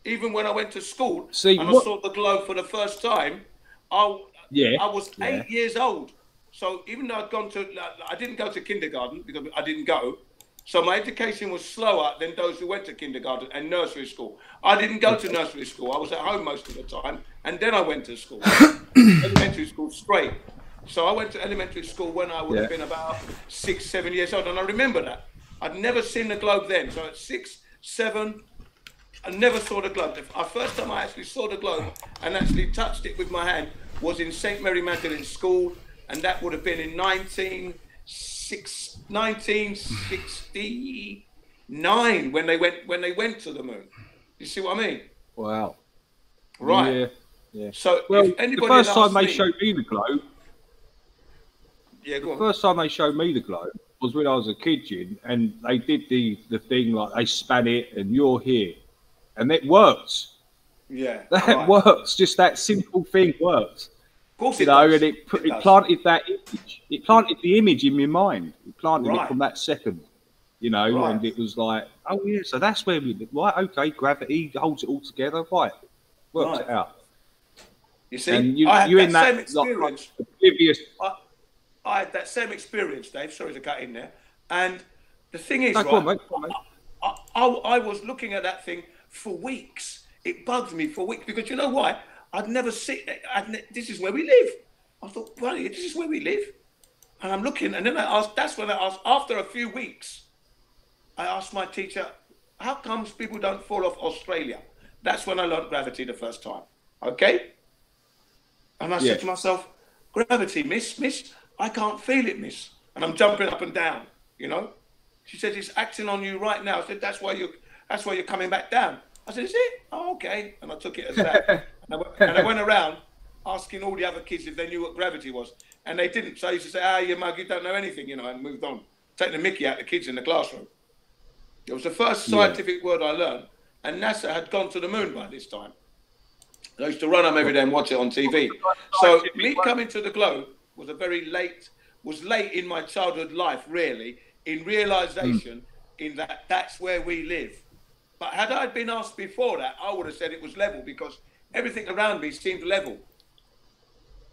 Even when I went to school I saw the globe for the first time, I was 8 years old. So even though I didn't go to kindergarten because I didn't go. So my education was slower than those who went to kindergarten and nursery school. I didn't go to nursery school. I was at home most of the time. And then I went to school, elementary school straight. So I went to elementary school when I would have been about 6, 7 years old. And I remember that. I'd never seen the globe then. So at 6, 7, I never saw the globe. The first time I actually saw the globe and actually touched it with my hand was in St. Mary Magdalene School. And that would have been in 1969 when they went to the moon. You see what I mean? Wow. Right. Yeah. Yeah. So well, if anybody the first had time asked they me- showed me the globe. Yeah, go on. The first time they showed me the globe was when I was a kid, Jin, and they did the thing like they span it and you're here, and it works. Yeah. That right. works. Just that simple thing works. Of course You it know, does. and it does. planted that image. It planted the image in my mind. It planted Right. it from that second. You know, Right. and it was like, oh yeah, so that's where we live. Right, okay, gravity holds it all together. Right, works Right. it out. You see, And I had you're that in that same experience. like, oblivious. I had that same experience, Dave. Sorry to cut in there. And the thing is, No, right, go on, mate, go on, mate. I was looking at that thing for weeks. It bugged me for weeks because you know why? I'd never seen. This is where we live. I thought, bloody, this is where we live. And I'm looking, and then I asked. That's when I asked. After a few weeks, I asked my teacher, "How comes people don't fall off Australia?" That's when I learned gravity the first time. Okay. And I said to myself, "Gravity, miss, I can't feel it, miss." And I'm jumping up and down. You know. She said, "It's acting on you right now." I said, "That's why you're coming back down." I said, "Is it? Oh, okay." And I took it as that. and I went around asking all the other kids if they knew what gravity was. And they didn't. So I used to say, you mug, you don't know anything, you know, and moved on. Taking the mickey out of the kids in the classroom. It was the first scientific word I learned. And NASA had gone to the moon by this time. I used to run home every day and watch it on TV. So me coming to the globe was late in my childhood life, really, in realization in that that's where we live. But had I been asked before that, I would have said it was level because everything around me seemed level.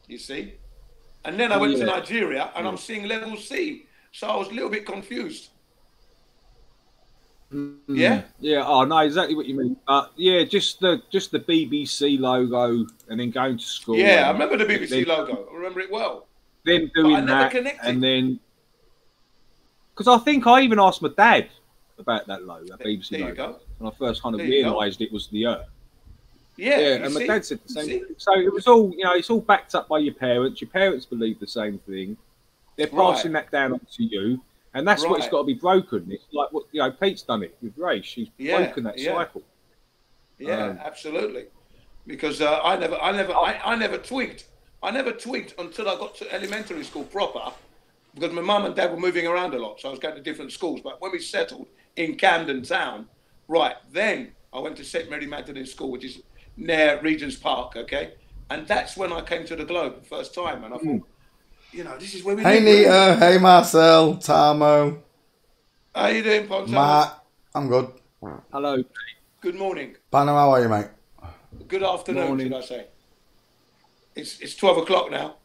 You see? And then I went to Nigeria and I'm seeing level C. So I was a little bit confused. Yeah? Yeah, I know exactly what you mean. Yeah, just the BBC logo and then going to school. Yeah, I remember the BBC logo. I remember it well. Then doing that and then... Because I think I even asked my dad about that logo, that BBC there you logo. Go. When I first kind of there you realised it was the Earth. Yeah, and my dad said the same thing. So it was all, you know, it's all backed up by your parents. Your parents believe the same thing. They're passing that down on to you. And that's what's got to be broken. It's like what, you know, Pete's done it with Ray. She's broken that cycle. Yeah, absolutely. Because I never twigged. I never twigged until I got to elementary school proper. Because my mum and dad were moving around a lot. So I was going to different schools. But when we settled in Camden Town, then I went to St. Mary Magdalene School, which is near Regent's Park, okay? And that's when I came to the globe the first time. And I thought, you know, this is where we live. Hey, Nita. Hey, Marcel. Tamo. How you doing, Poncho? Matt. I'm good. Hello. Good morning. Pano, how are you, mate? Good afternoon, should I say. It's 12 o'clock now.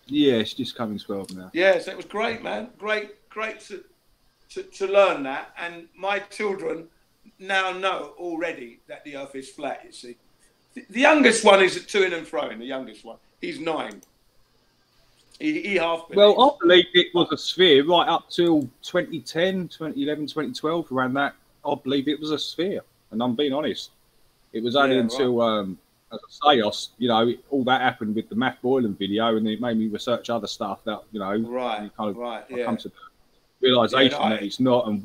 Yeah, it's just coming 12 now. Yeah, so it was great, man. Great to learn that. And my children now know already that the Earth is flat, you see. The youngest one is to and fro, the youngest one. He's 9. He half believes. Well, I believe it was a sphere right up till 2010, 2011, 2012, around that. I believe it was a sphere. And I'm being honest. It was only until, as I say, you know, all that happened with the Matt Boylan video, and it made me research other stuff that, you know, I come to the realisation that it's not, and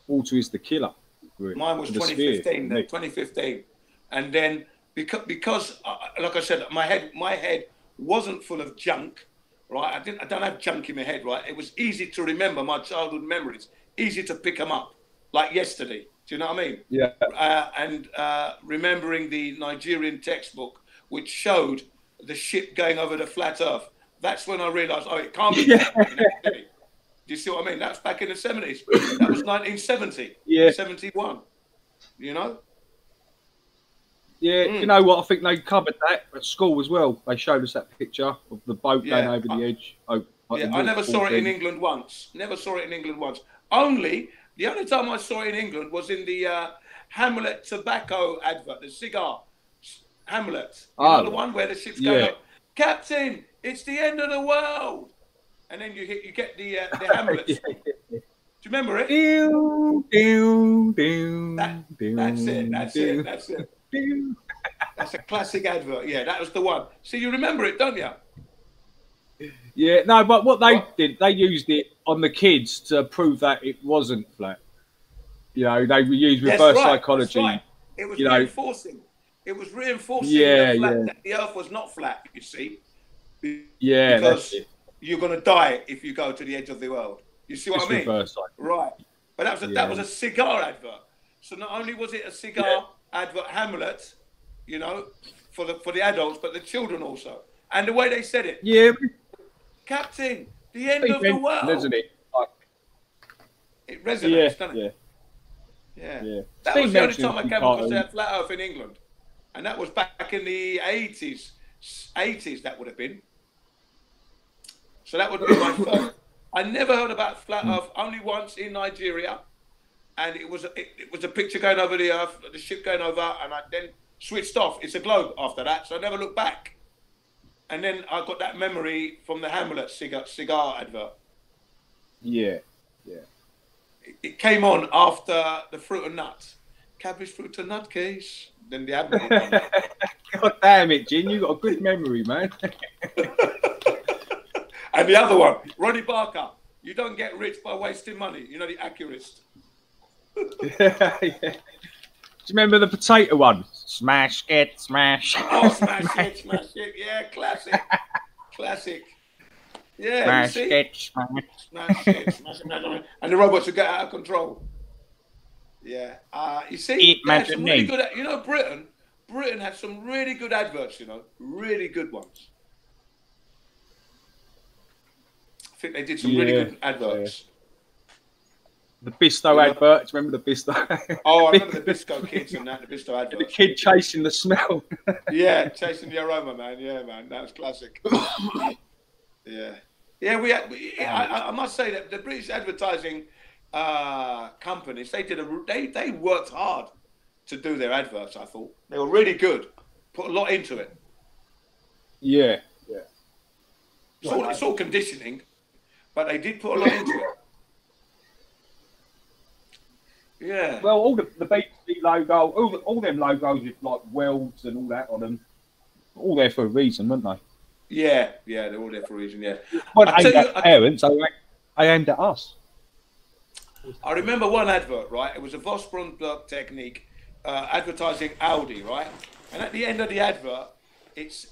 water is the killer. Really. Mine was 2015. And then because like I said, my head wasn't full of junk, right? I don't have junk in my head, right? It was easy to remember my childhood memories, easy to pick them up, like yesterday. Do you know what I mean? Yeah. And remembering the Nigerian textbook, which showed the ship going over the flat Earth. That's when I realised, it can't be. Do you see what I mean? That's back in the 70s. That was 1970. Yeah. 71. You know? Yeah, you know what? I think they covered that at school as well. They showed us that picture of the boat going over the edge. I never saw it in England once. Only the only time I saw it in England was in the Hamlet tobacco advert, the cigar Hamlet. You know the one where the ship's going up. Captain, it's the end of the world. And then you get the Hamlet. Do you remember it? That's it. That's a classic advert. Yeah, that was the one. See, you remember it, don't you? Yeah, no, but what they did, they used it on the kids to prove that it wasn't flat. You know, they use That's reverse right, psychology. That's right. It was you know, reinforcing. It was reinforcing Yeah, that the Earth was not flat. You see, yeah, because that's it. you're going to die if you go to the edge of the world. You see what It's I mean? reverse psychology. Right. But that was a cigar advert. So not only was it a cigar advert, Hamlet, you know, for the adults, but the children also. And the way they said it. Yeah. Captain, the end of the world. Isn't it? Like, it resonates, doesn't it? Yeah. That was the only time I came across that flat Earth in England. And that was back in the 80s. 80s that would have been. So that would be my first. I never heard about flat Earth, only once in Nigeria. And it was a picture going over the Earth, the ship going over, and I then switched off. It's a globe after that, so I never looked back. And then I got that memory from the Hamlet cigar advert. Yeah. It came on after the fruit and nuts. Cabbage, fruit and nut case. Then the advert. God damn it, Gin, you got a good memory, man. And the other one, Ronnie Barker. You don't get rich by wasting money. You know, the accurist. Yeah. Do you remember the potato one? Smash it, smash. Oh, smash it. Yeah, classic. Classic. Yeah, smash you see? it, smash it. And the robots would get out of control. Yeah. You see, they had some really good, you know, Britain had some really good adverts, you know, really good ones. I think they did some really good adverts. The Bisto advert. Remember the Bisto? Oh, I remember the Bisco kids and that, the Bisto advert. The kid chasing the smell. Yeah, chasing the aroma, man. Yeah, man, that was classic. Yeah. Yeah, I must say that the British advertising companies, they worked hard to do their adverts, I thought. They were really good. Put a lot into it. Yeah. It's all conditioning, but they did put a lot into it. Yeah. Well, all the BBC logo, all them logos with like welds and all that on them, all there for a reason, weren't they? Yeah, they're all there for a reason. Yeah. Well, aimed at parents, I aimed at us. I remember one advert, right? It was a Vosbrunberg technique, advertising Audi, right? And at the end of the advert, this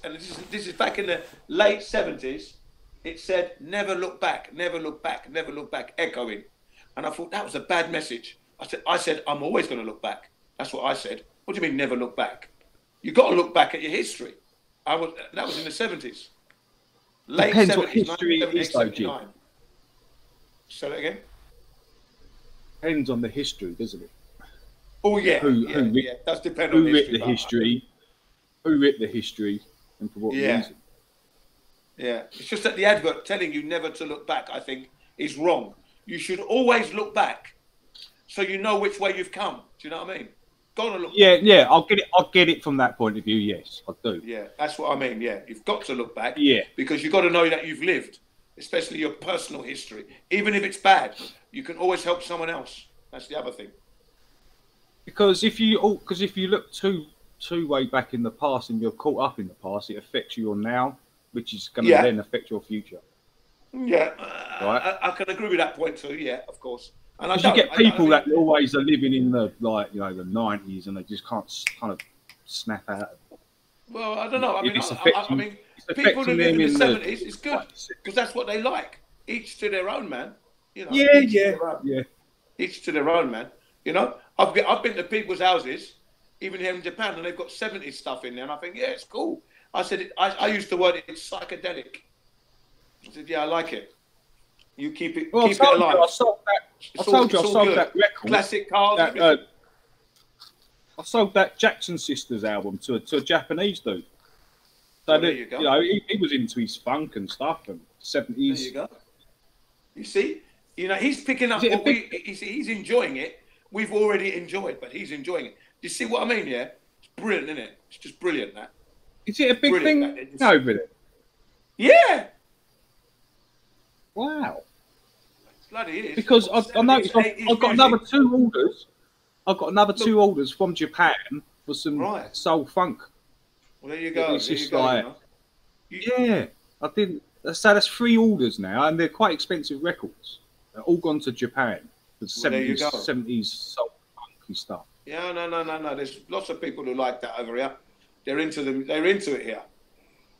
is back in the late 70s. It said, "Never look back, never look back, never look back," echoing. And I thought that was a bad message. I said, I'm always going to look back. That's what I said. What do you mean, never look back? You've got to look back at your history. That was in the 70s. Late Depends 70s, what history it is, though, Jim. Say that again? Depends on the history, doesn't it? Oh, yeah. It does depend on who wrote the history, who wrote the history, and for what reason. Yeah. It's just that the advert telling you never to look back, I think, is wrong. You should always look back. So you know which way you've come. Do you know what I mean? Go and look. Yeah. I'll get it from that point of view. Yes, I do. Yeah, that's what I mean. Yeah, you've got to look back. Yeah, because you've got to know that you've lived, especially your personal history. Even if it's bad, you can always help someone else. That's the other thing. Because if you look too way back in the past and you're caught up in the past, it affects your now, which is going to then affect your future. Yeah, right. I can agree with that point too. Yeah, of course. And you get people that always are living in the the 90s and they just can't kind of snap out. Well, I don't know. I mean, people who live in the 70s is good because that's what they like. Each to their own, man. You know. Yeah. Each to their own, man. You know, I've been to people's houses, even here in Japan, and they've got 70s stuff in there, and I think, yeah, it's cool. I said, I used the word, it's psychedelic. I said, yeah, I like it. You keep it alive. I sold that record. Classic cars. I sold that Jackson Sisters album to a Japanese dude. So there you go. You know, he was into his funk and stuff and 70s. There you go. You see, you know, he's picking up what he's enjoying it. We've already enjoyed, but he's enjoying it. You see what I mean? Yeah, it's brilliant, isn't it? It's just brilliant. That is it a big thing over there? Yeah. Wow. Bloody is. Because I noticed I've got another 2 orders. I've got another 2 orders from Japan for some soul funk. Well, there you go. It's just like, yeah, I didn't. So that's 3 orders now, and they're quite expensive records. They're all gone to Japan. The Well, there you 70s, go. 70s soul funky stuff. Yeah, no. There's lots of people who like that over here. They're into them. They're into it here.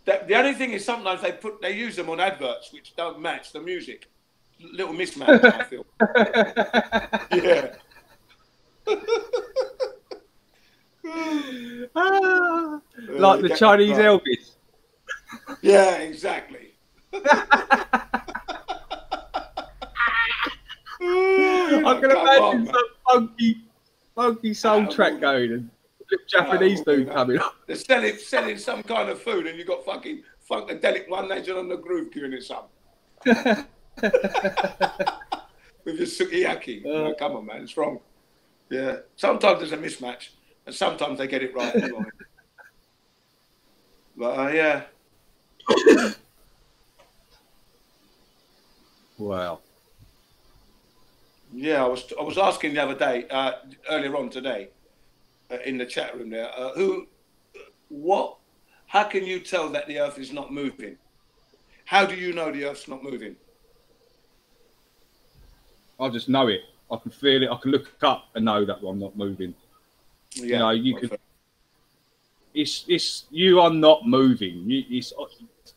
The only thing is sometimes they use them on adverts which don't match the music. Little mismatch, I feel. Yeah. Like the Chinese Elvis. Yeah, exactly. I can imagine some funky soul track going and Japanese dude coming up. They're selling some kind of food, and you got fucking Funkadelic One Nation on the Groove giving it some. With your sukiyaki. No, come on, man, it's wrong. Yeah. Sometimes there's a mismatch, and sometimes they get it right. But yeah. Wow. Yeah, I was asking the other day, earlier on today, in the chat room there, how can you tell that the Earth is not moving? How do you know the Earth's not moving? I just know it. I can feel it. I can look up and know that I'm not moving. Yeah, you know, you could. It's you are not moving. It's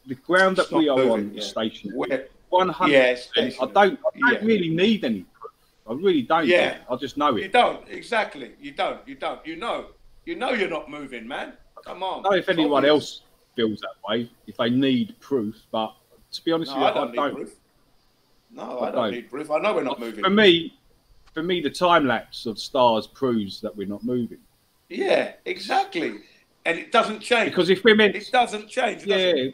the ground that we are on is stationary. 100%. Yes, I don't really need any proof. I really don't. Yeah, I just know it. You don't exactly. You don't. You know you're not moving, man. Come on. I don't know if anyone else feels that way. If they need proof, but to be honest with you, I don't. Need proof. No, I don't need proof. I know we're not moving. For me, the time lapse of stars proves that we're not moving. Yeah, exactly. And it doesn't change. Because if we're meant, it doesn't change. Yeah.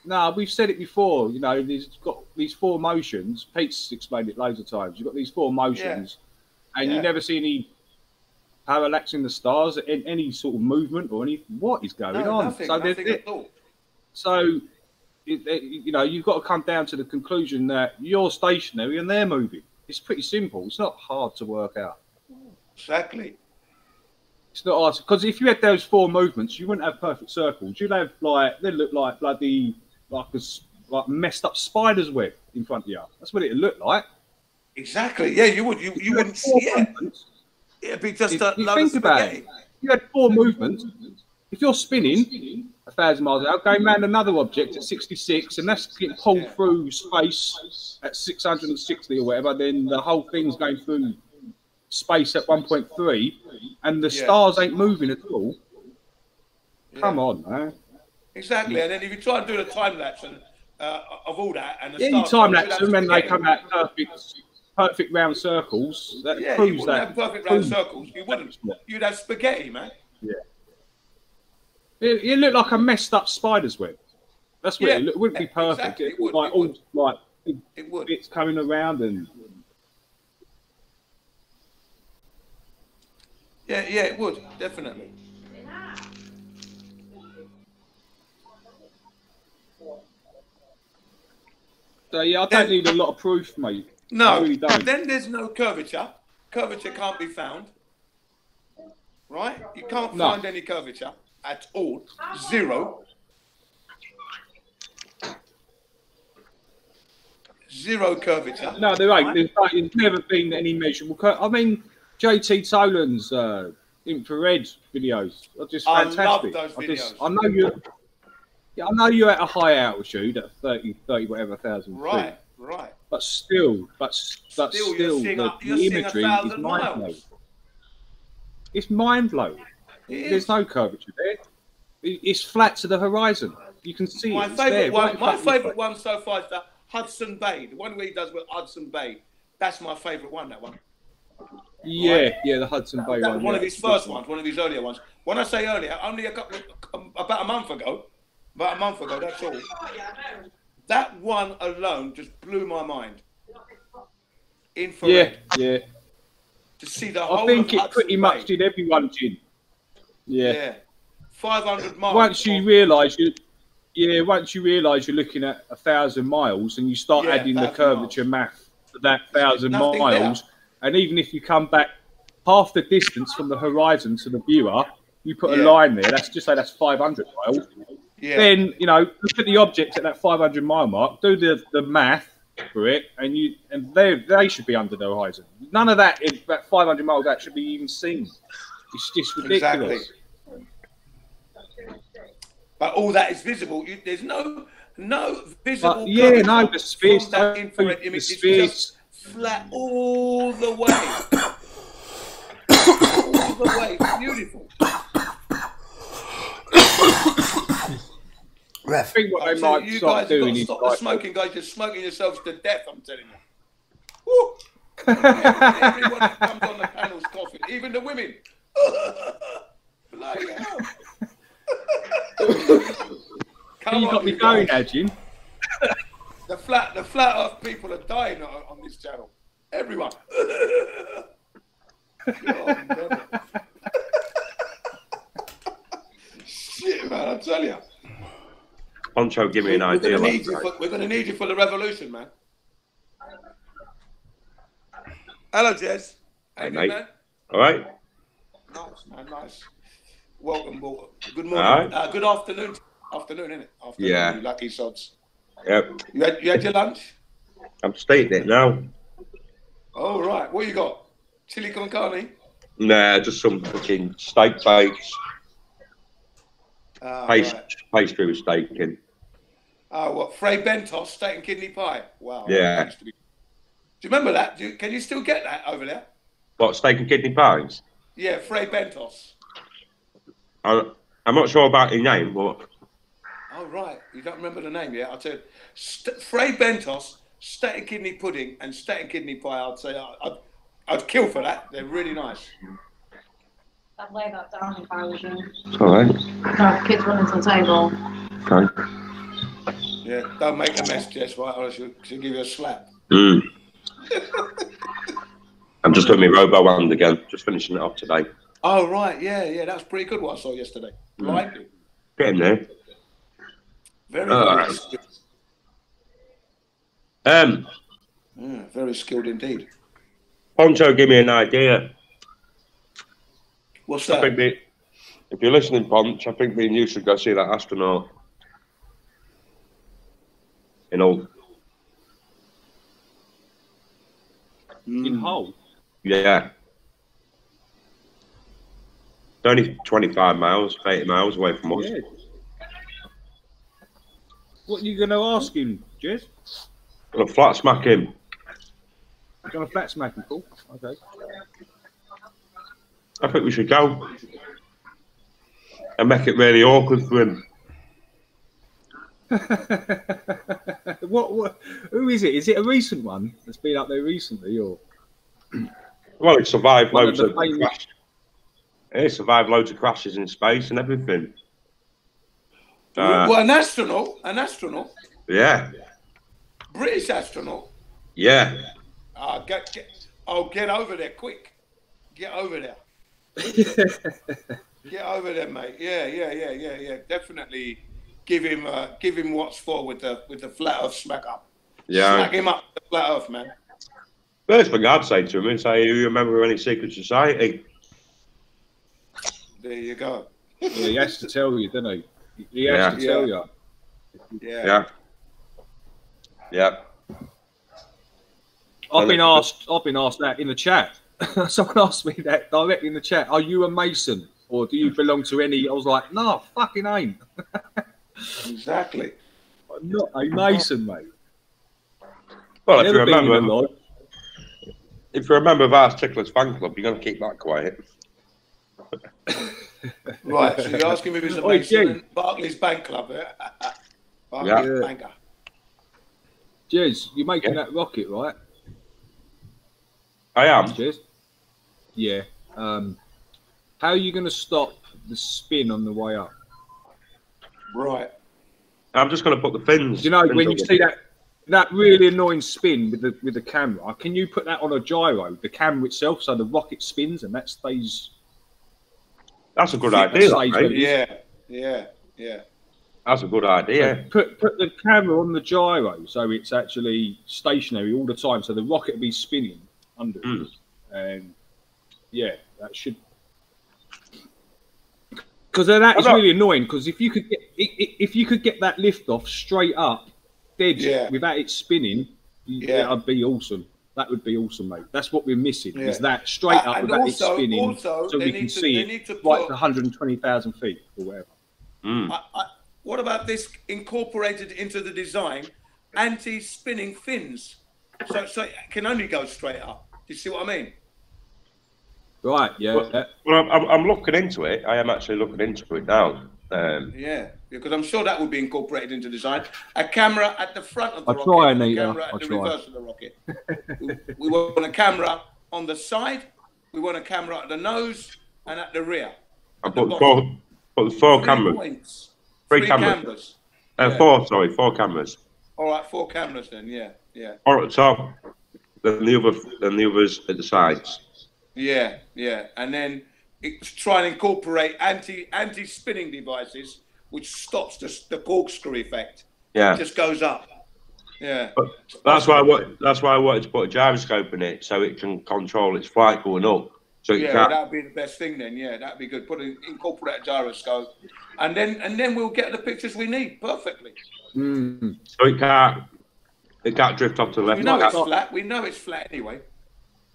No, we've said it before. You know, there's got these four motions. Pete's explained it loads of times. You've got these four motions, and you never see any parallax in the stars, in any sort of movement or any. What is going on? Nothing, so nothing at all. So, you know, you've got to come down to the conclusion that you're stationary and they're moving. It's pretty simple. It's not hard to work out. Exactly. It's not hard because if you had those four movements, you wouldn't have perfect circles. You'd have they look like bloody like messed up spider's web in front of you. That's what it'd look like. Exactly. Yeah, you would. You wouldn't see it. It'd be just a load think of about spaghetti. it. You had four movements. If you're spinning 1,000 miles an hour, going around another object at 66, and that's getting pulled through space at 660 or whatever, then the whole thing's going through space at 1.3, and the stars ain't moving at all. Come on, man. Exactly. And then if you try and do the time lapse of all that, and you time lapse them when they come out perfect round circles. That proves you wouldn't that. have perfect round circles. You wouldn't. You'd have spaghetti, man. Yeah. It looked like a messed up spider's web. That's what it wouldn't be perfect. Exactly. It would, like all like bits coming around and. Yeah, it would definitely. So I don't need a lot of proof, mate. No, I really don't. Then there's no curvature. Curvature can't be found. Right? You can't find any curvature at all. Zero. Zero curvature. No, there ain't. There's never been any measurable curvature. I mean, JT Tolan's infrared videos are just fantastic. I love those videos. I know you. Yeah, I know you're at a high altitude at 30 whatever thousand feet. Right. But still, the imagery is mind blowing. It's mind blowing. There's no curvature there. It's flat to the horizon. You can see my it. Favourite one. My favourite one so far is the Hudson Bay. The one where he does with Hudson Bay. That's my favourite one. That one. Yeah, the Hudson Bay one. One of his first ones. One of his earlier ones. When I say earlier, only about a month ago. About a month ago. That's all. That one alone just blew my mind. Infrared. Yeah. To see the whole. I think of it pretty much did everyone, Jim. Yeah. 500 miles. Once you realise you're looking at 1,000 miles, and you start adding the curvature math to that 1,000 miles, and even if you come back half the distance from the horizon to the viewer, you put a line there. That's just say that's 500 miles. Yeah. Then look at the object at that 500 mile mark. Do the math. for it, and they should be under the horizon. None of that in about 500 miles out should be even seen. It's just ridiculous. Exactly. But all that is visible. There's no visible. Yeah, no, the space, that infrared image is just flat all the way. All the way. It's beautiful. I think what they might start doing is stop the smoking, guys. You're smoking yourselves to death. I'm telling you. Woo! Everyone that comes on the panel's coughing, even the women. Bloody hell! You got me going, Jim. The flat Earth people are dying on this channel. Everyone. Shit, man! I tell you. Poncho, give me an idea. We're going to need you for the revolution, man. Hello, Jez. Hey, mate. Man? All right. Nice, man. Nice. Welcome, boy. Good morning. Right. Good afternoon. Afternoon, isn't it? Afternoon, yeah. You lucky sods. Yep. You had your lunch? I'm just eating it now. Oh, right. What you got? Chili con carne? Nah, just some fucking steak bakes. Pastry with steak in. Oh, what? Fray Bentos steak and kidney pie? Wow. Yeah. Do you remember that? Can you still get that over there? What, steak and kidney pies? Yeah, Fray Bentos. I'm not sure about your name, but... Oh, right. You don't remember the name yet? I'll tell you. Fray Bentos, steak and kidney pudding and steak and kidney pie, I'd say I'd kill for that. They're really nice. I'd lay that down if I was you. All right. No, kids running to the table. Okay. Yeah, don't make a mess, Jess, right? Or she'll give you a slap. I'm just doing my robo-hand again. Just finishing it off today. Oh, right. Yeah. That was pretty good what I saw yesterday. Liked it. Getting there. Very good. Very skilled indeed. Poncho, give me an idea. What's that? If you're listening, Ponch, I think me and you should go see that astronaut. In Hull. In Hull? Yeah. It's only 25 miles, 80 miles away from us. Yeah. What are you going to ask him, Jez? Gonna flat smack him. You're going to flat smack him, cool? Okay. I think we should go. And make it really awkward for him. What? Who is it? Is it a recent one that's been up there recently, or? Well, it survived loads of crashes. It survived loads of crashes in space and everything. Well, an astronaut? An astronaut? Yeah. British astronaut? Yeah. Get over there quick. Get over there. Get over there, mate. Yeah. Definitely give him what's for with the flat Earth smack up. Yeah. Smack him up the flat Earth, man. First thing I'd say to him is, "Say, you remember any secret society?" There you go. Yeah, he has to tell you, doesn't he? He has to tell you. Yeah. I've been asked that in the chat. Someone asked me that directly in the chat. Are you a Mason or do you belong to any? I was like, no, fucking ain't. Exactly. I'm not a Mason, mate. Well, if you're a member of our Ticklers fan club, you're going to keep that quiet. Right, so you're asking me if it's a Mason in Barclays Bank Club, yeah? Barclays Banker. Jez, you're making that rocket, right? I am. Jez? Yeah. How are you going to stop the spin on the way up? Right. I'm just going to put the fins. You know, when you see that really annoying spin with the camera, can you put that on a gyro, the camera itself, so the rocket spins and that stays... That's a good idea, right? Yeah. That's a good idea. So put the camera on the gyro so it's actually stationary all the time, so the rocket will be spinning under it. And yeah, that should... Because that is really annoying, because if you could get that lift off straight up, dead, without it spinning, Yeah, that'd be awesome. That would be awesome, mate. That's what we're missing. Is that straight up and without it also- spinning, also, so they we need can to- see they it need to like put- 120,000 feet or whatever. What about this incorporated into the design? Anti-spinning fins, so it can only go straight up. Do you see what I mean? Right. Yeah. Well, I'm looking into it. I am actually looking into it now. Yeah, because I'm sure that would be incorporated into design. A camera at the front of the I'll rocket, try, and a Anita. camera I'll at the try. reverse of the rocket. we want a camera on the side. We want a camera at the nose and at the rear. I put four cameras. Points. Three cameras. Yeah. Four cameras. All right, 4 cameras then. Yeah. Four at the top, then the others at the sides. Yeah, and then try and incorporate anti-spinning devices, which stops the corkscrew effect. Yeah. It just goes up. Yeah. But that's why I wanted to put a gyroscope in it, so it can control its flight going up. So it Yeah, that would be the best thing then. Yeah, that'd be good. Incorporate a gyroscope, and then we'll get the pictures we need perfectly. So it can't drift off to the left. We know it's flat. We know it's flat anyway.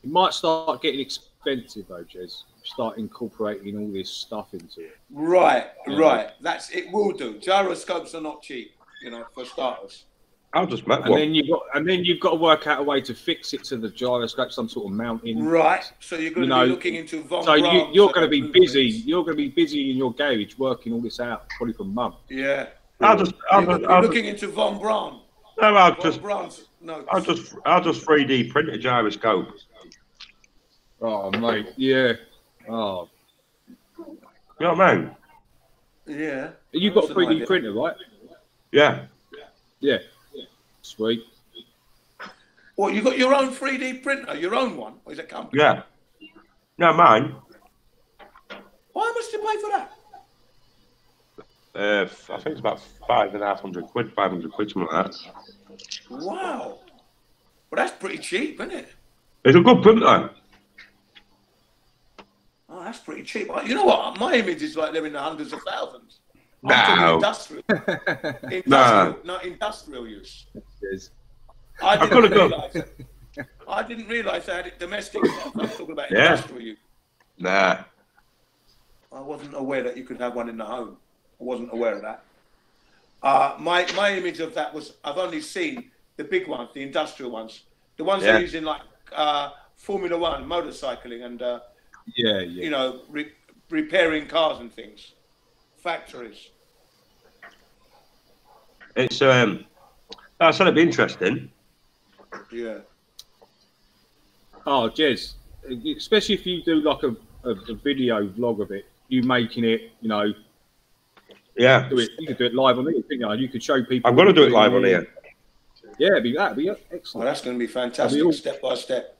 It might start getting expensive though, Jez. Start incorporating all this stuff into it. Right. It will do. Gyroscopes are not cheap, for starters. I'll just make one. And then you've got to work out a way to fix it to the gyroscope, some sort of mounting. Right. So you're going to be looking into von So Braun's you're going to be busy. You're going to be busy in your garage working all this out, probably for months. Yeah. I'll just looking into von Braun. No, I'll just 3D print a gyroscope. Oh mate, yeah. Oh. You know what I mean? Yeah. You've got a 3D printer, right? Yeah. Yeah. Sweet. What, you got your own 3D printer, your own one? Or is it company? Yeah. No, mine. Why much to pay for that? I think it's about 500 quid, something like that. Wow. Well, that's pretty cheap, isn't it? It's a good printer. Oh, that's pretty cheap. You know what? My image is like they're in the hundreds of thousands. No. I'm talking industrial. Not industrial use. I didn't realise they had it domestic. I was talking about industrial use. Nah. I wasn't aware that you could have one in the home. I wasn't aware of that. My image of that was I've only seen the big ones, the industrial ones, the ones they're using like Formula One, motorcycling, and repairing cars and things, factories. It's I said it'd be interesting. Yeah. Oh, Jez, especially if you do like a video vlog of it, you making it, Yeah. You could do it live on here, couldn't you? You could show people. I'm going to do it live on here. Yeah, that'd be excellent. Well, that's going to be fantastic, step by step.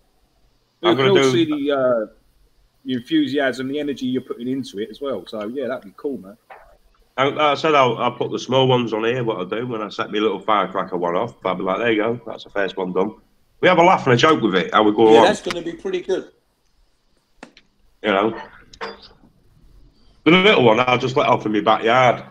You can all see the enthusiasm, the energy you're putting into it as well. So yeah, that'd be cool, man. I said I'll put the small ones on here. What I'll do when I set my little firecracker one off, I'll be like, there you go, that's the first one done. We have a laugh and a joke with it. How we go along. That's going to be pretty good. The little one I'll just let off in my backyard.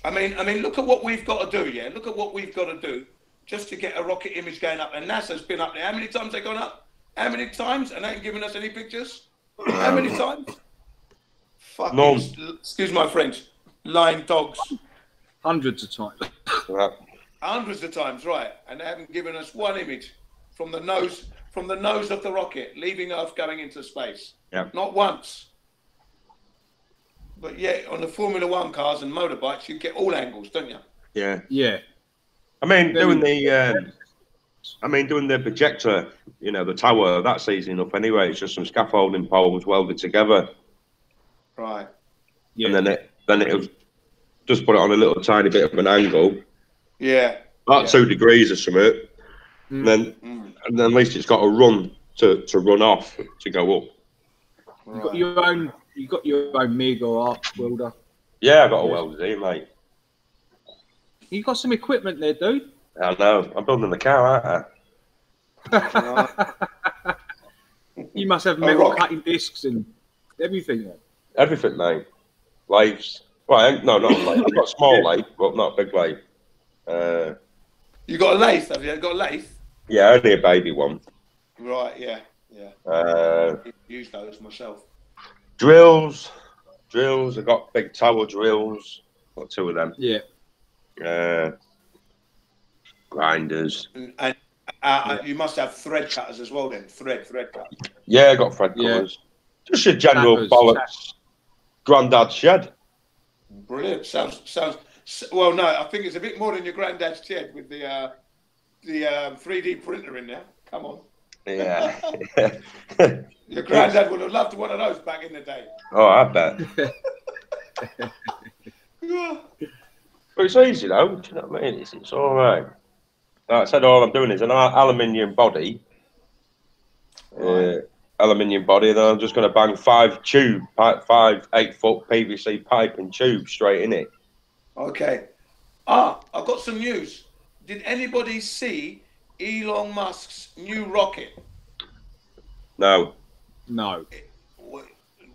I mean, look at what we've got to do, yeah? Look at what we've got to do just to get a rocket image going up. And NASA's been up there. How many times they gone up? How many times? And they ain't giving us any pictures? How many times? Fucking, excuse my French, lying dogs. Hundreds of times. Hundreds of times, right. And they haven't given us one image from the nose of the rocket, leaving Earth going into space. Yeah. Not once. But yeah, on the Formula One cars and motorbikes, you get all angles, don't you? Yeah. Yeah. I mean, doing the projector, the tower, that's easy enough anyway. It's just some scaffolding poles welded together. Right. Yeah. And then it'll just put it on a little tiny bit of an angle. Yeah. About 2 degrees or something. And then at least it's got a run to run off to go up. Right. You got your own MIG or arc welder. Yeah, I got a welder here, mate. You got some equipment there, dude. I know. I'm building the car, aren't I? You must have metal cutting discs and everything. Everything, mate. Lathes, Well, no, not a lake. I've got a small lake, but not a big lake. You got a lathe, have you? Got a lathe? Yeah, only a baby one. Right, yeah. Use those myself. Drills. I've got big tower drills. Got 2 of them. Yeah. Grinders. And you must have thread cutters as well then. Thread cut. Yeah, I got thread cutters. Just your general bollocks. Granddad's shed. Brilliant. Sounds. Well, no, I think it's a bit more than your granddad's shed with the 3D printer in there. Come on. Yeah. Your granddad would have loved one of those back in the day. Oh, I bet. But it's easy though. Do you know what I mean? It's all right. Like I said, all I'm doing is an aluminium body. Aluminium body, and then I'm just going to bang 5 8-foot PVC pipe and tube straight in it. Okay. I've got some news. Did anybody see Elon Musk's new rocket? No.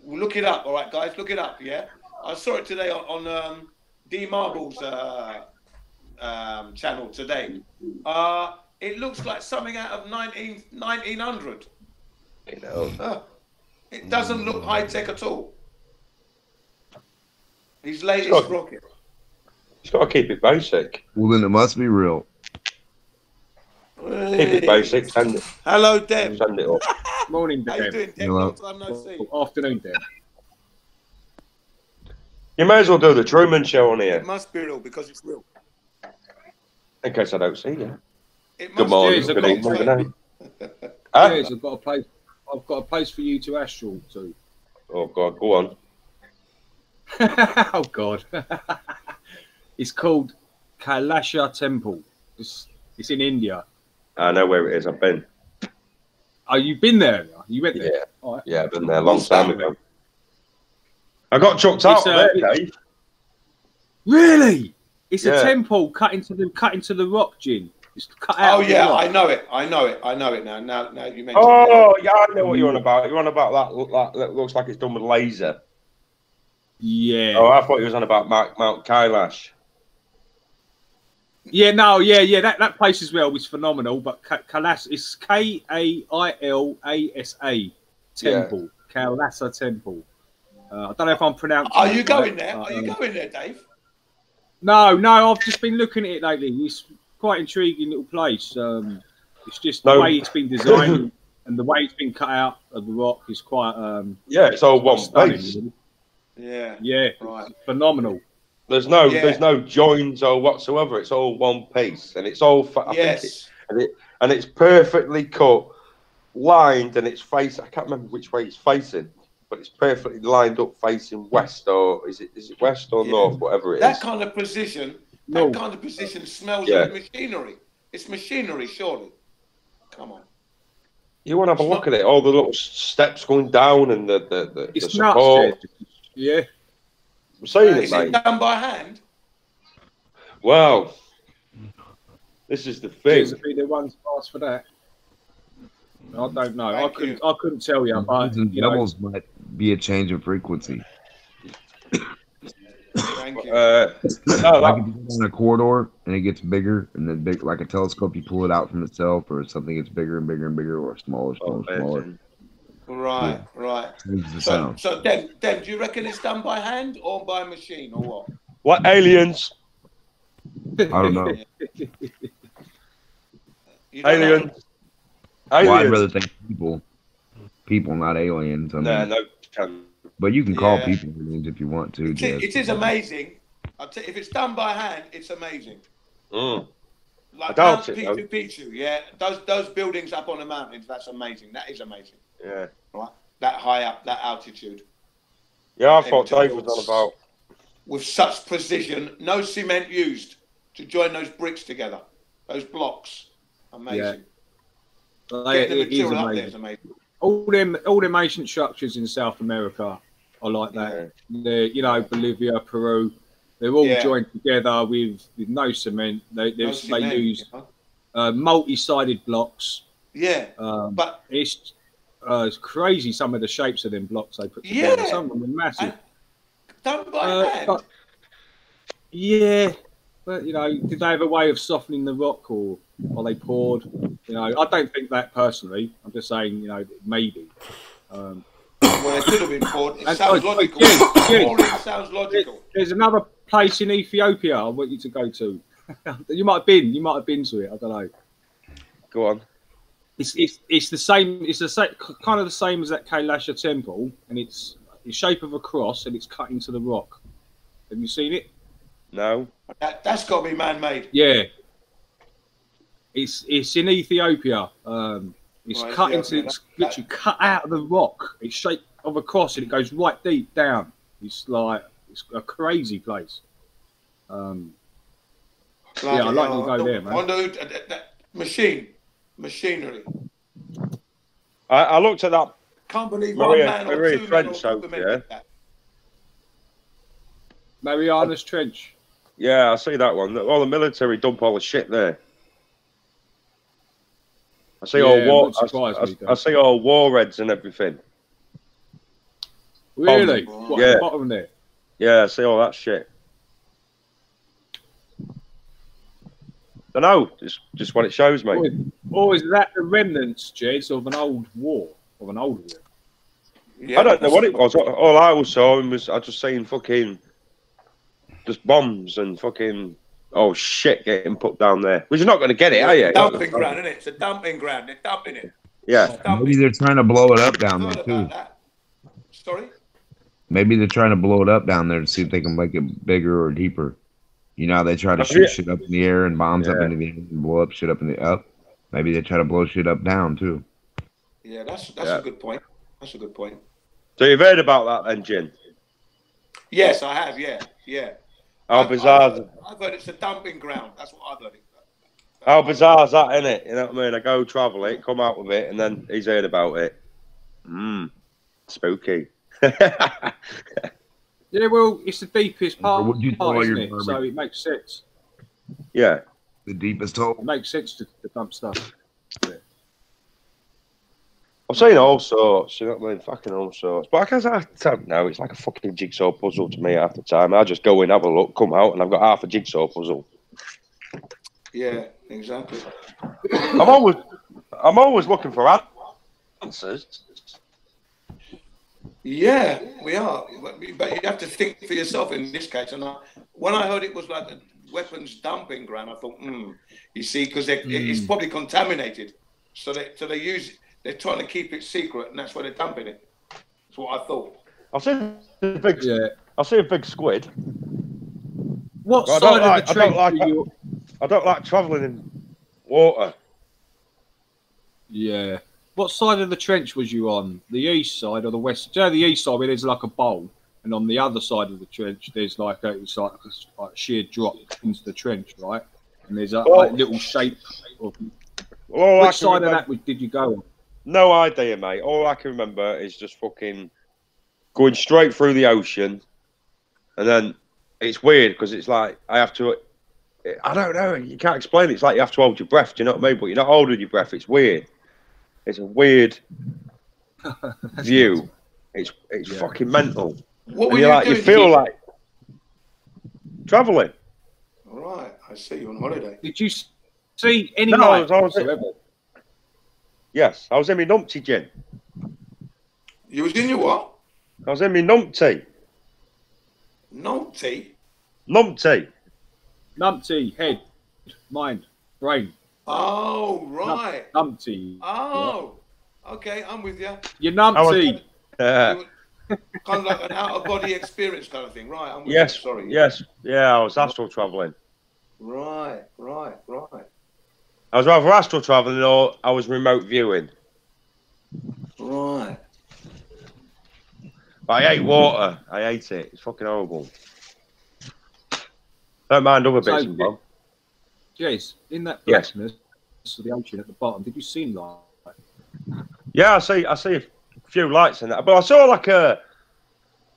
Look it up, all right, guys. Look it up. Yeah, I saw it today on D Marble's channel today. It looks like something out of 1900. You know. It doesn't look high tech at all. His latest rocket. He's got to keep it basic. Well, then it must be real. Keep it basic. Send it. Hello, Deb. Send it up. Morning, Deb. How you doing, Deb? Long time no see. Afternoon, Deb. You may as well do the Truman Show on here. It must be real because it's real. In case I don't see you. It Good morning. Good evening. Good night. Yes, I've got a place. I've got a place for you to astral to. Oh God, go on. Oh God. It's called Kailasha Temple. It's in India. I know where it is. I've been. Oh, you've been there? You went there? Yeah. All right. Yeah, I've been there a long time ago. I got chucked out there, Dave. Really? It's Yeah. a temple cut into the rock, Jin. It's cut out. Oh of the yeah, rock. I know it now. Now you mentioned. Oh yeah, I know what you're on about. You're on about that looks like it's done with laser. Yeah. Oh, I thought you was on about Mount Kailash. Yeah, no, yeah. That place as well was phenomenal. But Kailasa, it's Kailasa Temple. Kailasa Temple. I don't know if I'm pronouncing. Are you it going right, there? but, Are you going there, Dave? No, I've just been looking at it lately. It's quite intriguing little place. It's just the way it's been designed and the way it's been cut out of the rock is quite. Yeah, it's all one stunning, piece. really. Yeah, right. It's phenomenal. There's no joins or whatsoever. It's all one piece, and it's all. And it's perfectly cut, lined, and it's facing. I can't remember which way it's facing, but it's perfectly lined up, facing west, or is it west or north, whatever it is. That kind of position. That kind of position smells like machinery. It's machinery, surely. Come on. You want to have a look at it? All the little steps going down and the It's support. nuts, yeah. I'm saying it, Is mate. it done by hand? Well, this is the thing. Cheers, be the ones asked for that. I don't know. I couldn't tell you. But, and doubles might be a change in frequency. Thank you. Like if you go on a corridor and it gets bigger, and then big like a telescope, you pull it out from itself, or something gets bigger and bigger and bigger, or smaller. Right. Changes the sound. So, Dan, do you reckon it's done by hand or by machine or what? What aliens? I don't know. Aliens. Well, I'd rather think people, not aliens. I mean, no. But you can call people aliens if you want to. It is amazing. If it's done by hand, it's amazing. I Like doubt Mount it, though. Picchu, yeah. Those buildings up on the mountains, that's amazing. That is amazing. Yeah. Right. That high up, that altitude. Yeah, I thought Dave was on about. With such precision, no cement used to join those bricks together. Those blocks. Amazing. Getting the It is material up there amazing. is amazing. All them ancient structures in South America are like that. They're, Bolivia, Peru, they're all joined together with no cement. They use multi-sided blocks. Yeah, but it's crazy some of the shapes of them blocks they put together. Some of them are massive. Done by hand. Yeah, but you know, did they have a way of softening the rock, or are they poured? You know, I don't think that personally. I'm just saying, you know, maybe. Well, it could have been poured. It And- sounds oh, logical. Jez, Pouring sounds logical. There's another place in Ethiopia I want you to go to. You might have been to it. I don't know. Go on. It's the same. It's the same, kind of the same as that Kailasha temple, and it's the shape of a cross, and it's cut into the rock. Have you seen it? No. That's got to be man-made. Yeah. It's in Ethiopia. It's Right, cut Ethiopia. into. It's literally cut out of the rock. It's shape of a cross, and it goes right deep down. It's a crazy place. Yeah, I'd like to go there, man. On that machinery. I looked at that. Can't believe one man or Maria two men Trench or out there. Mariana's Trench. Yeah, I see that one. All the military dump all the shit there. I see all war. I see all warheads and everything. Really? What, yeah. at the bottom there? Yeah, I see all that shit. I know, just what it shows me. Or is that the remnants, Jez, of an old war? I don't know what it was. All I was saw was I just seen fucking just bombs and fucking shit getting put down there. Which you're not going to get it, are you? Dumping ground, isn't it? It's a dumping ground. They're dumping it. Yeah. Maybe they're trying to blow it up down there too. Sorry? Maybe they're trying to blow it up down there to see if they can make it bigger or deeper. You know how they try to shoot shit up in the air and bombs up into the air and blow up shit up in the up. Maybe they try to blow shit up down too. Yeah, that's a good point. That's a good point. So you've heard about that then, Jin? Yes, I have. Yeah. How bizarre! I've heard it's a dumping ground. That's what I've heard. How bizarre is that, innit? You know what I mean? I go travel it, come out with it, and then he's heard about it. Spooky. Yeah, well, it's the deepest part, Would you throw isn't your it? garbage? So it makes sense. Yeah. The deepest hole. It makes sense to dump stuff. I've seen all sorts, you know what I mean? Fucking all sorts. But I guess I don't know, it's like a fucking jigsaw puzzle to me half the time. I just go in, have a look, come out, and I've got half a jigsaw puzzle. Yeah, exactly. I'm always looking for answers. Yeah, we are. But you have to think for yourself in this case. And when I heard it was like a weapons dumping ground, I thought, you see, because it's probably contaminated. So they use it. They're trying to keep it secret, and that's why they're dumping it. That's what I thought. I've seen a big squid. What But side of the trench are you? I don't like travelling in water. Yeah. What side of the trench was you on? The east side or the west? Do you know the east side where there's like a bowl, and on the other side of the trench there's like a sheer drop into the trench, right? And there's a little shape. Which side of that did you go on? No idea, mate. All I can remember is just fucking going straight through the ocean, and then it's weird because it's like I have to. I don't know. You can't explain it. It's like you have to hold your breath. Do you know what I mean? But you're not holding your breath. It's weird. It's a weird view. It's fucking mental. What and were you're you like, doing? you feel like traveling. Right, I see you on holiday. Did you see any No, light I was- whatsoever? Yes, I was in my numpty, Jin. You was in your what? I was in my numpty. Numpty? Numpty. Numpty, head, mind, brain. Oh, right. Numpty. Oh, okay, I'm with you. You're numpty. Kind of like an out-of-body experience kind of thing, right? I'm with Yes, you. Sorry. yes, yeah. I was astral traveling. Right. I was either astral traveling or I was remote viewing. Right. But I hate water. I hate it. It's fucking horrible. Don't mind other bits and bobs. Jace, in that blackness of the ocean at the bottom, did you see light? Yeah, I see a few lights in that, but I saw like a.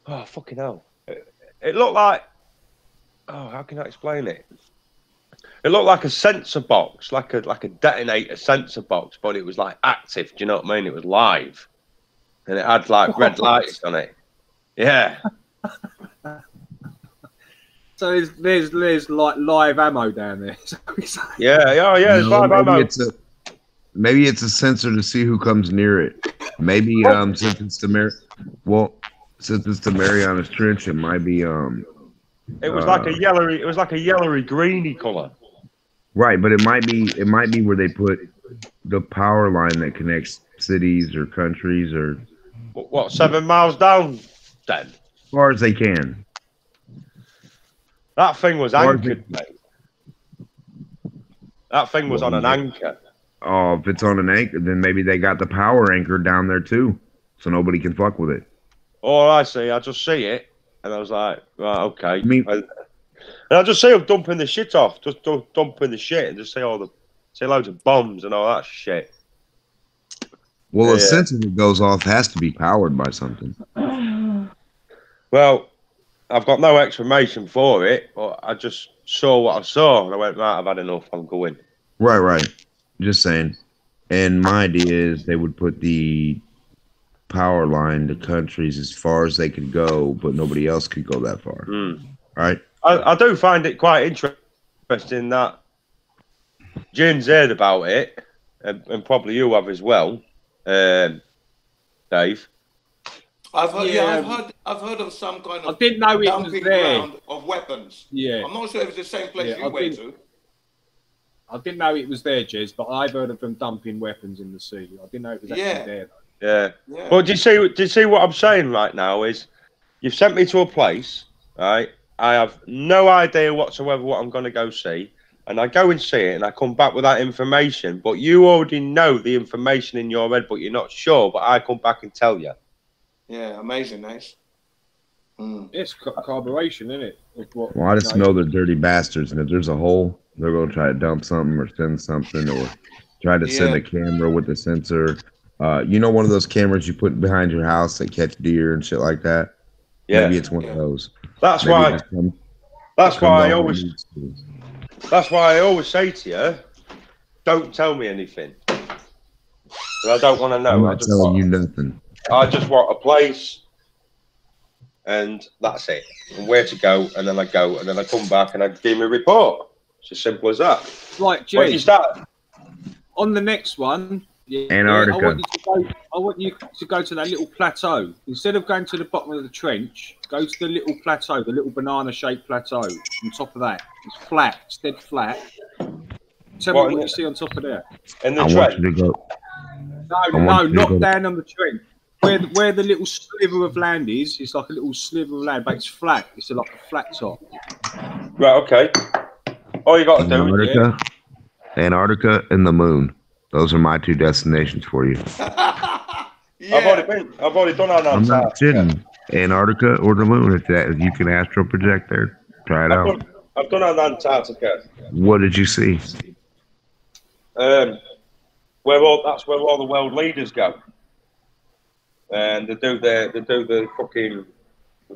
Oh fucking hell! It looked like. Oh, how can I explain it? It looked like a sensor box, like a detonator sensor box, but it was like active. Do you know what I mean? It was live, and it had like red lights on it. Yeah. So there's like live ammo down there. Yeah, yeah, yeah. There's No, live ammo. Maybe it's a sensor to see who comes near it. Maybe since it's the Marianas Trench, it might be It was like a yellowy. It was like a yellowy greeny color. Right, but it might be where they put the power line that connects cities or countries or what 7 miles down then? As far as they can. That thing was anchored, mate. That thing was on an anchor. Oh, if it's on an anchor, then maybe they got the power anchor down there too, so nobody can fuck with it. All I just see it, and I was like, right, okay. And I just see them dumping the shit off, just dumping the shit, and just see loads of bombs and all that shit. Well, a sensor that goes off has to be powered by something. Well, I've got no explanation for it, but I just saw what I saw, and I went, right, I've had enough, I'm going. Right. Just saying. And my idea is they would put the power line to countries as far as they could go, but nobody else could go that far. Right? I do find it quite interesting that Jim's heard about it, and probably you have as well, Dave. I've heard of some kind of I didn't know it was dumping there. ground of weapons. Yeah. I'm not sure if it's the same place you went to. I didn't know it was there, Jez, but I've heard of them dumping weapons in the sea. I didn't know it was actually there. Yeah. Well, do you see what I'm saying right now is you've sent me to a place, right? I have no idea whatsoever what I'm going to go see. And I go and see it and I come back with that information. But you already know the information in your head, but you're not sure. But I come back and tell you. Yeah, amazing, nice. It's corroboration, isn't it? Well, I just know they're dirty bastards. And if there's a hole, they're going to try to dump something or send something or try to send a camera with a sensor. You know, one of those cameras you put behind your house that catch deer and shit like that? Yeah. Maybe it's one of those. That's Maybe why. That's why I always say to you, don't tell me anything. But I don't want to know. I'm not telling you nothing. I just want a place, and that's it. And where to go, and then I go, and then I come back, and I give me a report. It's as simple as that. Right, When you Jez, start, on the next one, Antarctica. I want you to go to that little plateau. Instead of going to the bottom of the trench, go to the little plateau, the little banana-shaped plateau. On top of that, it's flat. It's dead flat. Tell me what you see on top of there. In the I want you to go. No, not down on the trench. Where the little sliver of land is, it's like a little sliver of land, but it's flat. It's like a flat top. right? Okay. All you got to do is Antarctica and the moon. Those are my two destinations for you. I've already done Antarctica. I'm not kidding. Antarctica or the moon. If you can astral project there, try it out. I've done Antarctica. What did you see? That's where all the world leaders go, and they do the fucking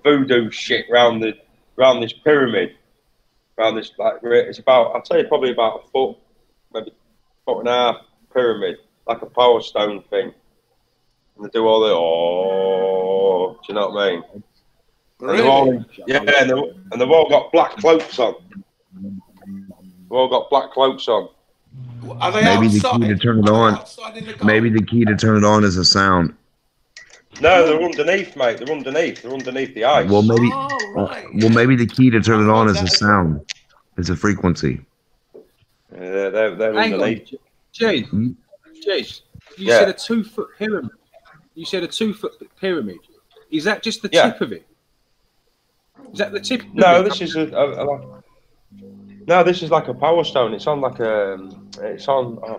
voodoo shit round this pyramid, round this it's about, I'd say probably about a foot, maybe foot and a half pyramid, like a power stone thing, and they do all do you know what I mean? Really? And they've all got black cloaks on. They've all got black cloaks on. Are they Maybe outside? the key to turn it on. Maybe the key to turn it on is a sound. No, they're underneath, mate. They're underneath. They're underneath the ice. Well, maybe. Well, maybe the key to turn it on is a sound. It's a frequency. They're Hang underneath. on, Jez, you said a 2 foot pyramid. You said a 2 foot pyramid. Is that just the tip of it? Is that the tip? No, this is no, this is like a power stone. It's on like oh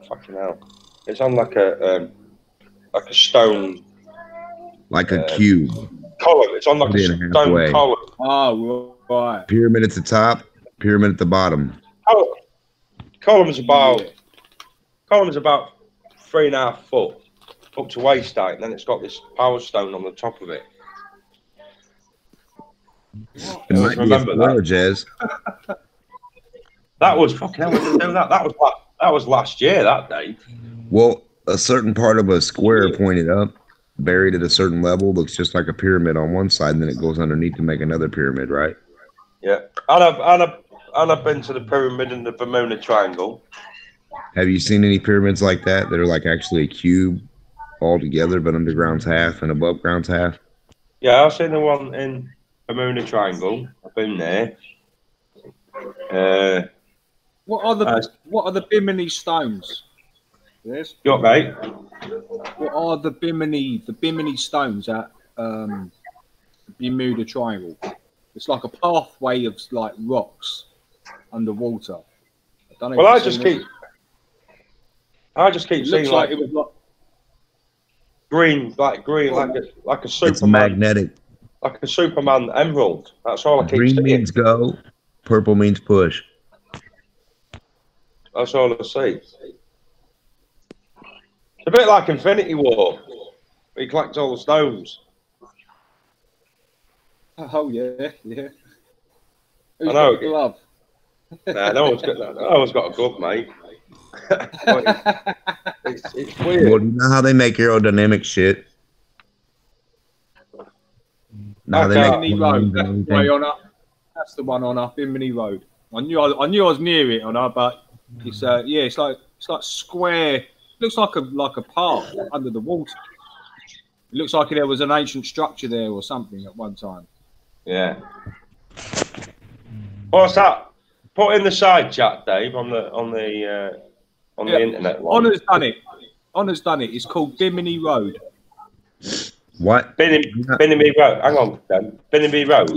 fucking hell. It's on like a stone. Like a cube. Column. It's on like a stone column. Oh, right. Pyramid at the top, pyramid at the bottom. Column's about 3.5 foot up to waist height, and then it's got this power stone on the top of it. It might be a square, Jez. That was fucking hell. We didn't do that. That was last year. That day. Well, a certain part of a square pointed up, buried at a certain level, looks just like a pyramid on one side, and then it goes underneath to make another pyramid, right? Yeah, and I've been to the pyramid in the Bermuda Triangle. Have you seen any pyramids like that that are like actually a cube all together, but underground's half and above ground's half? Yeah, I've seen the one in Bermuda Triangle. I've been there. What are the Bimini stones? Yes. You what, mate? What are the Bimini stones at Bermuda Triangle? It's like a pathway of like rocks underwater. I don't know. Well, I just keep seeing like it was like green, like a Superman. It's magnetic. Like a Superman emerald. That's all I keep Green seeing. means go, purple means push. That's all I see. It's a bit like Infinity War. He collects all the stones. oh yeah. I know. Glove? Nah, no one's got a glove, mate. it's weird. Well, do you know how they make aerodynamic shit? Now they Bimini make Road. planes That's and the way everything. on up. That's the one on up Bimini Road. I knew I was near it on her, but it's it's like square. It looks like a park under the water. It looks like there was an ancient structure there or something at one time. Yeah. What's that? Put in the side chat, Dave, on the internet. Honor's done it. It's called Bimini Road. What? Bimini Road. Hang on, then. Bimini Road.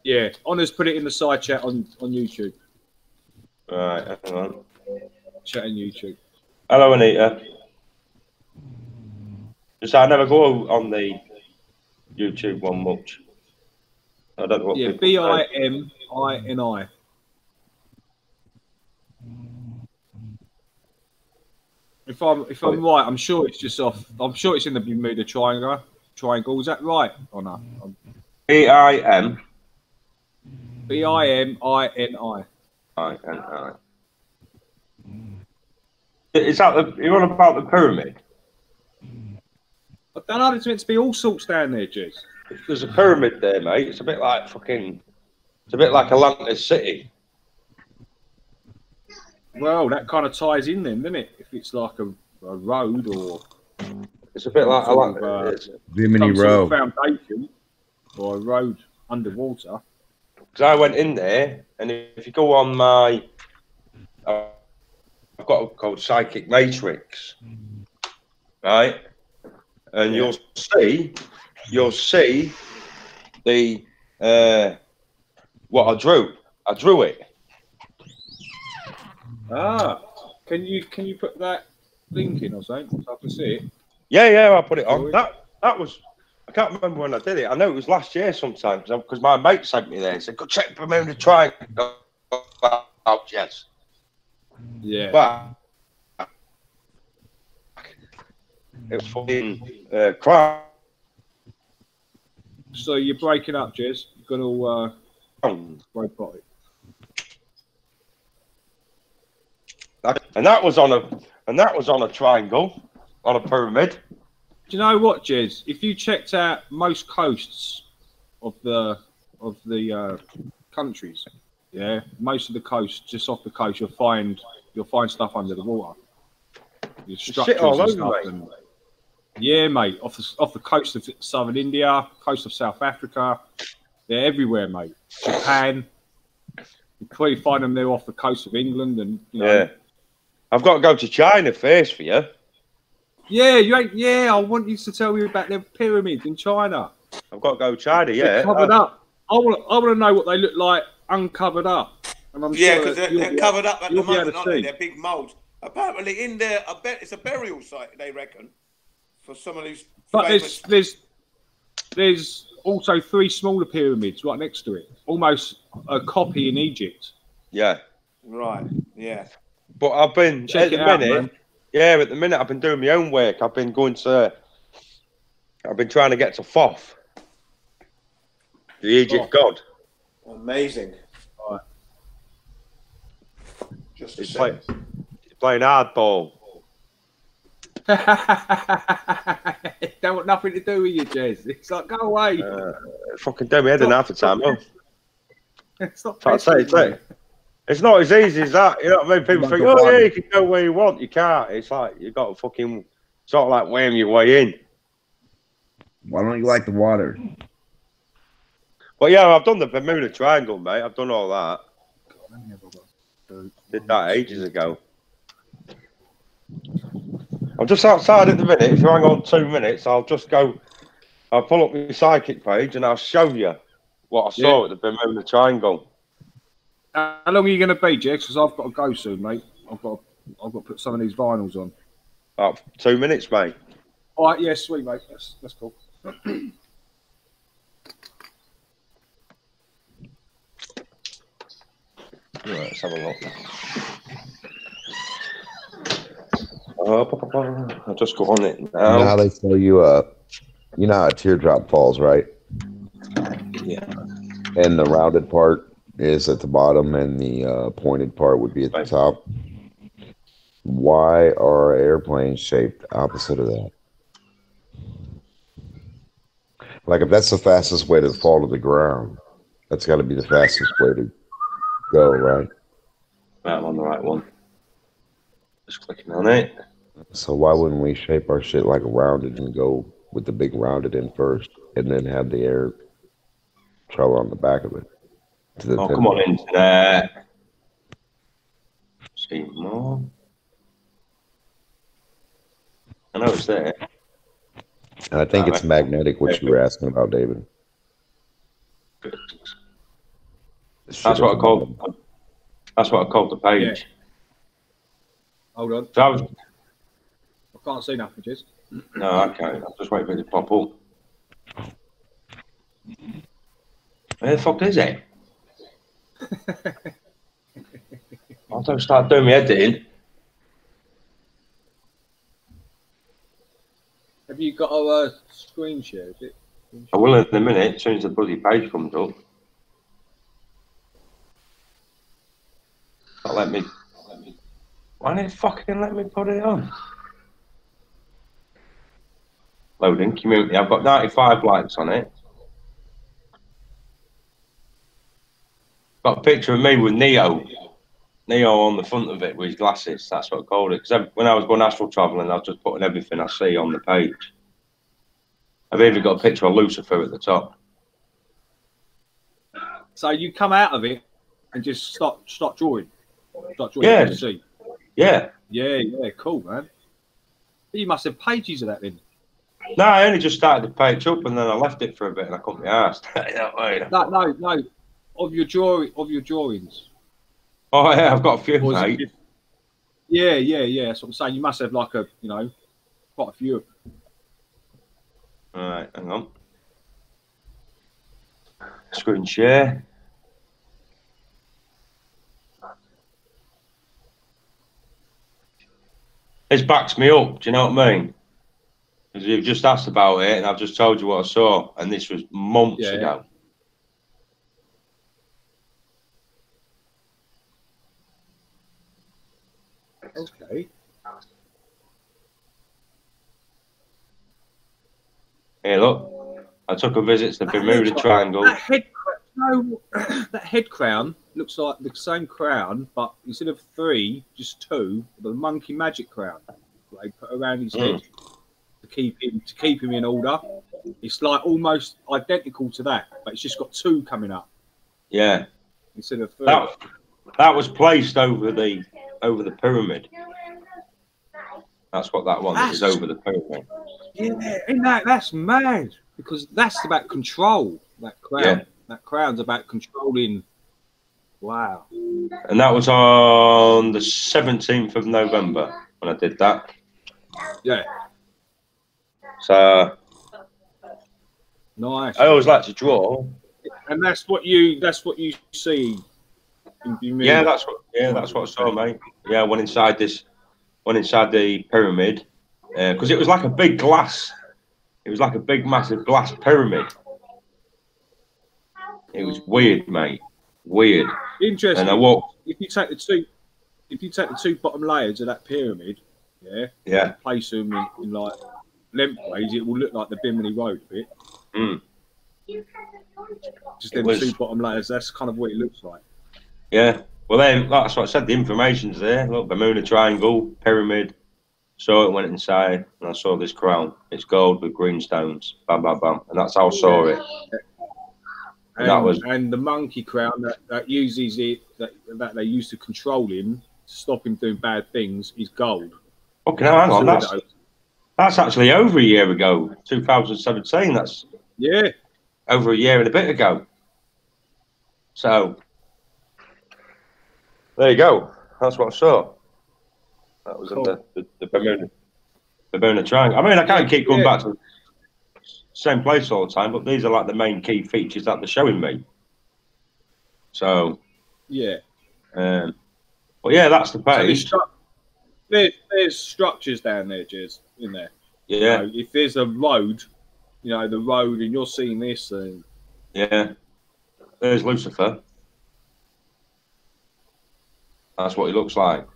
Yeah. Honor's put it in the side chat on YouTube. Right, hang on. Chat on YouTube. Hello, Anita. Just I never go on the YouTube one much. I don't know what people say. Bimini. If I'm right, I'm sure it's just off. I'm sure it's in the Bermuda Triangle. Is that right or not? BIM. BIMINI. INI. Is that you're on about the pyramid? I don't know. There's meant to be all sorts down there, Jez. There's a pyramid there, mate. It's a bit like It's a bit like Atlantis City. Well, that kind of ties in then, doesn't it? If it's like a road or it's a bit like Atlantis. Bimini Road. Foundation or a road underwater. Because I went in there, and if you go on my, I've got a called Psychic Matrix, right? And you'll see the what I drew. I drew it. Ah, can you put that link in or something so I can see it? Yeah, I put it on. That was. I can't remember when I did it. I know it was last year sometime because my mate sent me there. He said, "Go check Bermuda Triangle out, yes." Yeah. But it was fucking crime. So you're breaking up, Jez. You're gonna break it. And that was on a triangle, on a pyramid. Do you know what, Jez? If you checked out most coasts of the countries, yeah, most of the coasts, just off the coast, you'll find stuff under the water. Your structures shit all and over, stuff. mate. Yeah, mate. Off the coast of southern India, coast of South Africa, they're everywhere, mate. Japan. You probably find them there off the coast of England, and you know. Yeah. I've got to go to China first for you. Yeah, you ain't. Yeah, I want you to tell me about the pyramids in China. I've got to go to China. Yeah, They're covered up. I want to know what they look like uncovered up. And I'm Yeah, sure because that they're covered up at the you'll be able moment, to aren't they? see. They're big molds. Apparently, in there, I bet it's a burial site. They reckon for some of these. But famous... there's also 3 smaller pyramids right next to it, almost a copy in Egypt. Yeah. Right. Yeah. But I've been Check at it the out, minute. man. Yeah, at the minute I've been doing my own work. I've been trying to get to Thoth, the Egypt god. Amazing. Right. Just He's playing hardball. Don't want nothing to do with you, Jez. It's like, go away. Fucking do me head in half the time. Oh. It's not. I'd say it's not as easy as that. You know what I mean? People think, oh yeah, you can go where you want. You can't. It's like you got to fucking sort of like weighing your way in. Why don't you like the water? Well, yeah, I've done the Bermuda Triangle, mate. I've done all that. Did that ages ago. I'm just outside at the minute. If you hang on 2 minutes, I'll just go. I'll pull up my psychic page and I'll show you what I saw at the Bermuda Triangle. How long are you going to be, Jex? Because I've got to go soon, mate. I've got to put some of these vinyls on. About 2 minutes, mate. All right, yeah, sweet, mate. That's cool. Right, let's have a look. I'll just go on it now. You know how they tell you, you know how a teardrop falls, right? Yeah. And the rounded part is at the bottom, and the pointed part would be at the top. Why are airplanes shaped opposite of that? Like, if that's the fastest way to fall to the ground, that's got to be the fastest way to go, right? I'm on the right one. Just clicking on it. So why wouldn't we shape our shit like rounded and go with the big rounded in first, and then have the air travel on the back of it? Oh, come on, internet. See more. I know it's there. And I think it's magnetic, what you were asking about, David. That's what I called. That's what I called the page. Yeah. Hold on. So I can't see nothing, Jez. No, okay. I'll just wait for it to pop up. Where the fuck is it? I'll don't start doing my editing. Have you got a screen share? Is it? I will in a minute, as soon as the bloody page comes up. Let me. Why didn't it fucking let me put it on? Loading community. I've got 95 likes on it. Got a picture of me with Neo on the front of it with his glasses. That's what I called it. Because when I was going astral traveling, I was just putting everything I see on the page. I've even got a picture of Lucifer at the top. So you come out of it and just start drawing. Start drawing. Yeah. To see. Yeah. Yeah. Cool, man. You must have pages of that then. No, I only just started the page up and then I left it for a bit and I couldn't be asked. No. Of your drawings. Oh yeah, I've got a few, mate. Yeah. That's what I'm saying. You must have like quite a few. All right, hang on. Screen share. This backs me up. Do you know what I mean? Because you've just asked about it, and I've just told you what I saw, and this was months ago. Okay. Here, look. I took a visit to the Bermuda Triangle. That head crown looks like the same crown, but instead of 3, just 2. The monkey magic crown they put around his head to keep him in order. It's like almost identical to that, but it's just got 2 coming up. Yeah. Instead of 3. That was placed over the pyramid. That's what that one is, over the pyramid. Yeah, and that's mad because that's about control. That crown. Yeah. That crown's about controlling. Wow. And that was on the 17th of November when I did that. Yeah. So nice. I always like to draw. And that's what you see. Yeah, that's what I saw, mate. Yeah, went inside the pyramid because it was like a big glass. It was like a big, massive glass pyramid. It was weird, mate. Weird. Interesting. And I walked. If you take the two bottom layers of that pyramid, yeah, place them in like lengthways, it will look like the Bimini Road a bit. Mm. Just them two bottom layers. That's kind of what it looks like. Yeah. Well, then, that's what I said. The information's there. Look, Bermuda Triangle, pyramid. Saw it, went inside, and I saw this crown. It's gold with green stones. Bam, bam, bam. And that's how I saw it. And the monkey crown that uses it, that they use to control him, to stop him doing bad things, is gold. Okay, now hang on. That's actually over a year ago, 2017. That's over a year and a bit ago. So there you go. That's what I saw. That was in the Bermuda Triangle. I mean, I can't keep going back to the same place all the time, but these are like the main key features that they're showing me. So but yeah, that's the page. So there's structures down there, Jez, in there. Yeah. You know, if there's a road, the road, and you're seeing this, and yeah, there's Lucifer. That's what he looks like.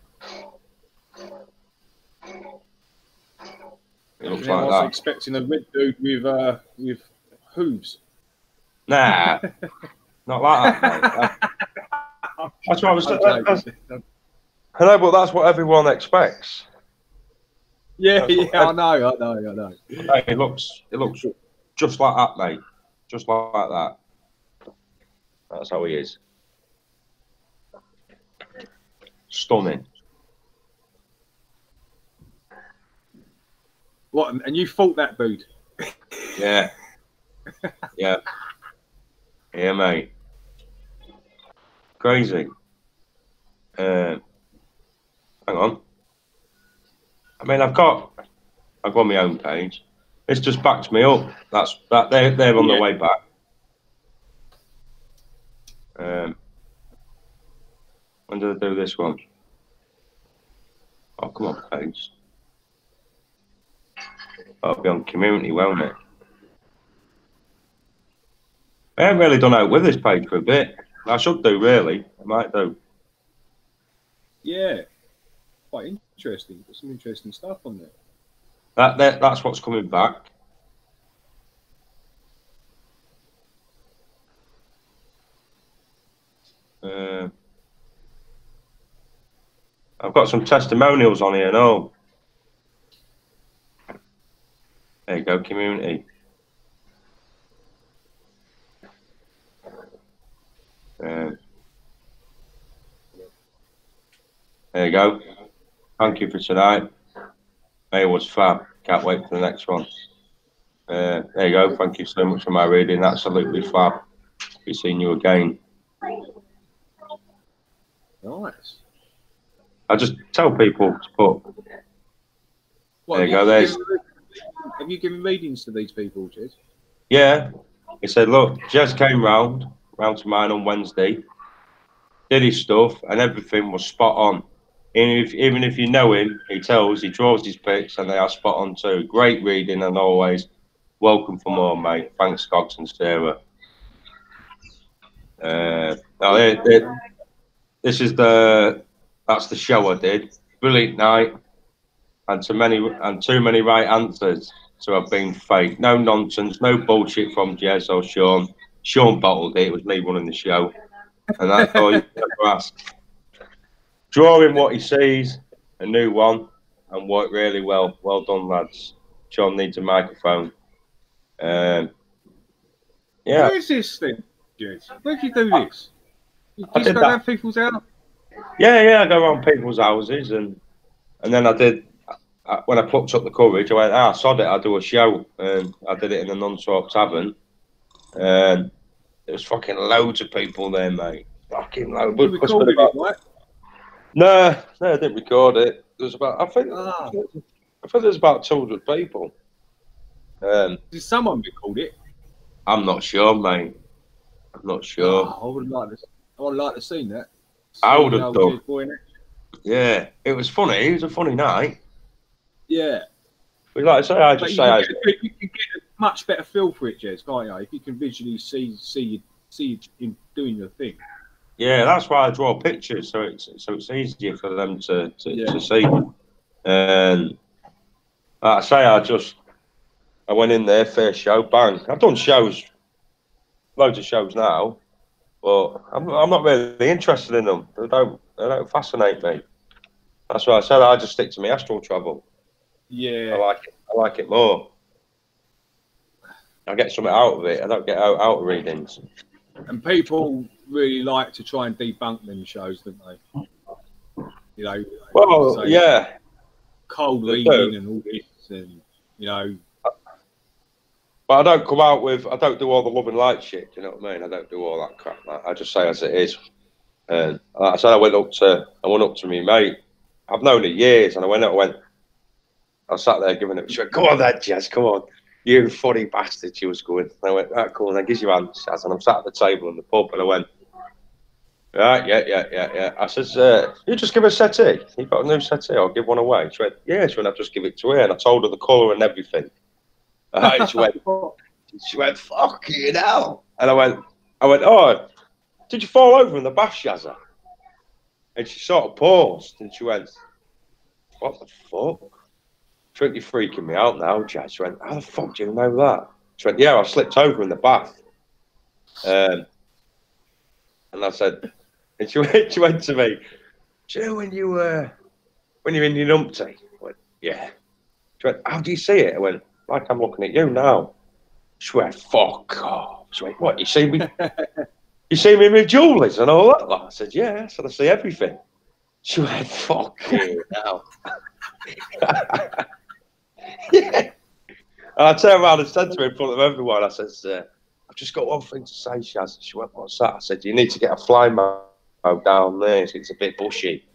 It looks like I was that. expecting a red dude with hooves. Nah, not like that, mate. That's what I was. I know, but that's what everyone expects. Yeah, I know. Hey, it looks just like that, mate. Just like that. That's how he is. Stunning. What? And you fought that dude? Yeah. Yeah, mate. Crazy. Hang on. I mean, I've got my own page. This just backs me up. They're on the way back. When did I do this one? Oh, come on, page. I'll be on community, won't it? I haven't really done out with this page for a bit. I should do, really. I might do. Yeah. Quite interesting. There's some interesting stuff on there. That's what's coming back. I've got some testimonials on here, no. There you go, community. There you go. Thank you for tonight. It was fab. Can't wait for the next one. There you go. Thank you so much for my reading. Absolutely fab. Be seeing you again. Nice. I just tell people to put. There you go. Have you given readings to these people, Jez? Yeah. He said, look, Jez came round to mine on Wednesday, did his stuff, and everything was spot on. Even if you know him, he draws his pics, and they are spot on too. Great reading, and always welcome for more, mate. Thanks, Cox and Sarah. That's the show I did. Brilliant night, and too many right answers to have been fake. No nonsense, no bullshit from Jez or Sean. Sean bottled it. It was me running the show, and that's all you ever ask. Drawing what he sees, a new one, and worked really well. Well done, lads. Sean needs a microphone. Yeah. Where is this thing, Jez? Where do you do this? You just go around people's house? Yeah, I go around people's houses, and then I did. When I plucked up the courage, I went, sod it, I'll do a show. And I did it in a non-swap tavern. And there was fucking loads of people there, mate. Fucking loads. You recorded it, right? No, I didn't record it. There was about, I think there's about 200 people. Did someone record it? I'm not sure, mate. I'm not sure. I would like to see that. I would have done. Yeah, it was funny. It was a funny night. Yeah. But like I say, you can get a much better feel for it, Jez, can't you? If you can visually see him doing your thing. Yeah, that's why I draw pictures, so it's easier for them to see. And like I say, I went in there, first show, bang. I've done shows loads of shows now, but I'm not really interested in them. They don't fascinate me. That's why I said I just stick to my astral travel. Yeah, I like it more. I get something out of it. I don't get out readings. and people really like to try and debunk them shows, don't they? You know. Well, say yeah. Cold They reading do. and all this, and you know. But I don't come out with. I don't do all the love and light shit. Do you know what I mean? I don't do all that crap. I just say as it is. And like I said, I went up to my mate. I've known her years, and I sat there giving it. She went, "Come on, then, Jazz, come on, you funny bastard." She was going. And I went, "Right, cool." And I gives you hand, Jazz, and I'm sat at the table in the pub, and I went, "Right, yeah." I says, "You just give a settee. You got a new settee? I'll give one away." She went, "Yeah." She went, "I'll just give it to her," and I told her the colour and everything. She went, "Fucking hell!" And I went, "Oh, did you fall over in the bath, Shazza?" And she sort of paused, and she went, "What the fuck?" She went, "You're freaking me out now, Jazz." She went, "How the fuck do you know that?" She went, "Yeah, I slipped over in the bath." And I said, and she went to me, "Do you know when you're in your numpty?" I went, "Yeah." She went, "How do you see it?" I went, "Like I'm looking at you now." She went, "Fuck off." She went, "What, you see me? You see me with jewelries and all that?" I said, "Yeah." So I see everything. She went, "Fuck you now." Yeah. And I turned around and said to her in front of everyone, I said, "I've just got one thing to say, Shaz." She went, "What's that?" I said, "You need to get a fly mode down there. It's a bit bushy."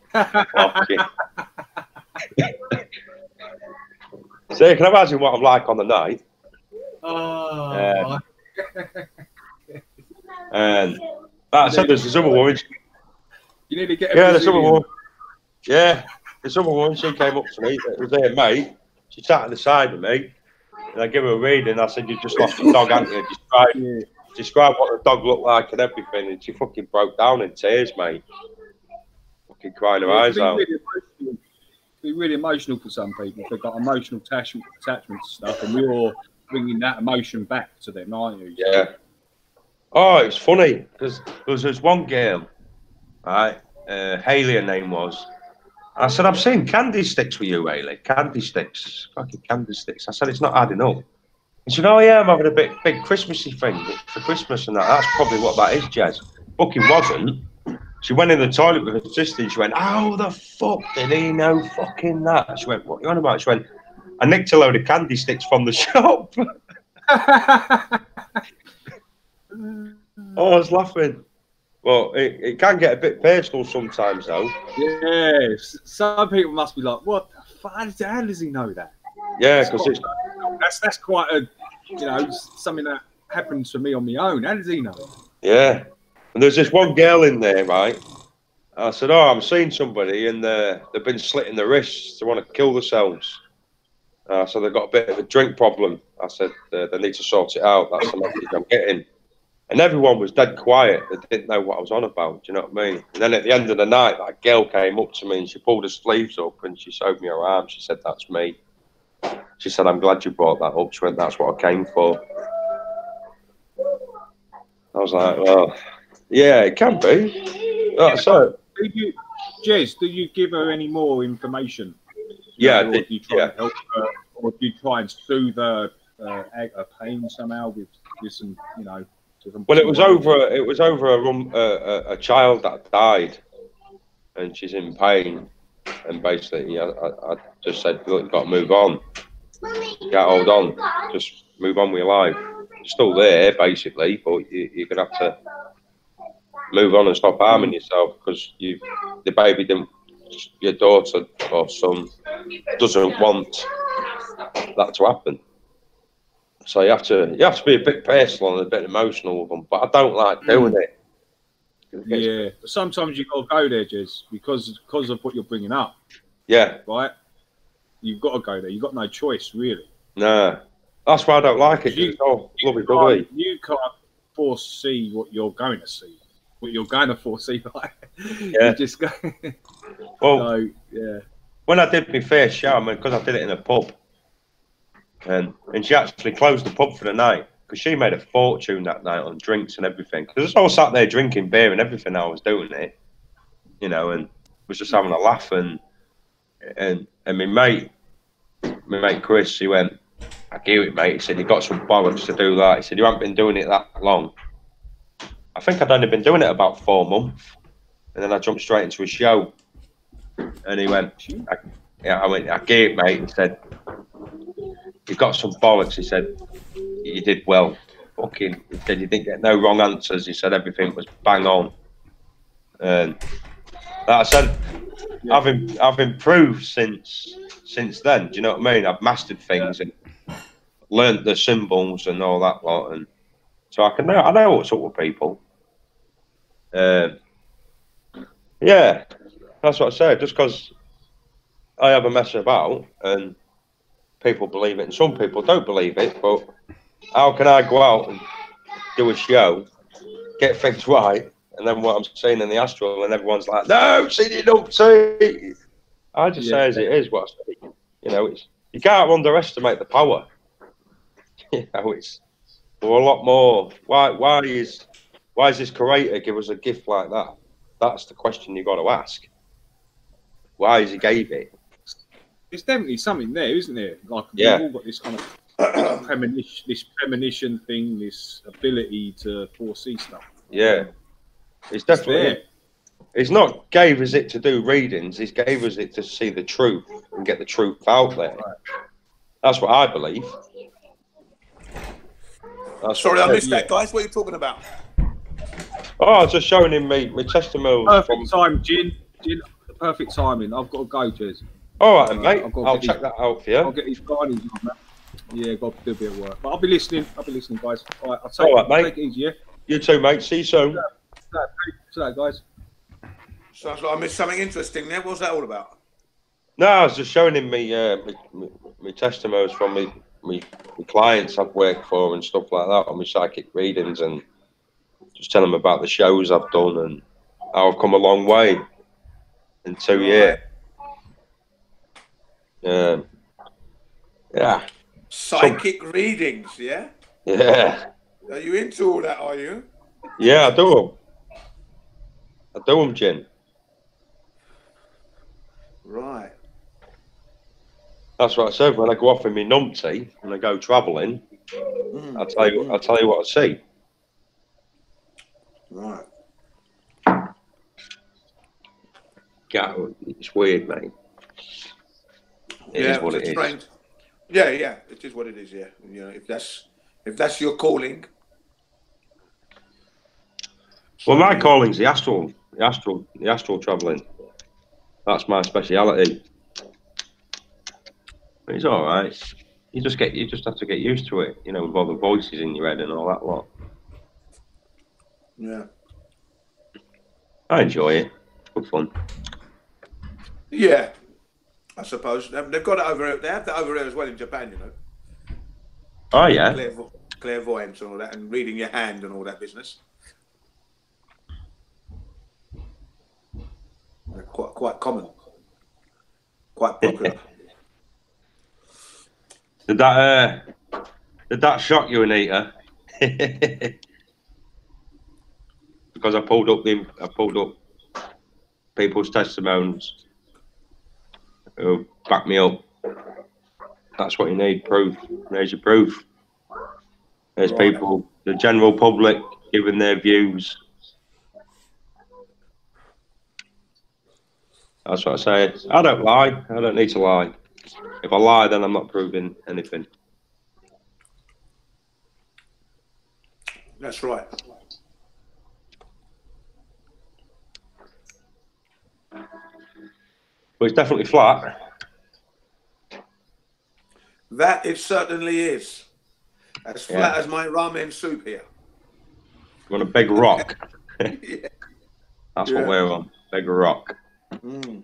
So you can imagine what I'm like on the night. Oh. And like I said, there's this other woman. You need to get. This other woman. Yeah, this other woman. She came up to me. It was her mate. She sat at the side of me, and I gave her a reading. I said, "You just lost your dog, haven't you?" Describe what the dog looked like and everything. And she fucking broke down in tears, mate. Fucking crying her eyes out. Be really emotional for some people. They've got emotional attachment to stuff, and you're bringing that emotion back to them, aren't you? Yeah. Oh, it's funny because there's one girl, right? Hayley, her name was. I said, "I've seen candy sticks with you, Hayley. Candy sticks, fucking candy sticks." I said, "It's not adding up." He said, "Oh yeah, I'm having a big Christmassy thing for Christmas and that." That's probably what that is, Jez. Fucking wasn't. She went in the toilet with her sister and she went, "How the fuck did he know fucking that?" She went, "What are you on about?" She went, "I nicked a load of candy sticks from the shop." Oh, I was laughing. Well, it can get a bit personal sometimes, though. Yes. Some people must be like, "What the fuck? How does he know that?" Yeah, because that's quite a, something that happens to me on my own. How does he know it? Yeah. And there's this one girl in there, right? I said, "Oh, I'm seeing somebody, and they've been slitting their wrists. They want to kill themselves. So they've got a bit of a drink problem." I said, "They need to sort it out. That's the message I'm getting." And everyone was dead quiet. They didn't know what I was on about. Do you know what I mean? And then at the end of the night, that girl came up to me and she pulled her sleeves up and she showed me her arm. She said, "That's me." She said, "I'm glad you brought that up." She went, "That's what I came for." I was like, "Well, yeah, it can be." So, Jez, did you give her any more information? Yeah, or do you try and help her, or do you try and soothe her pain somehow with some, well, it was over a child that died, and she's in pain, and basically, I just said, "Look, you've got to move on. Can't hold on. Just move on with your life. You're still there, basically, but you're gonna have to move on and stop harming yourself because the baby didn't. Your daughter or son doesn't want that to happen. So you have to be a bit personal and a bit emotional with them. But I don't like doing it. Yeah, but sometimes you got to go there, Jez, because of what you're bringing up. Yeah, right. You've got to go there. You've got no choice, really. No, that's why I don't like it. You can't foresee what you're going to see. What you're going to foresee, like yeah, you just go. Well, so, yeah. When I did my first show, because I did it in a pub, and she actually closed the pub for the night. because she made a fortune that night on drinks and everything. Because I was all sat there drinking beer and everything. I was doing it, you know, and was just having a laugh. And my mate Chris, he went, "I get it, mate." He said, "You got some bollocks to do that." He said, "You haven't been doing it that long." I think I'd only been doing it about 4 months, and then I jumped straight into a show. And he went, I went, "I get it, mate." He said, "You've got some bollocks." He said, "You did well." Fucking, he said, "You didn't get no wrong answers." He said, "Everything was bang on." And like I said, I've improved since then. Do you know what I mean? I've mastered things and learnt the symbols and all that lot, and so I know what's up with people. Yeah, that's what I said. Just because I have a mess about and people believe it, and some people don't believe it, but how can I go out and do a show, get things right, and then what I'm saying in the astral, and everyone's like, "No, see, you don't see." I just say as it is. What I say, you know, it's you can't underestimate the power. You know, it's we're a lot more. Why is this creator give us a gift like that? That's the question you got to ask. Why is he gave it? There's definitely something there, isn't there? Like Yeah. we've all got this kind of this premonition thing, this ability to foresee stuff. Yeah, it's definitely. there. It's not gave us it to do readings. It's gave us it to see the truth and get the truth out there. Right. That's what I believe. Sorry, I missed that, guys. What are you talking about? Oh, I was just showing him my testimony. Perfect time, Gin. The perfect timing. I've got to go, Jez. All right, mate. I'll check that out for you. I'll get these findings on that. Yeah, got to do a bit of work. But I'll be listening. Guys. All right, All right, mate. Take it easy, yeah? You too, mate. See you soon. So, guys. Sounds like I missed something interesting there. What's that all about? No, I was just showing him my testimonies from my clients I've worked for and stuff like that on my psychic readings, and just telling them about the shows I've done and how I've come a long way in 2 years. Yeah. Psychic readings, yeah? Yeah. Are you into all that, are you? Yeah, I do them. I do them, Gin. Right. That's what I said when I go off in my numpty and I go travelling. I'll tell you what I see. Right. Yeah, it's weird, mate. It is what it is. Strange. Yeah, it is what it is. Yeah, you know, if that's your calling. Well, my calling's the astral travelling. That's my speciality. It's all right. You just have to get used to it, you know, with all the voices in your head and all that lot. Yeah. I enjoy it. Good fun. Yeah, I suppose they've got it over here. They have that over here as well in Japan, you know. Oh yeah. Clairvoyance and all that, and reading your hand and all that business. They're quite common, quite popular. Did that shock you, Anita? Because I pulled up people's testimonies who back me up. That's what you need, proof. There's your proof. There's people, the general public, giving their views. That's what I say. I don't lie. I don't need to lie. If I lie, then I'm not proving anything. That's right. But it's definitely flat. That it certainly is. As flat as my ramen soup here. We're on a big rock. Yeah. That's what we're on. Big rock. Mm.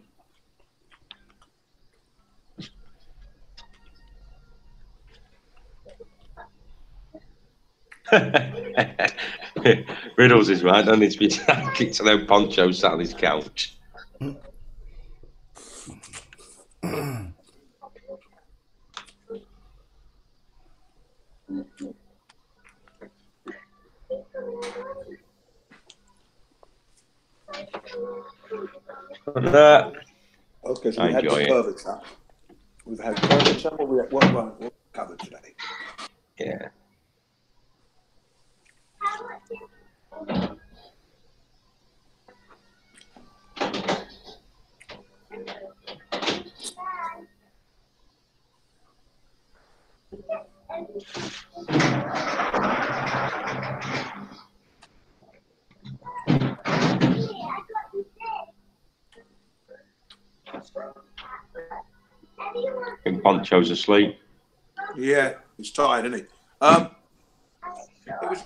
Riddles is right. Don't need to be kicked to no Poncho sat on his couch. Okay, so I we had the enjoy it. curvature. We've had curvature. What we covered today? Yeah. And Poncho's asleep. Yeah, he's tired, isn't he?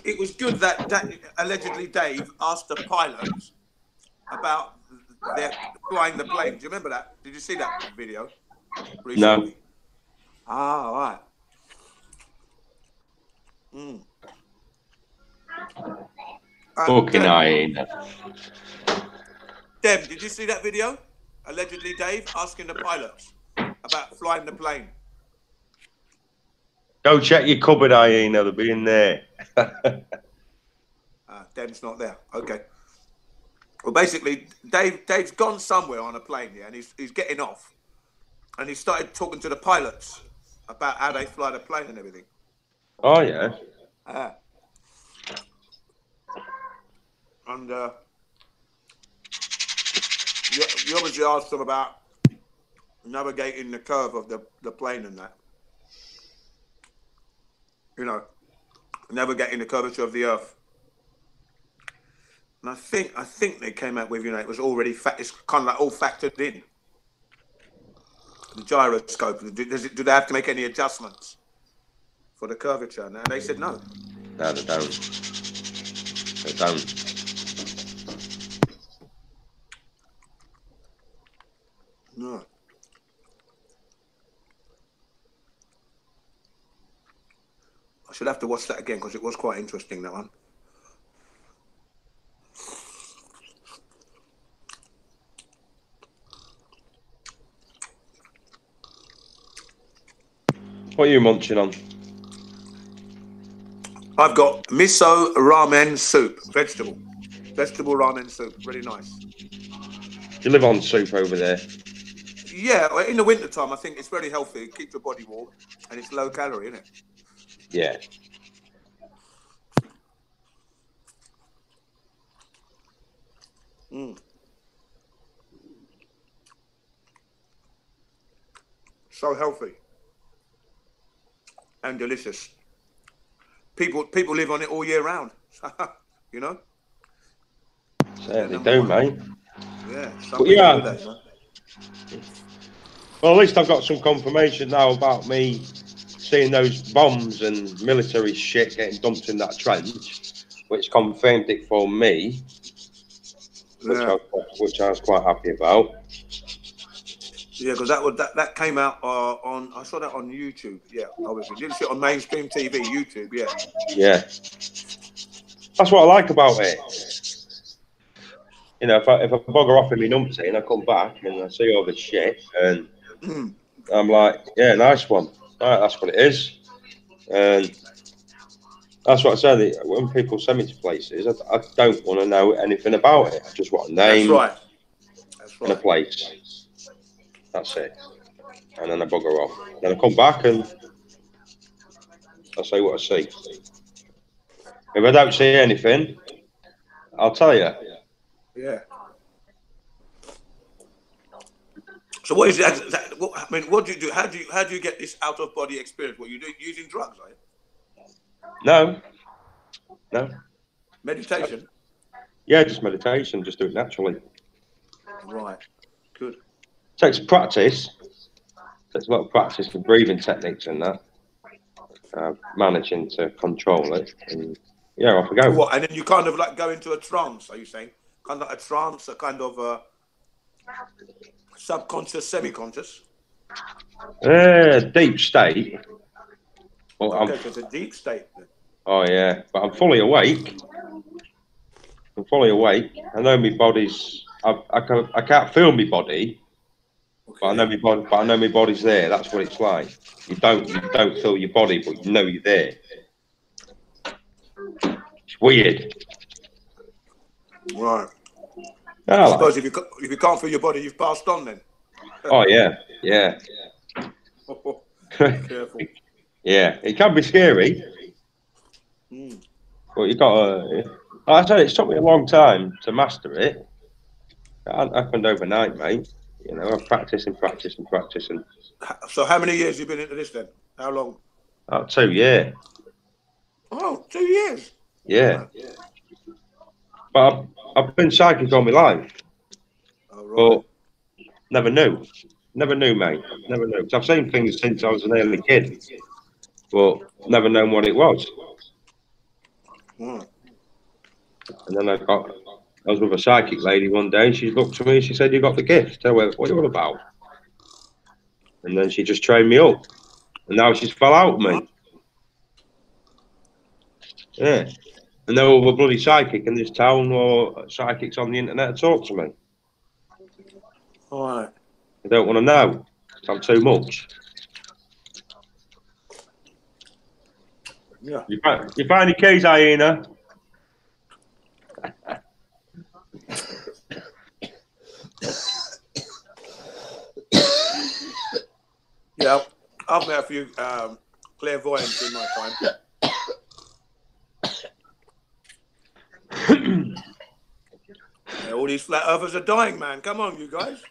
It was good that allegedly Dave asked the pilots about their flying the plane. Do you remember that? Did you see that video recently? No. Ah, all right. Fucking hyena. Deb, did you see that video? Allegedly Dave asking the pilots about flying the plane. Go check your cupboard, hyena. They'll be in there. Deb's not there. Okay. Well, basically, Dave's gone somewhere on a plane, yeah, and he's getting off, and he started talking to the pilots about how they fly the plane and everything. Oh yeah. And you obviously asked them about navigating the curve of the plane and that. You know, navigating the curvature of the Earth. And I think they came out with, you know, it was already it's kind of like all factored in. The gyroscope. Do they have to make any adjustments for the curvature? And they said no. No, they don't. They don't. No. I should have to watch that again because it was quite interesting, that one. What are you munching on? I've got miso ramen soup, vegetable ramen soup, really nice. You live on soup over there. Yeah, in the winter time, I think it's very healthy. It keeps your body warm, and it's low calorie, isn't it? Yeah. So healthy and delicious. People live on it all year round. You know. Certainly do, mate. Yeah. But yeah. Well, at least I've got some confirmation now about me seeing those bombs and military shit getting dumped in that trench, which confirmed it for me, which I was quite happy about. Yeah, because that came out on. I saw that on YouTube. Yeah, obviously didn't see it on mainstream TV. YouTube. Yeah. Yeah. That's what I like about it. You know, if I bugger off in my numpty and I come back and I see all this shit and I'm like, yeah, nice one. Right, that's what it is. And that's what I said. When people send me to places, I don't want to know anything about it. I just want a name and a place. That's it. And then I bugger off. Then I come back and I say what I see. If I don't see anything, I'll tell you. Yeah. So what is it? I mean, what do you do? How do you get this out of body experience? What you do using drugs, are you? No. Meditation. Yeah, just meditation. Just do it naturally. Right. Good. Takes practice. Takes a lot of practice with breathing techniques and that. Managing to control it. And yeah, off I go. What? And then you kind of like go into a trance. Are you saying kind of like a trance, a kind of subconscious, semi-conscious? Deep state. Well, okay, so it's a deep state. Oh yeah, but I'm fully awake. I know my body's. I can't feel my body, but I know my body. But I know my body's there. That's what it's like. You don't feel your body, but you know you're there. It's weird. Right. I suppose if you can't feel your body, you've passed on then. Oh yeah, yeah. Careful. Yeah, it can be scary. But you got to. I tell you, it took me a long time to master it. It hasn't happened overnight, mate. You know, I've practiced and practiced and practiced. And So how many years have you been into this then? How long? about 2 years. Oh, 2 years. Yeah. But I've been psychic all my life. Oh, right. But never knew. Never knew, mate. Never knew. 'Cause I've seen things since I was an early kid. But never known what it was. Mm. And then I was with a psychic lady one day, and she looked at me and she said, "You got the gift." I went, "What are you on about?" And then she just trained me up. And now she's fell out of me. Yeah. And no other bloody psychic in this town or psychics on the internet talk to me. All right. I don't want to know. I'm too much. Yeah. You find your keys, hyena? Yeah, I've met a few clairvoyants in my time. Yeah, all these flat earthers are dying, man. Come on, you guys.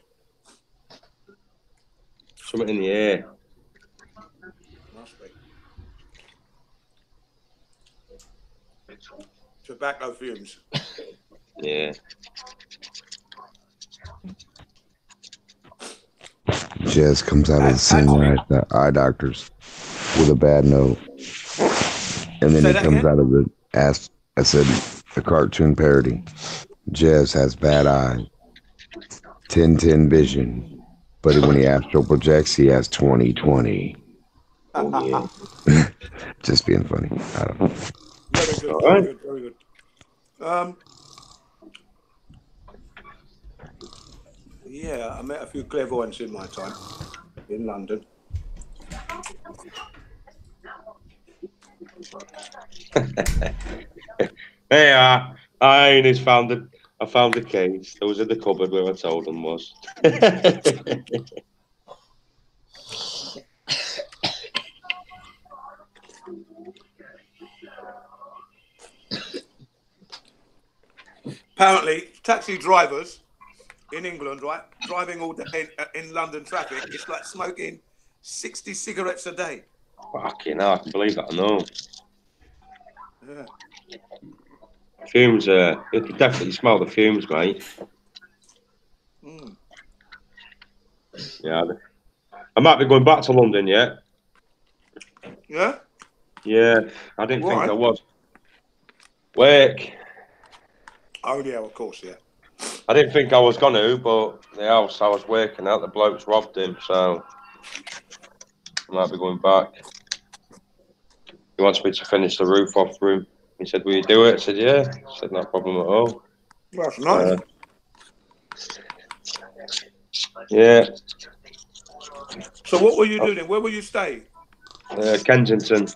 Something in the air. Must be. Tobacco fumes. Yeah. Jez comes out of the same night, the eye doctors, with a bad note. And then he comes out of the ass. I said, the cartoon parody. Jez has bad eye, 10-10 vision, but when he astral projects, he has 20/20. Oh, yeah. Just being funny. I don't know. Very good, very good, very good. Yeah, I met a few clairvoyants in my time in London. Hey, I found the keys. It was in the cupboard where I told them was. Apparently, taxi drivers in England, right, driving all day in London traffic, it's like smoking 60 cigarettes a day. Fucking hell, I can believe that. I know. Yeah. Fumes, you can definitely smell the fumes, mate. Mm. Yeah. I might be going back to London yet. Yeah? Yeah, I didn't think I was. Work. Oh, yeah, of course, yeah. I didn't think I was going to, but the house I was working at, the blokes robbed him, so I might be going back. He wants me to finish the roof off room. He said, "Will you do it?" I said, "Yeah." I said, "No problem at all." That's nice. Yeah. So what will you do then? Where will you stay? Kensington.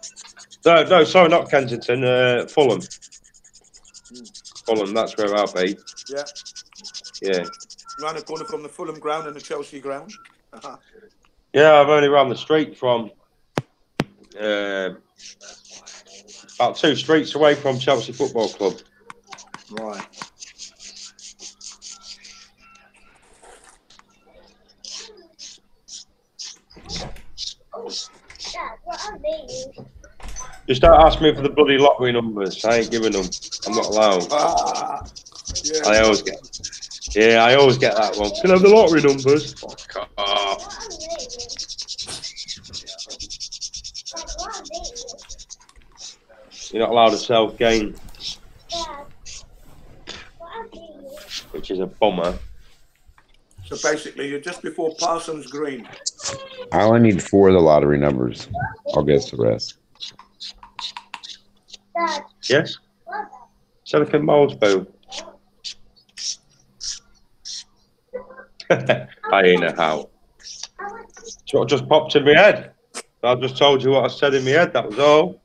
No, sorry, not Kensington. Fulham. Fulham, that's where I'll be. Yeah. Yeah. Round the corner from the Fulham ground and the Chelsea ground. Yeah, I'm only around the street from about 2 streets away from Chelsea Football Club. Right. Just don't ask me for the bloody lottery numbers. I ain't giving them. I'm not allowed. Yeah. I always get that one. Can I have the lottery numbers? Fuck off. You're not allowed to sell games, which is a bummer. So basically, you're just before Parsons Green. I only need 4 of the lottery numbers. I'll guess the rest. Yes? Silicon Moles, boo. I ain't know how. So it just popped in my head. I just told you what I said in my head, that was all.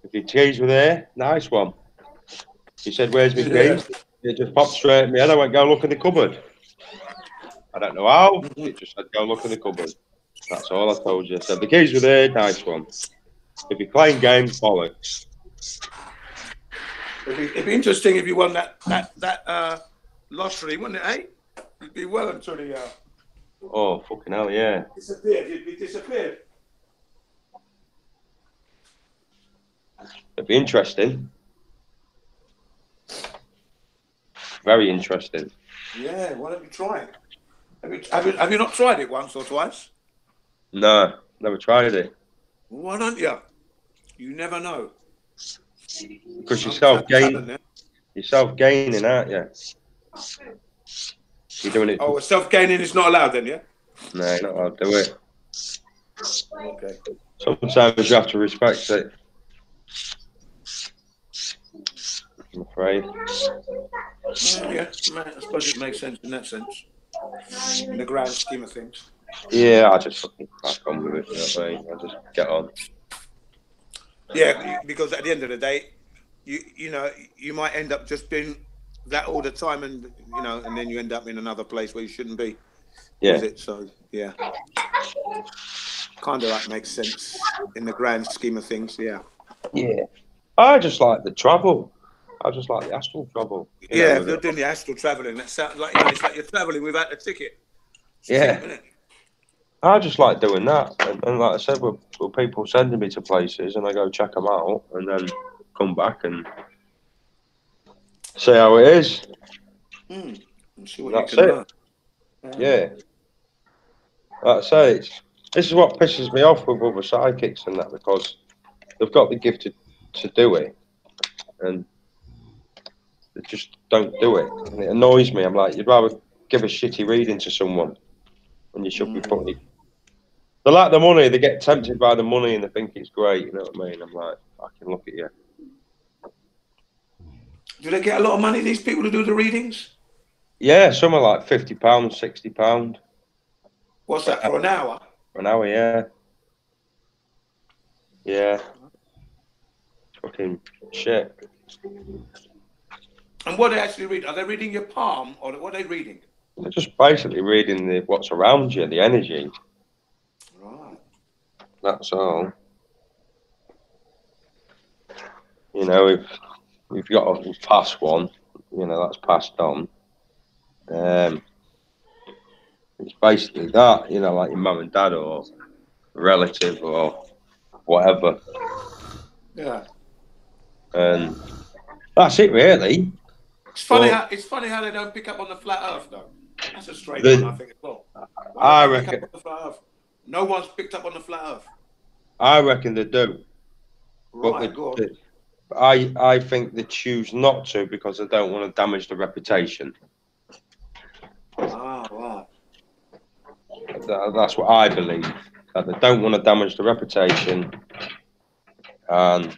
If your keys were there, nice one. He said, "Where's my keys?" It just popped straight at me, and I went, go look in the cupboard. I don't know how. It just said, go look in the cupboard. That's all I told you. So the keys were there, nice one. If you're playing games, bollocks. It'd be interesting if you won that lottery, wouldn't it, eh? You'd be well until the Oh, fucking hell, yeah. disappeared. You'd be disappeared. It'd be interesting. Very interesting. Yeah, why don't you try it? Have you not tried it once or twice? No, never tried it. Why don't you? You never know. Because you're self-gaining, aren't you? You're doing it. Oh, self-gaining is not allowed then, yeah? No, you're not allowed to do it. Okay. Sometimes you have to respect it. I'm afraid. Yeah, I suppose it makes sense in that sense. In the grand scheme of things. Yeah, I just fucking crack on with it. You know what I mean? I just get on. Yeah, because at the end of the day, you know, you might end up just doing that all the time, and you know, and then you end up in another place where you shouldn't be. Yeah. Is it? So yeah, kind of like makes sense in the grand scheme of things. Yeah. Yeah. I just like the travel. I just like the astral travel. Yeah, if you're doing the astral traveling, that sounds like, you know, it's like you're traveling without a ticket. Yeah. I just like doing that. And like I said, with people sending me to places and I go check them out and then come back and see how it is. See what That's you can it. Yeah. Like I say, this is what pisses me off with other psychics and that, because they've got the gift to do it and they just don't do it. And it annoys me. I'm like, you'd rather give a shitty reading to someone when you should be putting it. They like the money, they get tempted by the money and they think it's great, you know what I mean? I'm like, I can look at you. Do they get a lot of money, these people who do the readings? Yeah, some are like £50, £60. What's that, for an hour? For an hour, yeah. Yeah. Fucking shit. And what they actually read? Are they reading your palm, or what are they reading? They're just basically reading what's around you, the energy. Right. That's all. You know, if you've got a past one, you know, that's passed on. It's basically that, you know, like your mum and dad or a relative or whatever. Yeah. And that's it, really. It's funny, Well, it's funny how they don't pick up on the flat Earth, though. That's a strange The- one, I think, as well. I Why don't they pick reckon- up on the flat Earth? No one's picked up on the flat Earth. I reckon they do. Right, But go on. I think they choose not to because they don't want to damage the reputation. Ah, right. That's what I believe. That they don't want to damage the reputation and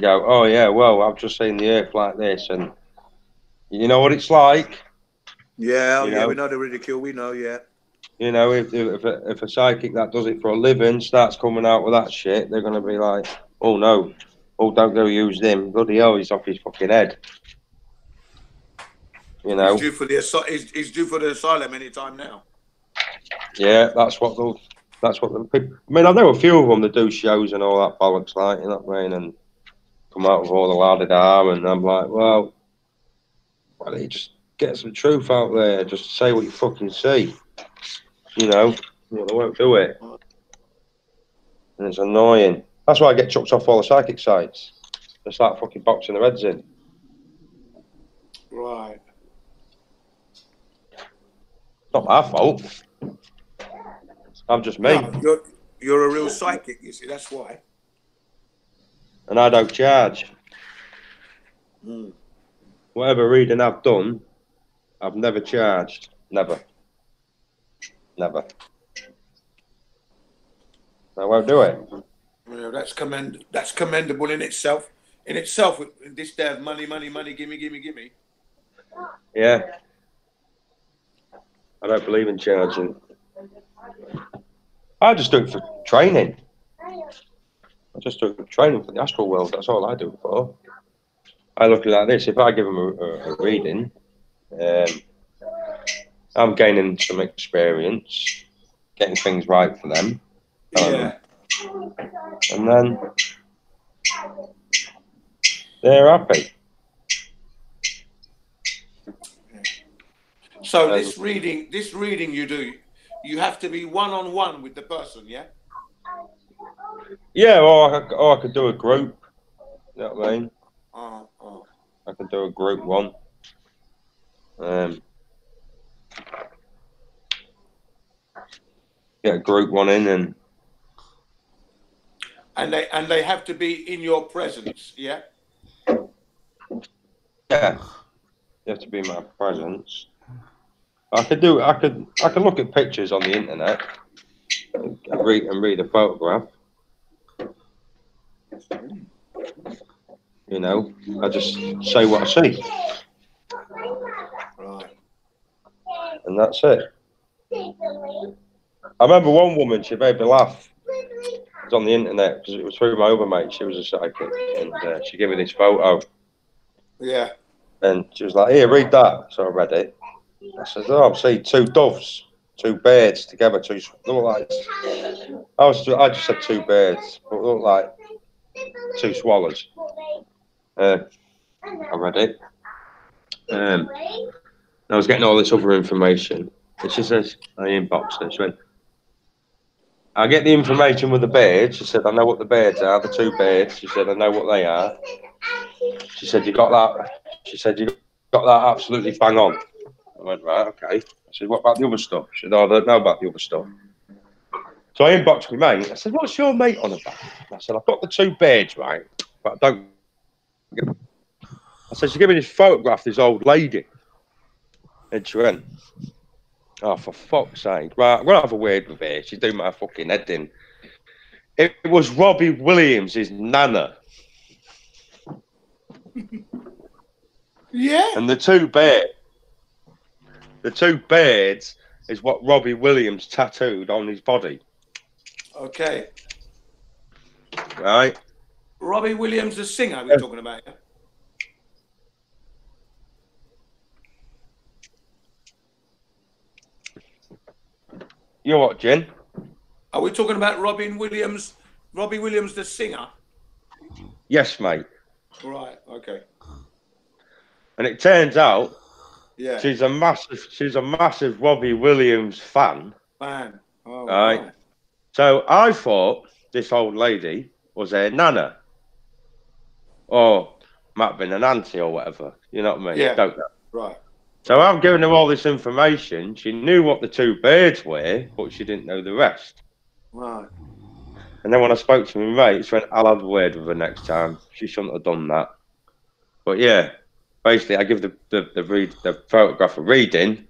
go, oh yeah, well, I've just seen the Earth like this, and you know what it's like. Yeah, You yeah, know? we know the ridicule. We know, yeah. You know, if a psychic that does it for a living starts coming out with that shit, they're going to be like, oh no, oh don't go use him. Bloody hell, he's off his fucking head. You know. He's due for the asylum any time now. Yeah, that's what the people. I mean, I know a few of them that do shows and all that bollocks, like, you know what I mean, and come out with all the la-di-da, and I'm like, well, why don't you just get some truth out there? Just say what you fucking see. You know, well, they won't do it, and it's annoying. That's why I get chucked off all the psychic sites. They start fucking boxing their heads in. Right. Not my fault. I'm just me. No, you're a real psychic, you see, that's why. And I don't charge. Mm. Whatever reading I've done, I've never charged. Never. Never. I won't do it. Well, that's commendable in itself. In itself, with this day of money, gimme. Yeah. I don't believe in charging. I just do it for training. I just do it for training for the astral world. That's all I do it for. I look at it like this: if I give them a reading, I'm gaining some experience, getting things right for them. Yeah. And then they're happy. So this reading you do, you have to be one-on-one with the person, yeah? Yeah, or I could do a group. You know what I mean? Oh. I could do a group one. Get a group one in, and they have to be in your presence, yeah? yeah, you have to be in my presence. I could look at pictures on the internet and read a photograph. You know, I just say what I see. Right. And that's it. I remember one woman, she made me laugh. It was on the internet because it was through my other mate. She was a psychic, and she gave me this photo. Yeah. And she was like, "Here, read that." So I read it. I said, "Oh, I see two doves, two birds together. Look like." I just said two birds, but look like two swallows. I read it. I was getting all this other information. And she says, I inboxed her. She went, I get the information with the birds. She said, I know what the birds are, the two birds. She said, I know what they are. She said, you got that. She said, you got that absolutely bang on. I went, right, okay. I said, what about the other stuff? She said, oh, I don't know about the other stuff. So I inboxed my mate. I said, what's your mate on about? I said, I've got the two birds, right? But I don't. I said, she gave me this photograph of this old lady. And she went, oh, for fuck's sake. Right, I'm going to have a word with her. She's doing my fucking head in. It was Robbie Williams' nana. Yeah. And the two birds is what Robbie Williams tattooed on his body. Okay. Right? Robbie Williams, the singer we're talking about, yeah? You're what, Jen? Are we talking about Robbie Williams, the singer? Yes, mate. Right, okay. And it turns out Yeah. she's a massive Robbie Williams fan. Man. Oh, right. wow. So I thought this old lady was her nana. Or might have been an auntie or whatever. You know what I mean? Yeah. Don't know. Right. So I'm giving her all this information. She knew what the two birds were, but she didn't know the rest. Right. And then when I spoke to my mate, she went, I'll have a word with her next time. She shouldn't have done that. But yeah, basically, I give the photograph a reading.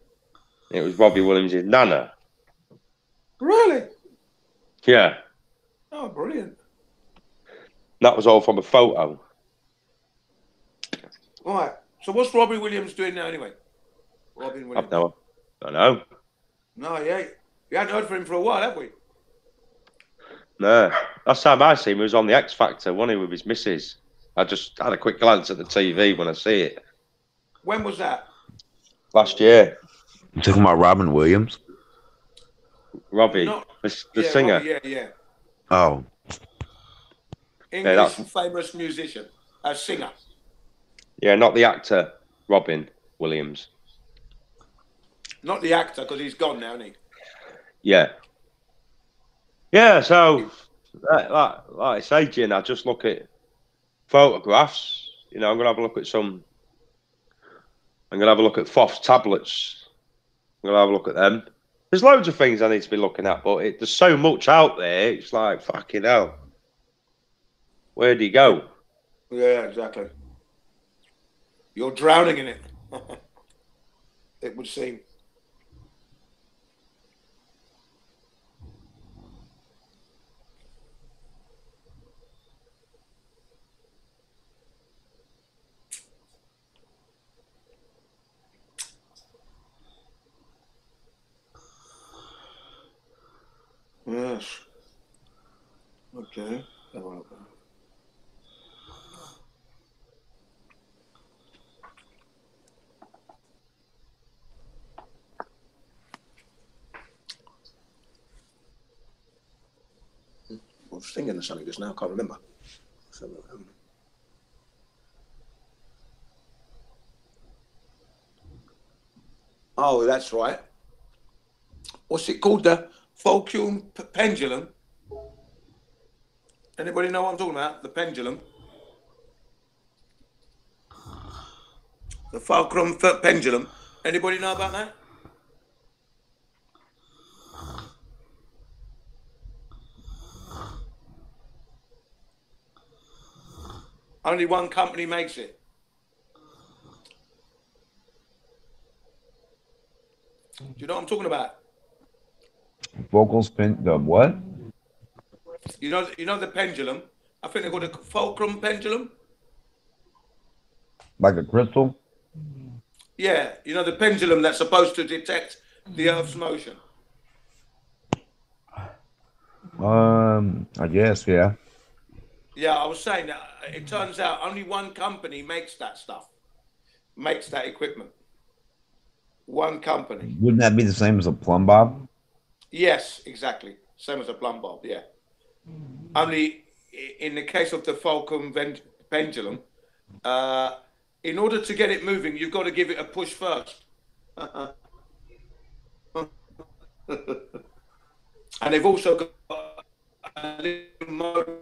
It was Robbie Williams' nana. Really? Yeah. Oh, brilliant. That was all from a photo. All right. So what's Robbie Williams doing now anyway? Robin Williams. I don't know. No, yeah. We hadn't heard from him for a while, have we? No. Last time I seen him was on the X Factor, wasn't he, with his missus? I just had a quick glance at the TV when I see it. When was that? Last year. You talking about Robin Williams? Robbie, the singer. Robbie, yeah. Oh. English famous musician, singer. Yeah, not the actor, Robin Williams. Not the actor, because he's gone now, isn't he? Yeah. Yeah, so, like I say, Jin, I just look at photographs. You know, I'm going to have a look at I'm going to have a look at FOSS tablets. I'm going to have a look at them. There's loads of things I need to be looking at, but there's so much out there. It's like, fucking hell. Where do you go? Yeah, exactly. You're drowning in it. It would seem. Yes. Okay. was thinking of something just now. I can't remember. So, oh, that's right. What's it called? The Fulcrum pendulum. Anybody know what I'm talking about? The pendulum. The Fulcrum pendulum. Anybody know about that? Only one company makes it. Do you know what I'm talking about? Vocal spin. The what? You know the pendulum. I think they call it the Fulcrum pendulum. Like a crystal? Yeah, you know the pendulum that's supposed to detect the Earth's motion. I guess, yeah. Yeah, I was saying that it turns out only one company makes that stuff, makes that equipment. One company. Wouldn't that be the same as a plumb bob? Yes, exactly. Same as a plumb bob, yeah. Only in the case of the Fulcrum pendulum, in order to get it moving, you've got to give it a push first. And they've also got a little motor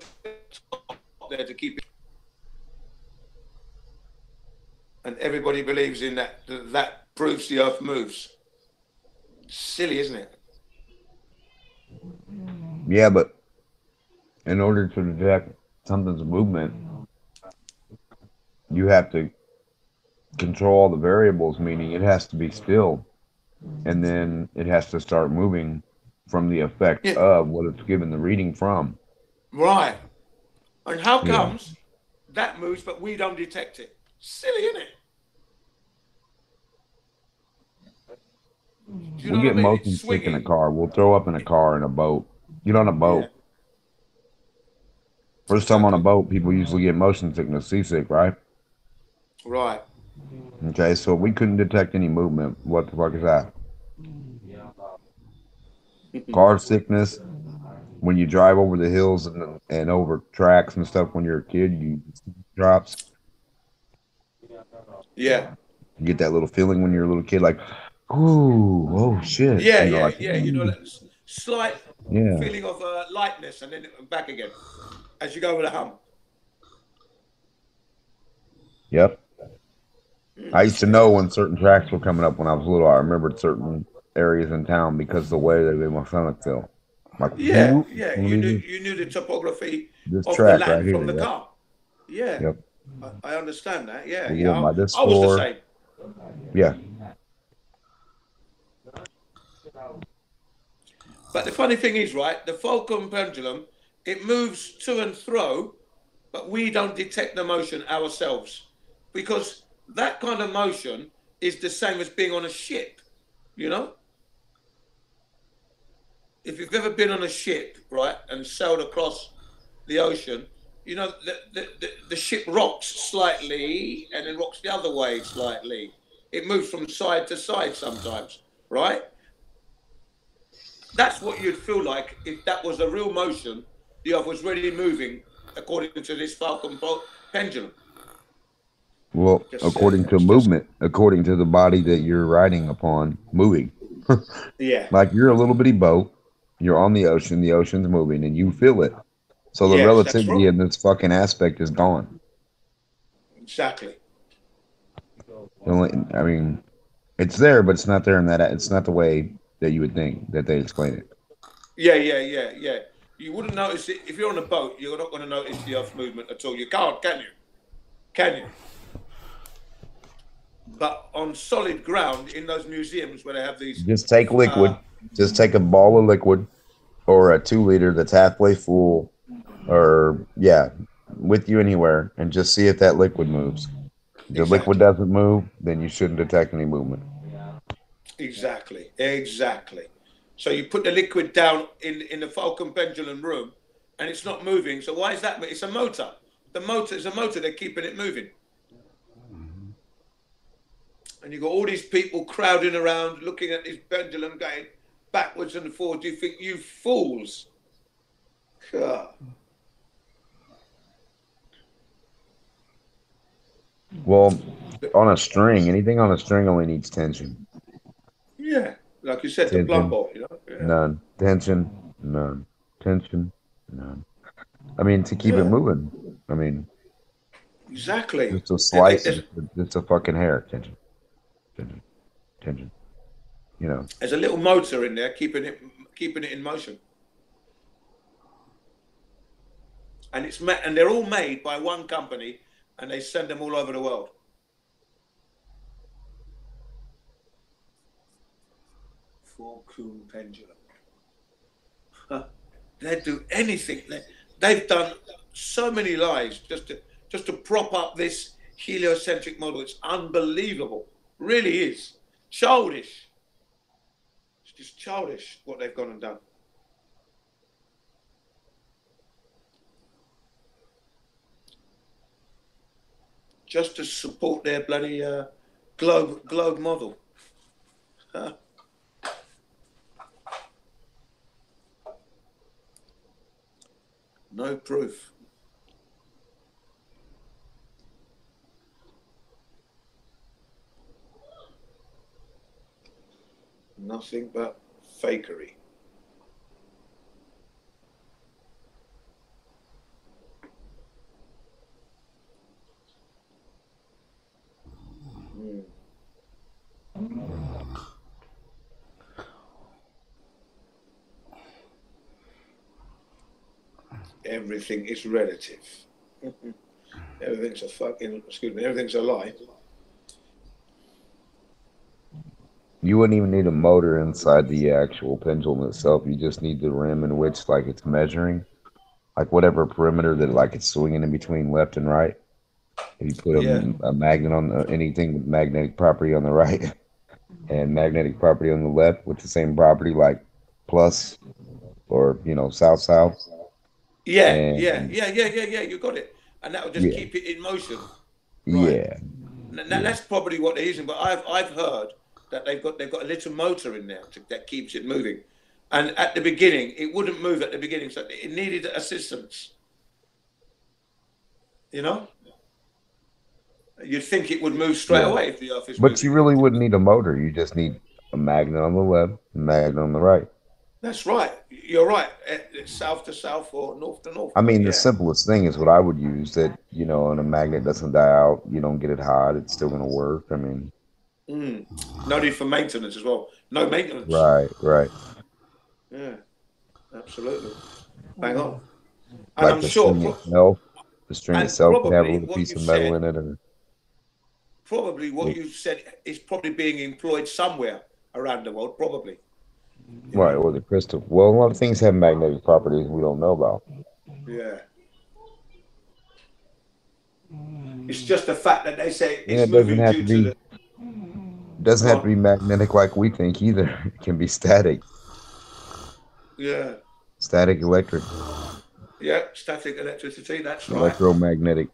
there to keep it. And everybody believes in that. That proves the Earth moves. Silly, isn't it? Yeah, but in order to detect something's movement, you have to control all the variables, meaning it has to be still, and then it has to start moving from the effect of what it's given the reading from. Right. And how comes that moves, but we don't detect it? Silly, isn't it? We get motion sick in a car. We'll throw up in a car, in a boat. Get on a boat. First time on a boat, people usually get motion sickness, seasick, right? Right. Okay, so we couldn't detect any movement. What the fuck is that? Car sickness. When you drive over the hills and over tracks and stuff when you're a kid, you drops. Yeah. You get that little feeling when you're a little kid, like, ooh, oh shit. Yeah, you know, like, yeah. You know, that slight Yeah. feeling of lightness and then back again as you go over the hump. Yep. I used to know when certain tracks were coming up when I was little. I remembered certain areas in town because of the way they made my stomach feel. Like, Yeah, yeah. You knew the topography this of track the land right here, from the yep. car. Yeah. Yep. I understand that. Yeah, We're yeah. going by this I was the floor. same. Yeah. But the funny thing is, right, the Fulcrum pendulum, it moves to and fro, but we don't detect the motion ourselves because that kind of motion is the same as being on a ship, you know? If you've ever been on a ship, right, and sailed across the ocean, you know, the ship rocks slightly and then rocks the other way slightly. It moves from side to side sometimes, right? That's what you'd feel like if that was a real motion, the Earth was really moving according to this Fulcrum pendulum. Well, according to movement, according to the body that you're riding upon, moving. Yeah. Like you're a little bitty boat, you're on the ocean's moving, and you feel it. So the Yes, that's relativity right. in this fucking aspect is gone. Exactly. I mean, it's there, but it's not there in that. It's not the way that you would think that they explain it. Yeah. You wouldn't notice it if you're on a boat. You're not going to notice the Earth's movement at all. You can't, can you? Can you? But on solid ground, in those museums where they have these, Just take liquid. Just take a ball of liquid, or a 2-liter that's halfway full, or with you anywhere, and just see if that liquid moves. If the liquid doesn't move, then you shouldn't detect any movement. Exactly. So you put the liquid down in the Fulcrum pendulum room, and it's not moving. So why is that? It's a motor. The motor is a motor. They're keeping it moving. And you've got all these people crowding around, looking at this pendulum going backwards and forwards. You think, you fools. God. Well, on a string, anything on a string only needs tension. Yeah, like you said, the blood bowl, you know. Yeah. None. Tension, none. Tension, none. I mean, to keep it Yeah. moving. I mean, Exactly. just a slice, just a fucking hair. Tension, tension, tension. You know. There's a little motor in there keeping it in motion. And and they're all made by one company, and they send them all over the world. Four-coon pendulum. They'd do anything. They've done so many lies just to prop up this heliocentric model. It's unbelievable. Really is. Childish. It's just childish what they've gone and done. Just to support their bloody globe model. Huh? No proof. Nothing but fakery. Everything is relative. Everything's a everything's a lie. You wouldn't even need a motor inside the actual pendulum itself. You just need the rim in which, like, it's measuring, like whatever perimeter that, like, it's swinging in between left and right. If you put a magnet on anything with magnetic property on the right and magnetic property on the left with the same property, like plus or south. Yeah. You got it, and that will just keep it in motion. Right. Yeah. Now that's probably what they're using, but I've heard that they've got a little motor in there that keeps it moving, and at the beginning it wouldn't move at the beginning, so it needed assistance. You know, you'd think it would move straight away if the Earth is moving. But you really wouldn't need a motor. You just need a magnet on the left, a magnet on the right. That's right. You're right. It's south to south or north to north. I mean, the simplest thing is what I would use that, and a magnet doesn't die out. You don't get it hot. It's still going to work. I mean. No need for maintenance as well. No maintenance. Right. Yeah, absolutely. Bang on. And like I'm the sure. The string itself can have a little piece of metal in it. And probably what you said is probably being employed somewhere around the world, probably. Right, or the crystal. Well, a lot of things have magnetic properties we don't know about. Yeah. It's just the fact that they say it doesn't have to be. Doesn't have to be magnetic like we think either. It can be static. Yeah. Static electric. Yeah, static electricity. That's right. Electromagnetic.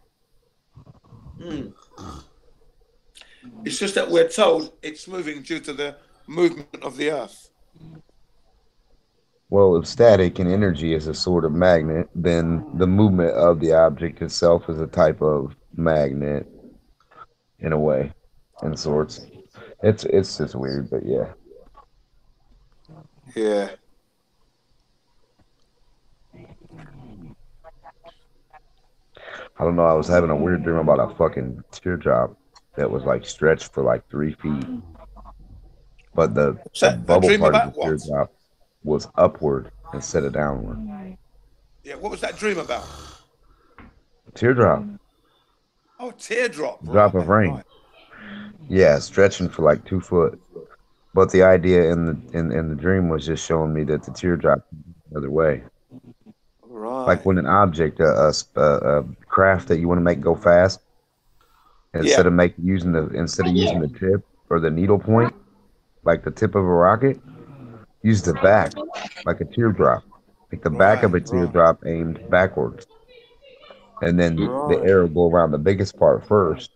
It's just that we're told it's moving due to the movement of the Earth. Well, if static and energy is a sort of magnet, then the movement of the object itself is a type of magnet, in a way, in sorts. It's just weird, but yeah. Yeah. I don't know. I was having a weird dream about a fucking teardrop that was like stretched for like 3 feet, but the bubble part of the teardrop was upward instead of downward. Yeah, what was that dream about? Teardrop. Oh, teardrop. Drop of rain. Right. Yeah, stretching for like 2 foot. But the idea in the dream was just showing me that the teardrop the other way. Right. Like when an object, a craft that you want to make go fast, instead of using the tip or the needle point, like the tip of a rocket, use the back, like a teardrop, like the back of a teardrop aimed backwards, and then the air will go around the biggest part first,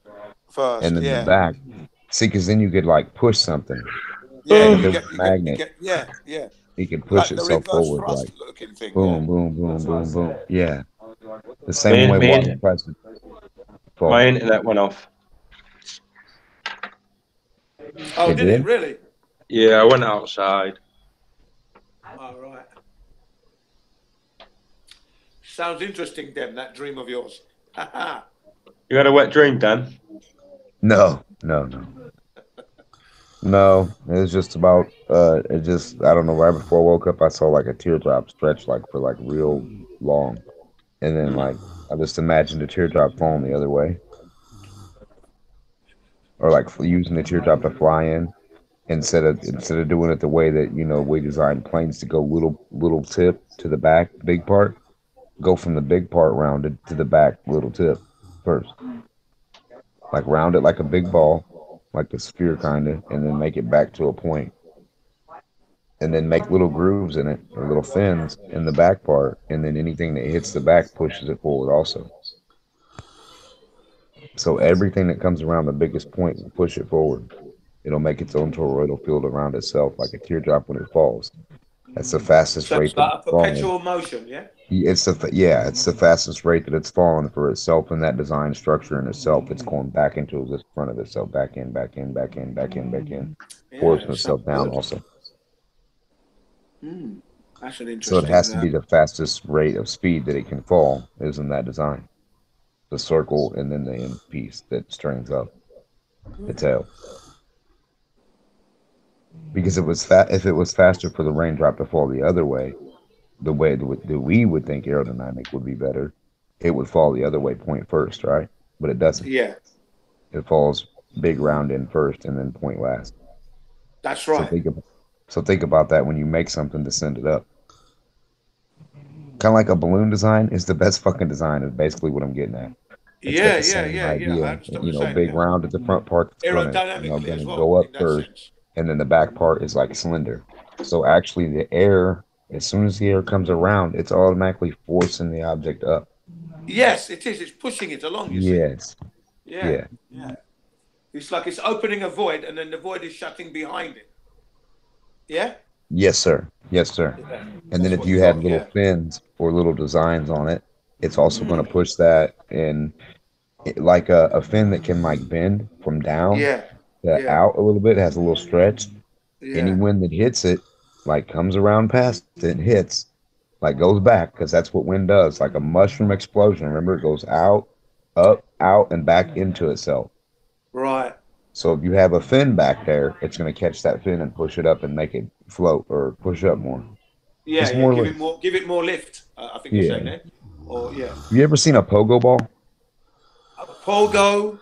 and then the back. See, because then you could like push something. Yeah, magnet. yeah. it can Like push the itself reverse forward, thrust like looking thing. boom, boom, boom, boom, boom. Yeah, the same way Me water and- tries to fall. My internet went off. Oh, It did it did? really? Yeah, I went outside. All right. Sounds interesting, Dem, that dream of yours. You had a wet dream, Dan? No. No, it was just about it just I don't know, right before I woke up I saw like a teardrop stretch like for like real long. And then like I just imagined a teardrop falling the other way. Or like using the teardrop to fly in instead of doing it the way that, you know, we designed planes to go little tip to the back, big part. Go from the big part rounded to the back little tip first. Like round it like a big ball, like a sphere kind of, and then make it back to a point. And then make little grooves in it or little fins in the back part, and then anything that hits the back pushes it forward also. So everything that comes around the biggest point will push it forward. It'll make its own toroidal field around itself like a teardrop when it falls. That's the fastest So rate it's like a that it's falling. perpetual motion, yeah? It's the fastest rate that it's fallen for itself in that design structure in itself. It's going back into the front of itself, back in, back in, back in, back in, back in, forcing itself down also. That's an interesting. So it has to be the fastest rate of speed that it can fall is in that design. The circle and then the end piece that strings up the tail. Because if it was faster for the raindrop to fall the other way, the way that we would think aerodynamic would be better, it would fall the other way point first, right? But it doesn't. Yeah. It falls big round in first and then point last. That's right. So think about that when you make something to send it up. Kind of like a balloon design is the best fucking design is basically what I'm getting at. It's got the same idea, you know, big round at the front part that's gonna go up first, and then the back part is like cylinder. So actually, the air, as soon as the air comes around, it's automatically forcing the object up. Yes, it is. It's pushing it along. Yes. Yeah. It's like it's opening a void, and then the void is shutting behind it. Yeah. Yes, sir. Yes, sir. And then if you had little fins or little designs on it, it's also going to push that in, like a fin that can like bend from down to out a little bit, has a little stretch. Any wind that hits it, like comes around past it and hits, like goes back, because that's what wind does. Like a mushroom explosion. Remember, it goes out, up, out, and back into itself. Right. So if you have a fin back there, it's going to catch that fin and push it up and make it float or push up more. Yeah, It's more give it more lift. I think you're saying that. Or You ever seen a pogo ball? A pogo.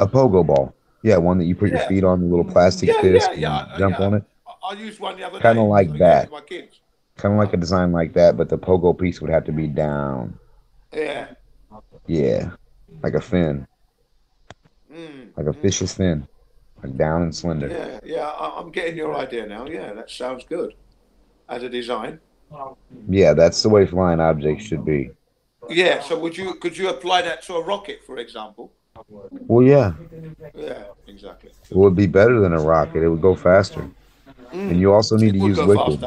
A pogo ball. Yeah, one that you put your feet on, the little plastic disc, and jump on it. I used one the other day. Kind of like that. My kids. Kind of like a design like that, but the pogo piece would have to be down. Yeah. Yeah, like a fin. Like a fish's fin. Like down and slender. Yeah, I'm getting your idea now. Yeah, that sounds good. As a design. Yeah, that's the way flying objects should be. Yeah, so could you apply that to a rocket, for example? Well, yeah. Yeah, exactly. It would be better than a rocket. It would go faster. And you also need to use liquid.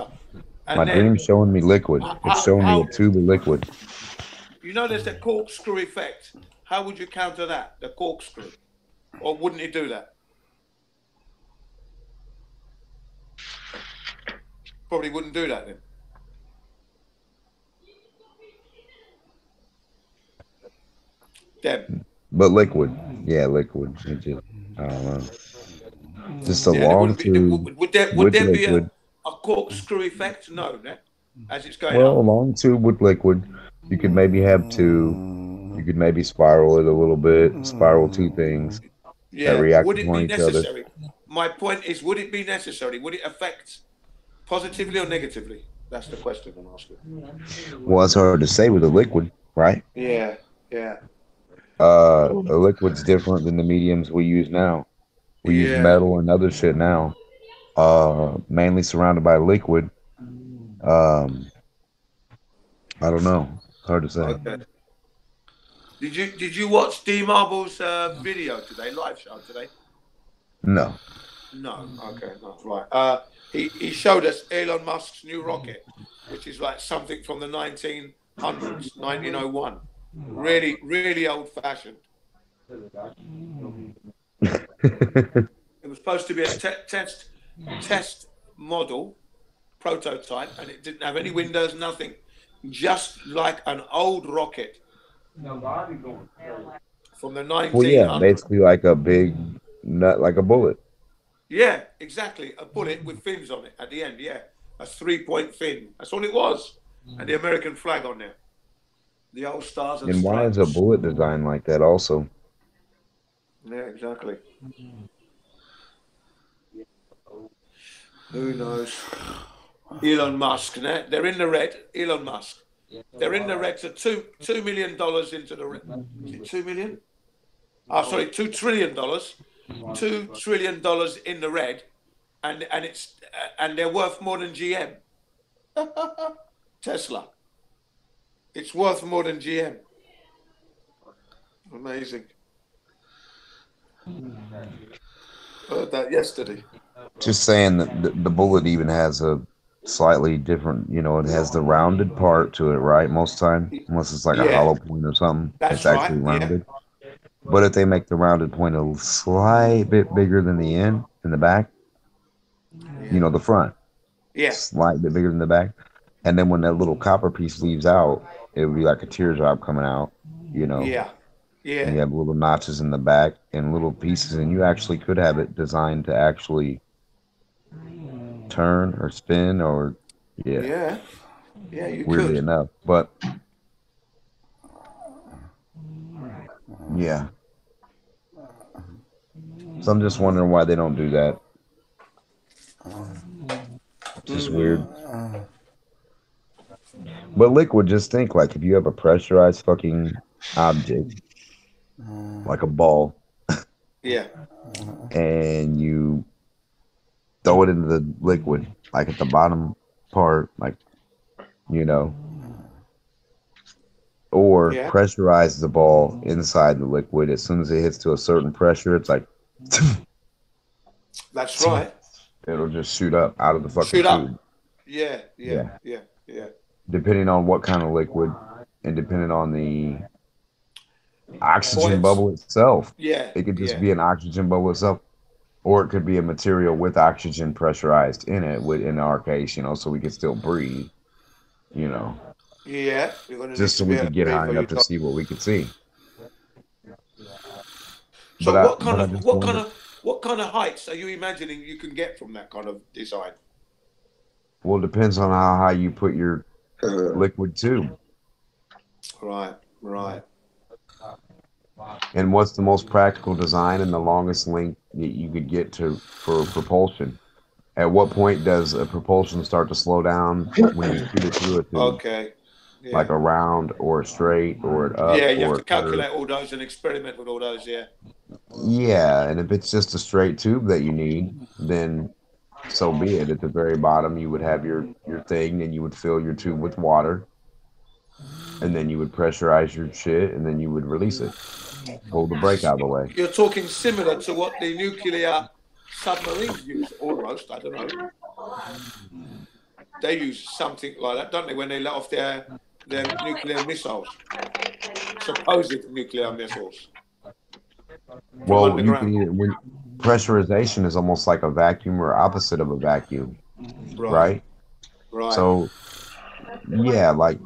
My dream's showing me liquid. It's showing me a tube of liquid. You know there's the corkscrew effect. How would you counter that, the corkscrew? Or wouldn't it do that? Probably wouldn't do that then. Deb. But liquid. Yeah, liquid. It just, I don't know. Just a long tube. Would there be a corkscrew effect? No, as it's going Well, a up. long tube with liquid. You could maybe have two. You could maybe spiral it a little bit. Spiral two things that react Would it upon be each other. necessary? My point is, would it be necessary? Would it affect positively or negatively? That's the question I'm asking. Well, it's hard to say with a liquid, right? Yeah. A liquid's different than the mediums we use now. We use metal and other shit now. Mainly surrounded by liquid. I don't know. It's hard to say. Okay. Did you watch D Marble's video today, live show today? No. No. Okay, no, right. he showed us Elon Musk's new rocket, which is like something from the 1900s, 1901. Really, really old-fashioned. It was supposed to be a test model, prototype, and it didn't have any windows, nothing. Just like an old rocket from the 1900s. Well, yeah, basically like a big nut, like a bullet. Yeah, exactly. A bullet with fins on it at the end. Yeah, a 3-point fin. That's all it was, and the American flag on there. The old stars and And why stripes. is a bullet designed like that? Also, Yeah, exactly. Who knows? Elon Musk. They're in the red. Elon Musk. They're in the red. So $2 million into the red. Is it 2 million? Oh, sorry, $2 trillion. $2 trillion in the red, and they're worth more than GM. Tesla. It's worth more than GM. Amazing. Heard that yesterday. just saying that the bullet even has a slightly different, you know, it has the rounded part to it, right? Most time, unless it's like a hollow point or something, it's actually rounded. But if they make the rounded point a slight bit bigger than the end in the back, you know, the front, slight bit bigger than the back, and then when that little copper piece leaves out, it would be like a teardrop coming out, you know. And you have little notches in the back and little pieces, and you actually could have it designed to actually turn or spin or you weirdly could. enough, but yeah. So I'm just wondering why they don't do that. Just weird. But liquid, just think, like, if you have a pressurized fucking object, like a ball, and you throw it into the liquid, like at the bottom part, like, you know, or pressurize the ball inside the liquid. As soon as it hits to a certain pressure, it's like, that's right. It'll just shoot up out of the fucking tube. Yeah. Depending on what kind of liquid and depending on the oxygen bubble itself. It could just be an oxygen bubble itself, or it could be a material with oxygen pressurized in it, in our case, you know, so we could still breathe, you know. Just so we could get high enough to see what we could see. So what kind of heights are you imagining you can get from that kind of design? Well, it depends on how high you put your liquid tube. Right. And what's the most practical design and the longest length that you could get to for propulsion? At what point does a propulsion start to slow down when you shoot it through a tube? Like a round or a straight or an up. You have to calculate all those and experiment with all those. Yeah, and if it's just a straight tube that you need, then so be it. At the very bottom, you would have your thing, and you would fill your tube with water, and then you would pressurize your shit, and then you would release it. Pull the brake out of the way. You're talking similar to what the nuclear submarines use, almost. I don't know. They use something like that, don't they, when they let off their nuclear missiles, supposed nuclear missiles. Well, you can, when pressurization is almost like a vacuum or opposite of a vacuum, right? So, yeah, like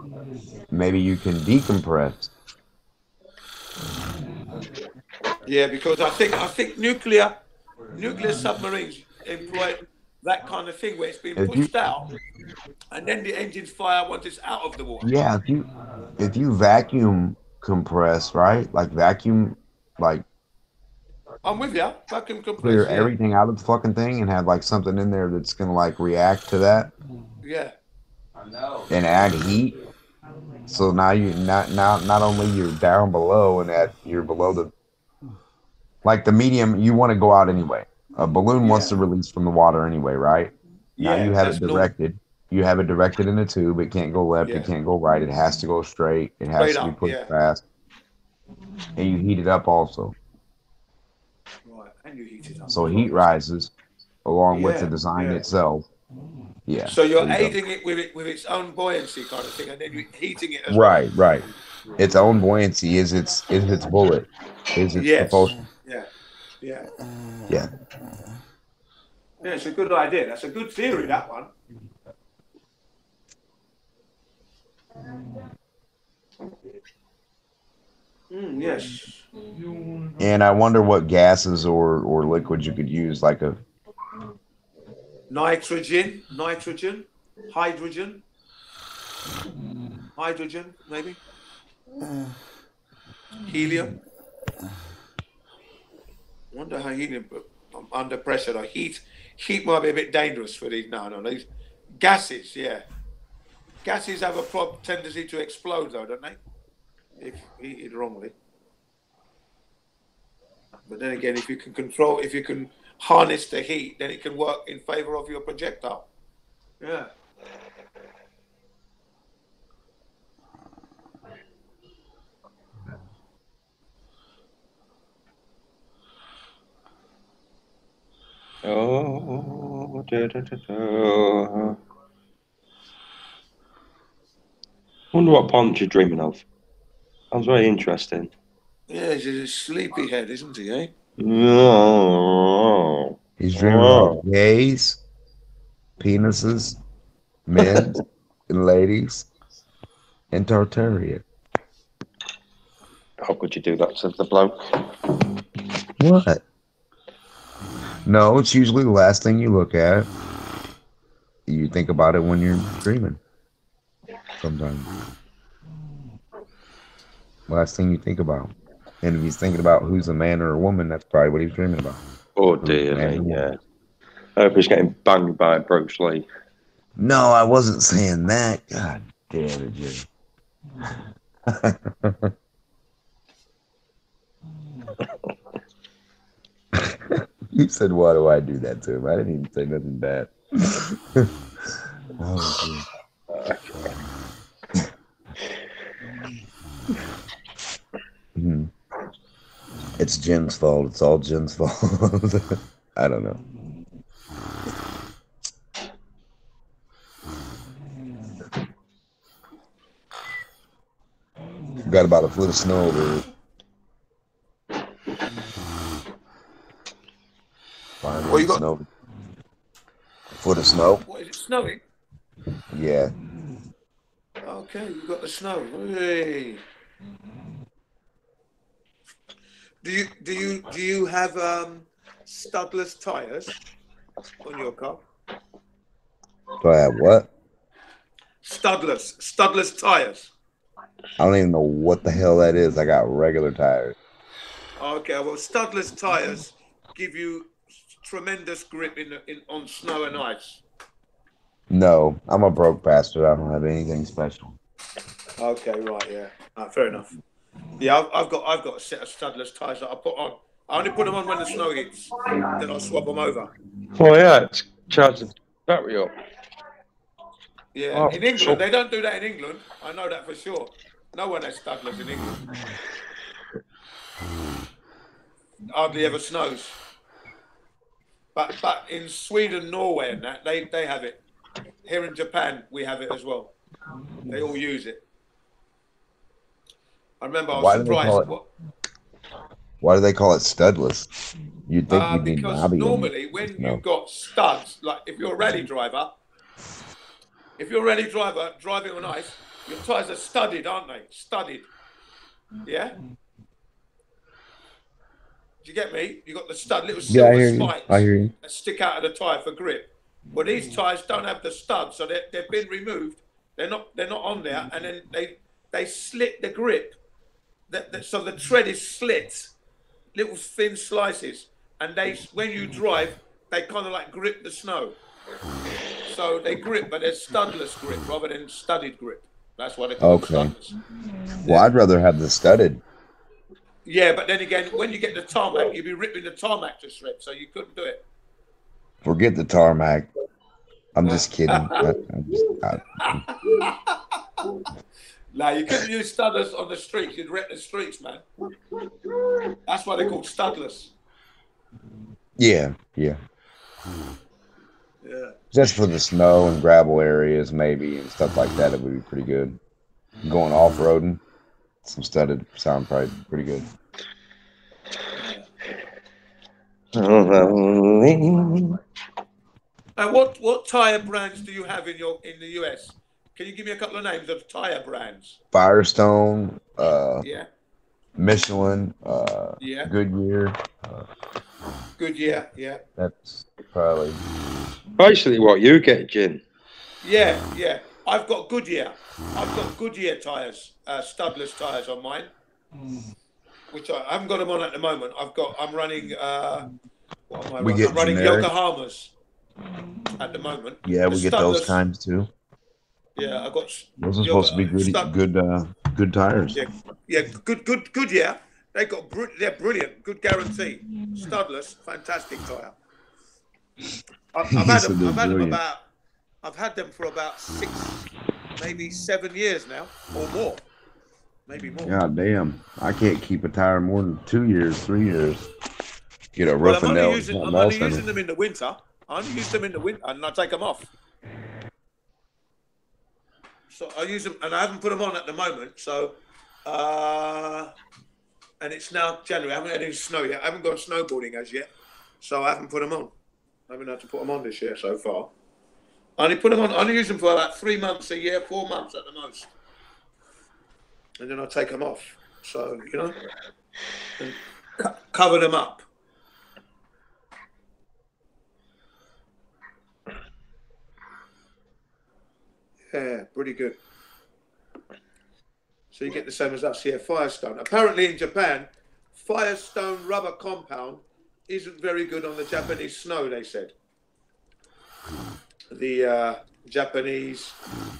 maybe you can decompress. Yeah, because I think nuclear submarines employ that kind of thing where it's being pushed out, and then the engines fire once it's out of the water. Yeah, if you vacuum compress, right? Like vacuum, like I'm with you. Vacuum compress. Clear everything out of the fucking thing and have like something in there that's gonna like react to that. Yeah. I know. And add heat. So now you not only you're down below and that you're below the like the medium, you want to go out anyway. A balloon wants to release from the water anyway, right? Now you have it directed. You have it directed in a tube. It can't go left. It can't go right. It has to go straight. It has to be pushed fast. And you heat it up also. Right, and you heat it up. So heat rises along with the design itself. Yeah. So you're there you go. aiding it with its own buoyancy kind of thing, and then you're heating it as Right, well. right. Its own buoyancy is its bullet, is its Yes. propulsion. Yeah. Yeah. Yeah. Yeah, it's a good idea. That's a good theory, that one. Yes. And I wonder what gases or liquids you could use, like a Nitrogen, hydrogen, maybe. Helium. I wonder how helium, under pressure, though. Heat might be a bit dangerous for these. No, these gases, yeah. Gases have a tendency to explode, though, don't they? If heated wrongly. But then again, if you can harness the heat, then it can work in favor of your projectile. Yeah. Oh, wonder what Ponch you're dreaming of. Sounds very interesting. Yeah, he's a sleepy head, isn't he, eh? No. He's dreaming about gays, penises, men, and ladies, and Tartaria. How could you do that to the bloke? What? No, it's usually the last thing you look at. You think about it when you're dreaming. Sometimes. Last thing you think about. And if he's thinking about who's a man or a woman, that's probably what he's dreaming about. Oh dear me, yeah. I hope he's getting banged by Bruce Lee. No, I wasn't saying that. God damn it, Jimmy. You said, why do I do that to him? I didn't even say nothing bad. Oh, it's Jen's fault. It's all Jen's fault. I don't know. Got about a foot of snow over it. What you got? Snow. A foot of snow. What, is it snowing? Yeah. Okay, you got the snow. Hey. Do you have studless tires on your car? Do I have what? Studless tires. I don't even know what the hell that is. I got regular tires. Okay, well, studless tires give you tremendous grip on snow and ice. No, I'm a broke bastard. I don't have anything special. Okay, right, yeah, fair enough. Yeah, I've got a set of studless tires that I put on. I only put them on when the snow hits, then I'll swap them over. Oh yeah, it's charge the battery up. Yeah, Oh, in England so- they don't do that in England. I know that for sure. No one has studless in England. Hardly ever snows. But in Sweden, Norway, and that they have it. Here in Japan, we have it as well. They all use it. I remember I was surprised. Why do they call it studless? You'd think you'd be because knobby. normally when you've got studs, like if you're a rally driver driving on ice, your tyres are studded, aren't they? Studded. Yeah? Do you get me? You got the little silver spikes that stick out of the tyre for grip. Well, these tyres don't have the studs, so they've been removed. They're not on there, and then they slit the grip. So the tread is slit, little thin slices, and when you drive, they kind of like grip the snow. So they grip, but they're studless grip rather than studded grip. That's why they call it studless. Well, I'd rather have the studded. Yeah, but then again, when you get the tarmac, you'd be ripping the tarmac to shreds, so you couldn't do it. Forget the tarmac. I'm just kidding. Nah, you couldn't use studless on the streets. You'd rip the streets, man. That's why they're called studless. Yeah. Yeah. Just for the snow and gravel areas, maybe, and stuff like that, it would be pretty good. Going off-roading, some studded sound probably pretty good. What tire brands do you have in the US? Can you give me a couple of names of tire brands? Firestone, Yeah. Michelin, Yeah. Goodyear. Goodyear, yeah. That's probably basically what you get, Jin. Yeah, yeah. I've got Goodyear. I've got Goodyear tires, studless tires on mine, which I haven't got them on at the moment. I'm running. What am I running? I'm running generic. Yokohamas at the moment. Yeah, we get those studless. kinds too. Yeah, I got. Those are supposed to be good tires. Yeah, Goodyear. They're brilliant. Good guarantee. Studless, fantastic tire. I've had them for about 6, maybe 7 years now, or more, maybe more. God damn, I can't keep a tire more than 2 years, 3 years. Get a roof and nail. I'm only using them in the winter. I only use them in the winter, and I take them off. So I use them, and I haven't put them on at the moment. So, and it's now January. I haven't had any snow yet. I haven't gone snowboarding as yet, so I haven't put them on. I haven't had to put them on this year so far. I only put them on. I only use them for about 3 months a year, 4 months at the most, and then I take them off. So and cover them up. Yeah, pretty good. So you get the same as us here, Firestone. Apparently in Japan, Firestone rubber compound isn't very good on the Japanese snow, they said. The Japanese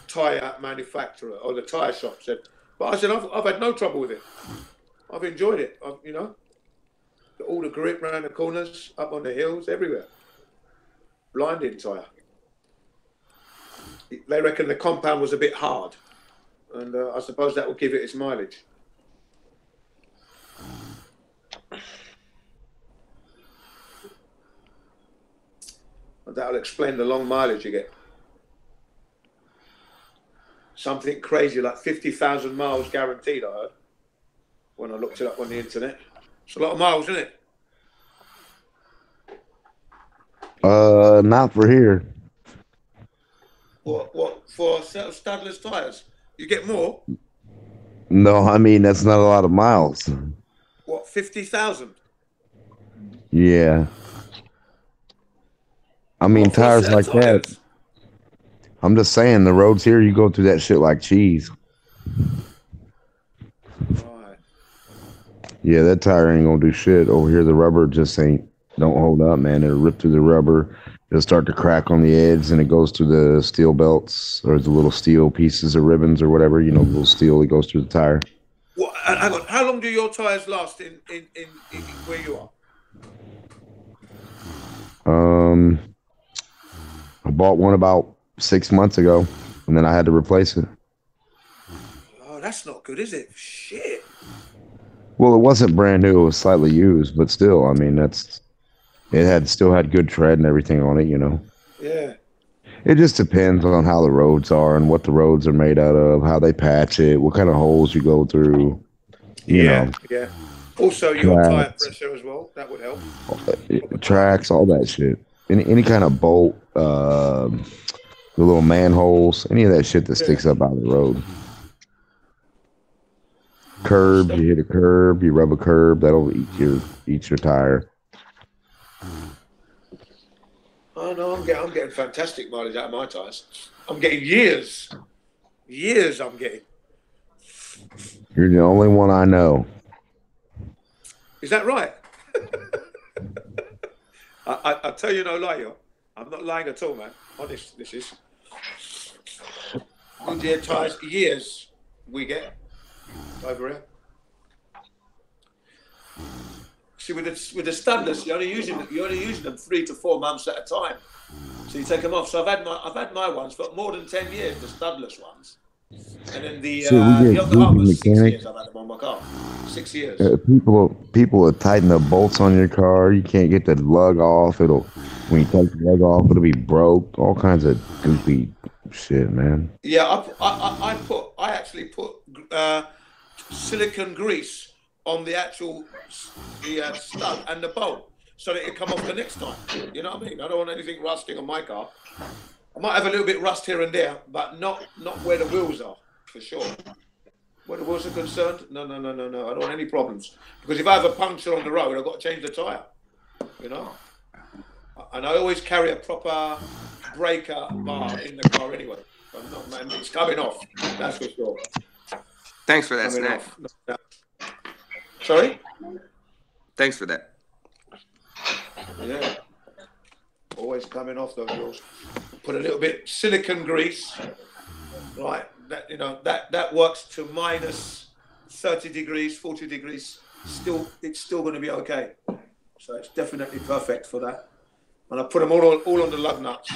tyre manufacturer or the tyre shop said. But I said, I've had no trouble with it. I've enjoyed it, all the grip around the corners, up on the hills, everywhere. Blinding tyre. They reckon the compound was a bit hard. And I suppose that will give it its mileage. And that'll explain the long mileage you get. Something crazy like 50,000 miles guaranteed, I heard, when I looked it up on the internet. It's a lot of miles, isn't it? Not for here. What for a set of studless tyres? You get more? No, I mean that's not a lot of miles. What, 50,000? Yeah. I mean tires like that. I'm just saying the roads here, you go through that shit like cheese. Right. Yeah, that tire ain't gonna do shit. Over here, the rubber just don't hold up, man. It'll rip through the rubber. It'll start to crack on the edge, and it goes through the steel belts or the little steel pieces or ribbons or whatever. You know, little steel that goes through the tire. What, hang on. How long do your tires last in where you are? I bought one about 6 months ago, and then I had to replace it. Oh, that's not good, is it? Shit. Well, it wasn't brand new; it was slightly used, but still, I mean, still had good tread and everything on it, you know. Yeah. It just depends on how the roads are and what the roads are made out of, how they patch it, what kind of holes you go through. You know. Yeah. Also, your tire pressure as well. That would help. Tracks, all that shit. Any kind of bolt, the little manholes, any of that shit that sticks up out of the road. Curb, you hit a curb, you rub a curb, that'll eat your tire. Oh no, I'm getting fantastic mileage out of my tires. I'm getting years. I'm getting. You're the only one I know. Is that right? I tell you no lie, I'm not lying at all, man. Honest, this is. Goodyear tires, years we get over here. See, with the studless, you're only using them 3 to 4 months at a time. So you take them off. So I've had my ones for more than 10 years, the studless ones. And then the Yokohama, 6 years I've had them on my car. 6 years. People will tighten the bolts on your car. You can't get the lug off. It'll When you take the leg off, it'll be broke. All kinds of goofy shit, man. Yeah, I actually put silicone grease on the actual stud and the bolt so that it come off the next time. You know what I mean? I don't want anything rusting on my car. I might have a little bit rust here and there, but not where the wheels are, for sure. Where the wheels are concerned, no. I don't want any problems. Because if I have a puncture on the road, I've got to change the tyre. You know? And I always carry a proper breaker bar in the car anyway. It's coming off, that's for sure. Thanks for that, Snack. Sorry? Thanks for that. Yeah. Always coming off those wheels. Put a little bit silicone grease, right? That works to minus 30 degrees, 40 degrees. It's still going to be okay. So it's definitely perfect for that. And I put them all on the lug nuts.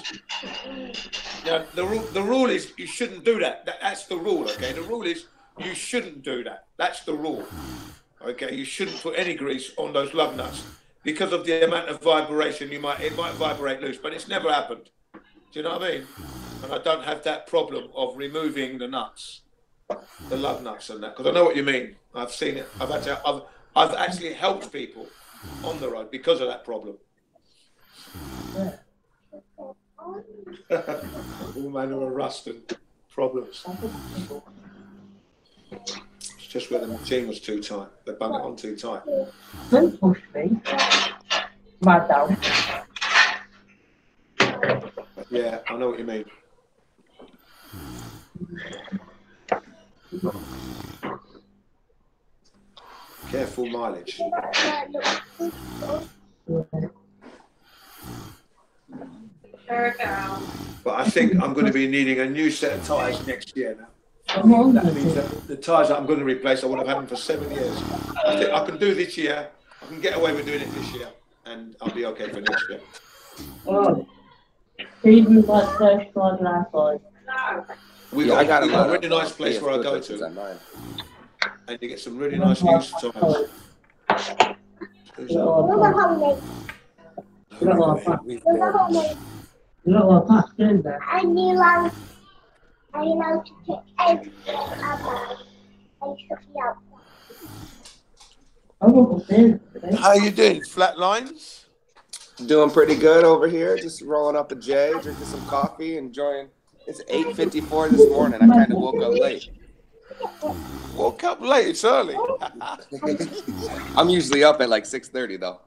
Yeah, the rule is you shouldn't do that. That's the rule, okay? The rule is you shouldn't do that. That's the rule. Okay, you shouldn't put any grease on those lug nuts because of the amount of vibration it might vibrate loose, but it's never happened. Do you know what I mean? And I don't have that problem of removing the nuts, the lug nuts and that, because I know what you mean. I've seen it. I've actually helped people on the road because of that problem. All manner of rust and problems. It's just where the machine was too tight. They bung it on too tight. Don't push me. Madam. Yeah, I know what you mean. Careful mileage. But I think I'm going to be needing a new set of tyres next year now. That means that the tyres that I'm going to replace, I would have had them for 7 years. I think I can do this year. I can get away with doing it this year, and I'll be okay for next year. Oh. Even like fresh blood last We got a really nice place where I go to, and you get some really nice used tyres. How you doing? Flat lines? Doing pretty good over here. Just rolling up a J, drinking some coffee, enjoying. It's 8:54 this morning. I kind of woke up late. Woke up late? It's early. I'm usually up at like 6:30 though.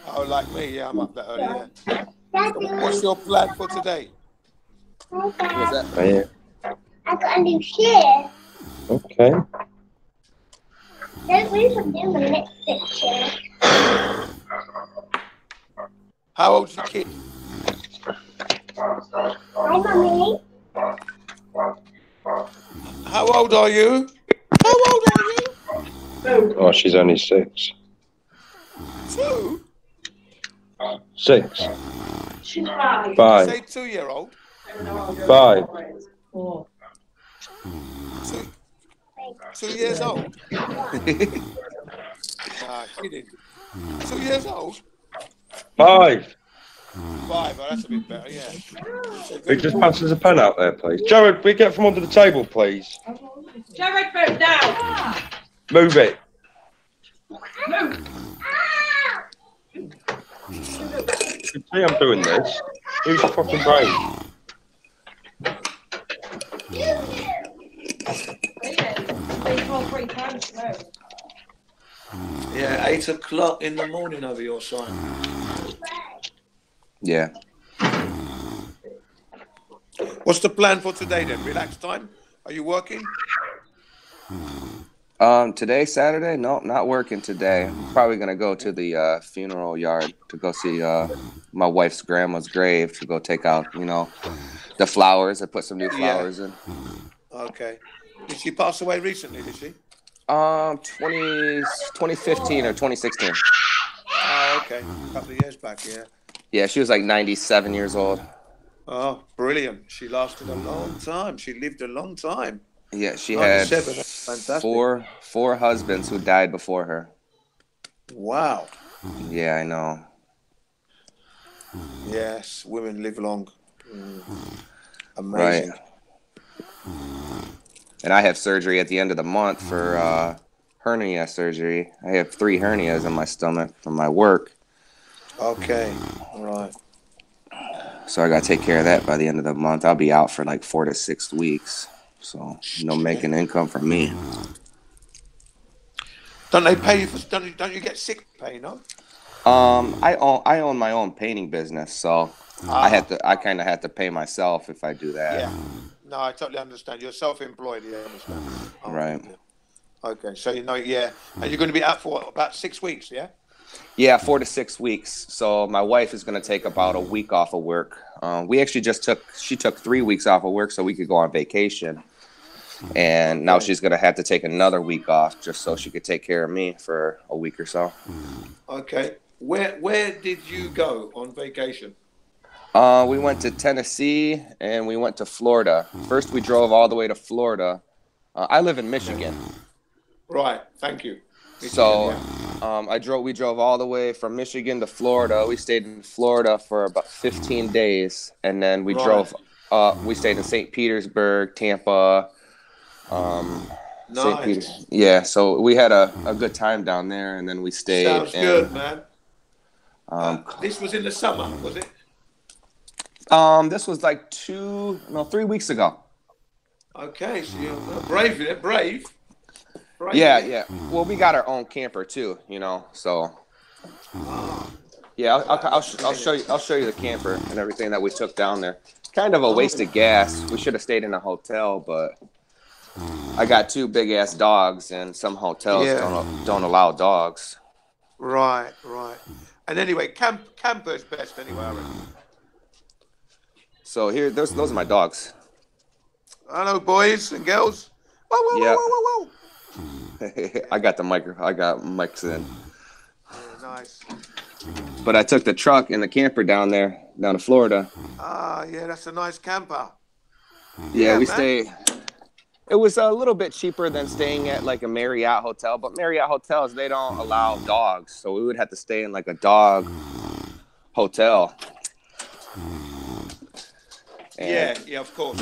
Oh, like me? Yeah, I'm up that early. Yeah. What's your plan for today? What's that? Right here. I got a new chair. Okay. Don't we should do the next picture? How old's your kid? Hi, Mummy. How old are you? How old are you? Oh, she's only 6. 2? 6. She's 5. 5. Say 2-year-old. 5. 2 years old? Kidding. 2 years old? 5. 5, oh, that's a bit better, yeah. Who just passes a pen out there, please? Jared, we get from under the table, please. Jared, put down. Move it. Move. You can see I'm doing this. Use your fucking brain. Yeah, 8 o'clock in the morning over your side. Yeah. What's the plan for today then? Relax time? Are you working? Today, Saturday? No, not working today. I'm probably gonna go to the funeral yard to go see my wife's grandma's grave to go take out, the flowers. I put some new flowers in. Okay. Did she pass away recently, did she? 2015 or 2016. Oh, okay. A couple of years back, yeah. Yeah, she was like 97 years old. Oh, brilliant. She lasted a long time. She lived a long time. Yeah, she had 97, that's fantastic. four husbands who died before her. Wow. Yeah, I know. Yes, women live long. Amazing. Right. And I have surgery at the end of the month for hernia surgery. I have 3 hernias in my stomach from my work. Okay. All right. So I got to take care of that by the end of the month. I'll be out for like 4 to 6 weeks. So no making income for me. Don't they pay you for? Don't you get sick pay? No. I own my own painting business, so I kind of had to pay myself if I do that. Yeah. No, I totally understand. You're self-employed. Yeah, I understand. Oh, Right. yeah. Okay, so yeah, and you're going to be out for what, about 6 weeks, yeah? Yeah, 4 to 6 weeks. So my wife is going to take about a week off of work. We actually she took 3 weeks off of work so we could go on vacation. And now she's going to have to take another week off just so she could take care of me for a week or so. Okay. Where did you go on vacation? We went to Tennessee and we went to Florida. First, we drove all the way to Florida. I live in Michigan. Right. Thank you. So we drove all the way from Michigan to Florida. We stayed in Florida for about 15 days. And then we drove, we stayed in St. Petersburg, Tampa, St. Peter. Yeah, so we had a good time down there, and then we stayed. Sounds good, man. This was in the summer, was it? This was like 3 weeks ago. Okay, so you're brave. Yeah. Well, we got our own camper too, so. Yeah, I'll show you the camper and everything that we took down there. Kind of a waste of gas. We should have stayed in a hotel, but I got 2 big ass dogs, and some hotels don't allow dogs. Right. And anyway, camper's best anyway, I reckon. So here, those are my dogs. Hello, boys and girls. Whoa. I got mics in. Yeah, nice. But I took the truck and the camper down to Florida. Yeah, that's a nice camper. Yeah, we stayed. It was a little bit cheaper than staying at like a Marriott hotel, but Marriott hotels, they don't allow dogs. So we would have to stay in like a dog hotel. And, yeah, of course.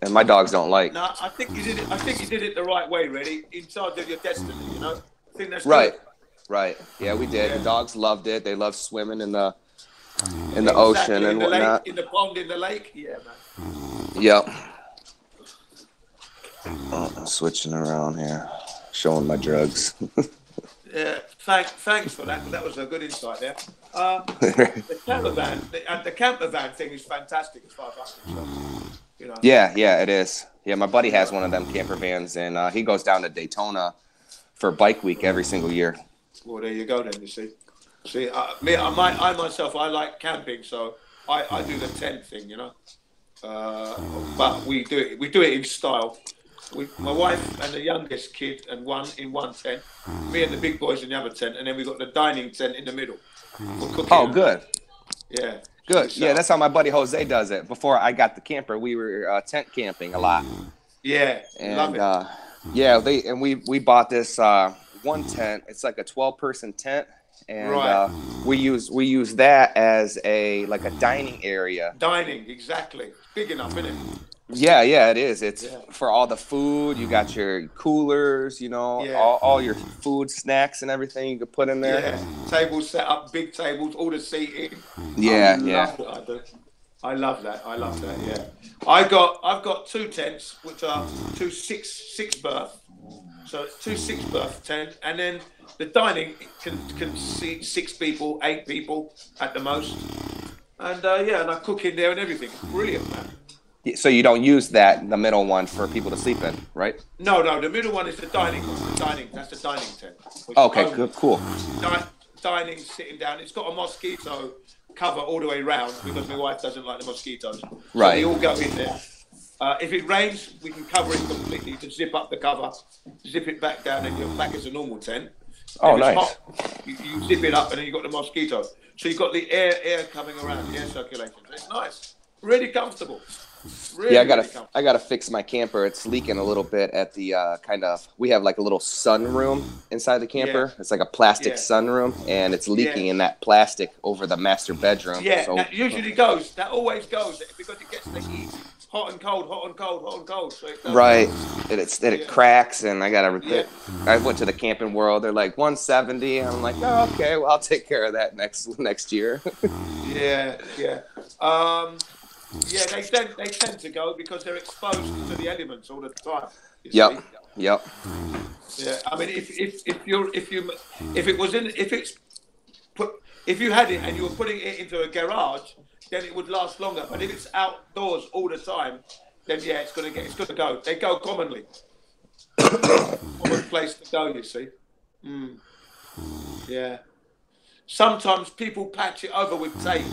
And my dogs don't like. No, I think you did it. I think you did it the right way, really. In charge of your destiny, I think that's right. Good. Right. Yeah, we did. Yeah. The dogs loved it. They loved swimming in the Exactly, ocean and whatnot. In the pond, in the lake. Yeah, man. Yep. I'm switching around here, showing my drugs. Yeah, thanks for that. That was a good insight there. The camper van thing is fantastic as far as I'm concerned. Yeah, it is. Yeah, my buddy has one of them camper vans, and he goes down to Daytona for Bike Week every single year. Well, there you go then. You see, I myself, I like camping, so I do the tent thing, but we do it in style. My wife and the youngest kid in one tent, me and the big boys in the other tent, and then we got the dining tent in the middle for cooking. Oh, good. Yeah. Good. Yeah, that's how my buddy Jose does it. Before I got the camper, we were tent camping a lot. Yeah, and, love it. We bought this one tent. It's like a 12-person tent, and we use that as a dining area. Dining, exactly. Big enough, isn't it? Yeah, it is. It's for all the food. You got your coolers, all your food, snacks, and everything you could put in there. Yeah, tables set up, big tables, all the seating. Yeah. I love that. Yeah, I've got 2 tents, which are 2 six berth. So it's 2 6-berth tent, and then the dining can seat 6 people, 8 people at the most. And and I cook in there and everything. It's brilliant, man. So you don't use the middle one for people to sleep in, right? No, the middle one is the dining one. That's the dining tent. Okay, good, cool. Dining, sitting down. It's got a mosquito cover all the way round because my wife doesn't like the mosquitoes. Right. So they all go in there. If it rains, we can cover it completely. You can zip up the cover, zip it back down, and you're back as a normal tent. Oh, if nice. It's hot, you zip it up, and then you've got the mosquito. So you've got the air coming around, the air circulation. It's nice. Really comfortable. Really, Yeah, really comfortable. I gotta fix my camper. It's leaking a little bit at the we have like a little sunroom inside the camper. It's like a plastic sunroom, and it's leaking in that plastic over the master bedroom. Yeah, So that usually goes. That always goes because it gets the heat. Hot and cold, hot and cold, hot and cold. So it goes. right, it cracks, and I gotta repair. I went to the Camping World. They're like 170. I'm like, oh, okay, well, I'll take care of that next year. Yeah. Yeah, they tend to go because they're exposed to the elements all the time. Yep. Yeah, I mean, if you had it and you were putting it into a garage, then it would last longer. But if it's outdoors all the time, then yeah, it's gonna go. They go commonly. Common place to go, you see. Yeah. Sometimes people patch it over with tape.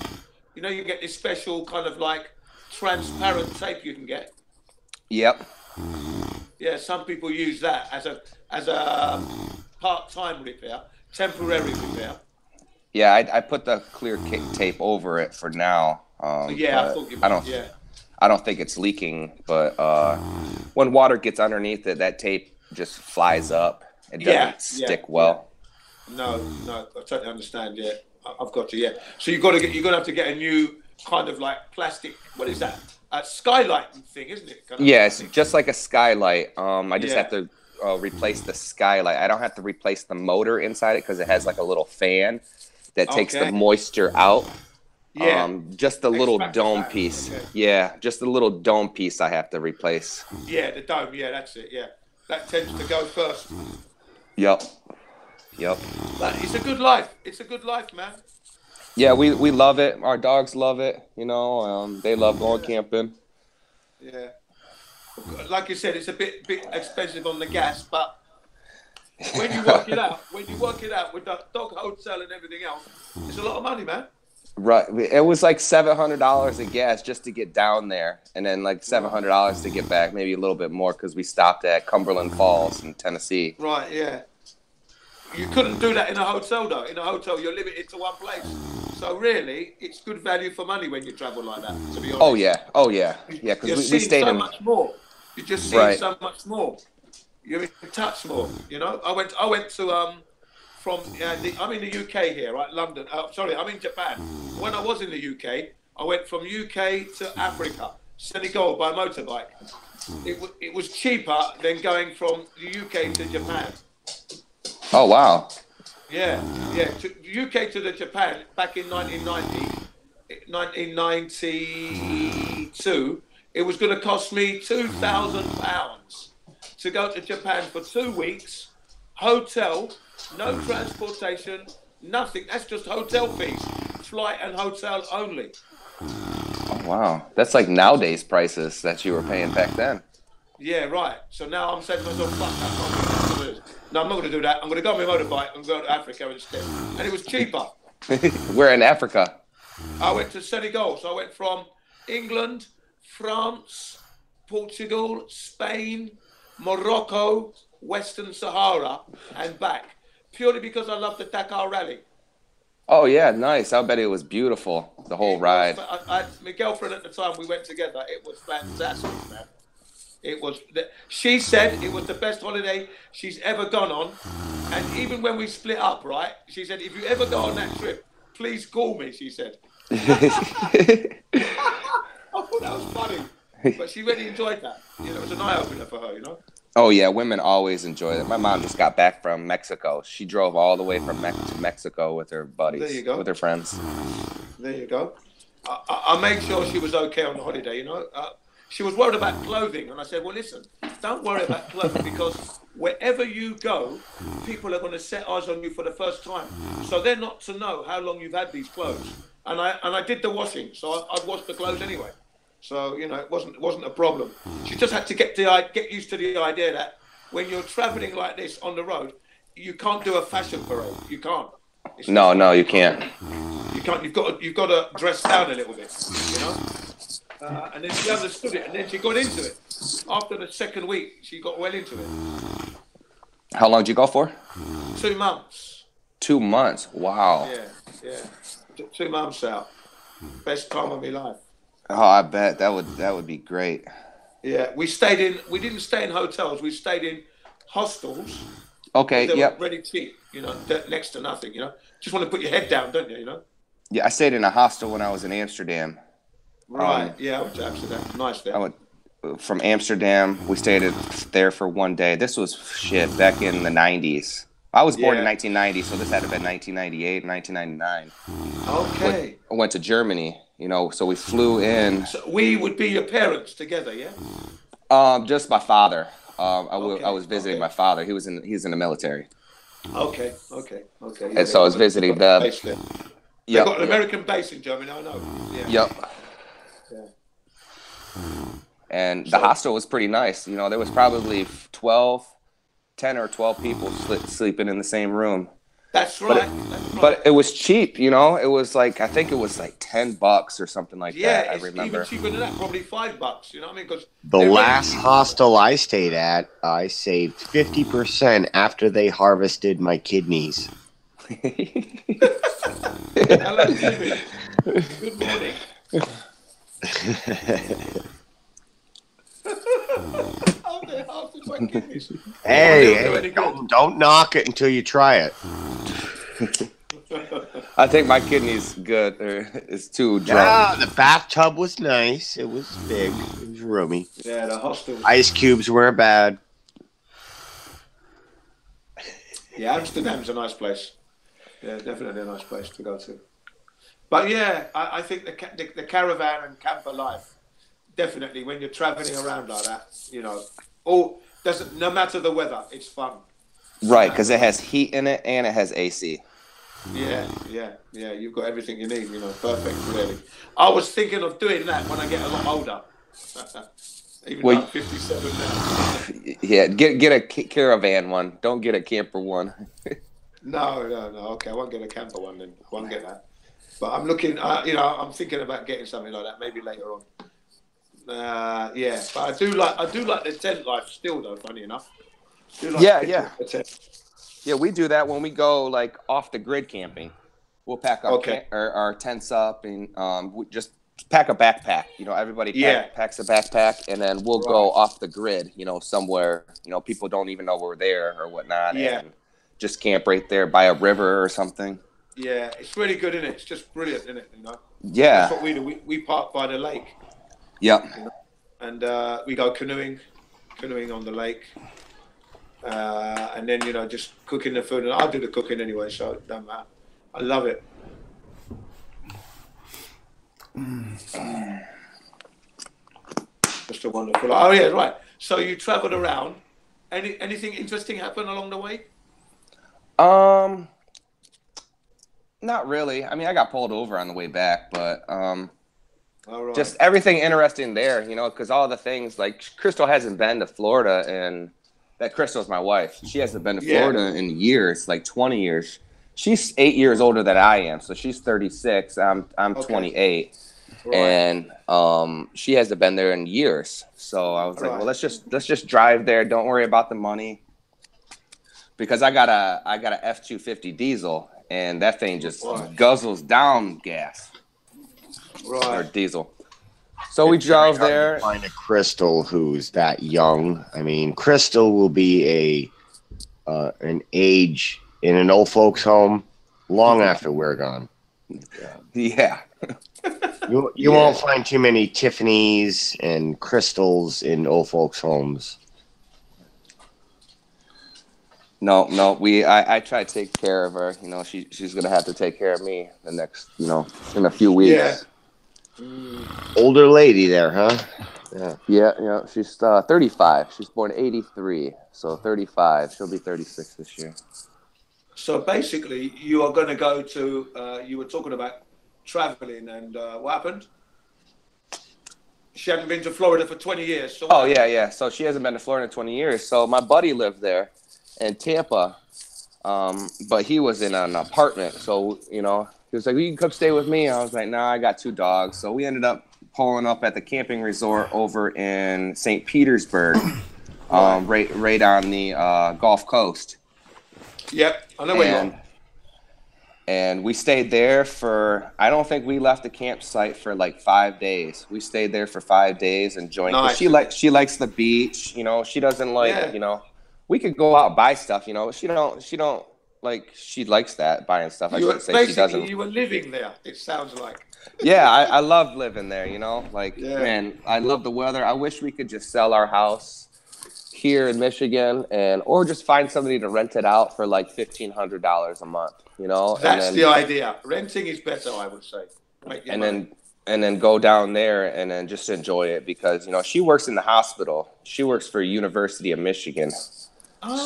You know, you get this special kind of like transparent tape you can get. Yep. Yeah, some people use that as a part-time repair, temporary repair. Yeah, I put the clear tape over it for now. Yeah, I thought you meant, I don't think it's leaking, but when water gets underneath it, that tape just flies up. It doesn't stick well. No, I totally understand. Yeah, I've got to. Yeah, so you're gonna have to get a new kind of like plastic. What is that? A skylight thing, isn't it? Yeah, it's just like a skylight. I just have to replace the skylight. I don't have to replace the motor inside it because it has like a little fan that takes the moisture out. Yeah. Just a little dome piece. Okay. Yeah, just a little dome piece I have to replace. Yeah, the dome. Yeah, that's it. Yeah, that tends to go first. Yep. But it's a good life. It's a good life, man. Yeah, we love it. Our dogs love it. You know, they love going camping. Yeah. Like you said, it's a bit expensive on the gas, but when you work it out with the dog hotel and everything else, it's a lot of money, man. Right. It was like $700 of gas just to get down there, and then like $700 to get back, maybe a little bit more because we stopped at Cumberland Falls in Tennessee. Right, yeah. You couldn't do that in a hotel, though. In a hotel, you're limited to one place. So really, it's good value for money when you travel like that, to be honest. Oh, yeah. Yeah, because we stayed in... much more. You're just seeing so much more. You're in touch more, you know? I went to, I'm in the UK here, right? London. Sorry, I'm in Japan. When I was in the UK, I went from UK to Africa, Senegal by motorbike. It was cheaper than going from the UK to Japan. Oh, wow. Yeah. UK to the Japan back in 1992, it was going to cost me £2,000 to go to Japan for 2 weeks, hotel, no transportation, nothing. That's just hotel fees, flight and hotel only. Oh, wow. That's like nowadays prices that you were paying back then. Yeah, right. So now I'm saying to myself, fuck that. No, I'm not going to do that. I'm going to go on my motorbike and go to Africa instead. And it was cheaper. We're in Africa. I went to Senegal. So I went from England, France, Portugal, Spain, Morocco, Western Sahara, and back. Purely because I love the Dakar Rally. Oh, yeah, nice. I bet it was beautiful, the whole ride. My girlfriend at the time, we went together. It was fantastic, man. She said it was the best holiday she's ever gone on. And even when we split up, right, she said, if you ever go on that trip, please call me, she said. I thought that was funny. But she really enjoyed that. You know, it was an eye-opener for her, you know? Oh, yeah, women always enjoy it. My mom just got back from Mexico. She drove all the way from to Mexico with her buddies, there you go. with her friends. There you go. I made sure she was okay on the holiday, you know? She was worried about clothing, and I said, well, listen, don't worry about clothing because wherever you go, people are going to set eyes on you for the first time. So they're not to know how long you've had these clothes. And I did the washing, so I'd washed the clothes anyway. So, you know, it wasn't a problem. She just had to get used to the idea that when you're traveling like this on the road, you can't do a fashion parade. You can't. No, you can't. You can't. You've got to dress down a little bit, you know? And then she understood it, and then she got into it. After the second week, she got well into it. How long did you go for? 2 months. 2 months. Wow. Yeah. 2 months out. Best time of my life. Oh, I bet that would be great. Yeah, we didn't stay in hotels. We stayed in hostels. Okay, They yep. were really cheap, next to nothing, Just want to put your head down, don't you, Yeah, I stayed in a hostel when I was in Amsterdam. Right, yeah, I went to Amsterdam. Nice there. I went from Amsterdam. We stayed there for one day. This was back in the 90s. I was born in 1990, so this had to have been 1998, 1999. Okay. I went to Germany, so we flew in. So we would be your parents together, yeah? Just my father. I was visiting my father. He's in the military. Okay. Yeah, And so I was visiting them. They've got an American base in Germany, I know. Yeah. Yep. And the hostel was pretty nice. There was probably 10 or 12 people sleeping in the same room. That's right. But it was cheap, It was I think it was like $10 or something like that. I remember. Even cheaper than that, probably $5. You know what I mean? Because the last hostel I stayed at, I saved 50% after they harvested my kidneys. Hello, Jimmy. Good morning. Hey, don't knock it until you try it. I think my kidney's good. It's too dry. Yeah, the bathtub was nice. It was big. It was roomy. Yeah, the hostel. Ice cubes weren't bad. Yeah, Amsterdam's a nice place. Yeah, definitely a nice place to go to. But yeah, I think the caravan and camper life, definitely when you're traveling around like that, no matter the weather, it's fun. Right, because it has heat in it and it has AC. Yeah. You've got everything you need, perfect, really. I was thinking of doing that when I get a lot older. Even though I'm 57 now. Yeah, get a caravan one. Don't get a camper one. No. Okay, I won't get a camper one then. I won't get that. But I'm looking, I'm thinking about getting something like that maybe later on. Yeah, but I do like the tent life still, though. Funny enough. Yeah. We do that when we go off the grid camping. We'll pack our tents up and we just pack a backpack. Everybody packs a backpack, and then we'll go off the grid. Somewhere. People don't even know we're there or whatnot. Yeah. And just camp right there by a river or something. Yeah, it's really good, isn't it? It's just brilliant, isn't it? Yeah. That's what we do. We park by the lake. Yep. And we go canoeing on the lake. And then, just cooking the food. And I do the cooking anyway, so it doesn't matter. I love it. Just a wonderful. Oh, yeah, right. So you travelled around. Anything interesting happen along the way? Not really. I mean, I got pulled over on the way back, but just everything interesting there, because all the things Crystal hasn't been to Florida, and that Crystal's my wife. She hasn't been to Florida in years, 20 years. She's 8 years older than I am, so she's 36. I'm 28, and she hasn't been there in years. So I was like, well, let's just drive there. Don't worry about the money, because I got a F-250 diesel. And that thing just guzzles down gas or diesel. So we drove there. Find a Crystal who's that young. I mean, Crystal will be an age in an old folks' home long after we're gone. Yeah. You won't find too many Tiffany's and Crystals in old folks' homes. No. I try to take care of her. She's gonna have to take care of me the next, in a few weeks. Yeah. Older lady there, huh? Yeah. She's 35. She's born 83, so 35. She'll be 36 this year. So basically, you are going to go to. You were talking about traveling, and what happened? She hadn't been to Florida for 20 years. So yeah. So she hasn't been to Florida in 20 years. So my buddy lived there in Tampa, but he was in an apartment. So, he was like, you can come stay with me. I was like, nah, I got 2 dogs. So we ended up pulling up at the camping resort over in St. Petersburg, right on the Gulf Coast. Yep, I know where you are. And we stayed there for, I don't think we left the campsite for like 5 days. We stayed there for 5 days enjoying. Nice. She likes the beach, you know. She doesn't like, Yeah. you know, we could go out and buy stuff, you know. She don't like, she likes that buying stuff. I You were, should say she basically, doesn't. you were living there, it sounds like. Yeah, I love living there, you know. Like, Yeah. man, I love the weather. I wish we could just sell our house here in Michigan or just find somebody to rent it out for like $1,500 a month, you know. That's and the idea. Renting is better, I would say. Make your money. then go down there and then just enjoy it because, you know, she works in the hospital. She works for University of Michigan.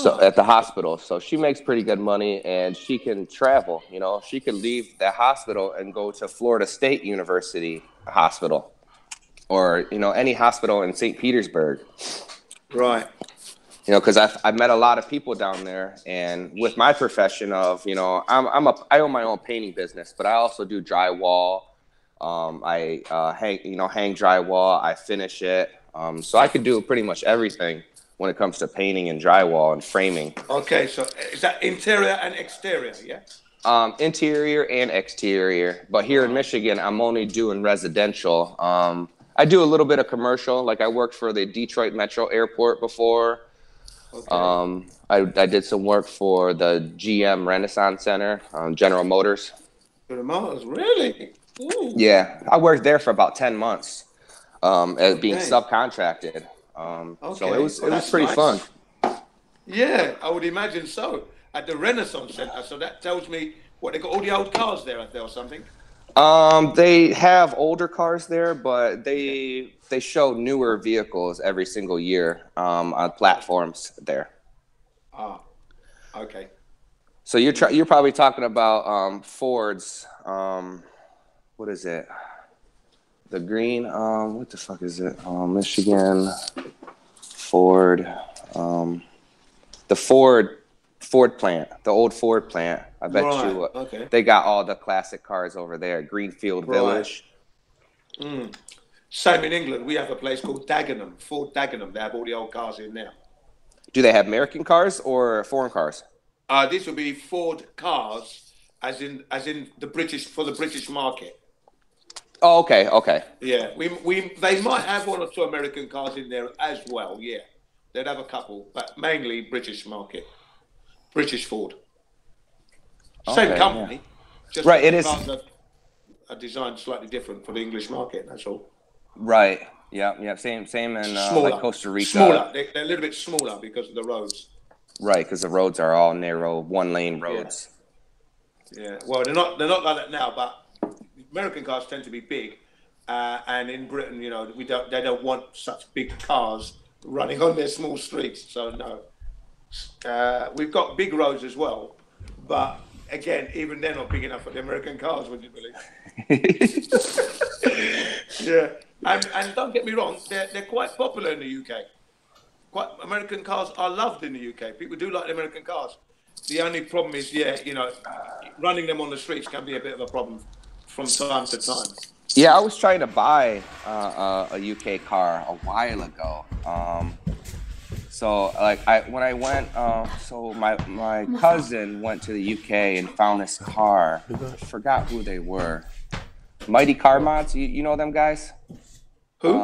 So at the hospital. So she makes pretty good money and she can travel, you know. She could leave the hospital and go to Florida State University Hospital or, you know, any hospital in St. Petersburg. Right. You know, because I've met a lot of people down there, and with my profession of, you know, I own my own painting business, but I also do drywall. I hang drywall. I finish it. So I could do pretty much everything when it comes to painting and drywall and framing. Okay, so is that interior and exterior? Yeah. Interior and exterior, but here in Michigan, I'm only doing residential. I do a little bit of commercial, like I worked for the Detroit Metro Airport before. Okay. I did some work for the GM Renaissance Center, General Motors. General Motors, really? Ooh. Yeah, I worked there for about 10 months as being subcontracted. So it was pretty fun. Yeah, I would imagine so. At the Renaissance Center, so that tells me what they got all the old cars there or something. They have older cars there, but they show newer vehicles every single year on platforms there. Ah, okay. So you're probably talking about Ford's. What is it? The green. What the fuck is it? Michigan Ford. The Ford plant, the old Ford plant. I bet you they got all the classic cars over there. Greenfield Village. Mm. Same in England. We have a place called Dagenham, Ford Dagenham. They have all the old cars in there. Do they have American cars or foreign cars? This would be Ford cars, as in the British market. Oh, okay. Yeah, they might have one or two American cars in there as well. Yeah, they'd have a couple, but mainly British market, British Ford. Same company, yeah. just right. It is a design slightly different for the English market. That's all. Right. Yeah. Same in like Costa Rica. Smaller. They're a little bit smaller because of the roads. Right, because the roads are all narrow, one-lane roads. Yeah. Well, they're not like that now, but American cars tend to be big, and in Britain, you know, they don't want such big cars running on their small streets. So no, we've got big roads as well, but again, even they're not big enough for the American cars. Would you believe? Yeah, and don't get me wrong, they're quite popular in the UK. American cars are loved in the UK. People do like the American cars. The only problem is, running them on the streets can be a bit of a problem from time to time. Yeah, I was trying to buy a UK car a while ago. So when I went, so my cousin went to the UK and found this car. I forgot who they were. Mighty Car Mods. You know them guys? Who?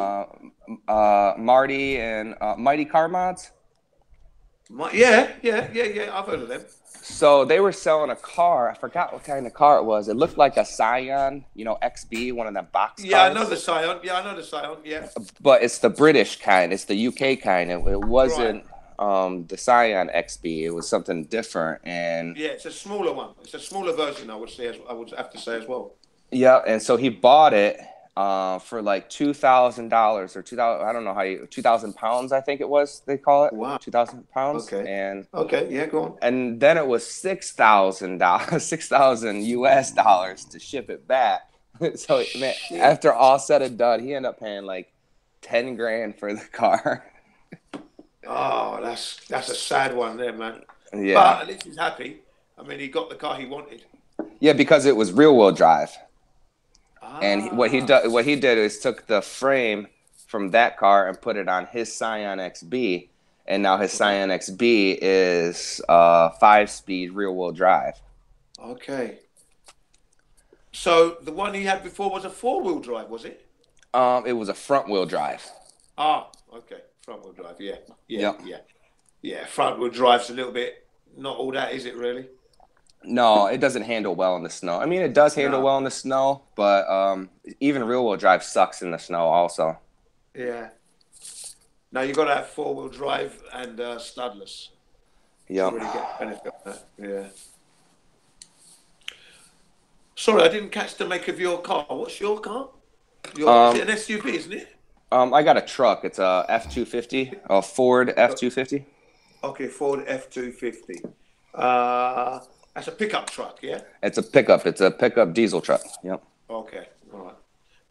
Marty and Mighty Car Mods. Yeah. I've heard of them. So they were selling a car. I forgot what kind of car it was. It looked like a Scion, XB, one of the box cars. Yeah, I know the Scion. Yeah. But it's the British kind. It's the UK kind. It wasn't the Scion XB. It was something different. And yeah, it's a smaller one. It's a smaller version, I would have to say as well. Yeah, and so he bought it for like $2,000 or 2,000. I don't know how 2,000 pounds. I think it was. They call it. Wow. 2,000 pounds. Okay. And yeah, go on. And then it was $6,000, $6,000 US dollars to ship it back. So man, after all said and done, he ended up paying like 10 grand for the car. Oh, that's a sad one there, man. Yeah. But at least he's happy. I mean, he got the car he wanted. Yeah, because it was rear-wheel drive. And what he did is took the frame from that car and put it on his Scion XB, and now his Scion XB is 5-speed rear-wheel drive. Okay. So the one he had before was a 4-wheel drive, was it? It was a front wheel drive. Ah, okay, front wheel drive. Yeah, Yep. yeah. Front wheel drive's a little bit not all that, is it? Really? No, it doesn't handle well in the snow. I mean, it does handle well in the snow, but even rear wheel drive sucks in the snow also. Yeah. Now you got to have 4-wheel drive and studless. Yeah. To really get benefit of that. Yeah. Sorry, I didn't catch the make of your car. What's your car? Is it an SUV, isn't it? I got a truck. It's a F-250, a Ford F-250. Okay, Ford F-250. That's a pickup truck, yeah? It's a pickup. It's a pickup diesel truck. Yep. Okay, all right.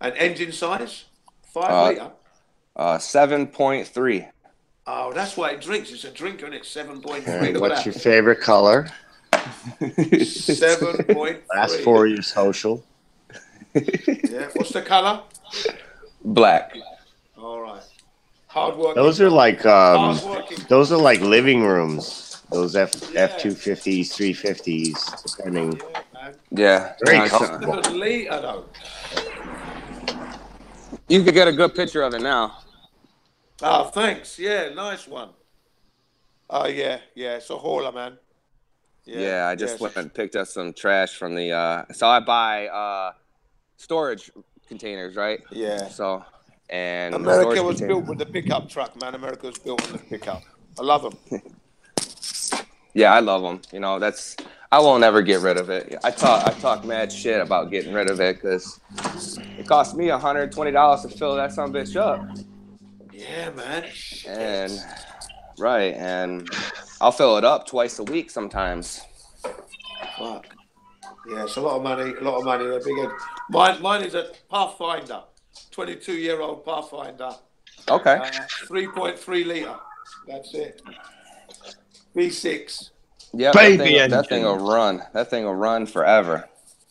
And engine size? 5 litre? 7.3. Oh, that's why it drinks. It's a drinker, and it's 7.3. Right, what's your favorite color? 7.3. Last 4 your social. Yeah. What's the colour? Black. All right. Hard work. Those are like living rooms. Those F250s, 350s, depending. Yeah. Very comfortable. You could get a good picture of it now. Oh, thanks. Yeah, nice one. Oh, yeah. It's a hauler, man. Yeah, I just went and picked up some trash from the. So I buy storage containers, right? Yeah. So, and America was built with the pickup truck, man. America was built on the pickup. I love them. Yeah, I love them. You know, I won't ever get rid of it. I talk mad shit about getting rid of it because it cost me $120 to fill that son of a bitch up. Yeah, man. And I'll fill it up twice a week sometimes. Fuck. Yeah, it's a lot of money. They're big head. Mine is a Pathfinder, 22-year-old Pathfinder. Okay. 3.3 litre. That's it. V6. Yeah, that thing will run. That thing will run forever.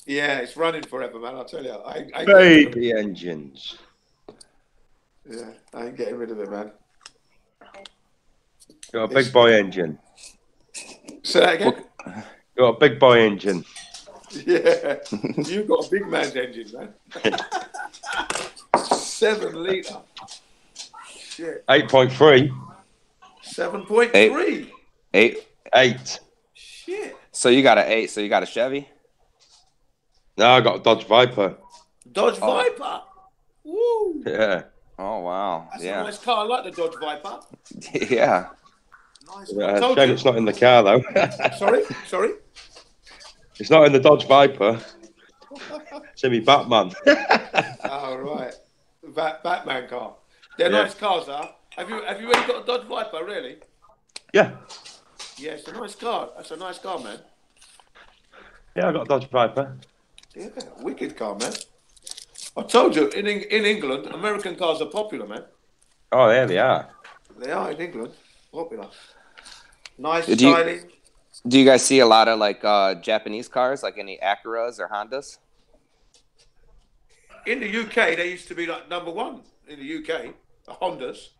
Yeah, it's running forever, man. I'll tell you. I Baby engines. Yeah, I ain't getting rid of it, man. Got a big boy engine. Say that again? Got a big boy engine. Yeah, you've got a big man's engine, man. 7 litre. Shit. 8.3. 7.3. 8. Shit. So you got an 8. So you got a Chevy? No, I got a Dodge Viper. Dodge Viper. Woo. Yeah. Oh wow. That's a nice car. I like the Dodge Viper. Yeah. Nice. Shame it's not in the car though. Sorry. It's not in the Dodge Viper. It's in me Batman. Oh right. Batman car. They're nice cars, huh? Have you really got a Dodge Viper, really? Yeah. Yeah, it's a nice car. That's a nice car, man. Yeah, I got a Dodge Viper. Yeah, wicked car, man. I told you, in England, American cars are popular, man. Oh, there they are. They are in England. Popular. Nice, styling. Do you guys see a lot of like Japanese cars, like any Acuras or Hondas? In the UK, they used to be like number one in the UK. The Hondas.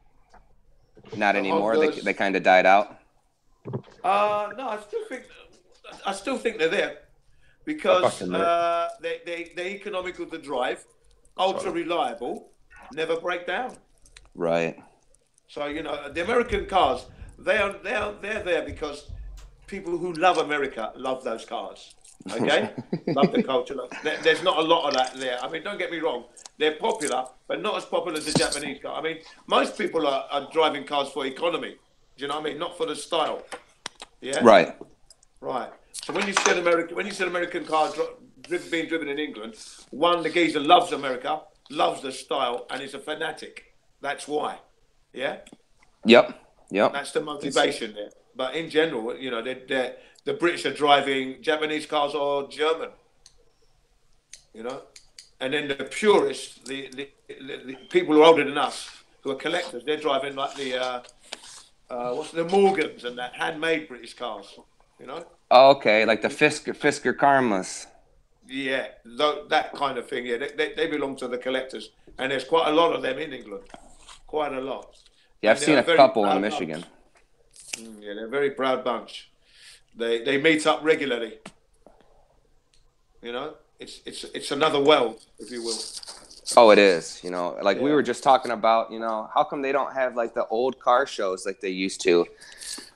Not anymore. They kind of died out. No, I still think they're there because they're economical to drive, ultra reliable, never break down. Right. So the American cars, they're there because people who love America love those cars. Okay, love the culture. There's not a lot of that there. I mean, don't get me wrong, they're popular, but not as popular as the Japanese car. I mean, most people are driving cars for economy. Do you know what I mean? Not for the style. Yeah. Right. So when you see American cars being driven in England, the geezer loves America, loves the style, and is a fanatic. That's why. Yeah. Yep. That's the motivation there. But in general, the British are driving Japanese cars or German. And then the purists, the people who are older than us, who are collectors, they're driving like the Morgans and that handmade British cars. Oh, okay, like the Fisker Karmas. Yeah, that kind of thing. Yeah, they belong to the collectors, and there's quite a lot of them in England. Quite a lot. Yeah, I've seen a couple in Michigan. Yeah, they're a very proud bunch. They meet up regularly. it's another world, if you will. Oh, it is. You know, like we were just talking about. You know, how come they don't have like the old car shows like they used to?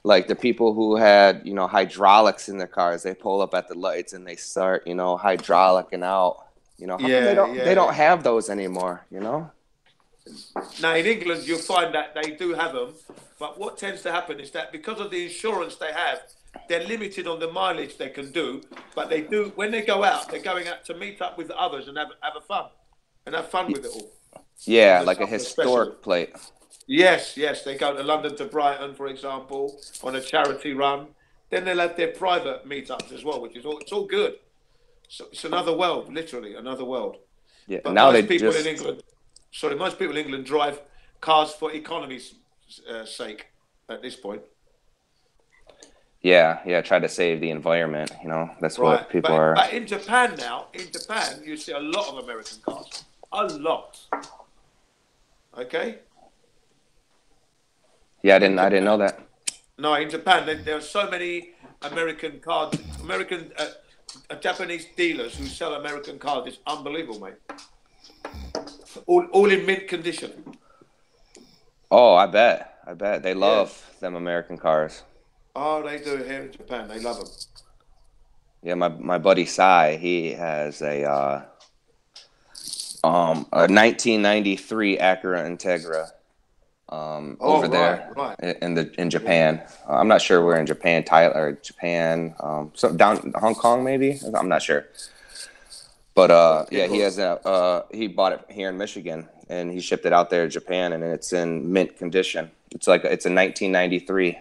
Like the people who had, you know, hydraulics in their cars, they pull up at the lights and they start, you know, hydraulicing out. You know, how come they don't have those anymore? You know. Now in England, you'll find that they do have them, but what tends to happen is that because of the insurance they have, they're limited on the mileage they can do. But they do when they go out, they're going out to meet up with others and have a fun, and have fun with it all. Yeah, like a historic plate. Yes, they go to London to Brighton, for example, on a charity run. Then they'll have their private meetups as well, which is all. It's all good. So it's another world, literally another world. Yeah. But Now most people in England. Most people in England drive cars for economy's sake at this point. Yeah, try to save the environment. You know, that's what people are. But in Japan now, you see a lot of American cars. A lot. Okay. Yeah, I didn't know that. No, in Japan there are so many American cars, Japanese dealers who sell American cars. It's unbelievable, mate. All in mint condition. Oh, I bet they love them American cars. Oh, they do here in Japan. They love them. Yeah, my buddy Sai, he has a 1993 Acura Integra over there in Japan. I'm not sure where in Japan, Japan, so down Hong Kong maybe. I'm not sure. But he has he bought it here in Michigan and he shipped it out there to Japan and it's in mint condition. It's a 1993.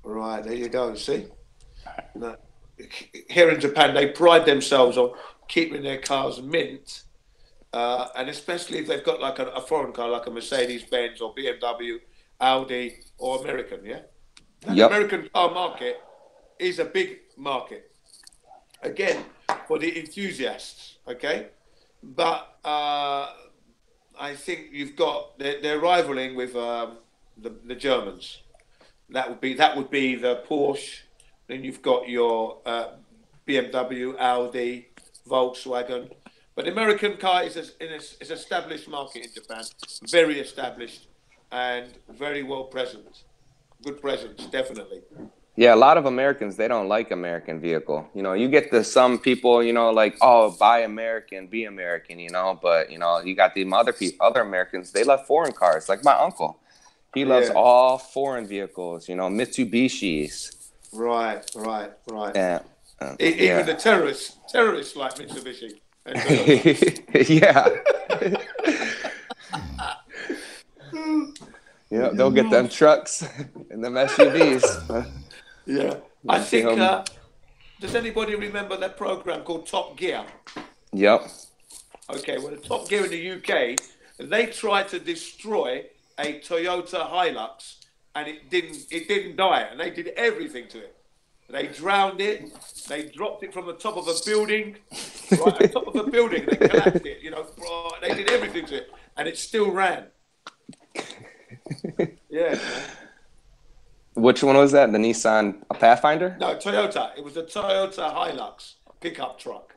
Right, there you go. See, here in Japan they pride themselves on keeping their cars mint, and especially if they've got like a foreign car like a Mercedes Benz or BMW, Audi or American. Yeah, the American car market is a big market. Again, for the enthusiasts. Okay, but I think you've got they're rivaling with the Germans. That would be the Porsche. Then you've got your BMW, Audi, Volkswagen. But the American car is an established market in Japan, very established and very well present. Good presence, definitely. Yeah, a lot of Americans, they don't like American vehicle. You know, you get some people, you know, like, oh, buy American, be American, you know. But, you know, you got the other Americans, they love foreign cars. Like my uncle, he loves all foreign vehicles, you know, Mitsubishis. Right. Yeah. Even the terrorists like Mitsubishi. Yeah. Yeah, they'll get them trucks and them SUVs. Yeah, I think. Does anybody remember that program called Top Gear? Yep. Okay, well, the Top Gear in the UK, they tried to destroy a Toyota Hilux, and it didn't die, and they did everything to it. They drowned it. They dropped it from the top of a building, right? The top of a building. They collapsed it. You know, they did everything to it, and it still ran. Yeah. Which one was that? The Nissan Pathfinder? No, Toyota. It was a Toyota Hilux pickup truck.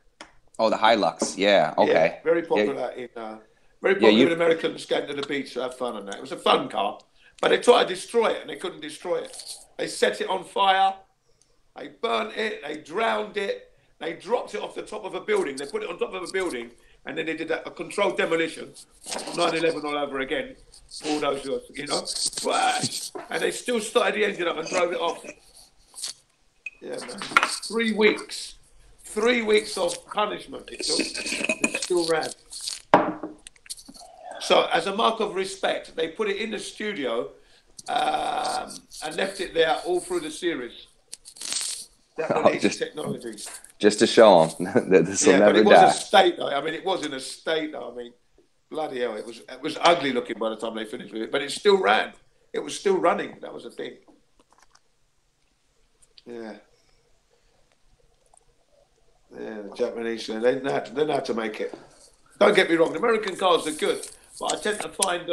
Oh, the Hilux. Yeah. Okay. Yeah, very popular in Americans going to the beach to have fun on that. It was a fun car, but they tried to destroy it and they couldn't destroy it. They set it on fire. They burnt it. They drowned it. They dropped it off the top of a building. They put it on top of a building, and then they did a controlled demolition. 9/11 all over again. All those, you know, and they still started the engine up and drove it off. Yeah, man. 3 weeks. 3 weeks of punishment. It still ran. So, as a mark of respect, they put it in the studio and left it there all through the series. Technology. Just to show them that this will never die. But it was a state, though. I mean, it was in a state, though. I mean, bloody hell, it was ugly looking by the time they finished with it, but it still ran. It was still running. That was the thing. Yeah. Yeah, the Japanese, they know how to make it. Don't get me wrong, the American cars are good, but I tend to find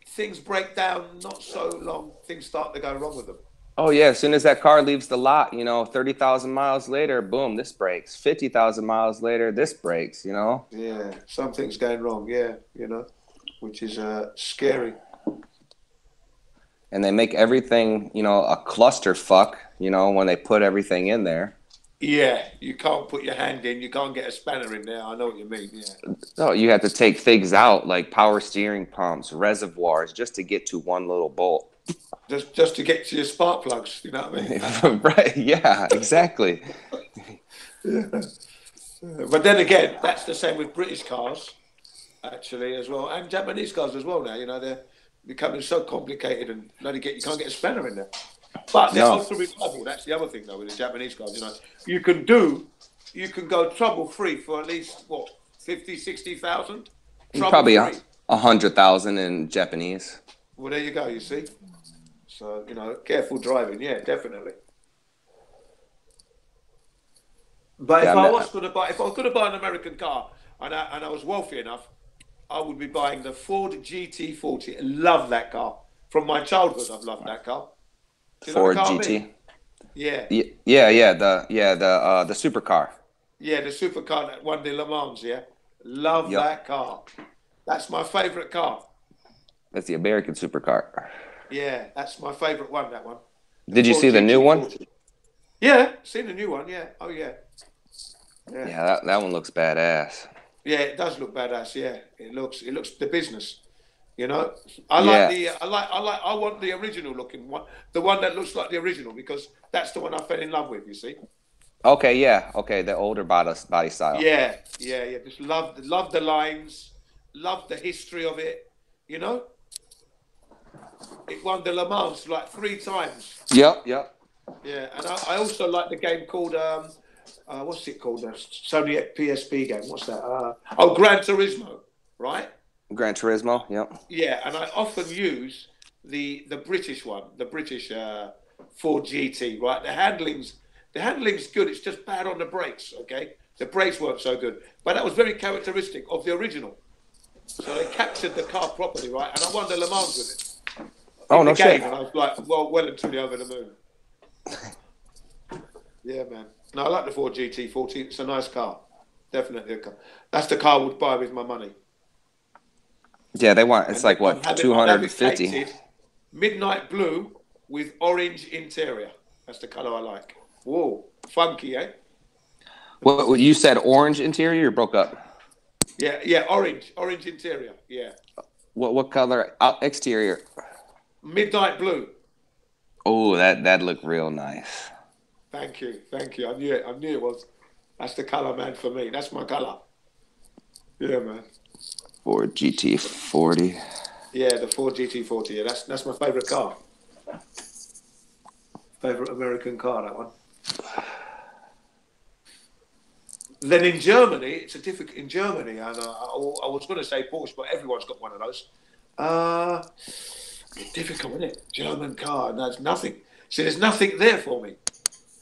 things break down not so long, things start to go wrong with them. Oh yeah, as soon as that car leaves the lot, 30,000 miles later, boom, this breaks. 50,000 miles later, this breaks. Yeah, something's going wrong. Yeah, which is scary. And they make everything, a clusterfuck. When they put everything in there. Yeah, you can't put your hand in. You can't get a spanner in there. I know what you mean. Yeah. So you have to take things out like power steering pumps, reservoirs, just to get to one little bolt. Just to get to your spark plugs. You know what I mean? Right? Yeah, exactly. Yeah. But then again, that's the same with British cars, actually, as well, and Japanese cars as well. Now, they're becoming so complicated, and you can't get a spanner in there. But they're ultra reliable. That's the other thing, though, with the Japanese cars. You can go trouble free for at least 50, 60,000. Probably 100,000 in Japanese. Well, there you go. You see, so careful driving. Yeah, definitely. But if I was going to buy an American car, and I was wealthy enough, I would be buying the Ford GT40. I love that car. From my childhood, I've loved that car. Ford GT. Yeah. The supercar. Yeah, the supercar that won the Le Mans. Yeah, love that car. That's my favorite car. That's the American supercar. Yeah, that's my favorite one. That one. Did you see the new one? Yeah, seen the new one. Yeah. Oh yeah. Yeah, that one looks badass. Yeah, it does look badass. Yeah, it looks the business. I want the original looking one, the one that looks like the original, because that's the one I fell in love with. You see. Okay, yeah, okay, the older body style. Yeah. Just love the lines, love the history of it. It won the Le Mans like 3 times. Yep. Yeah, and I also like the game called what's it called? Sony PSP game. What's that? Gran Turismo, right? Gran Turismo, yep. Yeah, and I often use the British one, the British Ford GT, right? The handling's good. It's just bad on the brakes, okay? The brakes weren't so good. But that was very characteristic of the original. So they captured the car properly, right? And I won the Le Mans with it. Oh, no shit. And I was like, well and truly over the moon. Yeah, man. No, I like the Ford GT40. It's a nice car. Definitely a car. That's the car I would buy with my money. Yeah, they want, it's like what, 250? Midnight blue with orange interior. That's the color I like. Whoa, funky, eh? Well, you said orange interior or broke up? Yeah, orange interior, yeah. What color exterior? Midnight blue. Oh, that looked real nice. Thank you. I knew it was. That's the color, man, for me. That's my color. Yeah, man. Ford GT40. Yeah, the Ford GT40. Yeah, that's my favorite car. Favorite American car, that one. Then in Germany, it's a difficult. In Germany, and I was going to say Porsche, but everyone's got one of those. It's difficult, isn't it? German car, and there's nothing. See, there's nothing there for me.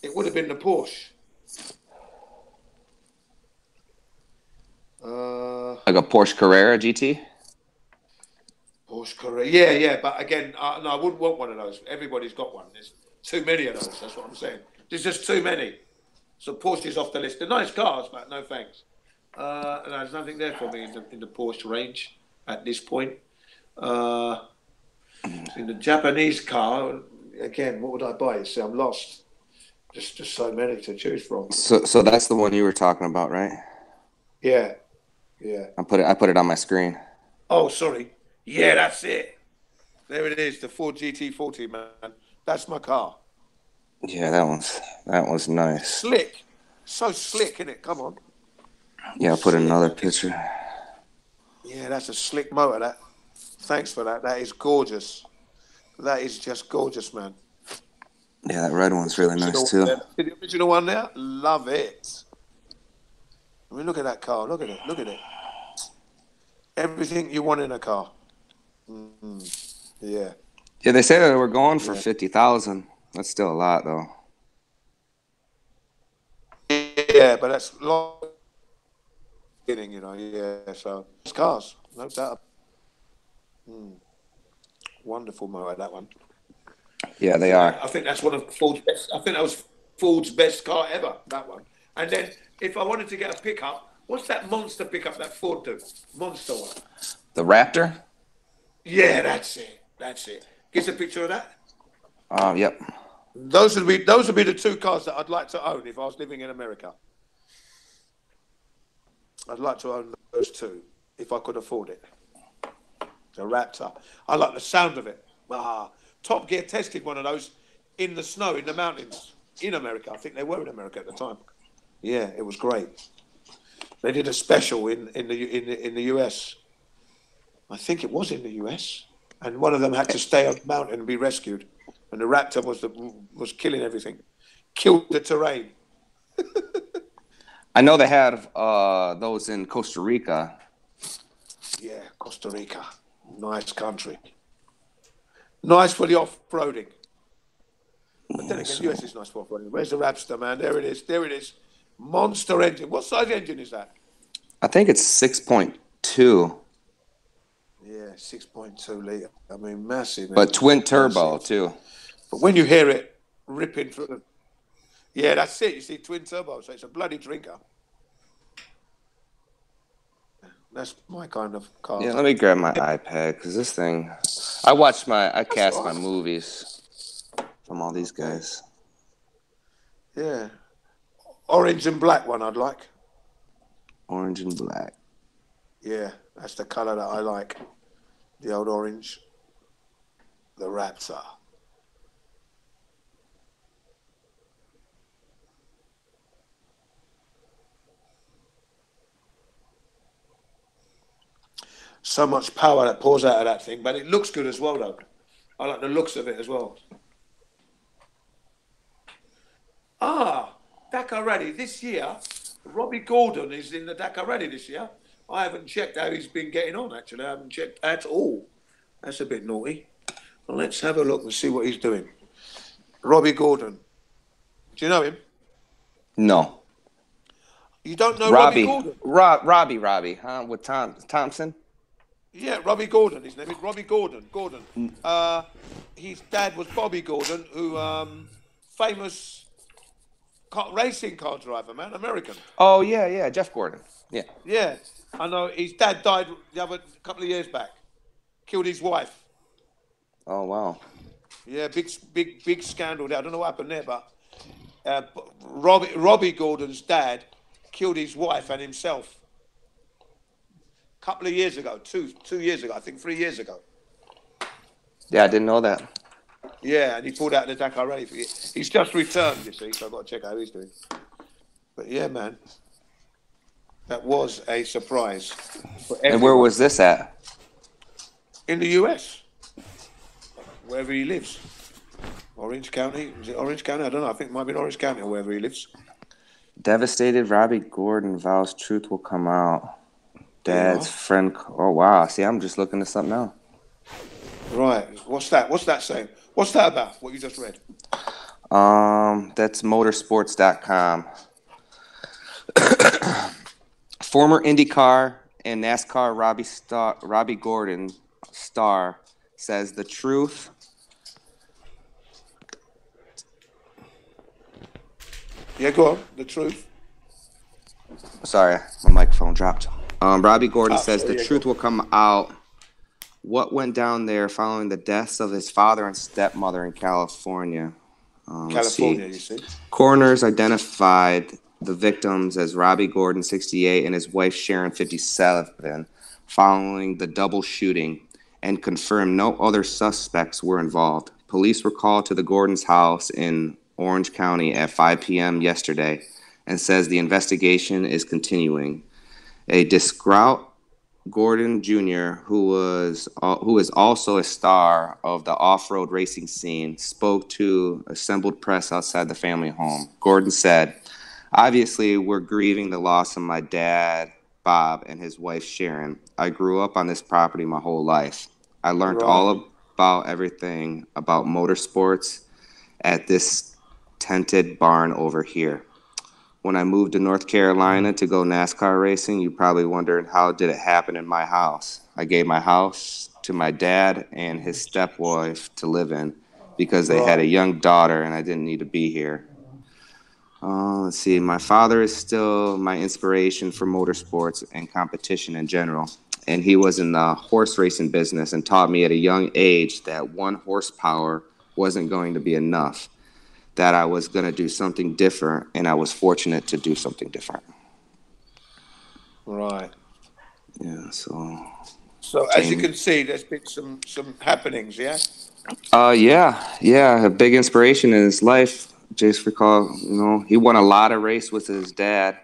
It would have been the Porsche. Like a Porsche Carrera GT? Porsche Carrera, yeah. But again, no, I wouldn't want one of those. Everybody's got one. There's too many of those. That's what I'm saying. There's just too many. So Porsche's off the list. They're nice cars, but no thanks. And there's nothing there for me in the Porsche range at this point. In the Japanese car, again, what would I buy? See, I'm lost. Just so many to choose from. So that's the one you were talking about, right? Yeah. I put it on my screen. Oh, sorry. Yeah, that's it. There it is, the Ford GT40, man. That's my car. Yeah, that was nice. Slick. So slick, isn't it? Come on. Yeah, I'll put another picture. Yeah, that's a slick motor, that. Thanks for that. That is gorgeous. That is just gorgeous, man. Yeah, that red one's really nice, too. See the original one there? Love it. I mean, look at that car. Look at it. Everything you want in a car. Yeah. Yeah, they say that we're going for 50,000. That's still a lot, though. Yeah, but that's long. Yeah. So it's cars, no doubt. Wonderful motor, that one. Yeah, they are. I think that's one of Ford's best. I think that was Ford's best car ever. That one. And then if I wanted to get a pickup, what's that monster pickup that Ford do? Monster one. The Raptor. Yeah, that's it. That's it. Give us a picture of that. Yep. Those would be the two cars that I'd like to own if I was living in America. I'd like to own those two if I could afford it. The Raptor. I like the sound of it. Top Gear tested one of those in the snow in the mountains in America. I think they were in America at the time. Yeah, it was great. They did a special in the US. I think it was in the US, and one of them had to stay on the mountain and be rescued. And the Raptor was killing everything, killed the terrain. I know they had those in Costa Rica. Yeah, Costa Rica, nice country, nice for the off-roading. But then again, US is nice for off-roading. Where's the Raptor, man? There it is. There it is. Monster engine. What size engine is that? I think it's 6.2. Yeah, 6.2 litre. I mean, massive. But twin turbo, too. But when you hear it ripping through the... Yeah, that's it. You see, twin turbo, so it's a bloody drinker. That's my kind of car. Yeah, let me grab my iPad, because this thing... I cast my movies from all these guys. Yeah. Orange and black one I'd like. Orange and black. Yeah, that's the colour that I like. The old orange. The Raptor. So much power that pours out of that thing, but it looks good as well, though. I like the looks of it as well. Dakar Rally this year. Robbie Gordon is in the Dakar Rally this year. I haven't checked how he's been getting on, actually. I haven't checked at all. That's a bit naughty. Well, let's have a look and see what he's doing. Robbie Gordon. Do you know him? No. You don't know Robbie Robbie Gordon? Robbie, huh? With Thompson? Yeah, Robbie Gordon. His name is Robbie Gordon. His dad was Bobby Gordon, who famous racing car driver, man, American. Oh, yeah, Jeff Gordon. Yeah. Yeah, I know. His dad died a couple of years back. Killed his wife. Oh, wow. Yeah, big scandal there. I don't know what happened there, but Robbie Gordon's dad killed his wife and himself. A couple of years ago, two years ago, I think 3 years ago. Yeah, I didn't know that. Yeah, and he pulled out the Dakar Rally for you. He's just returned, you see, so I've got to check how he's doing. But yeah, man, that was a surprise. And where was this at? In the US, wherever he lives. Orange County. Is it Orange County? I don't know. I think it might be in Orange County or wherever he lives. Devastated Robbie Gordon vows truth will come out. Dad's friend. Oh, wow. See, I'm just looking at something now. Right. What's that? What's that saying? What's that about? What you just read? That's motorsports.com. Former IndyCar and NASCAR Robbie Gordon star says the truth. Yeah, go on. The truth. Sorry, my microphone dropped. Robbie Gordon says the truth will come out. What went down there following the deaths of his father and stepmother in California? California, you see. Coroners identified the victims as Robbie Gordon, 68, and his wife Sharon, 57, following the double shooting, and confirmed no other suspects were involved. Police were called to the Gordon's house in Orange County at 5 p.m. yesterday and says the investigation is continuing. A Disgrout Gordon Jr., who is also a star of the off-road racing scene, spoke to assembled press outside the family home. Gordon said, "Obviously, we're grieving the loss of my dad, Bob, and his wife, Sharon. I grew up on this property my whole life. I learned all about everything about motorsports at this tented barn over here. When I moved to North Carolina to go NASCAR racing, you probably wondered how did it happen in my house. I gave my house to my dad and his stepwife to live in, because they had a young daughter and I didn't need to be here. Let's see. My father is still my inspiration for motorsports and competition in general. And he was in the horse racing business and taught me at a young age that 1 horsepower wasn't going to be enough, that I was going to do something different, and I was fortunate to do something different. Right. Yeah, so as you can see, there's been some happenings, yeah? Yeah. A big inspiration in his life. Just recall, he won a lot of race with his dad,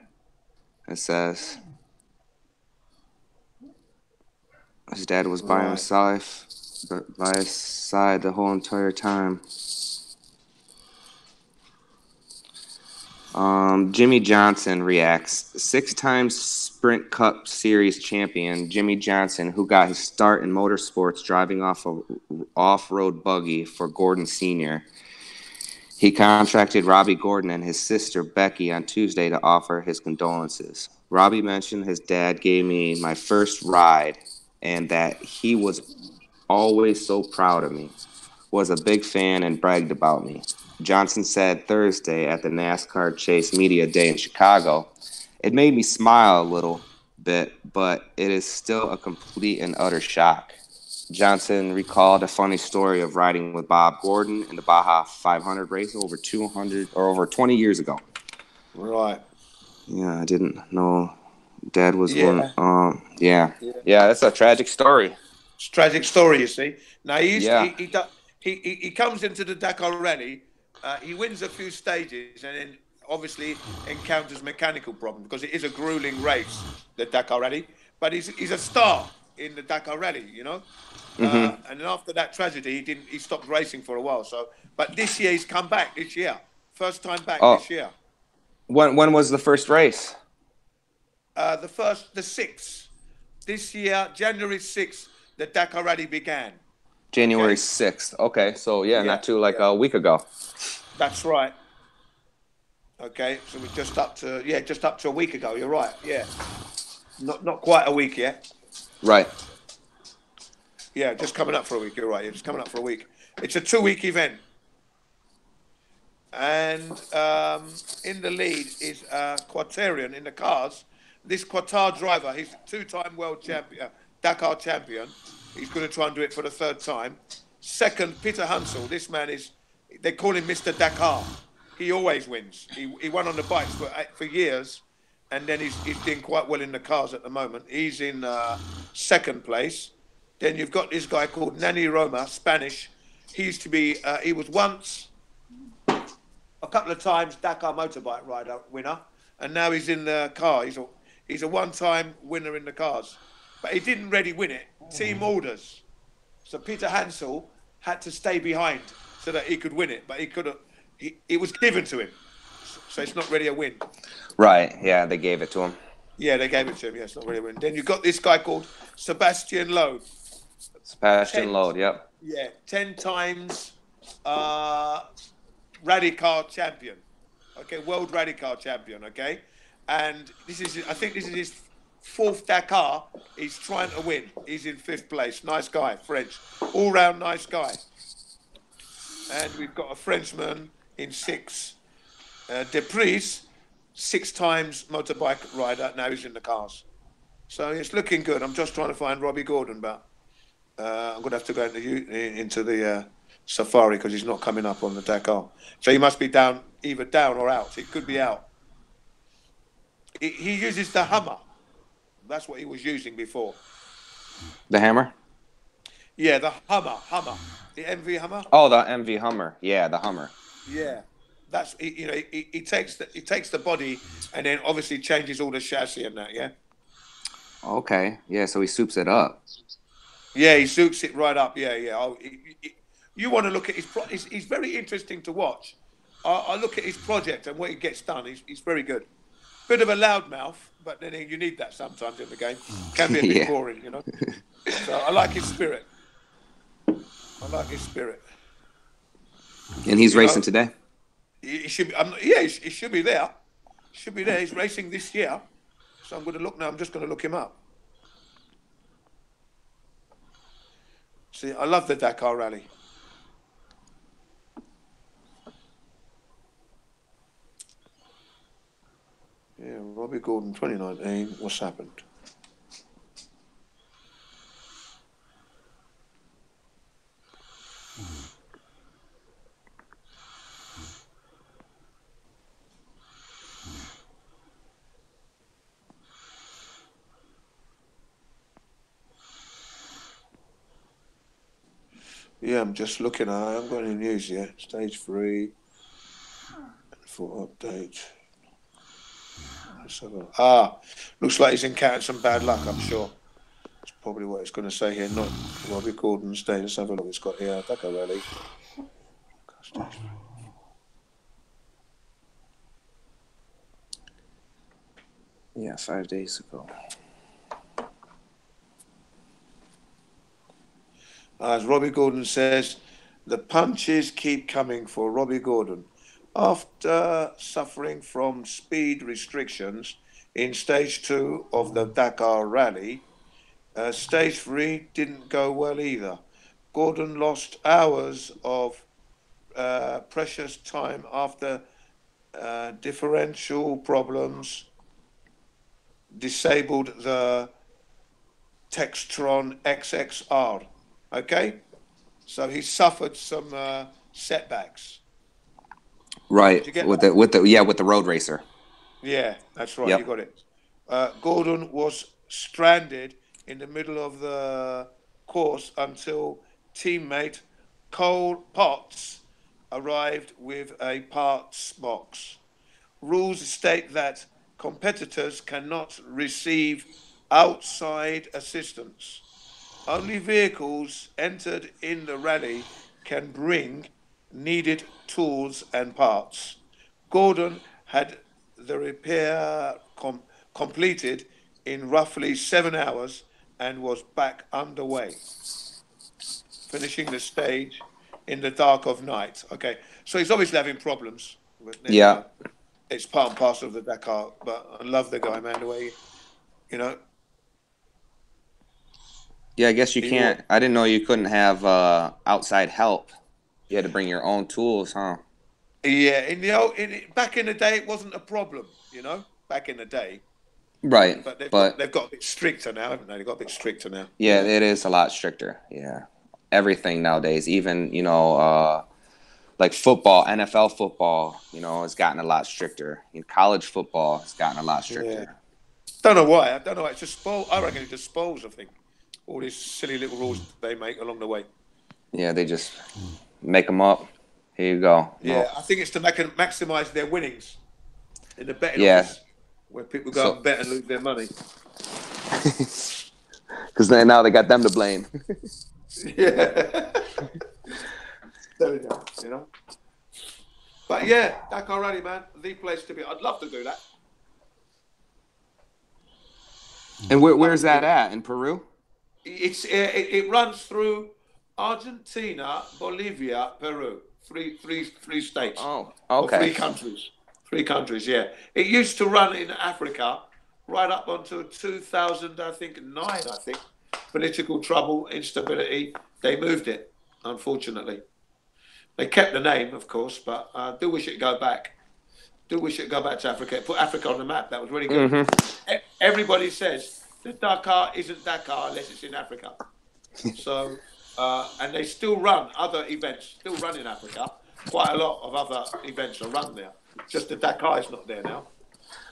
it says. His dad was by his side the whole entire time. Jimmy Johnson reacts. 6-time Sprint Cup Series champion Jimmy Johnson, who got his start in motorsports driving off-road buggy for Gordon Sr. He contacted Robbie Gordon and his sister Becky on Tuesday to offer his condolences. Robbie mentioned his dad gave me my first ride and that he was always so proud of me, was a big fan and bragged about me. Johnson said Thursday at the NASCAR Chase Media Day in Chicago, "It made me smile a little bit, but it is still a complete and utter shock." Johnson recalled a funny story of riding with Bob Gordon in the Baja 500 race over 20 years ago. Right. Yeah, I didn't know Dad was Yeah. one. Yeah, that's a tragic story. It's a tragic story, you see. Now Yeah. he comes into the Dakar Rally. He wins a few stages and then obviously encounters mechanical problems because it is a grueling race, the Dakar Rally. But he's a star in the Dakar Rally, And then after that tragedy, he stopped racing for a while. So, but this year he's come back. This year, first time back this year. When was the first race? The 6th. This year, January 6th, the Dakar Rally began. January 6th. Okay, so not too a week ago. That's right. Okay, so we're just up to a week ago. You're right. Yeah, not quite a week yet. Right. Yeah, just coming up for a week. You're right. Yeah, just coming up for a week. It's a 2-week event, and in the lead is Quaterian in the cars. This Qatar driver, he's a 2-time world champion, Dakar champion. He's going to try and do it for the 3rd time. Second, Peter Hansel. This man they call him Mr. Dakar. He always wins. He won on the bikes for years, and then he's doing quite well in the cars at the moment. He's in 2nd place. Then you've got this guy called Nani Roma, Spanish. He used to be, he was once, a couple of times Dakar motorbike rider winner, and now he's in the car. He's a 1-time winner in the cars. But he didn't really win it. Team orders. So Peter Hansel had to stay behind so that he could win it. But it was given to him. So it's not really a win. Right. Yeah, they gave it to him. Yeah, they gave it to him. Yeah, it's not really a win. Then you've got this guy called Sebastian Loeb. Sebastian Loeb, yep. Yeah, 10 times rally car champion. Okay, world rally car champion, okay? And I think this is his 4th Dakar. He's trying to win. He's in 5th place. Nice guy, French. All-round nice guy. And we've got a Frenchman in 6. Deprise, 6 times motorbike rider. Now he's in the cars. So it's looking good. I'm just trying to find Robbie Gordon, but I'm going to have to go into the Safari because he's not coming up on the Dakar. So he must be either down or out. He could be out. He uses the Hummer. That's what he was using before. The Hammer? Yeah, the Hummer. The MV Hummer? Oh, the MV Hummer. Yeah, the Hummer. Yeah. That's, he takes the body and then obviously changes all the chassis and that, yeah? Okay. Yeah, so he soups it up. Yeah, he soups it right up. Yeah. You want to look at he's very interesting to watch. I look at his project and what he gets done. He's very good. Bit of a loudmouth, but then you need that sometimes in the game. Can be a bit boring, So I like his spirit. And he's racing today? He should be. He should be there. He's racing this year. So I'm going to look now. I'm just going to look him up. See, I love the Dakar Rally. Yeah, Robbie Gordon, 2019. What's happened? Yeah, I'm just looking. I haven't got any news yet. Stage 3. For update. Let's have a, looks like he's encountered some bad luck, I'm sure. That's probably what it's going to say here. Not Robbie Gordon's day. Let's have a look. It's got here. Dakar Rally. Yeah, 5 days ago. As Robbie Gordon says, the punches keep coming for Robbie Gordon. After suffering from speed restrictions in stage 2 of the Dakar Rally, stage 3 didn't go well either. Gordon lost hours of precious time after differential problems disabled the Textron XXR. Okay, so he suffered some setbacks. Right, with the road racer. Yeah, that's right. Yep. You got it. Gordon was stranded in the middle of the course until teammate Cole Potts arrived with a parts box. Rules state that competitors cannot receive outside assistance. Only vehicles entered in the rally can bring needed tools and parts. Gordon had the repair completed in roughly 7 hours and was back underway, finishing the stage in the dark of night. Okay, so he's obviously having problems. But then, Yeah. It's part and parcel of the Dakar, but I love the guy, man, the way, Yeah, I guess you can't. I didn't know you couldn't have outside help. You had to bring your own tools, huh? Yeah, back in the day, it wasn't a problem, back in the day. Right, But they've but got a bit stricter now, haven't they? They've got a bit stricter now. yeah, it is a lot stricter. Yeah, everything nowadays, even like football, NFL football, has gotten a lot stricter. College football has gotten a lot stricter. Yeah. Don't know why. I don't know why. It's just I reckon it just spoils, I think. All these silly little rules they make along the way. Yeah, they just make them up. Here you go. Yeah, I think it's to maximise their winnings in the betting Yeah. office, where people go and bet and lose their money. Because now they got them to blame. Yeah. There we go, But yeah, Dakar Rally, man, the place to be. I'd love to do that. And where's that at? In Peru? It runs through Argentina, Bolivia, Peru. Three states. Oh, Or okay. 3 countries. 3 countries, yeah. It used to run in Africa right up until 2009, I think. Political trouble, instability. They moved it, unfortunately. They kept the name, of course, but I do wish it'd go back. Do wish it'd go back to Africa. Put Africa on the map. That was really good. Mm-hmm. Everybody says that Dakar isn't Dakar unless it's in Africa. So, and they still run other events, still run in Africa. Quite a lot of other events are run there. Just the Dakar is not there now.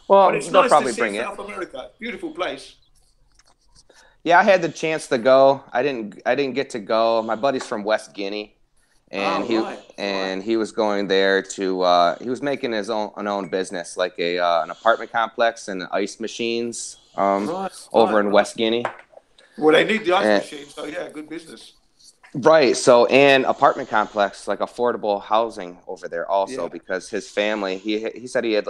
Well, but it's they'll nice probably to see bring South America. Beautiful place. Yeah, I had the chance to go. I didn't get to go. My buddy's from West Guinea, and he was going there to. He was making his own business, like an apartment complex and ice machines over in West Guinea. Well, they need the ice machine, so yeah, good business. Right. So, and apartment complex, like affordable housing over there also, because his family, he said he had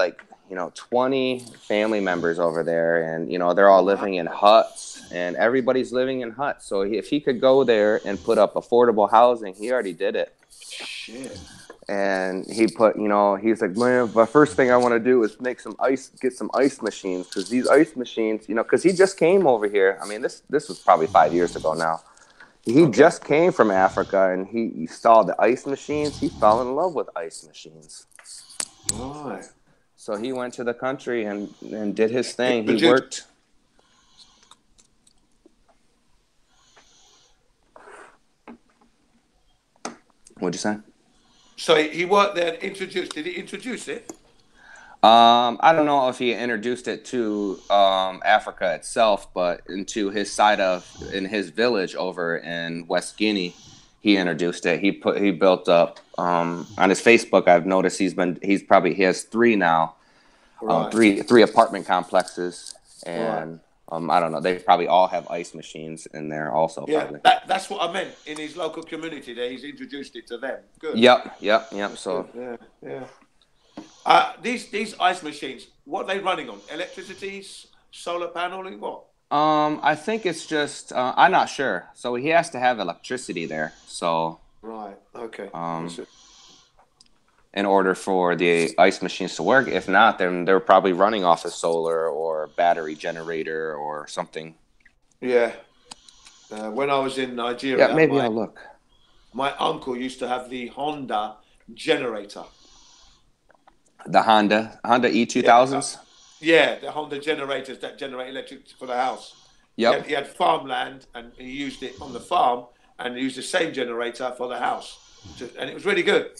20 family members over there, and, they're all living in huts, and everybody's living in huts. So if he could go there and put up affordable housing, he already did it. Shit. And he put, he's like, man, the first thing I want to do is get some ice machines, because these ice machines, because he just came over here. I mean, this was probably 5 years ago now. He just came from Africa, and he saw the ice machines. He fell in love with ice machines. Right. So he went to the country and did his thing. He worked. What'd you say? So he worked there and introduced. Did he introduce it? I don't know if he introduced it to Africa itself, but into his side in his village over in West Guinea, he introduced it. He built up on his Facebook. I've noticed he has 3 now, Right. three apartment complexes, and Right. I don't know. They probably all have ice machines in there also. Yeah, Probably. that's what I meant. In his local community there, he's introduced it to them. Good. Yep. So yeah. These ice machines, what are they running on? Electricity, solar paneling, what? I think it's just I'm not sure. So he has to have electricity there. So Right. Okay. in order for the ice machines to work. If not, then they're probably running off a solar or battery generator or something. Yeah. When I was in Nigeria, Yeah, maybe I'll look. My uncle used to have the Honda generator. The Honda E2000s? Yeah, the Honda generators that generate electric for the house. Yep. He had farmland and he used it on the farm and he used the same generator for the house. And it was really good.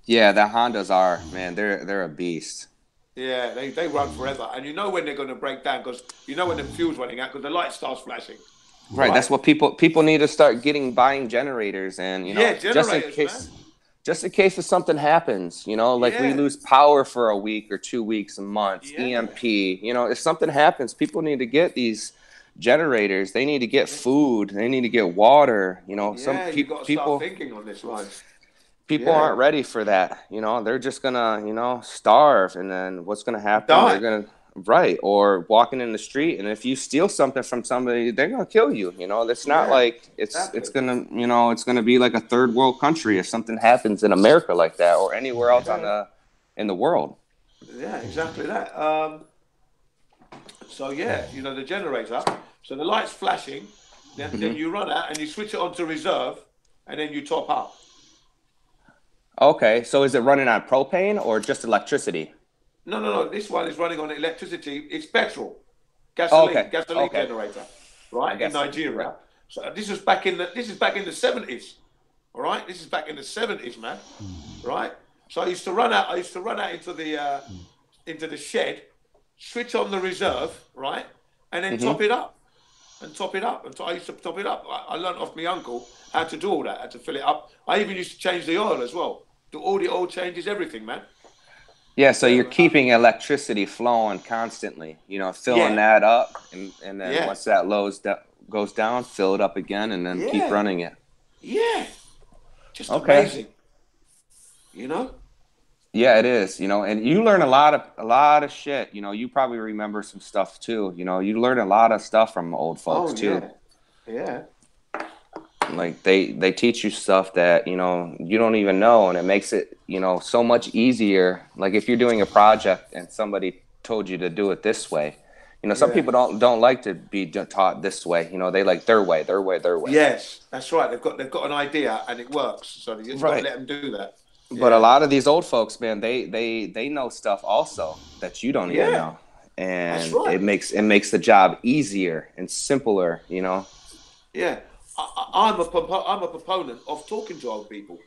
Yeah, the Hondas are, man, they're a beast. Yeah, they run forever. And you know when they're going to break down because you know when the fuel's running out because the light starts flashing. Right, that's what people need to start buying generators and, generators, just in case if something happens, like we lose power for a week or 2 weeks, a month, EMP, if something happens, people need to get these generators. They need to get food. They need to get water. Some you've got to people start thinking on this line. People aren't ready for that. They're just gonna, starve, and then what's gonna happen? Die. They're gonna or walking in the street, and if you steal something from somebody, they're gonna kill you. It's not like it's gonna it's gonna be like a third world country if something happens in America like that or anywhere else in the world. Yeah, exactly that. So the generator. So the light's flashing, then you run out and you switch it on to reserve, and then you top up. Okay, so is it running on propane or just electricity? No. This one is running on electricity. It's petrol, gasoline generator, right? In Nigeria. So this is back in the 70s. All right, this is back in the 70s, man. Right. So I used to run out into the shed, switch on the reserve, right, and then top it up. And I used to top it up. I learned off my uncle how to do all that, how to fill it up. I even used to change the oil as well. Do all the oil changes, everything, man. Yeah, so you're keeping electricity flowing constantly, filling that up. And then once that goes down, fill it up again and then keep running it. Yeah. Just amazing. Yeah, it is, and you learn a lot of shit. You probably remember some stuff too. You learn a lot of stuff from old folks too. Yeah. Like they teach you stuff that you don't even know, and it makes it so much easier. Like if you're doing a project and somebody told you to do it this way, some people don't like to be taught this way. They like their way. Yes, that's right. They've got an idea and it works, so you just got to let them do that. But a lot of these old folks, man, they know stuff also that you don't even know, and it makes the job easier and simpler. Yeah, I'm a proponent of talking to old people,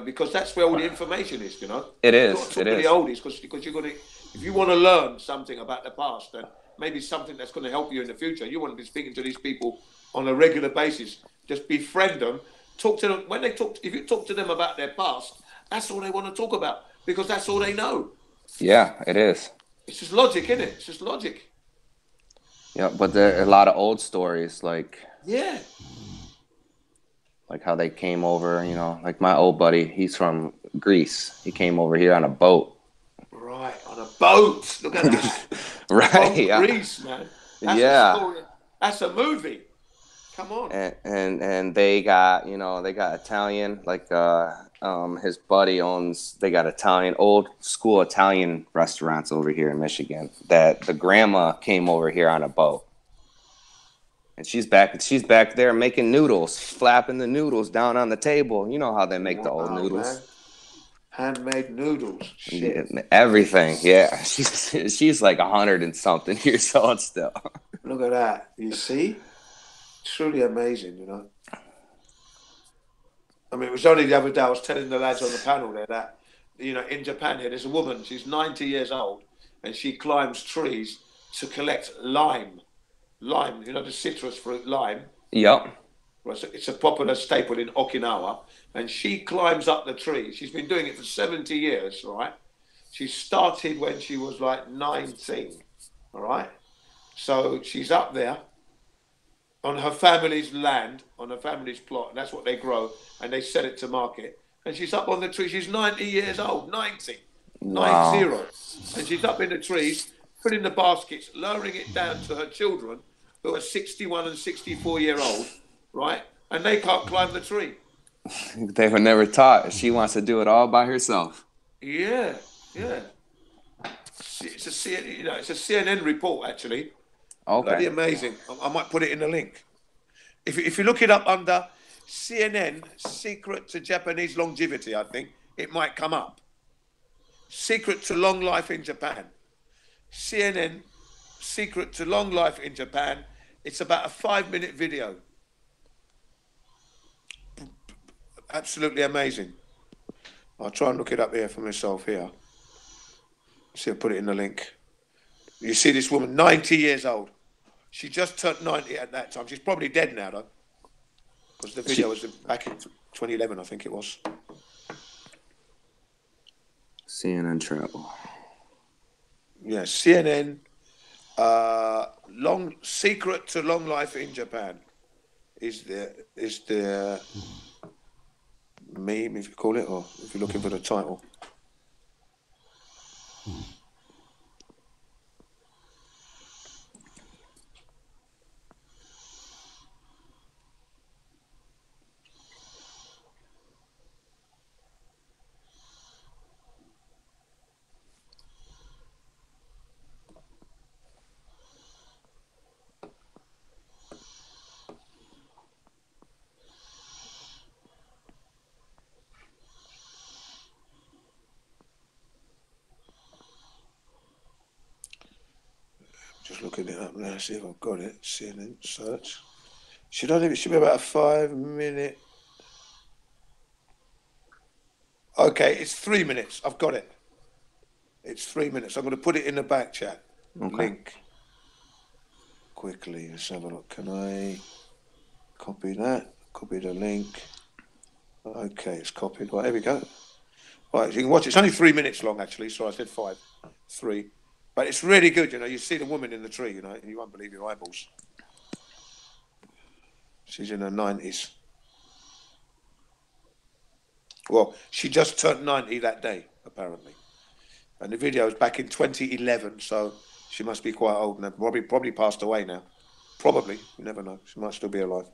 because that's where all the information is. It is. Talk to the oldies because you're gonna, if you want to learn something about the past and maybe something that's going to help you in the future, you want to be speaking to these people on a regular basis. Just befriend them, talk to them when they talk. If you talk to them about their past, that's all they want to talk about because that's all they know. Yeah, it is. It's just logic, isn't it? It's just logic. Yeah, but there are a lot of old stories like how they came over. Like my old buddy, he's from Greece. He came over here on a boat. Right, on a boat. Look at that. Right, Greece, man. That's a story. That's a movie. Come on. And they got Italian, like his buddy they got old school Italian restaurants over here in Michigan that the grandma came over here on a boat. And she's back there making noodles, flapping the noodles down on the table. You know how they make the old noodles. Man. Handmade noodles. Shit. Yeah, everything. Yeah, she's like 100 and something years old still. Look at that. You see? Truly amazing, you know. I mean, it was only the other day I was telling the lads on the panel there that, you know, in Japan here, there's a woman, she's 90 years old, and she climbs trees to collect lime. Lime, you know, the citrus fruit lime. Yep. Well, it's a popular staple in Okinawa, and she climbs up the tree. She's been doing it for 70 years, right? She started when she was like 19, all right? So she's up there on her family's land, on her family's plot, and that's what they grow, and they sell it to market. And she's up on the tree. She's 90 years old, 90, Wow. 90. And she's up in the trees, filling the baskets, lowering it down to her children, who are 61 and 64-year-old, right? And they can't climb the tree. They were never taught. She wants to do it all by herself. Yeah, yeah. It's a CNN report, actually. Okay. Bloody amazing. I might put it in the link. If you look it up under CNN, Secret to Japanese Longevity, I think, it might come up. Secret to Long Life in Japan. CNN, Secret to Long Life in Japan. It's about a 5-minute video. Absolutely amazing. I'll try and look it up here for myself here. See, I'll put it in the link. You see this woman, 90 years old. She just turned 90 at that time. She's probably dead now, though. Because the video was back in 2011, I think it was. CNN travel. Yeah, CNN. Secret to Long Life in Japan is the meme, if you call it, or if you're looking for the title. Just looking it up now, see if I've got it. CNN search. It should be about a 5-minute. Okay, it's 3 minutes. I've got it. It's 3 minutes. I'm going to put it in the back chat. Okay. Link. Quickly, let's have a look. Can I copy that? Copy the link. Okay, it's copied. Right, here we go. Right, you can watch it. It's only 3 minutes long, actually. So I said 5. 3. But it's really good, you know. You see the woman in the tree, you know, and you won't believe your eyeballs. She's in her 90s. Well, she just turned 90 that day, apparently. And the video is back in 2011, so she must be quite old now. Probably passed away now. Probably. You never know. She might still be alive.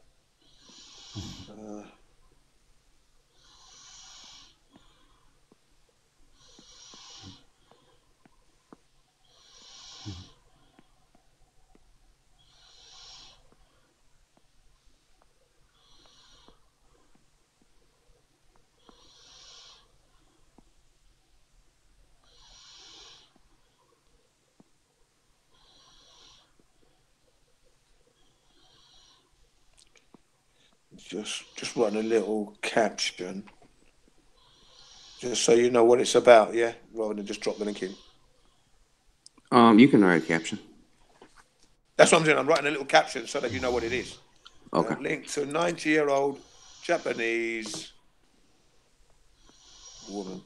Just writing a little caption, just so you know what it's about, yeah, rather than just drop the link in. You can write a caption. That's what I'm doing. I'm writing a little caption so that you know what it is. Okay. Link to a 90-year-old Japanese woman.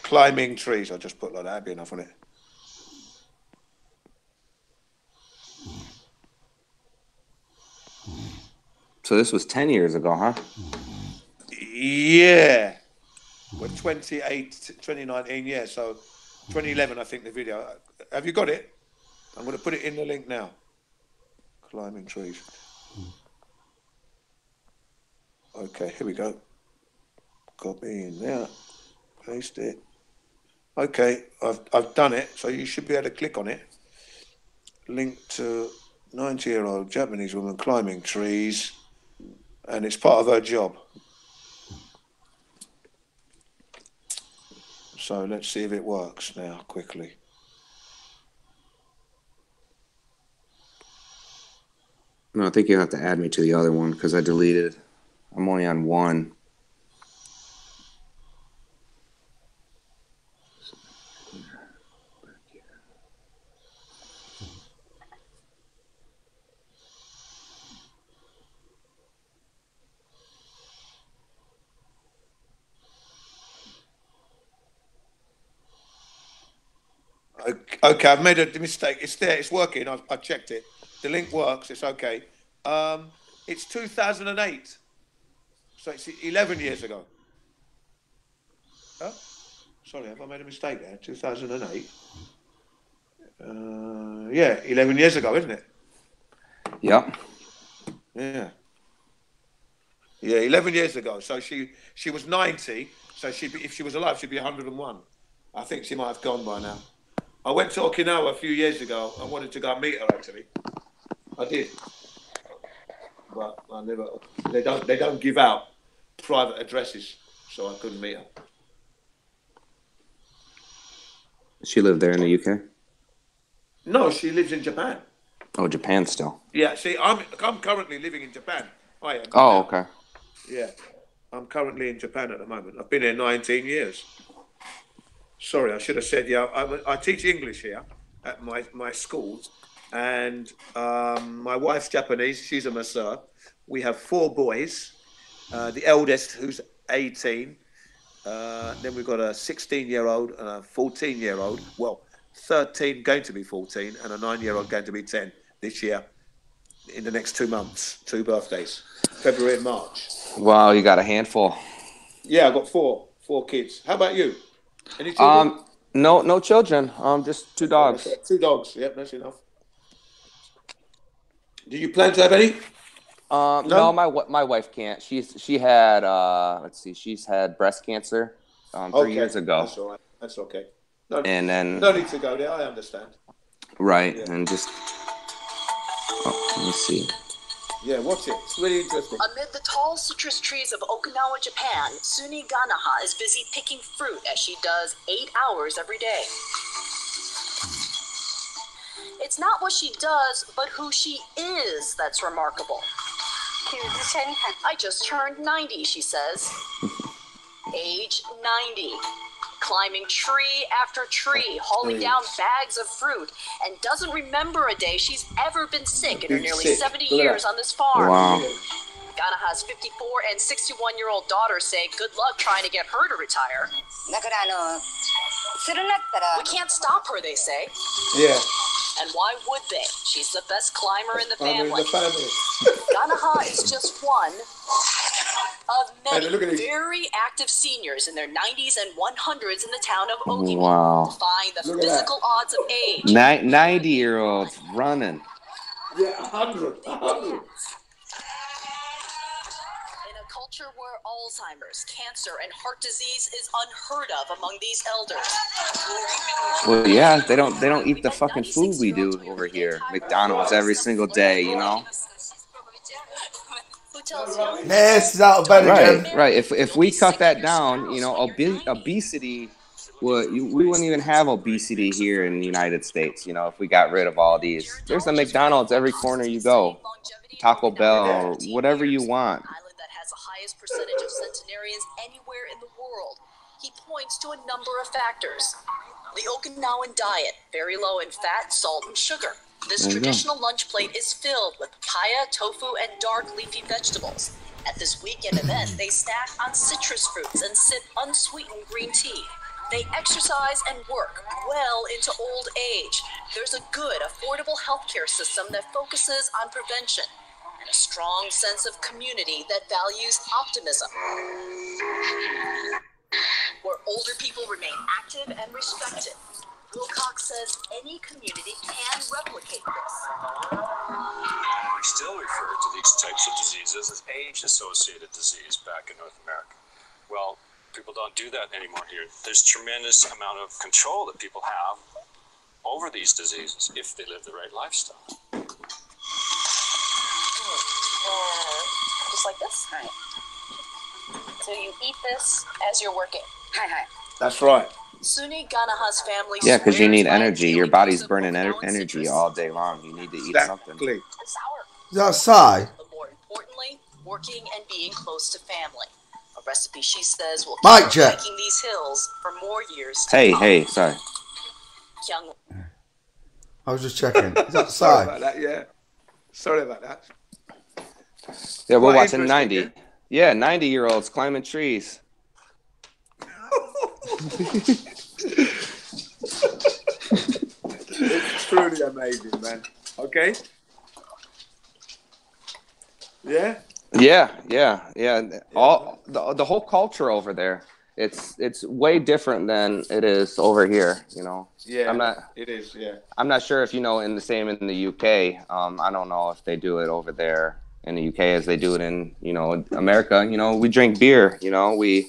Climbing trees. I just put like that. That'd be enough, wouldn't it? So this was 10 years ago, huh? Yeah. We're 2019, yeah. So 2011, I think, the video. Have you got it? I'm going to put it in the link now. Climbing trees. Okay, here we go. Copy in there. Paste it. Okay, I've done it. So you should be able to click on it. Link to 90-year-old Japanese woman climbing trees. And it's part of her job. So let's see if it works now, quickly. No, I think you have to add me to the other one because I deleted. I'm only on one. Okay, I've made a mistake. It's there. It's working. I checked it. The link works. It's okay. It's 2008. So it's 11 years ago. Huh? Sorry, have I made a mistake there? 2008. Yeah, 11 years ago, isn't it? Yep. Yeah. Yeah, 11 years ago. So she was 90. So if she was alive, she'd be 101. I think she might have gone by now. I went to Okinawa a few years ago. I wanted to go and meet her, actually. I did. But I never. They don't give out private addresses, so I couldn't meet her. She lived there in the UK? No, she lives in Japan. Oh, Japan still. Yeah, see, I'm currently living in Japan. I am. Oh, okay. Yeah, I'm currently in Japan at the moment. I've been here 19 years. Sorry, I should have said, yeah, I teach English here at my schools, and my wife's Japanese, she's a masseur. We have 4 boys, the eldest, who's 18, then we've got a 16-year-old and a 14-year-old, well, 13 going to be 14, and a 9-year-old going to be 10 this year, in the next 2 months, 2 birthdays, February and March. Wow, you got a handful. Yeah, I've got 4 kids. How about you? Any children? No children. Just 2 dogs. 2 dogs. Yep, that's enough. Do you plan to have any? No, my wife can't. She had let's see, she's had breast cancer 3 years ago. That's all right. That's okay. No, and then no need to go there. I understand. Right, Yeah. and just let me see. Yeah, watch it. It's really interesting. Amid the tall citrus trees of Okinawa, Japan, Suni Ganaha is busy picking fruit as she does 8 hours every day. It's not what she does, but who she is that's remarkable. I just turned 90, she says. Age 90. Climbing tree after tree, hauling down bags of fruit, and doesn't remember a day she's ever been sick in her nearly 70 years on this farm. Wow. Ganaha's 54 and 61-year-old daughters say good luck trying to get her to retire. We can't stop her, they say. Yeah. And why would they? She's the best climber in the family. family. Ganaha is just one of many look at these. very active seniors in their 90s and 100s in the town of Okinawa, Wow. defying the Look at physical odds of age. 90-year-olds running. Yeah, 100. In a culture where Alzheimer's, cancer, and heart disease is unheard of among these elders. Well, yeah, they don't eat the fucking food we do over here. McDonald's every single day, you know. Yes, that'll better. Right. If we cut that down, you know, obesity. We wouldn't even have obesity here in the United States, you know, if we got rid of all these. There's a McDonald's every corner you go, Taco Bell, or whatever you want. Island that has the highest percentage of centenarians anywhere in the world. He points to a number of factors. The Okinawan diet, very low in fat, salt, and sugar. This There you go. traditional lunch plate is filled with papaya, tofu, and dark leafy vegetables. At this weekend event, they snack on citrus fruits and sip unsweetened green tea. They exercise and work well into old age. There's a good, affordable healthcare system that focuses on prevention and a strong sense of community that values optimism. Where older people remain active and respected. Wilcox says any community can replicate this. We still refer to these types of diseases as age-associated disease back in North America. Well, people don't do that anymore here. There's tremendous amount of control that people have over these diseases if they live the right lifestyle. just like this. Hi. So you eat this as you're working. Hi, hi. That's right. Sunni Ganaha's family. Yeah, because you swears need by energy. Your daily body's dose of burning both now and energy citrus. all day long. You need to eat something. Exactly. Is that Sai? But more importantly, working and being close to family. A recipe she says will Mic keep check. hiking these hills for more years to Hey, come. hey, sorry. Young I was just checking. Is that Sorry Sai? about that. Yeah. Sorry about that. Yeah, we're Quite watching interesting, 90. Yeah, 90-year-olds climbing trees. It's truly amazing, man. Okay. Yeah. Yeah. All the whole culture over there. It's way different than it is over here. You know. Yeah. It is. Yeah. I'm not sure if you know in the UK. I don't know if they do it over there in the UK as they do it in America. You know, we drink beer. You know, Of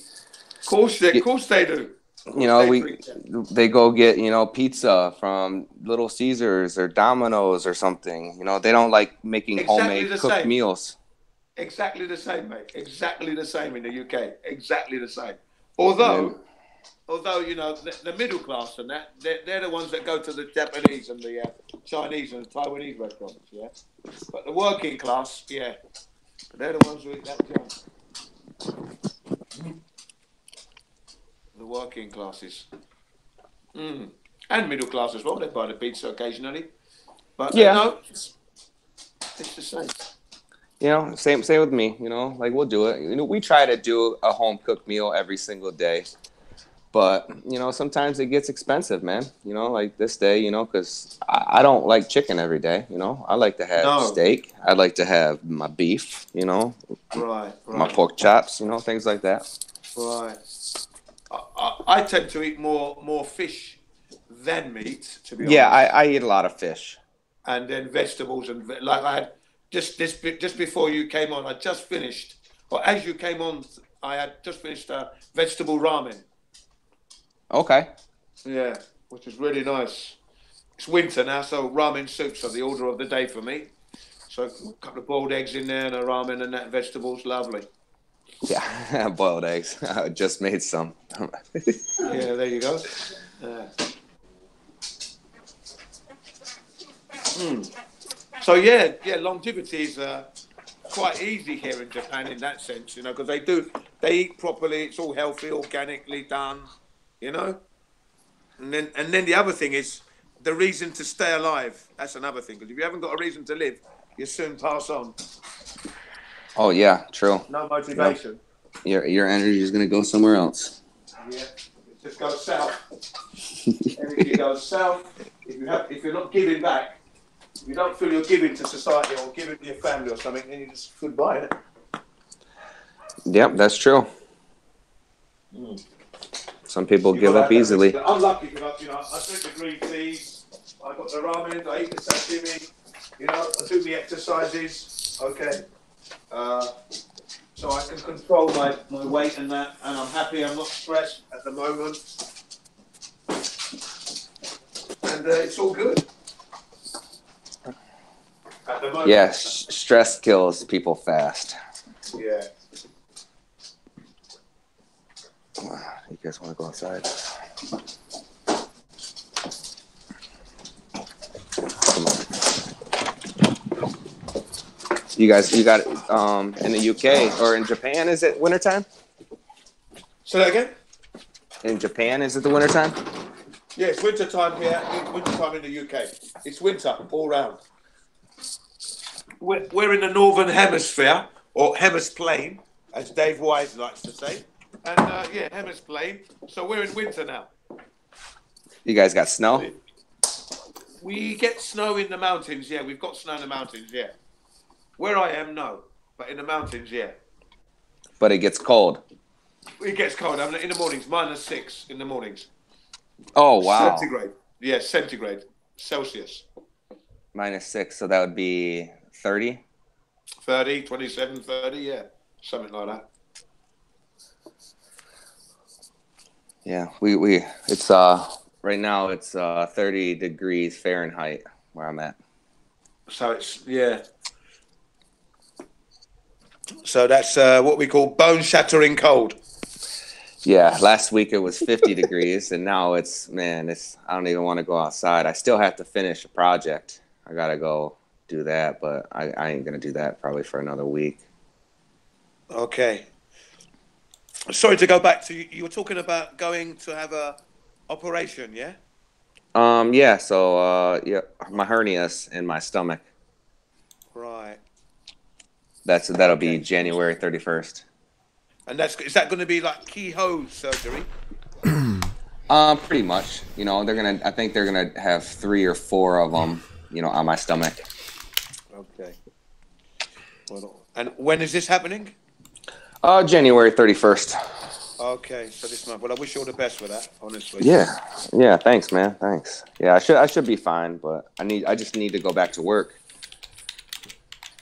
course they do. They go get pizza from Little Caesars or Domino's or something. You know, they don't like making Exactly homemade the cooked same. meals. Exactly the same, mate. Exactly the same in the UK. Exactly the same. Although the middle class and that, they're the ones that go to the Japanese and the Chinese and the Taiwanese restaurants, yeah. But the working class, yeah, they're the ones who eat that junk. The working classes. And middle class as well. They buy the pizza occasionally. But no, it's the same. You know, same with me. You know, like we'll do it. You know, we try to do a home cooked meal every single day, but sometimes it gets expensive, man. You know, like this day, because I don't like chicken every day. You know, I like to have steak. I like to have my beef. Right. My pork chops. Things like that. Right. I tend to eat more fish than meat, to be honest. Yeah, I eat a lot of fish. And then vegetables like I had just before you came on, I just finished, or as you came on, I had just finished vegetable ramen. Okay. Yeah, which is really nice. It's winter now, so ramen soups are the order of the day for me. So a couple of boiled eggs in there and a ramen and that vegetables, lovely. Yeah, boiled eggs. I just made some. Yeah, there you go. So yeah, longevity is quite easy here in Japan in that sense, because they eat properly. It's all healthy, organically done, And then the other thing is the reason to stay alive. That's another thing, because if you haven't got a reason to live, you soon pass on. Oh yeah, true. No motivation. Your energy is gonna go somewhere else. Yeah, it just goes south. Energy goes south. If you're not giving back, if you don't feel you're giving to society or giving to your family or something, then you just goodbye, innit? Yep, that's true. Some people give up easily. I'm lucky because I drink the green teas, I got the ramen, I eat the sashimi, I do the exercises, okay. So I can control my weight and that, and I'm happy. I'm not stressed at the moment, and it's all good. At the moment. Yeah, stress kills people fast. Yeah. You guys want to go outside? Come on. You got in the UK or in Japan, is it wintertime? Say that again? In Japan, is it the wintertime? Yeah, it's winter time here. Winter time in the UK. It's winter all round. We're in the northern hemisphere, or hemisplane, as Dave Wise likes to say. And hemisplane. So we're in winter now. You guys got snow? We get snow in the mountains. Yeah, we've got snow in the mountains. Yeah. Where I am, no, but in the mountains, yeah. But it gets cold. It gets cold. I mean, in the mornings, -6 in the mornings. Oh wow! Centigrade. Yeah, centigrade. Celsius. -6, so that would be 30? 30, 27, 30, yeah. Something like that. Yeah, it's right now it's 30 degrees Fahrenheit where I'm at. So it's, yeah. So that's what we call bone-shattering cold. Yeah, last week it was 50 degrees, and now it's I don't even want to go outside. I still have to finish a project. I gotta go do that, but I ain't gonna do that probably for another week. Okay. Sorry to go back to you were talking about going to have a operation, yeah? Yeah, so yeah, my hernia's in my stomach. Right. That'll be January 31st. And is that going to be like keyhole surgery? Pretty much. You know, I think they're gonna have 3 or 4 of them, you know, on my stomach. Okay. Well, and when is this happening? January 31st. Okay, so this month. Well, I wish you all the best for that, honestly. Yeah. Thanks, man. Thanks. Yeah, I should be fine, but I just need to go back to work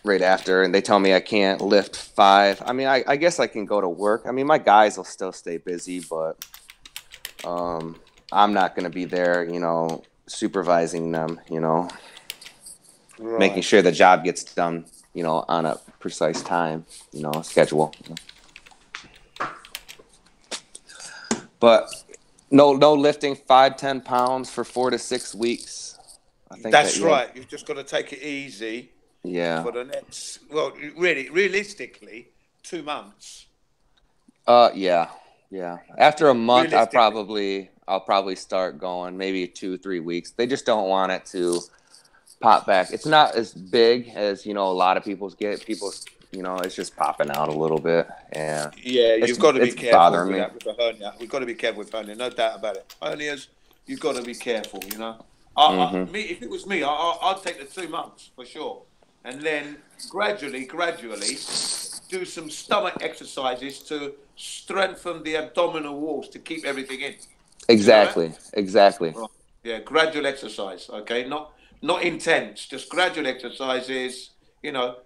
right after, and they tell me I can't lift 5. I mean, I guess I can go to work. I mean, my guys will still stay busy, but I'm not gonna be there, you know, supervising them, you know, making sure the job gets done, you know, on a precise time, you know, schedule. But no lifting 5-10 pounds for 4 to 6 weeks. I think that's right. You've just got to take it easy. Yeah. For the next, well, really, realistically, 2 months. Yeah. After a month, I'll probably start going. Maybe 2-3 weeks. They just don't want it to pop back. It's not as big as, you know, a lot of people's get. People's, you know, it's just popping out a little bit. And yeah, you've got to be careful with that, with the hernia. We've got to be careful with hernia, no doubt about it. Hernias, you've got to be careful. You know, if it was me, I'd take the 2 months for sure, and then gradually do some stomach exercises to strengthen the abdominal walls to keep everything in. Exactly. Right. Yeah, gradual exercise. Okay, not intense, just gradual exercises. You know.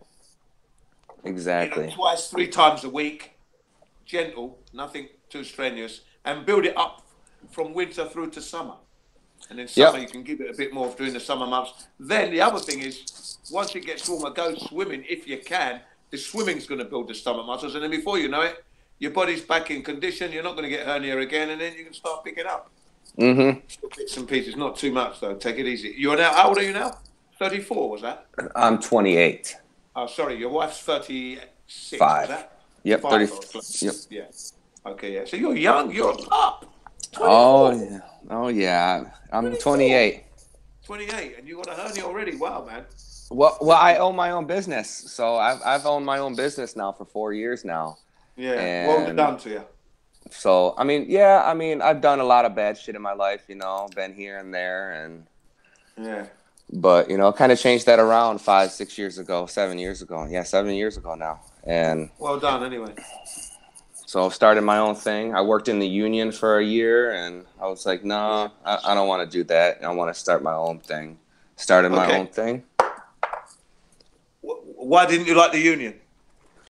Exactly. You know, 2-3 times a week, gentle, nothing too strenuous, and build it up from winter through to summer. And then summer you can give it a bit more during the summer months. Then the other thing is, once it gets warmer, go swimming if you can. The swimming's going to build the stomach muscles, and then before you know it, your body's back in condition. You're not going to get hernia again, and then you can start picking up. Bits and pieces, not too much though. Take it easy. You're now. How old are you now? 34, was that? I'm 28. Oh, sorry, your wife's 36. 5. Was that? Yep, 5 30. Yep. Yeah. Okay, yeah. So you're young. You're a pup. 24. Oh yeah. I'm 28. 28, and you got a hernia already. Wow, man. Well, I own my own business, so I've owned my own business now for 4 years now. Yeah. And well done to you. So I've done a lot of bad shit in my life. You know, been here and there, and yeah. But, you know, kind of changed that around 5-6 years ago, 7 years ago. Yeah, 7 years ago now. And well done, anyway. So I started my own thing. I worked in the union for a year, and I was like, no, I don't want to do that. I want to start my own thing. Started my own thing. Why didn't you like the union?